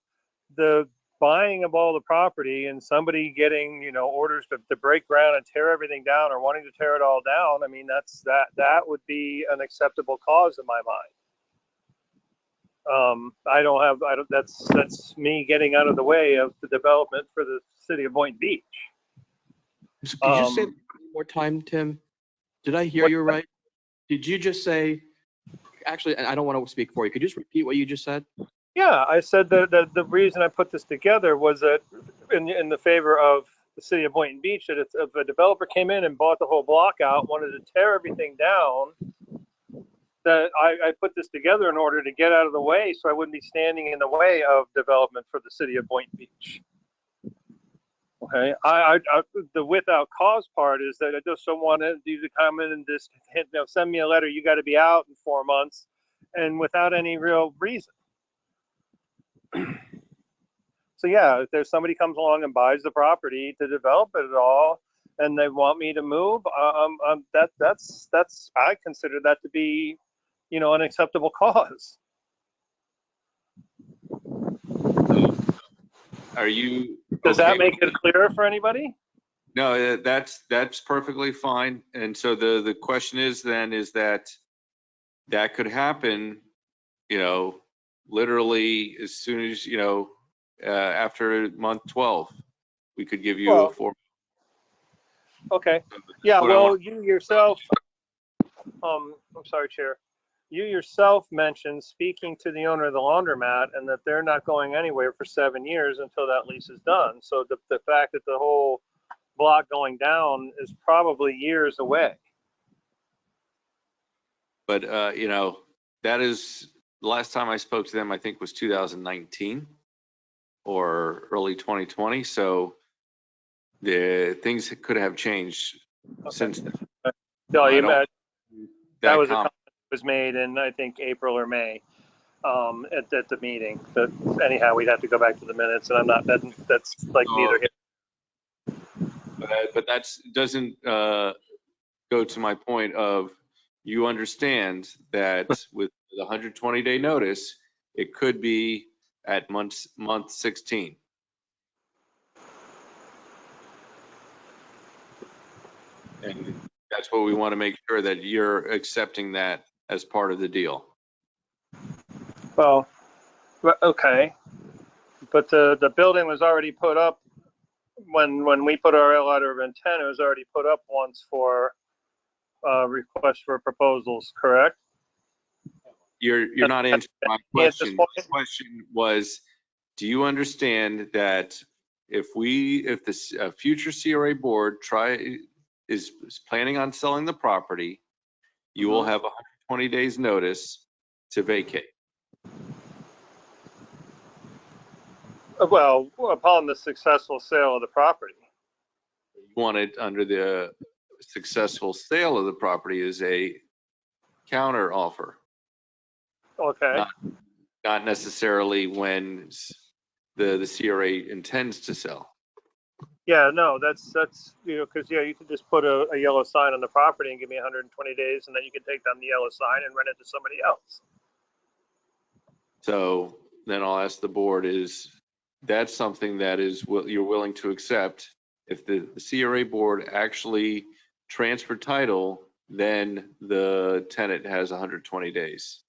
the buying of all the property and somebody getting, you know, orders to break ground and tear everything down or wanting to tear it all down. I mean, that would be an acceptable cause in my mind. That's me getting out of the way of the development for the city of Boynton Beach. Could you say that one more time, Tim? Did I hear you right? Did you just say, actually, I don't want to speak for you. Could you just repeat what you just said? Yeah, I said that the reason I put this together was that in the favor of the city of Boynton Beach, that if a developer came in and bought the whole block out, wanted to tear everything down, that I put this together in order to get out of the way so I wouldn't be standing in the way of development for the city of Boynton Beach. Okay, the without cause part is that I just don't want you to come in and just send me a letter, you got to be out in 4 months, and without any real reason. So yeah, if there's somebody comes along and buys the property to develop it at all, and they want me to move, that's I consider that to be, you know, an acceptable cause. Are you? Does that make it clearer for anybody? No, that's perfectly fine. And so the question is then is that could happen, you know, literally as soon as, you know, after month 12, we could give you a 4. Okay. Yeah. Well, you yourself, I'm sorry, Chair. You yourself mentioned speaking to the owner of the laundromat and that they're not going anywhere for 7 years until that lease is done. So the fact that the whole block going down is probably years away. But, you know, that is, the last time I spoke to them, I think was 2019 or early 2020. So the things could have changed since then. That was a comment that was made in, I think, April or May at the meeting. But anyhow, we'd have to go back to the minutes, and I'm not, that's like neither here. But that doesn't go to my point of, you understand that with the 120-day notice, It could be at month 16. And that's what we want to make sure that you're accepting that as part of the deal. Well, okay, but the building was already put up when we put our letter of intent. It was already put up once for request for proposals, correct? You're not answering my question. My question was, do you understand that if the future CRA board is planning on selling the property, you will have 120 days notice to vacate? Well, upon the successful sale of the property. You want it under the successful sale of the property is a counter offer. Okay. Not necessarily when the CRA intends to sell. Yeah, no, that's because you could just put a yellow sign on the property and give me 120 days, and then you can take down the yellow sign and rent it to somebody else. So then I'll ask the board, is that something that you're willing to accept? If the CRA board actually transfer title, then the tenant has 120 days.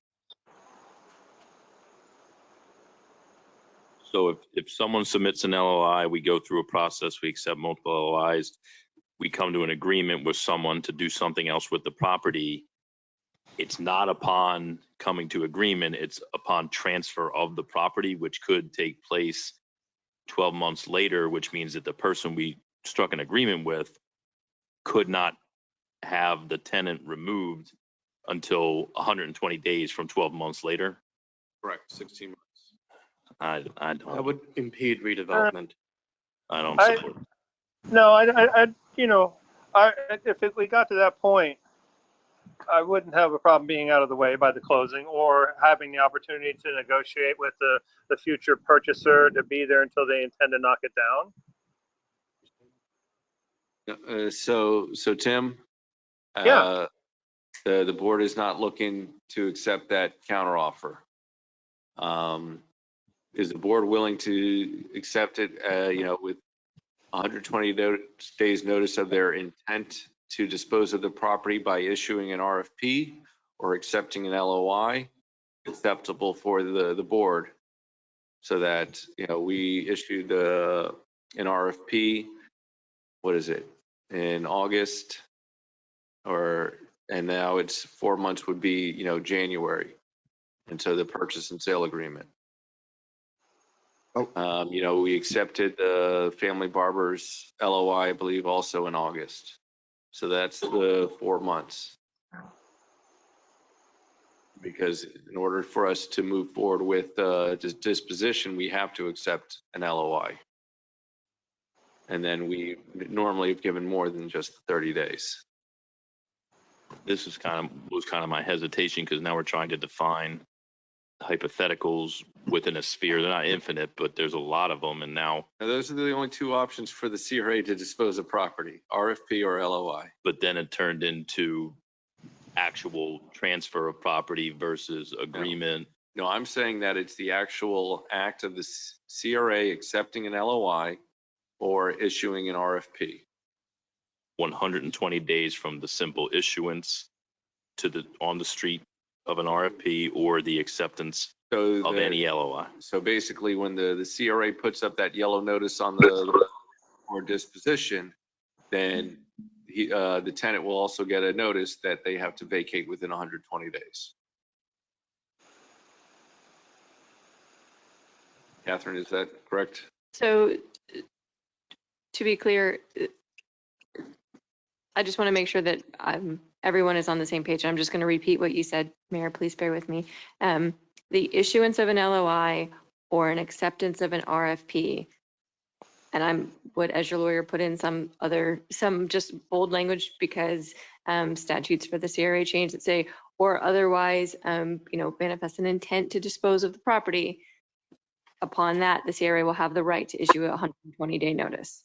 So if someone submits an LOI, we go through a process, we accept multiple LOIs, we come to an agreement with someone to do something else with the property, it's not upon coming to agreement, it's upon transfer of the property, which could take place 12 months later, which means that the person we struck an agreement with could not have the tenant removed until 120 days from 12 months later. Correct, 16 months. I don't. That would impede redevelopment. I don't support. No, if we got to that point, I wouldn't have a problem being out of the way by the closing or having the opportunity to negotiate with the future purchaser to be there until they intend to knock it down. So Tim, Yeah. The board is not looking to accept that counteroffer. Is the board willing to accept it, with 120 days notice of their intent to dispose of the property by issuing an RFP or accepting an LOI acceptable for the board? So that, we issued an RFP, what is it, in August, and now it's 4 months would be, January. And so the purchase and sale agreement. We accepted the Family Barber's LOI, I believe, also in August. So that's the 4 months. Because in order for us to move forward with disposition, we have to accept an LOI. And then we normally have given more than just 30 days. This was kind of my hesitation, because now we're trying to define hypotheticals within a sphere. They're not infinite, but there's a lot of them. And now those are the only two options for the CRA to dispose of property, RFP or LOI. But then it turned into actual transfer of property versus agreement. No, I'm saying that it's the actual act of the CRA accepting an LOI or issuing an RFP. 120 days from the simple issuance to on the street of an RFP or the acceptance of any LOI. So basically, when the CRA puts up that yellow notice on the or disposition, then the tenant will also get a notice that they have to vacate within 120 days. Catherine, is that correct? So to be clear, I just want to make sure that everyone is on the same page. I'm just going to repeat what you said, Mayor, please bear with me. The issuance of an LOI or an acceptance of an RFP, and I would, as your lawyer, put in some just bold language because statutes for the CRA change that say, or otherwise, manifest an intent to dispose of the property. Upon that, the CRA will have the right to issue a 120-day notice.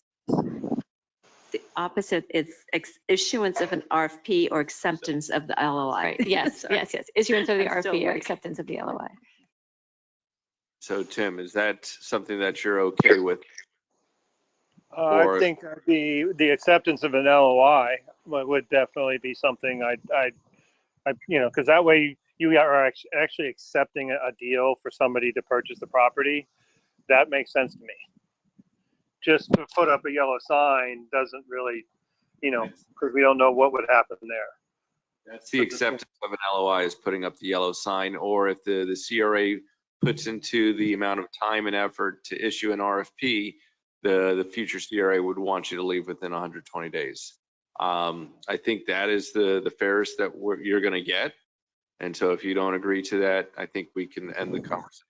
The opposite, it's issuance of an RFP or acceptance of the LOI. Right. Yes, yes. Issuance of the I'm still RFP or like- acceptance of the LOI. So Tim, is that something that you're okay with? I Or- think the acceptance of an LOI would definitely be something I because that way you are actually accepting a deal for somebody to purchase the property. That makes sense to me. Just to put up a yellow sign doesn't really, because we don't know what would happen there. That's the acceptance of an LOI is putting up the yellow sign, or if the CRA puts into the amount of time and effort to issue an RFP, the future CRA would want you to leave within 120 days. I think that is the fairest that you're going to get. And so if you don't agree to that, I think we can end the conversation.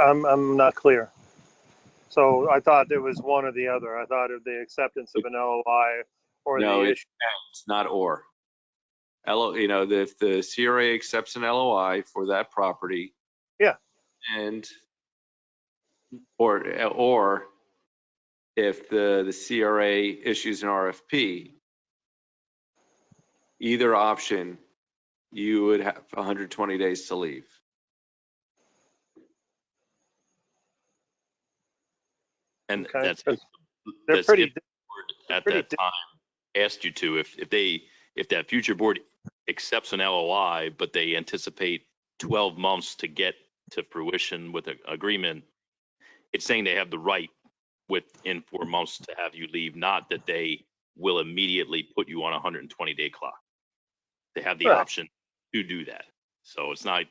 I'm not clear. So I thought there was one or the other. I thought of the acceptance of an LOI or No, the it's not or. If the CRA accepts an LOI for that property. Yeah. And or if the CRA issues an RFP, either option, you would have 120 days to leave. And Okay. that's They're pretty. if the board at that time asked you to, if that future board accepts an LOI, but they anticipate 12 months to get to fruition with an agreement, it's saying they have the right within 4 months to have you leave, not that they will immediately put you on a 120-day clock. They have the option to do that. So it's not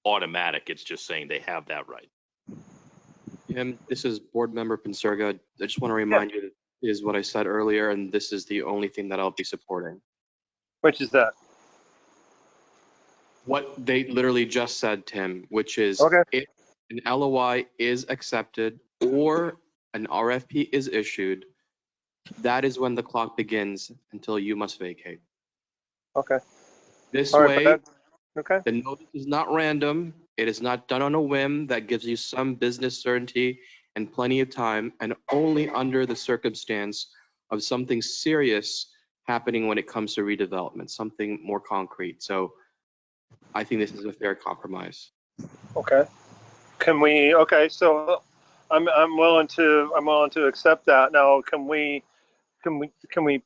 automatic. It's just saying they have that right. This is Board Member Pinsurga. I just want to remind you that is what I said earlier, and this is the only thing that I'll be supporting. Which is that? What they literally just said, Tim, which is if an LOI is accepted or an RFP is issued, that is when the clock begins until you must vacate. Okay. This All right, way, okay. the notice is not random. It is not done on a whim. That gives you some business certainty and plenty of time, and only under the circumstance of something serious happening when it comes to redevelopment, something more concrete. So I think this is a fair compromise. Okay. Can we? Okay. So I'm willing to accept that. Now, can we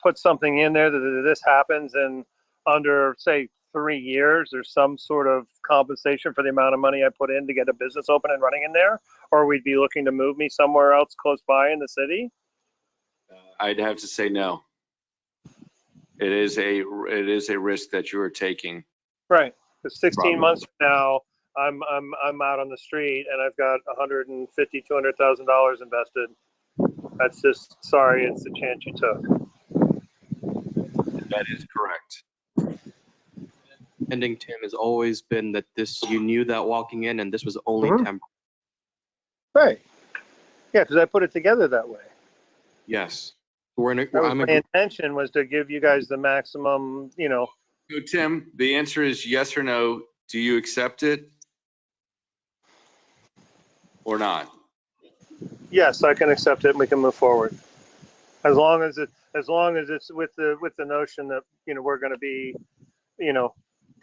put something in there that this happens and under, say, 3 years, there's some sort of compensation for the amount of money I put in to get a business open and running in there? Or we'd be looking to move me somewhere else close by in the city? I'd have to say no. It is a risk that you are taking. Right. Because 16 months from now, I'm out on the street and I've got $150,000, $200,000 invested. That's just, sorry, it's the chance you took. That is correct. Ending, Tim, has always been that you knew that walking in, and this was only temporary. Right. Yeah, because I put it together that way. Yes. My intention was to give you guys the maximum, So Tim, the answer is yes or no. Do you accept it or not? Yes, I can accept it and we can move forward. As long as it's with the notion that, we're going to be,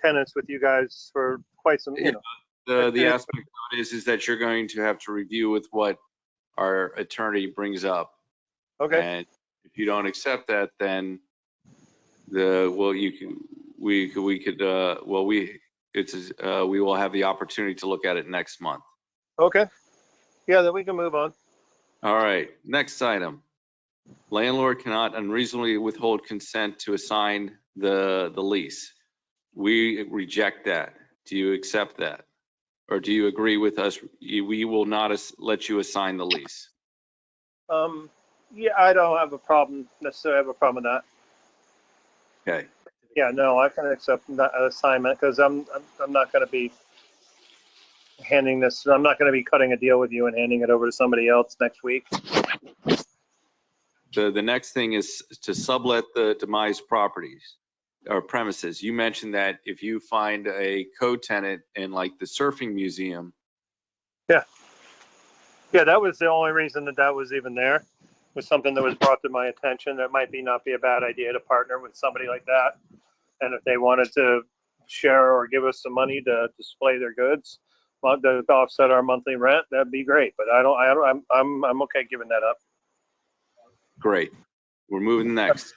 tenants with you guys for quite some, The aspect of it is that you're going to have to review with what our attorney brings up. Okay. And if you don't accept that, then we will have the opportunity to look at it next month. Okay. Yeah, then we can move on. All right, next item. Landlord cannot unreasonably withhold consent to assign the lease. We reject that. Do you accept that? Or do you agree with us? We will not let you assign the lease. Yeah, I don't have a problem, necessarily have a problem with that. Okay. Yeah, no, I can accept that assignment because I'm not going to be handing this, I'm not going to be cutting a deal with you and handing it over to somebody else next week. The next thing is to sublet the demised properties or premises. You mentioned that if you find a co-tenant in like the surfing museum. Yeah. Yeah, that was the only reason that was even there. Was something that was brought to my attention that might not be a bad idea to partner with somebody like that. And if they wanted to share or give us some money to display their goods, to offset our monthly rent, that'd be great. But I'm okay giving that up. Great. We're moving next.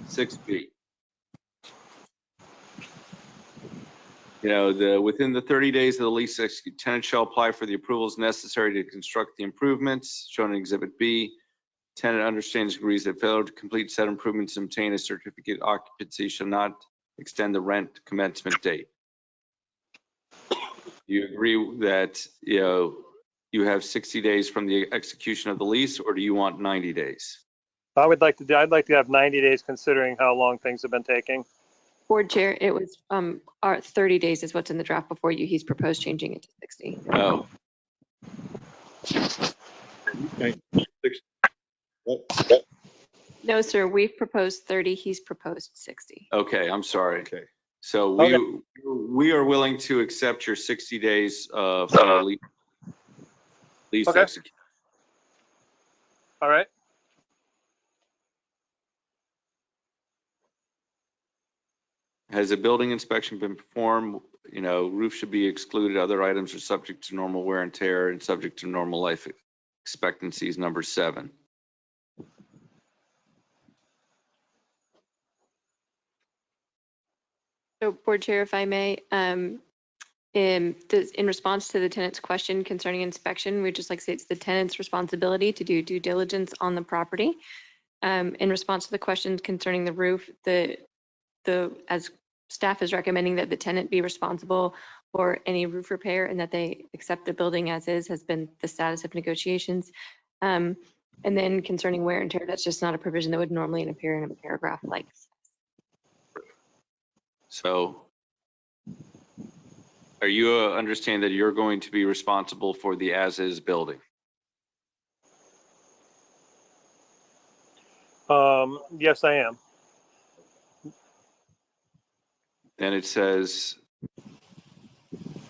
6B. Within the 30 days of the lease execution, tenant shall apply for the approvals necessary to construct the improvements shown in Exhibit B. Tenant understands, agrees that failure to complete said improvements and obtain a certificate of occupancy shall not extend the rent commencement date. You agree that, you have 60 days from the execution of the lease, or do you want 90 days? I'd like to have 90 days considering how long things have been taking. Board Chair, it was our 30 days is what's in the draft before you. He's proposed changing it to 60. Oh. No, sir, we've proposed 30, he's proposed 60. Okay, I'm sorry. Okay. So we are willing to accept your 60 days for the lease Okay. execution. All right. Has a building inspection been performed? Roof should be excluded. Other items are subject to normal wear and tear and subject to normal life expectancies, number 7. So, Board Chair, if I may, in response to the tenant's question concerning inspection, we'd just like to say it's the tenant's responsibility to do due diligence on the property. In response to the question concerning the roof, as staff is recommending that the tenant be responsible for any roof repair and that they accept the building as is, has been the status of negotiations. And then concerning wear and tear, that's just not a provision that would normally appear in a paragraph like this. So are you understand that you're going to be responsible for the as-is building? Yes, I am. Then it says,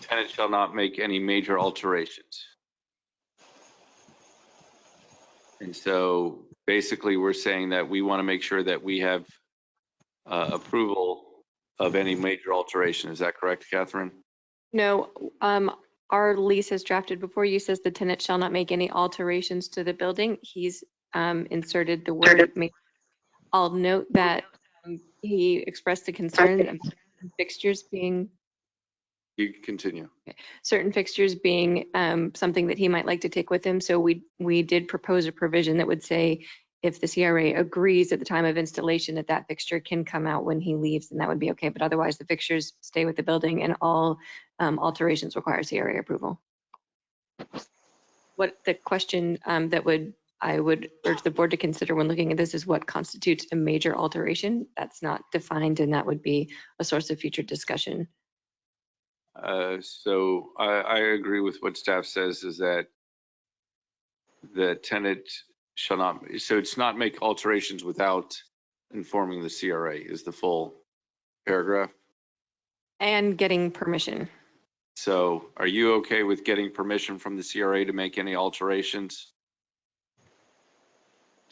tenant shall not make any major alterations. And so basically we're saying that we want to make sure that we have approval of any major alteration. Is that correct, Catherine? No, our lease as drafted before you says the tenant shall not make any alterations to the building. He's inserted the word. I'll note that he expressed a concern of fixtures being. You can continue. Certain fixtures being something that he might like to take with him. So we did propose a provision that would say if the CRA agrees at the time of installation that that fixture can come out when he leaves, then that would be okay. But otherwise, the fixtures stay with the building and all alterations require CRA approval. What the question I would urge the board to consider when looking at this is what constitutes a major alteration. That's not defined, and that would be a source of future discussion. So I agree with what staff says, is that the tenant shall not, so it's not make alterations without informing the CRA is the full paragraph. And getting permission. So are you okay with getting permission from the CRA to make any alterations?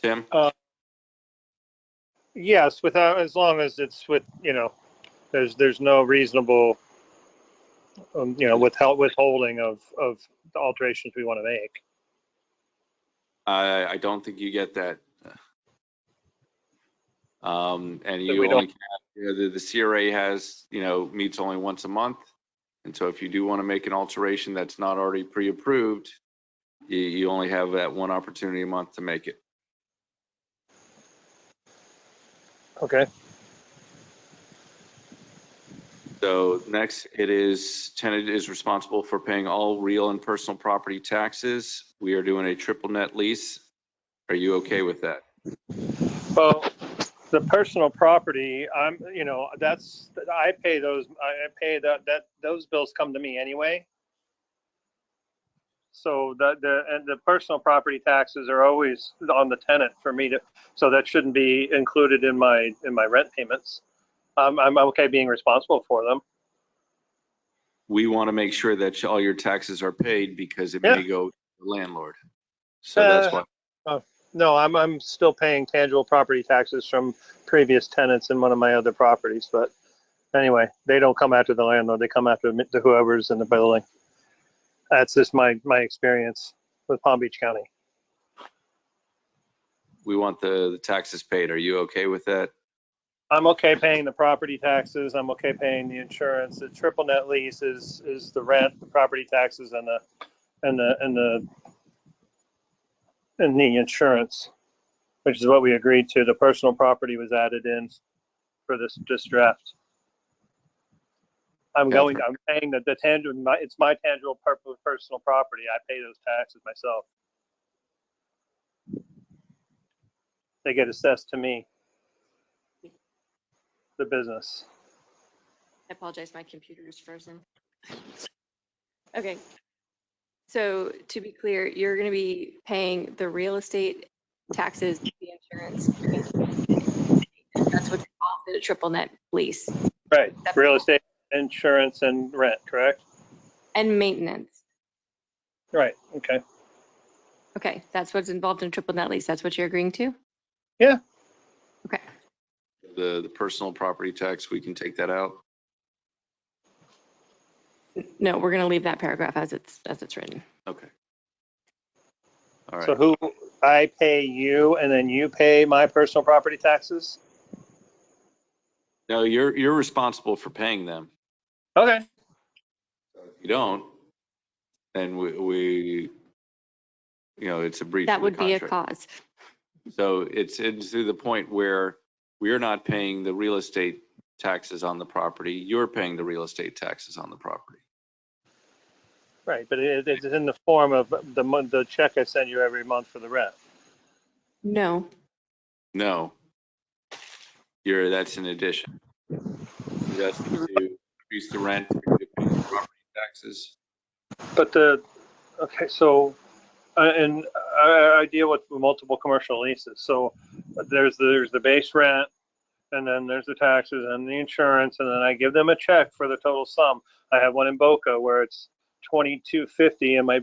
Tim? Yes, as long as it's with, there's no reasonable, withholding of the alterations we want to make. I don't think you get that. And you we only can, the CRA has, meets only once a month. And so if you do want to make an alteration that's not already pre-approved, you only have that one opportunity a month to make it. Okay. So next, it is tenant is responsible for paying all real and personal property taxes. We are doing a triple net lease. Are you okay with that? Well, the personal property, I pay those. I pay those bills come to me anyway. So the personal property taxes are always on the tenant for me to. So that shouldn't be included in my rent payments. I'm okay being responsible for them. We want to make sure that all your taxes are paid because it may go to the landlord. So that's why. No, I'm still paying tangible property taxes from previous tenants in one of my other properties, but Anyway, they don't come after the landlord, they come after the whoever's in the building. That's just my experience with Palm Beach County. We want the taxes paid. Are you okay with that? I'm okay paying the property taxes. I'm okay paying the insurance. The triple net lease is the rent, the property taxes, and the insurance, which is what we agreed to. The personal property was added in for this draft. I'm paying the tangible. It's my tangible personal property. I pay those taxes myself. They get assessed to me, the business. I apologize, my computer is frozen. Okay. So to be clear, you're going to be paying the real estate taxes, the insurance. That's what's involved in a triple net lease. Right. Real estate, insurance, and rent, correct? And maintenance. Right. Okay. Okay. That's what's involved in a triple net lease. That's what you're agreeing to? Yeah. Okay. The personal property tax, we can take that out. No, we're going to leave that paragraph as it's written. Okay. All right. So who, I pay you and then you pay my personal property taxes? No, you're responsible for paying them. Okay. If you don't, then we it's a breach That of the would be a contract. cause. So it's to the point where we're not paying the real estate taxes on the property. You're paying the real estate taxes on the property. Right, but it's in the form of the check I send you every month for the rent. No. No. That's in addition. That's to increase the rent, to pay the property taxes. But okay, so and I deal with multiple commercial leases. So there's the base rent, and then there's the taxes and the insurance, and then I give them a check for the total sum. I have one in Boca where it's $22.50, and my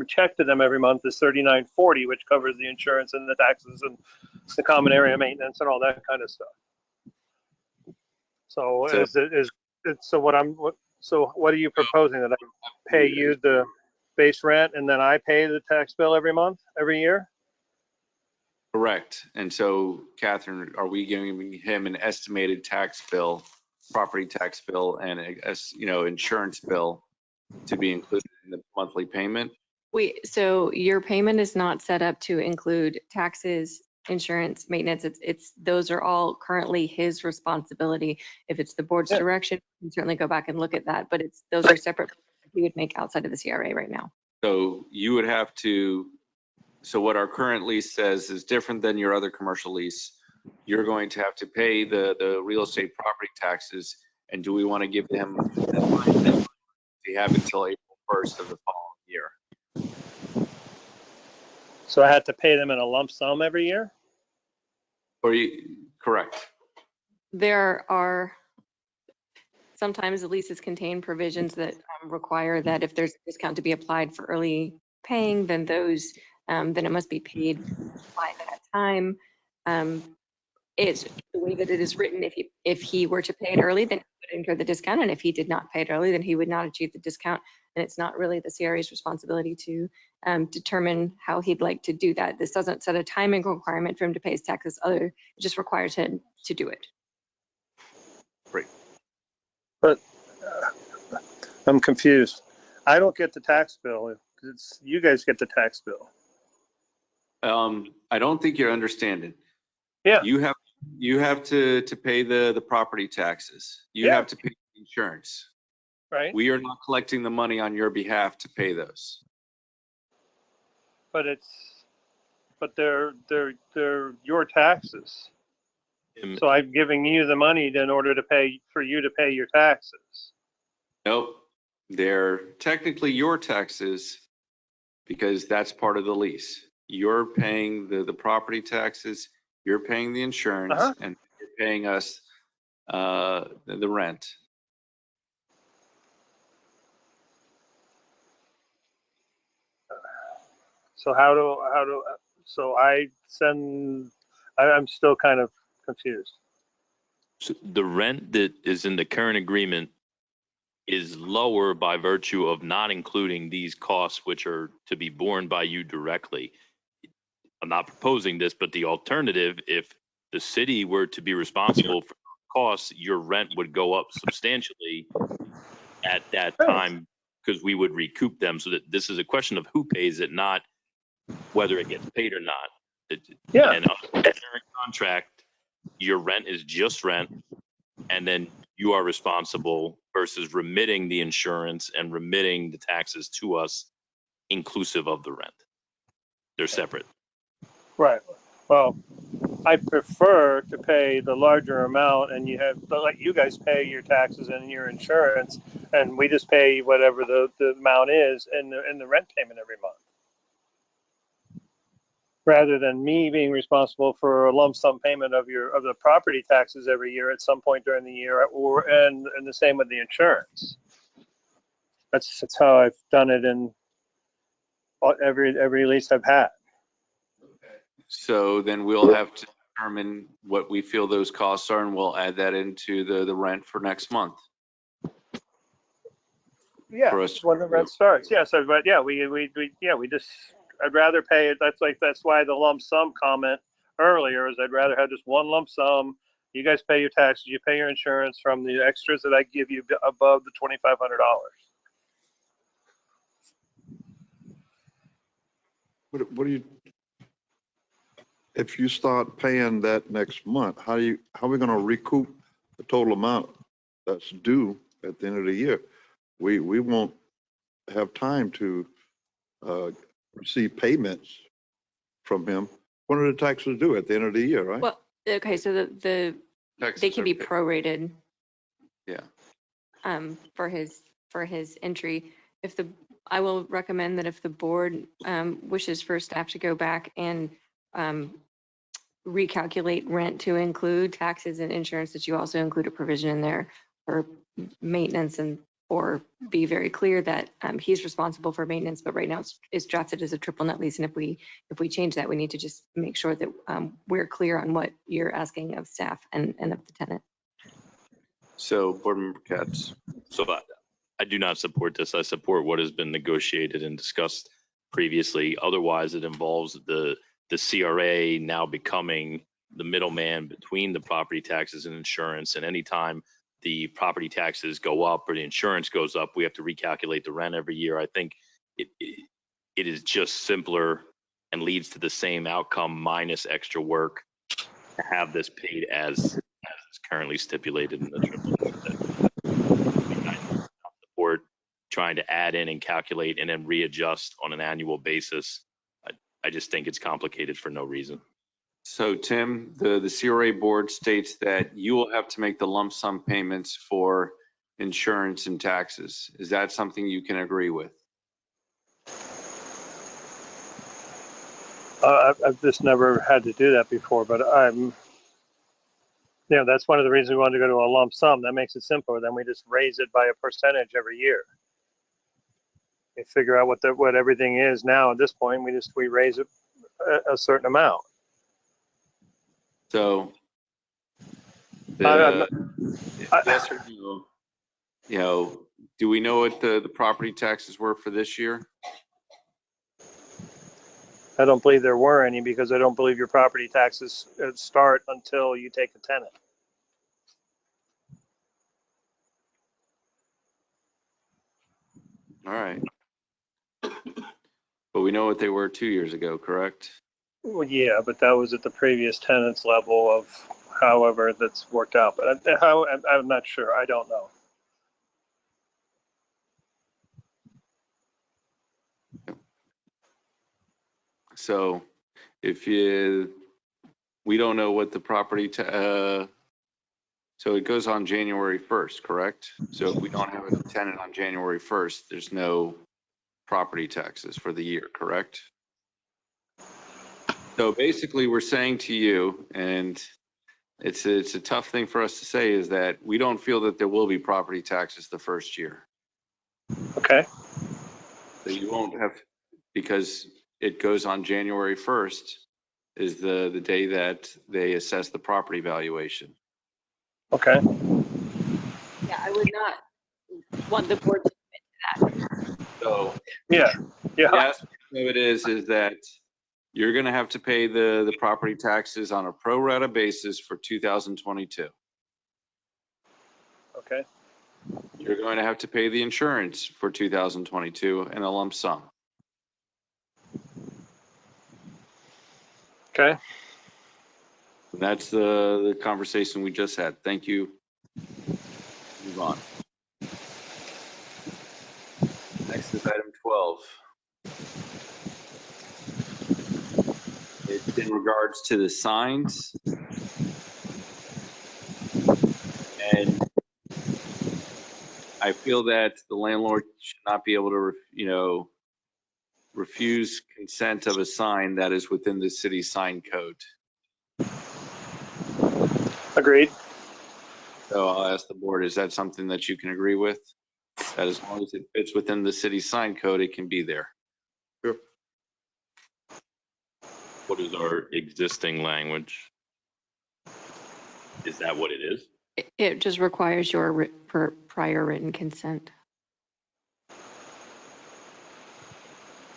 check to them every month is $39.40, which covers the insurance and the taxes and the common area maintenance and all that kind of stuff. So what are you proposing, that I pay you the base rent and then I pay the tax bill every year? Correct. And so, Catherine, are we giving him an estimated tax bill, property tax bill, and insurance bill to be included in the monthly payment? So your payment is not set up to include taxes, insurance, maintenance. Those are all currently his responsibility. If it's the board's direction, you can certainly go back and look at that, but those are separate he would make outside of the CRA right now. So you would have to, so what our current lease says is different than your other commercial lease. You're going to have to pay the real estate property taxes. And do we want to give them that they have until April 1st of the following year? So I have to pay them in a lump sum every year? Correct. There are sometimes the leases contain provisions that require that if there's a discount to be applied for early paying, then it must be paid by that time. It's the way that it is written. If he were to pay it early, then he would incur the discount, and if he did not pay it early, then he would not achieve the discount. And it's not really the CRA's responsibility to determine how he'd like to do that. This doesn't set a timing requirement for him to pay his taxes. It just requires him to do it. Great. But I'm confused. I don't get the tax bill. You guys get the tax bill. I don't think you're understanding. Yeah. You have to pay the property taxes. You have to pay the insurance. Right. We are not collecting the money on your behalf to pay those. But they're your taxes. So I'm giving you the money in order for you to pay your taxes. Nope. They're technically your taxes because that's part of the lease. You're paying the property taxes, you're paying the insurance, and you're paying us the rent. So I'm still kind of confused. So the rent that is in the current agreement is lower by virtue of not including these costs, which are to be borne by you directly. I'm not proposing this, but the alternative, if the city were to be responsible for costs, your rent would go up substantially at that time because we would recoup them. So that this is a question of who pays it, not whether it gets paid or not. Yeah. And under the current contract, your rent is just rent, and then you are responsible versus remitting the insurance and remitting the taxes to us inclusive of the rent. They're separate. Right. Well, I prefer to pay the larger amount and you have, like you guys pay your taxes and your insurance and we just pay whatever the amount is and the rent payment every month. Rather than me being responsible for a lump sum payment of the property taxes every year at some point during the year, and the same with the insurance. That's how I've done it in every lease I've had. So then we'll have to determine what we feel those costs are, and we'll add that into the rent for next month. Yeah, For us. when the rent starts. Yeah, so but yeah, we just I'd rather pay it. That's why the lump sum comment earlier is I'd rather have just one lump sum. You guys pay your taxes, you pay your insurance from the extras that I give you above the $2,500. What do you, if you start paying that next month, how are we gonna recoup the total amount that's due at the end of the year? We won't have time to receive payments from him. When are the taxes due? At the end of the year, right? Well, okay, so they can be prorated. Yeah. For his entry. I will recommend that if the board wishes for staff to go back and recalculate rent to include taxes and insurance, that you also include a provision in there for maintenance or be very clear that he's responsible for maintenance, but right now it's drafted as a triple net lease. And if we change that, we need to just make sure that we're clear on what you're asking of staff and of the tenant. So Board Member Katz. So I do not support this. I support what has been negotiated and discussed previously. Otherwise, it involves the CRA now becoming the middleman between the property taxes and insurance. And anytime the property taxes go up or the insurance goes up, we have to recalculate the rent every year. I think it is just simpler and leads to the same outcome minus extra work to have this paid as is currently stipulated in the triple support trying to add in and calculate and then readjust on an annual basis. I just think it's complicated for no reason. So Tim, the CRA board states that you will have to make the lump sum payments for insurance and taxes. Is that something you can agree with? I've just never had to do that before, but that's one of the reasons we wanted to go to a lump sum. That makes it simpler. Then we just raise it by a percentage every year. We figure out what everything is now at this point. We raise it a certain amount. So yes or no, do we know what the property taxes were for this year? I don't believe there were any because I don't believe your property taxes start until you take a tenant. All right. But we know what they were 2 years ago, correct? Well, yeah, but that was at the previous tenant's level of however that's worked out. But I'm not sure. I don't know. So we don't know what the property, so it goes on January 1st, correct? So if we don't have a tenant on January 1st, there's no property taxes for the year, correct? So basically we're saying to you, and it's a tough thing for us to say, is that we don't feel that there will be property taxes the first year. Okay. So you won't have, because it goes on January 1st is the day that they assess the property valuation. Okay. Yeah, I would not want the board to commit to that. So Yeah. Yeah. the aspect of it is that you're going to have to pay the property taxes on a pro rata basis for 2022. Okay. You're going to have to pay the insurance for 2022 in a lump sum. Okay. And that's the conversation we just had. Thank you. Move on. Next is item 12. It's in regards to the signs. And I feel that the landlord should not be able to, refuse consent of a sign that is within the city sign code. Agreed. So I'll ask the board, is that something that you can agree with? That as long as it fits within the city sign code, it can be there. Sure. What is our existing language? Is that what it is? It just requires your prior written consent.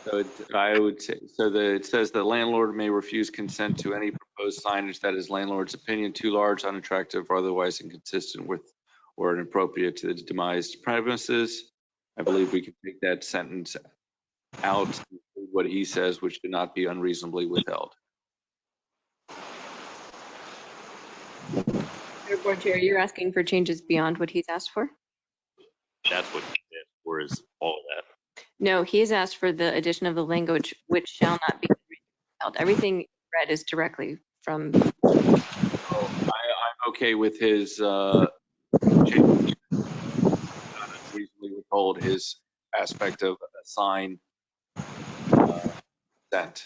So I would say, it says the landlord may refuse consent to any proposed signage that is landlord's opinion too large, unattractive, or otherwise inconsistent with or inappropriate to the demised premises. I believe we can take that sentence out, what he says, which should not be unreasonably withheld. Board Chair, you're asking for changes beyond what he's asked for? That's what he asked for, is all of that. No, he's asked for the addition of the language, which shall not be held. Everything read is directly from. I'm okay with his change. Reasonably withhold his aspect of a sign that.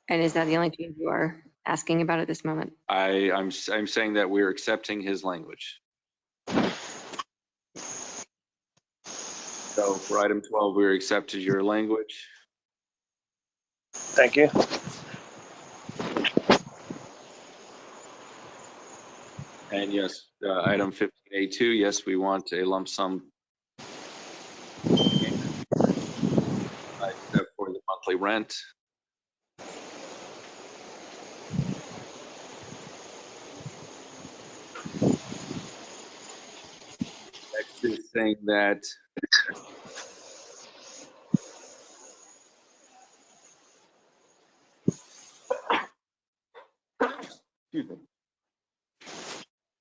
And is that the only change you are asking about at this moment? I'm saying that we're accepting his language. So for item 12, we accepted your language. Thank you. And yes, item 15A2, yes, we want a lump sum except for the monthly rent. Next is saying that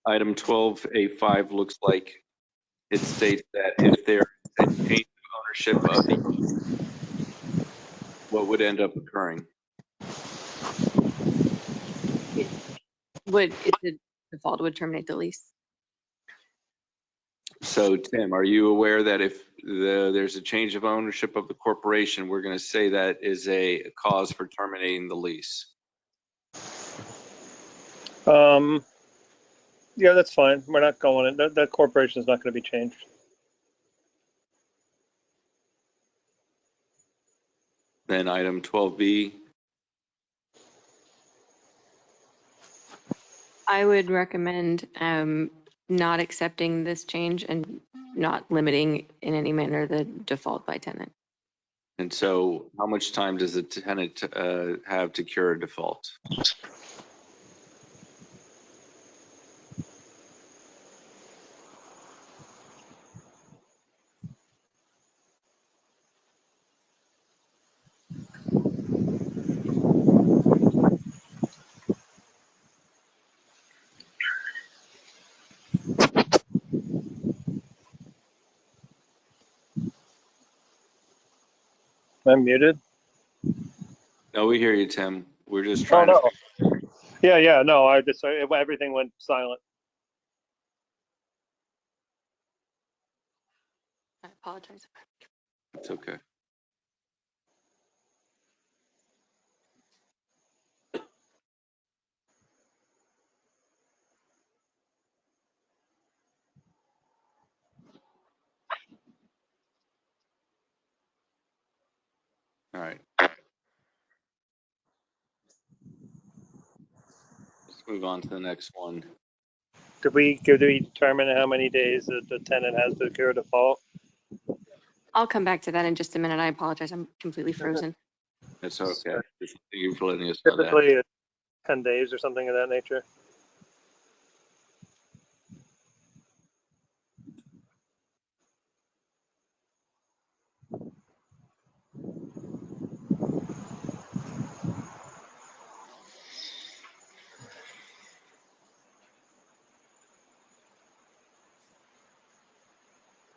item 12A5 looks like it states that if there is a change of ownership of the, what would end up occurring? The default would terminate the lease. So Tim, are you aware that if there's a change of ownership of the corporation, we're going to say that is a cause for terminating the lease? Yeah, that's fine. We're not going in. That corporation is not going to be changed. Then item 12B. I would recommend not accepting this change and not limiting in any manner the default by tenant. And so how much time does the tenant have to cure a default? I'm muted. No, we hear you, Tim. We're just trying Oh, to. no. Yeah, no, everything went silent. I apologize. It's okay. All right. Let's move on to the next one. Did we determine how many days the tenant has to cure default? I'll come back to that in just a minute. I apologize. I'm completely frozen. That's okay. Thank you for letting us know that. Typically, it's 10 days or something of that nature.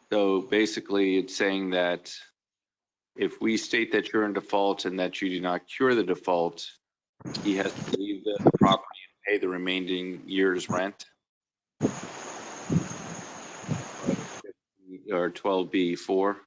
So basically, it's saying that if we state that you're in default and that you do not cure the default, he has to leave the property and pay the remaining year's rent. Or 12B4.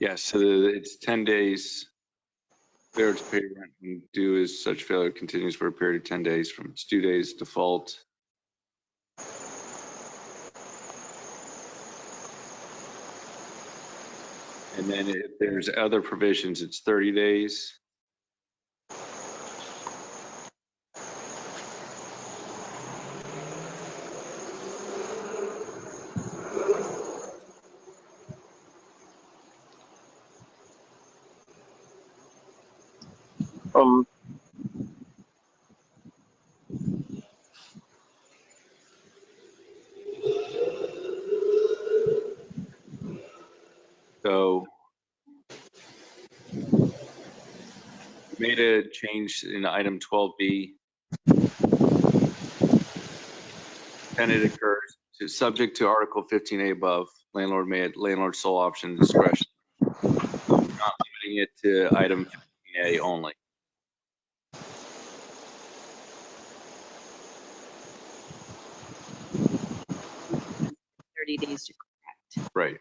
Yes, so it's 10 days. Failure to pay rent and due as such failure continues for a period of 10 days from its due days default. And then if there's other provisions, it's 30 days. So we made a change in item 12B. Tenant occurs to subject to Article 15A above, landlord may at landlord's sole option and discretion. Not limiting it to item 15A only. 30 days to correct. Right.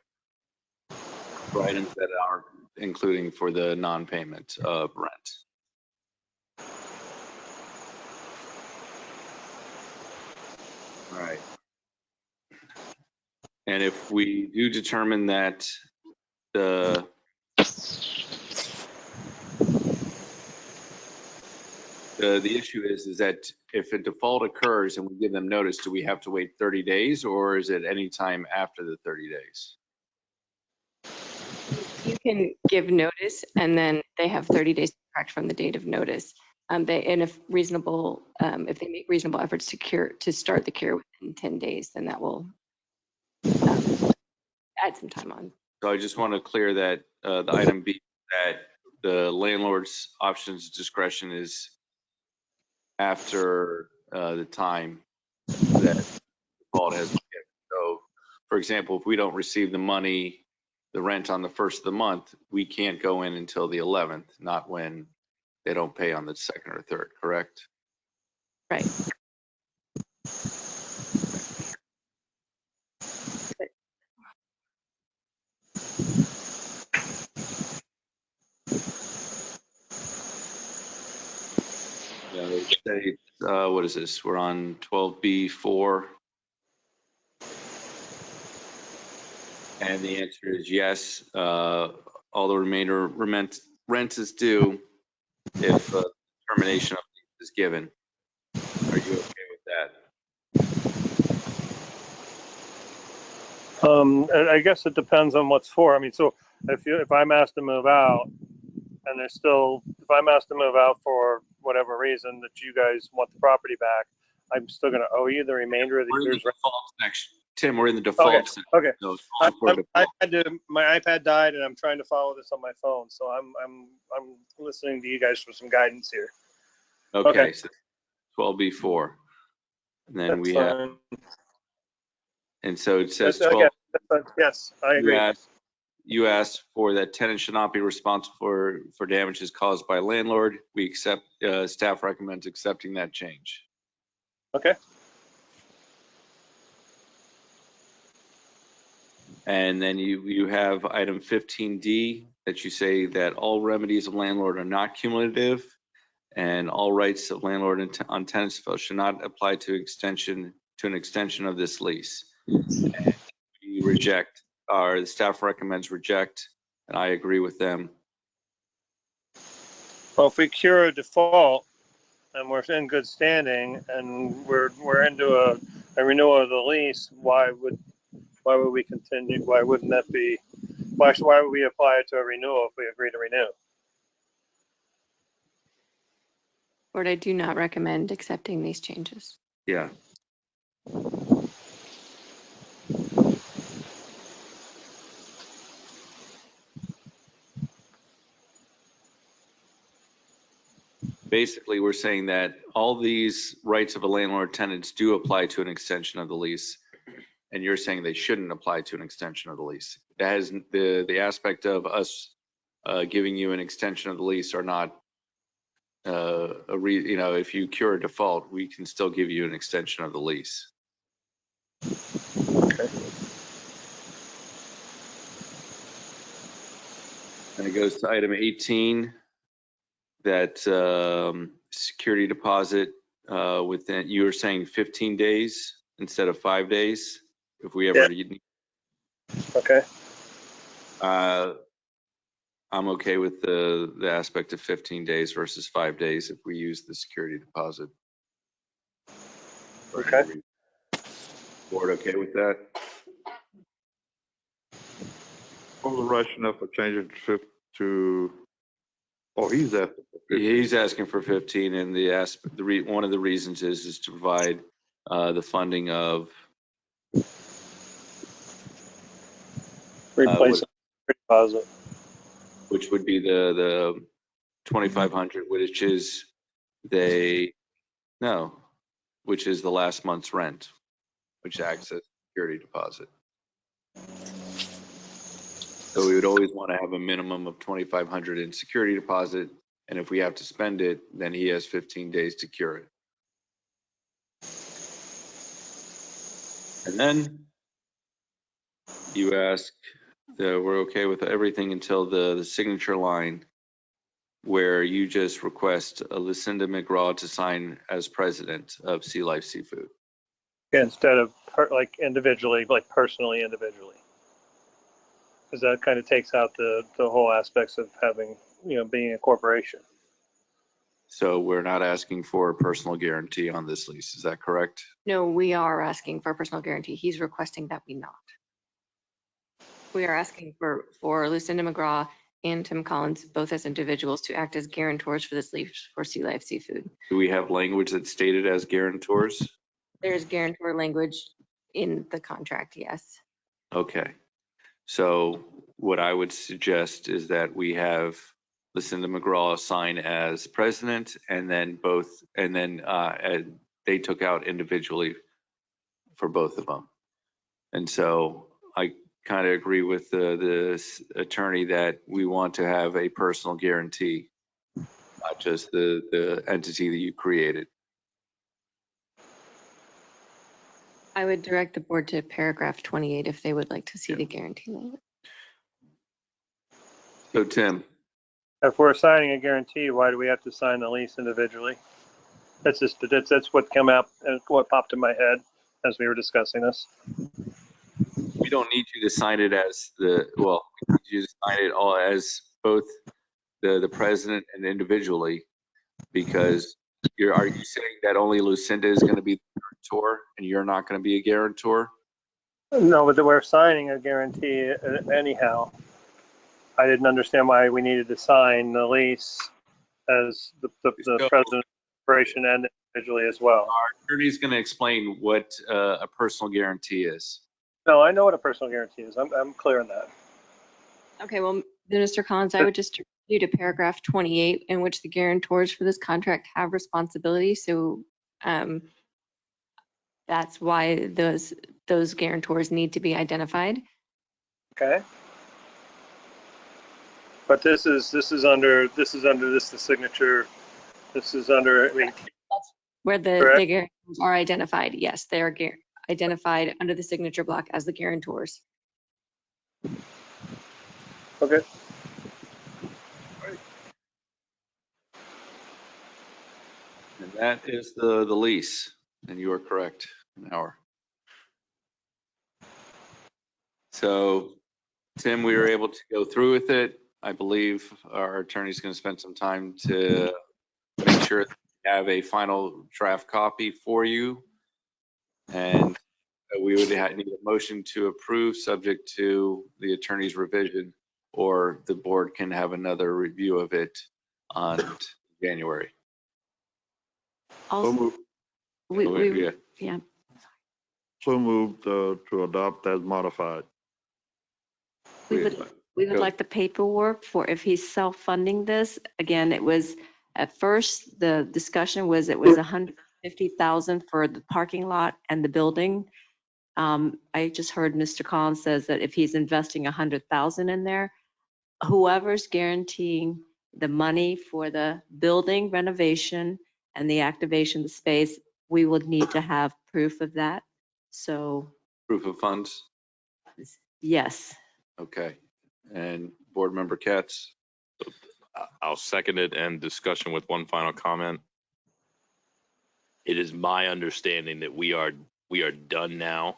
For items that are including for the non-payment of rent. All right. And if we do determine that the issue is that if a default occurs and we give them notice, do we have to wait 30 days or is it any time after the 30 days? You can give notice and then they have 30 days to correct from the date of notice. And if they make reasonable efforts to start the cure within 10 days, then that will add some time on. So I just want to clear that the item B, that the landlord's options discretion is after the time that default has been given. So for example, if we don't receive the money, the rent on the first of the month, we can't go in until the 11th, not when they don't pay on the second or third, correct? Right. Say, what is this? We're on 12B4. And the answer is yes. All the remainder rent is due if termination of lease is given. Are you okay with that? I guess it depends on what's for. I mean, so if I'm asked to move out and if I'm asked to move out for whatever reason that you guys want the property back, I'm still going to owe you the remainder of the year's rent. Tim, we're in the default section. Okay. So my iPad died and I'm trying to follow this on my phone. So I'm listening to you guys for some guidance here. Okay. So 12B4. And then That's we fine. have, and so it says 12. Yes, I agree. you asked for that tenant should not be responsible for damages caused by landlord. We accept, staff recommends accepting that change. Okay. And then you have item 15D that you say that all remedies of landlord are not cumulative and all rights of landlord on tenants should not apply to an extension of this lease. And we reject, the staff recommends reject, and I agree with them. Well, if we cure a default and we're in good standing and we're into a renewal of the lease, why would we continue? Why wouldn't that be? Why would we apply it to a renewal if we agree to renew? Board, I do not recommend accepting these changes. Yeah. Basically, we're saying that all these rights of a landlord tenants do apply to an extension of the lease. And you're saying they shouldn't apply to an extension of the lease. That has the aspect of us giving you an extension of the lease or not, if you cure a default, we can still give you an extension of the lease. Okay. And it goes to item 18, that security deposit within, you were saying 15 days instead of 5 days, if we ever need. Okay. I'm okay with the aspect of 15 days versus 5 days if we use the security deposit. Okay. Board okay with that? What was the rationale for changing to, oh, he's asking. He's asking for 15, and one of the reasons is to provide the funding of Replace deposit. which would be the 2,500, which is which is the last month's rent, which acts as security deposit. So we would always want to have a minimum of 2,500 in security deposit, and if we have to spend it, then he has 15 days to cure it. And then you ask, we're okay with everything until the signature line, where you just request Lucinda McGraw to sign as president of Sea Life Seafood. Yeah, instead of like individually, like personally individually. Because that kind of takes out the whole aspects of having, being a corporation. So we're not asking for a personal guarantee on this lease, is that correct? No, we are asking for a personal guarantee. He's requesting that we not. We are asking for Lucinda McGraw and Tim Collins, both as individuals, to act as guarantors for this lease for Sea Life Seafood. Do we have language that's stated as guarantors? There's guarantor language in the contract, yes. Okay. So what I would suggest is that we have Lucinda McGraw sign as president, and then they took out individually for both of them. And so I kind of agree with the attorney that we want to have a personal guarantee, not just the entity that you created. I would direct the board to paragraph 28 if they would like to see the guarantee language. So Tim. If we're signing a guarantee, why do we have to sign the lease individually? That's what came up and what popped in my head as we were discussing this. We don't need you to sign it as we need you to sign it all as both the president and individually, because are you saying that only Lucinda is going to be the guarantor and you're not going to be a guarantor? No, but we're signing a guarantee anyhow. I didn't understand why we needed to sign the lease as the president of the corporation and individually as well. Our attorney is going to explain what a personal guarantee is. No, I know what a personal guarantee is. I'm clear on that. Okay, well, then Mr. Collins, I would just direct you to paragraph 28, in which the guarantors for this contract have responsibility. So that's why those guarantors need to be identified. Okay. But this is under the signature. This is under, Where the Correct. guarantors are identified, yes, they are identified under the signature block as the guarantors. okay. And that is the lease, and you are correct, an hour. So, Tim, we were able to go through with it. I believe our attorney's going to spend some time to make sure that we have a final draft copy for you. And we would need a motion to approve subject to the attorney's revision, or the board can have another review of it on January. Also, yeah. So moved to adopt as modified. We would like the paperwork for if he's self-funding this. Again, it was, at first, the discussion was it was $150,000 for the parking lot and the building. I just heard Mr. Collins says that if he's investing $100,000 in there, whoever's guaranteeing the money for the building renovation and the activation of the space, we would need to have proof of that. So, Proof of funds? yes. Okay. And Board Member Katz? I'll second it, and discussion with one final comment. It is my understanding that we are done now,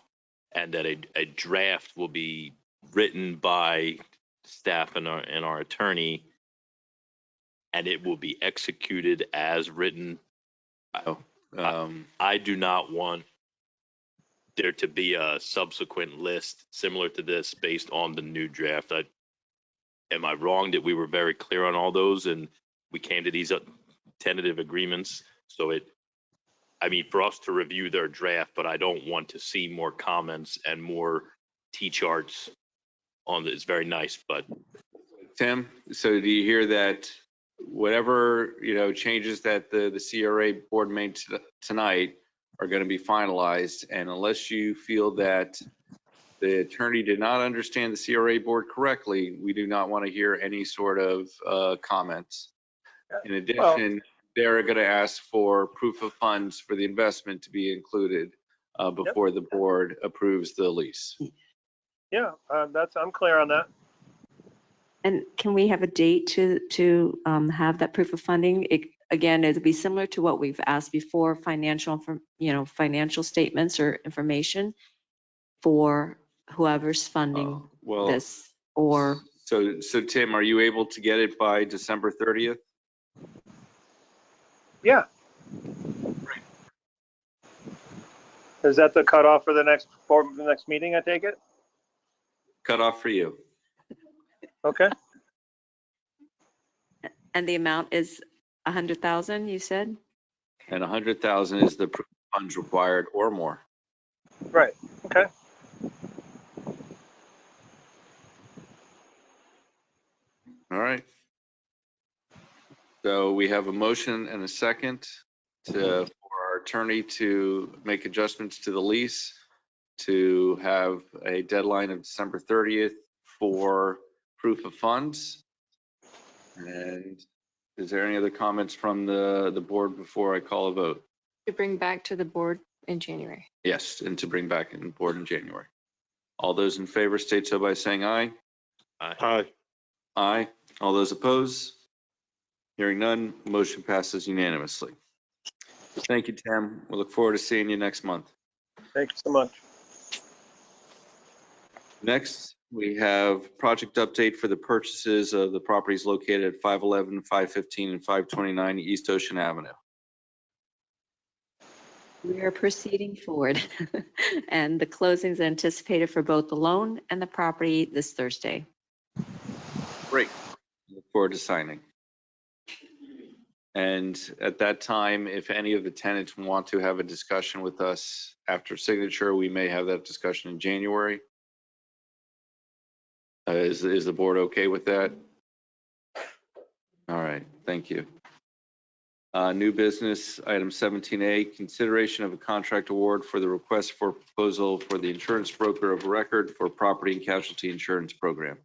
and that a draft will be written by staff and our attorney, and it will be executed as written. I do not want there to be a subsequent list similar to this based on the new draft. Am I wrong that we were very clear on all those and we came to these tentative agreements? So for us to review their draft, but I don't want to see more comments and more T-charts on it. It's very nice, but. Tim, so do you hear that whatever, changes that the CRA board made tonight are going to be finalized, and unless you feel that the attorney did not understand the CRA board correctly, we do not want to hear any sort of comments. In addition, they're going to ask for proof of funds for the investment to be included before the board approves the lease. Yeah, I'm clear on that. And can we have a date to have that proof of funding? Again, it'll be similar to what we've asked before, financial statements or information for whoever's funding this. Or so Tim, are you able to get it by December 30th? Yeah. Is that the cutoff for the next meeting, I take it? Cutoff for you. Okay. And the amount is 100,000, you said? And 100,000 is the proof of funds required or more. Right. Okay. All right. So we have a motion and a second for our attorney to make adjustments to the lease, to have a deadline of December 30th for proof of funds. And is there any other comments from the board before I call a vote? To bring back to the board in January. Yes, and to bring back in board in January. All those in favor state so by saying aye. Aye. Aye. All those opposed? Hearing none, motion passes unanimously. Thank you, Tim. We look forward to seeing you next month. Thank you so much. Next, we have project update for the purchases of the properties located at 511, 515, and 529 East Ocean Avenue. We are proceeding forward, and the closing is anticipated for both the loan and the property this Thursday. Great. Look forward to signing. And at that time, if any of the tenants want to have a discussion with us after signature, we may have that discussion in January. Is the board okay with that? All right, thank you. New business, item 17A, consideration of a contract award for the request for proposal for the insurance broker of record for property and casualty insurance program.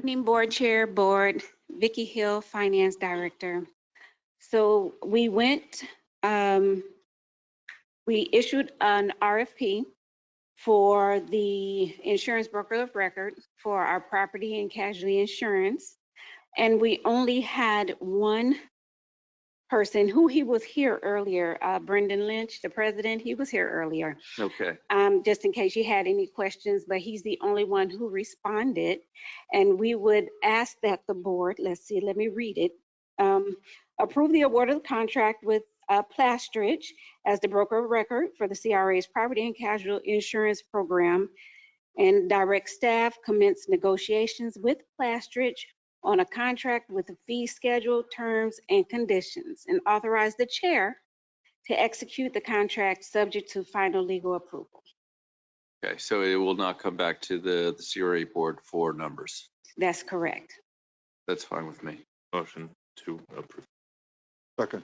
Evening, Board Chair, Board, Vicky Hill, Finance Director. So we issued an RFP for the insurance broker of record for our property and casualty insurance. And we only had one person who he was here earlier, Brendan Lynch, the president, he was here earlier. Okay. Just in case you had any questions, but he's the only one who responded. And we would ask that the board, let's see, let me read it, approve the award of the contract with Plastridge as the broker of record for the CRA's property and casualty insurance program, and direct staff commence negotiations with Plastridge on a contract with a fee schedule, terms, and conditions, and authorize the chair to execute the contract subject to final legal approval. Okay, so it will not come back to the CRA board for numbers. That's correct. That's fine with me. Motion to approve. Second.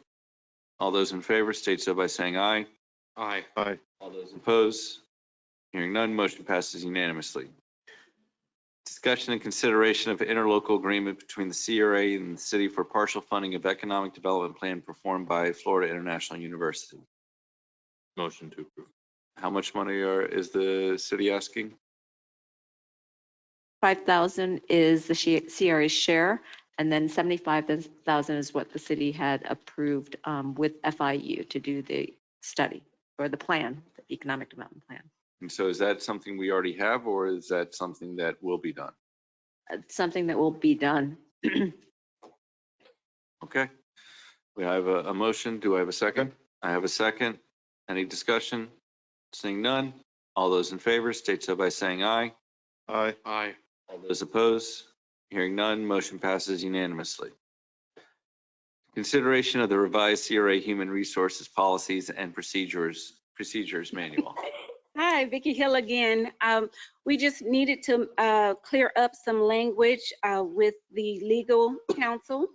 All those in favor state so by saying aye. Aye. Aye. All those opposed? Hearing none, motion passes unanimously. Discussion and consideration of interlocal agreement between the CRA and the city for partial funding of economic development plan performed by Florida International University. Motion to approve. How much money is the city asking? 5,000 is the CRA's share, and then 75,000 is what the city had approved with FIU to do the study or the plan, the economic development plan. And so is that something we already have, or is that something that will be done? It's something that will be done. Okay. We have a motion. Do I have a second? I have a second. Any discussion? Seeing none. All those in favor state so by saying aye. Aye. Aye. All those opposed? Hearing none, motion passes unanimously. Consideration of the revised CRA Human Resources Policies and Procedures Manual. Hi, Vicky Hill again. We just needed to clear up some language with the legal counsel,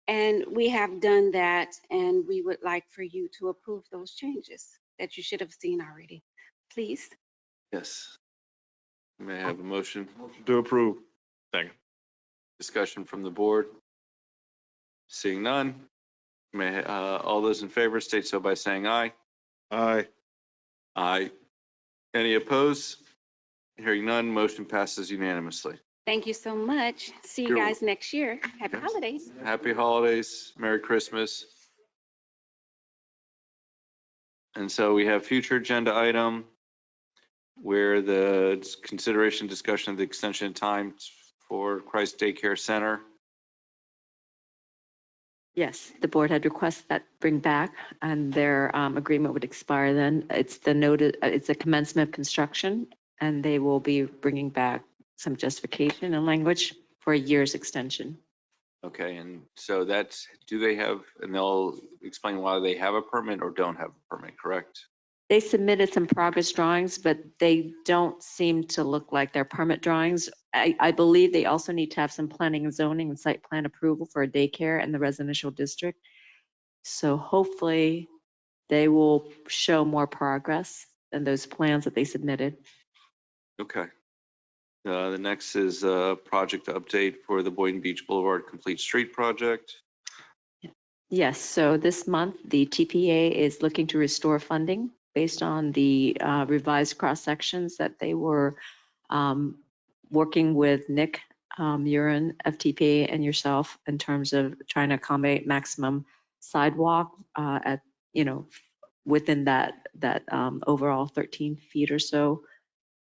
and we have done that, and we would like for you to approve those changes that you should have seen already. Please. Yes. May I have a motion? To approve. Second. Discussion from the board. Seeing none. All those in favor state so by saying aye. Aye. Aye. Any opposed? Hearing none, motion passes unanimously. Thank you so much. See you You're- guys next year. Happy holidays. Happy holidays, Merry Christmas. And so we have future agenda item where the consideration discussion of the extension of time for Christ Daycare Center. Yes, the board had requested that bring back, and their agreement would expire then. It's the notice, it's a commencement of construction, and they will be bringing back some justification and language for a year's extension. Okay, and so that's, do they have, and they'll explain why they have a permit or don't have a permit, correct? They submitted some progress drawings, but they don't seem to look like their permit drawings. I believe they also need to have some planning and zoning and site plan approval for a daycare in the residential district. So hopefully they will show more progress than those plans that they submitted. Okay. The next is a project update for the Boynton Beach Boulevard Complete Street Project. Yes, so this month, the TPA is looking to restore funding based on the revised cross-sections that they were working with Nick Urin, FTPA, and yourself in terms of trying to accommodate maximum sidewalk at, within that overall 13 feet or so.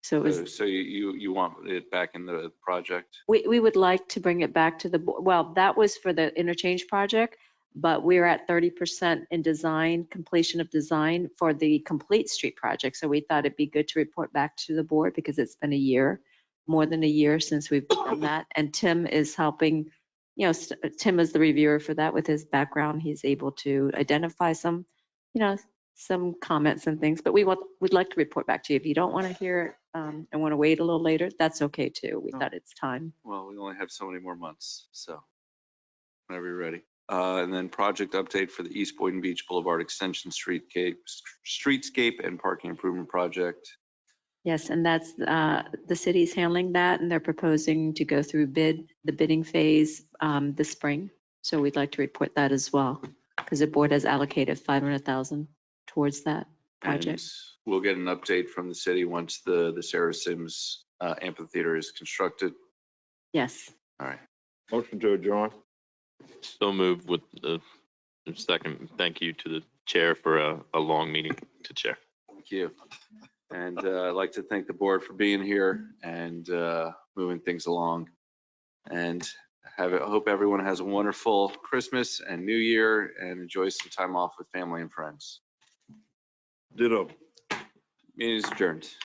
So it was, So you want it back in the project? we would like to bring it back to the, well, that was for the interchange project, but we're at 30% in design, completion of design for the complete street project. So we thought it'd be good to report back to the board because it's been a year, more than a year since we've done that. And Tim is helping, Tim is the reviewer for that with his background. He's able to identify some, some comments and things, but we'd like to report back to you. If you don't want to hear it and want to wait a little later, that's okay too. We thought it's time. Well, we only have so many more months, so whenever you're ready. And then project update for the East Boynton Beach Boulevard Extension Streetscape and Parking Improvement Project. Yes, and that's, the city's handling that, and they're proposing to go through the bidding phase this spring. So we'd like to report that as well, because the board has allocated 500,000 towards that project. And we'll get an update from the city once the Sarah Sims amphitheater is constructed. Yes. All right. Motion to adjourn. So moved with the second. Thank you to the chair for a long meeting to chair. Thank you. And I'd like to thank the board for being here and moving things along. And I hope everyone has a wonderful Christmas and New Year and enjoys some time off with family and friends. Ditto. Meeting is adjourned.